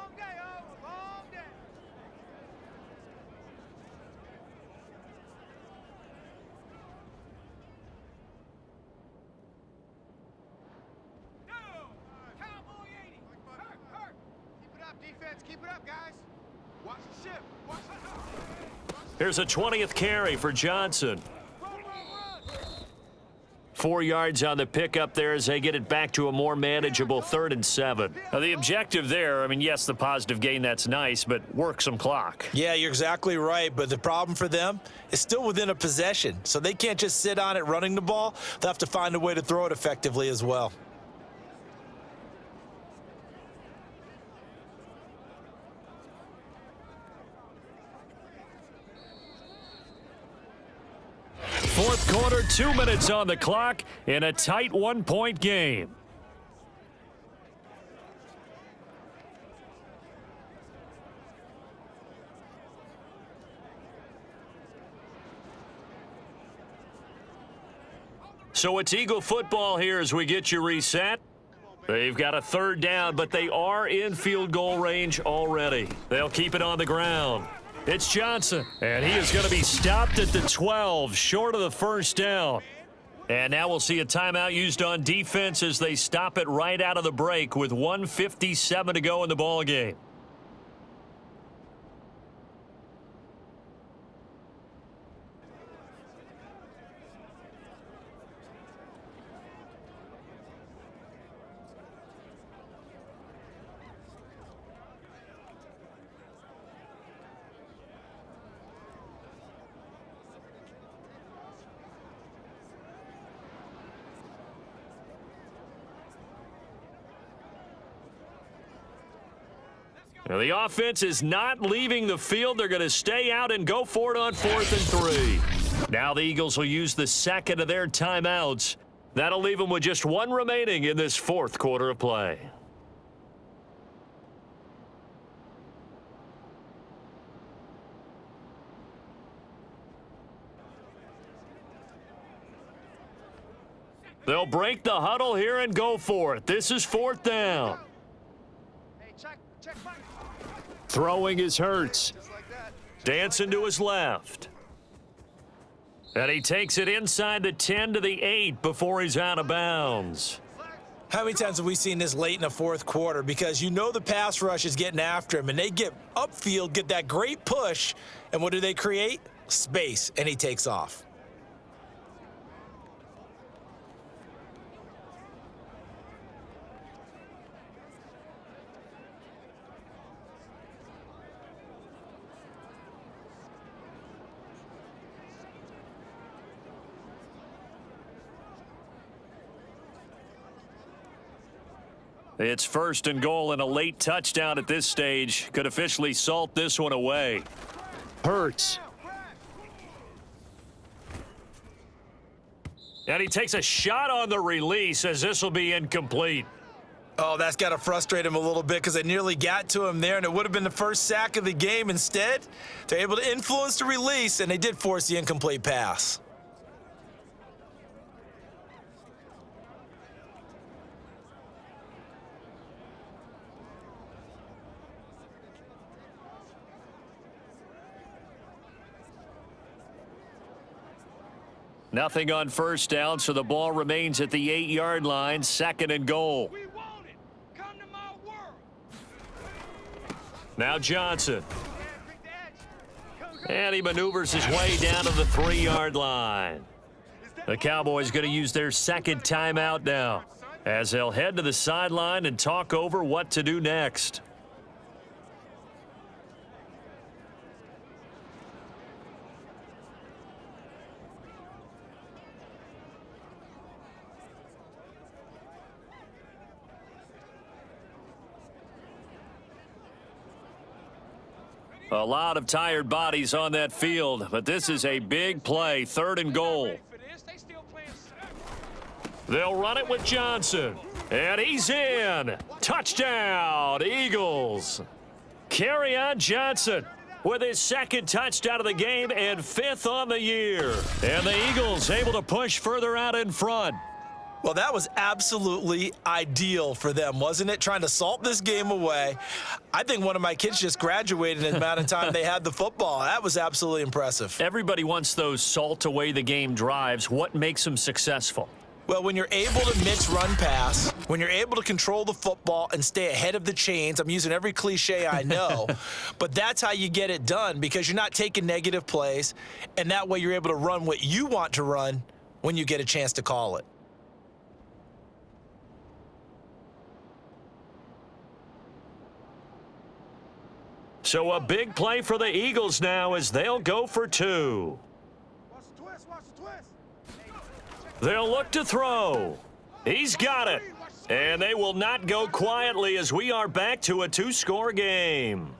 Keep it up, guys. Watch the ship. Watch the Here's a 20th carry for Johnson. 4 yards on the pickup there as they get it back to a more manageable 3rd and 7. Now the objective there, I mean, yes, the positive gain, that's nice, but work some clock. Yeah, you're exactly right, but the problem for them is still within a possession, so they can't just sit on it running the ball. They'll have to find a way to throw it effectively as well. Fourth quarter, 2 minutes on the clock in a tight 1-point game. So it's Eagle football here as we get you reset. They've got a 3rd down, but they are in field goal range already. They'll keep it on the ground. It's Johnson, and he is going to be stopped at the 12, short of the 1st down. And now we'll see a timeout used on defense as they stop it right out of the break with 1:57 to go in the ball game. Now the offense is not leaving the field. They're going to stay out and go for it on 4th and 3. Now the Eagles will use the second of their timeouts. That'll leave them with just one remaining in this 4th quarter of play. They'll break the huddle here and go for it. This is 4th down. Throwing is Hurts. Dancing to his left. And he takes it inside the 10 to the 8 before he's out of bounds. How many times have we seen this late in the 4th quarter? Because you know the pass rush is getting after him, and they get upfield, get that great push, and what do they create? Space, and he takes off. It's 1st and goal, and a late touchdown at this stage could officially salt this one away. Hurts. And he takes a shot on the release as this will be incomplete. Oh, that's got to frustrate him a little bit because they nearly got to him there, and it would have been the first sack of the game. Instead, they're able to influence the release, and they did force the incomplete pass. Nothing on 1st down, so the ball remains at the 8-yard line, 2nd and goal. We want it. Come to my world. Now Johnson. And he maneuvers his way down to the 3-yard line. The Cowboys going to use their second timeout now, as they'll head to the sideline and talk over what to do next. A lot of tired bodies on that field, but this is a big play, 3rd and goal. They'll run it with Johnson, and he's in. Touchdown, Eagles. Kerryon Johnson with his 2nd touchdown of the game and 5th on the year. And the Eagles able to push further out in front. Well, that was absolutely ideal for them, wasn't it? Trying to salt this game away. I think one of my kids just graduated in the amount of time they had the football. That was absolutely impressive. Everybody wants those salt away the game drives. What makes them successful? Well, when you're able to mix run pass, when you're able to control the football and stay ahead of the chains, I'm using every cliche I know, but that's how you get it done, because you're not taking negative plays, and that way you're able to run what you want to run when you get a chance to call it. So a big play for the Eagles now as they'll go for 2. Watch the twist, watch the twist. They'll look to throw. He's got it. And they will not go quietly as we are back to a 2-score game.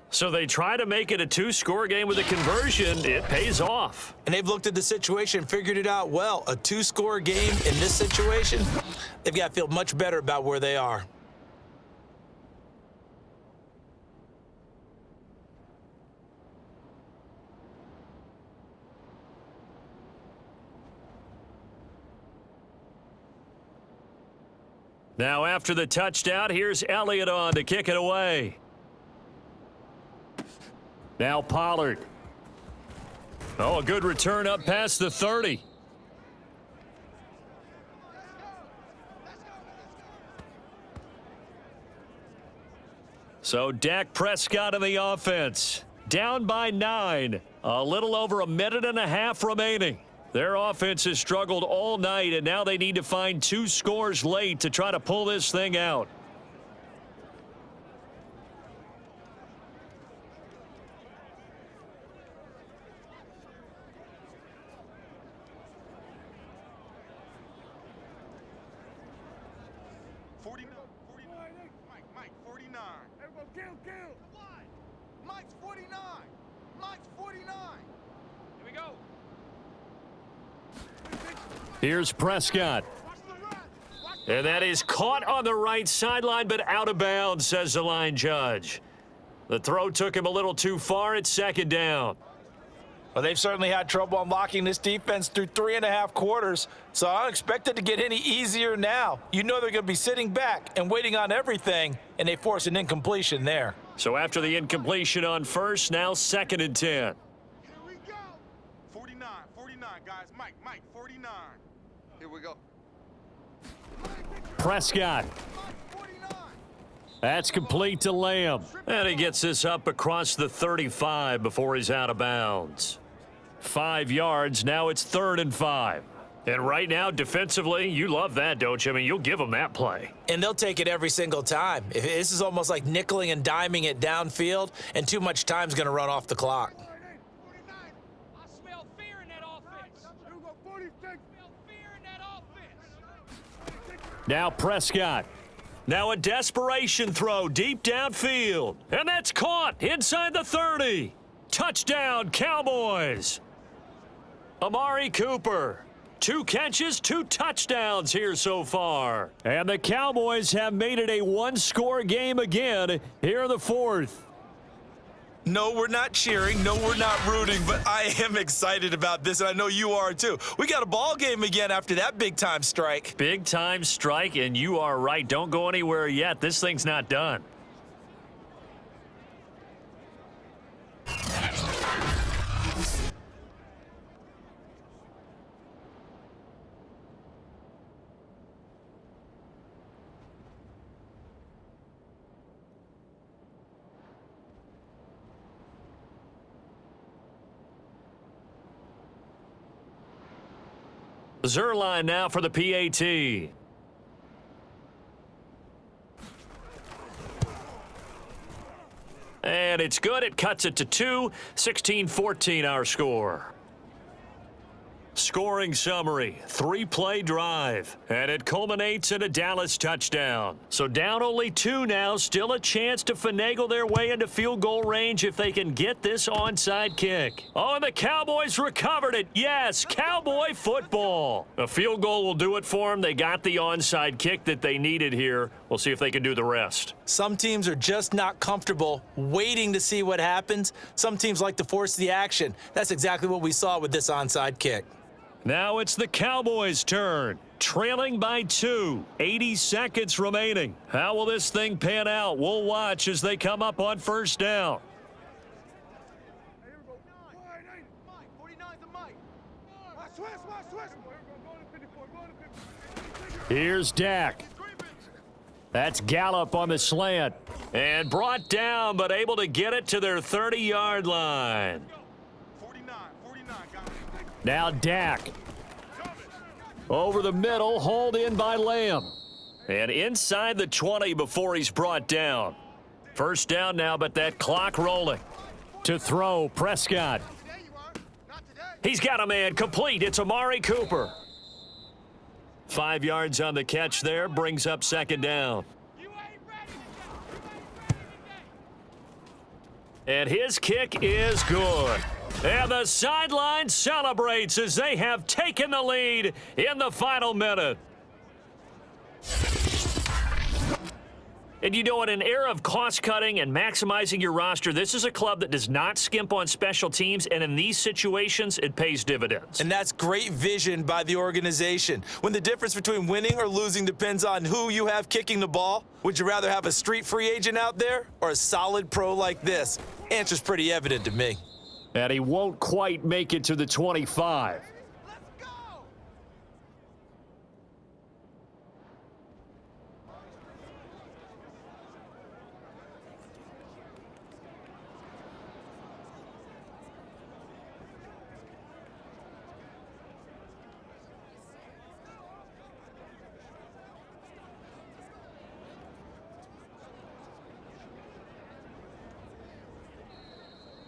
So they try to make it a 2-score game with a conversion. It pays off. And they've looked at the situation and figured it out well. A 2-score game in this situation, they've got to feel much better about where they are. Now after the touchdown, here's Elliott on to kick it away. Now Pollard. Oh, a good return up past the 30. So Dak Prescott in the offense. Down by 9. A little over a minute and a half remaining. Their offense has struggled all night, and now they need to find 2 scores late to try to pull this thing out. Mike, 49. Everyone, kill. Mike's 49. Mike's 49. Here we go. Here's Prescott. And that is caught on the right sideline, but out of bounds, says the line judge. The throw took him a little too far. It's 2nd down. Well, they've certainly had trouble unlocking this defense through 3.5 quarters, so I don't expect it to get any easier now. You know they're going to be sitting back and waiting on everything, and they force an incompletion there. So after the incompletion on first, now 2nd and 10. Here we go. 49, guys. Mike, 49. Here we go. Prescott. That's complete to Lamb. And he gets this up across the 35 before he's out of bounds. 5 yards, now it's 3rd and 5. And right now, defensively, you love that, don't you? I mean, you'll give them that play. And they'll take it every single time. This is almost like nickeling and diming it downfield, and too much time's going to run off the clock. 49. I smell fear in that offense. Here we go, 46. I smell fear in that offense. Now Prescott. Now a desperation throw deep downfield. And that's caught inside the 30. Touchdown, Cowboys. Amari Cooper. 2 catches, 2 touchdowns here so far. And the Cowboys have made it a 1-score game again here in the 4th. No, we're not cheering. No, we're not rooting, but I am excited about this, and I know you are too. We got a ball game again after that big-time strike. Big-time strike, and you are right. Don't go anywhere yet. This thing's not done. Zerline now for the PAT. And it's good. It cuts it to 2. 16-14 our score. Scoring summary, 3-play drive, and it culminates in a Dallas touchdown. So down only 2 now, still a chance to finagle their way into field goal range if they can get this onside kick. Oh, and the Cowboys recovered it. Yes, Cowboy football. A field goal will do it for them. They got the onside kick that they needed here. We'll see if they can do the rest. Some teams are just not comfortable waiting to see what happens. Some teams like to force the action. That's exactly what we saw with this onside kick. Now it's the Cowboys' turn, trailing by 2, 80 seconds remaining. How will this thing pan out? We'll watch as they come up on first down. Here's Dak. That's Gallup on the slant. And brought down, but able to get it to their 30-yard line. Now Dak. Over the middle, hauled in by Lamb. And inside the 20 before he's brought down. First down now, but that clock rolling. To throw, Prescott. He's got a man complete. It's Amari Cooper. 5 yards on the catch there, brings up second down. And his kick is good. And the sideline celebrates as they have taken the lead in the final minute. And you know, in an era of cost-cutting and maximizing your roster, this is a club that does not skimp on special teams, and in these situations, it pays dividends. And that's great vision by the organization. When the difference between winning or losing depends on who you have kicking the ball, would you rather have a street free agent out there or a solid pro like this? Answer's pretty evident to me. And he won't quite make it to the 25.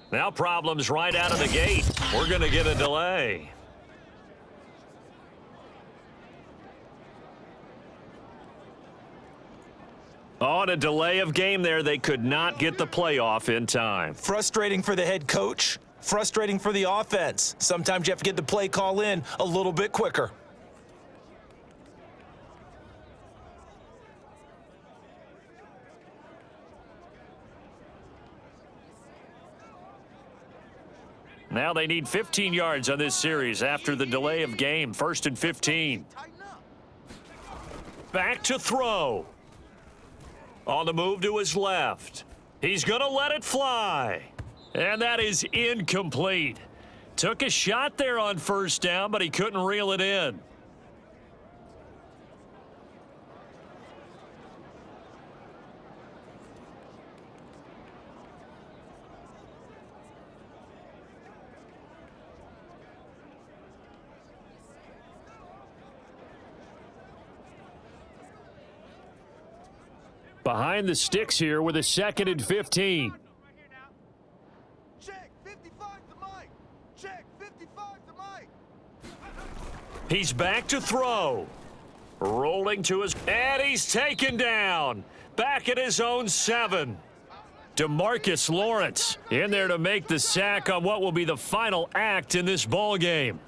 Now problems right out of the gate. We're going to get a delay. On a delay of game there, they could not get the playoff in time. Frustrating for the head coach, frustrating for the offense. Sometimes you have to get the play call in a little bit quicker. Now they need 15 yards on this series after the delay of game. 1st and 15. Back to throw. On the move to his left. He's going to let it fly. And that is incomplete. Took a shot there on first down, but he couldn't reel it in. Behind the sticks here with a 2nd and 15. Check, 55 to Mike. Check, 55 to Mike. He's back to throw. Rolling to his... And he's taken down. Back at his own 7. DeMarcus Lawrence in there to make the sack on what will be the final act in this ball game.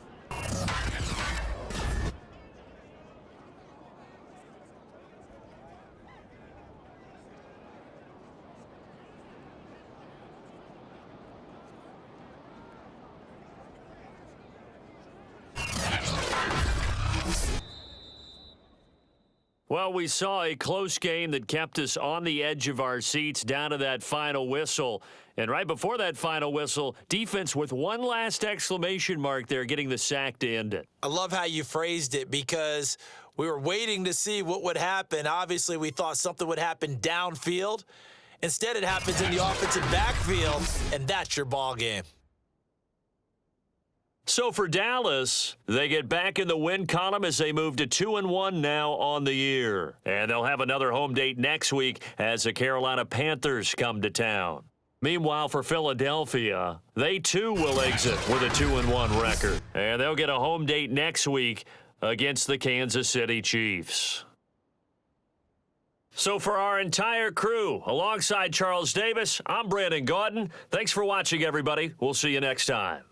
Well, we saw a close game that kept us on the edge of our seats down to that final whistle. And right before that final whistle, defense with one last exclamation mark there, getting the sack to end it. I love how you phrased it because we were waiting to see what would happen. Obviously, we thought something would happen downfield. Instead, it happens in the offensive backfield, and that's your ball game. So for Dallas, they get back in the win column as they move to 2-1 now on the year. And they'll have another home date next week as the Carolina Panthers come to town. Meanwhile, for Philadelphia, they too will exit with a 2-1 record. And they'll get a home date next week against the Kansas City Chiefs. So for our entire crew, alongside Charles Davis, I'm Brandon Gaudin. Thanks for watching, everybody. We'll see you next time.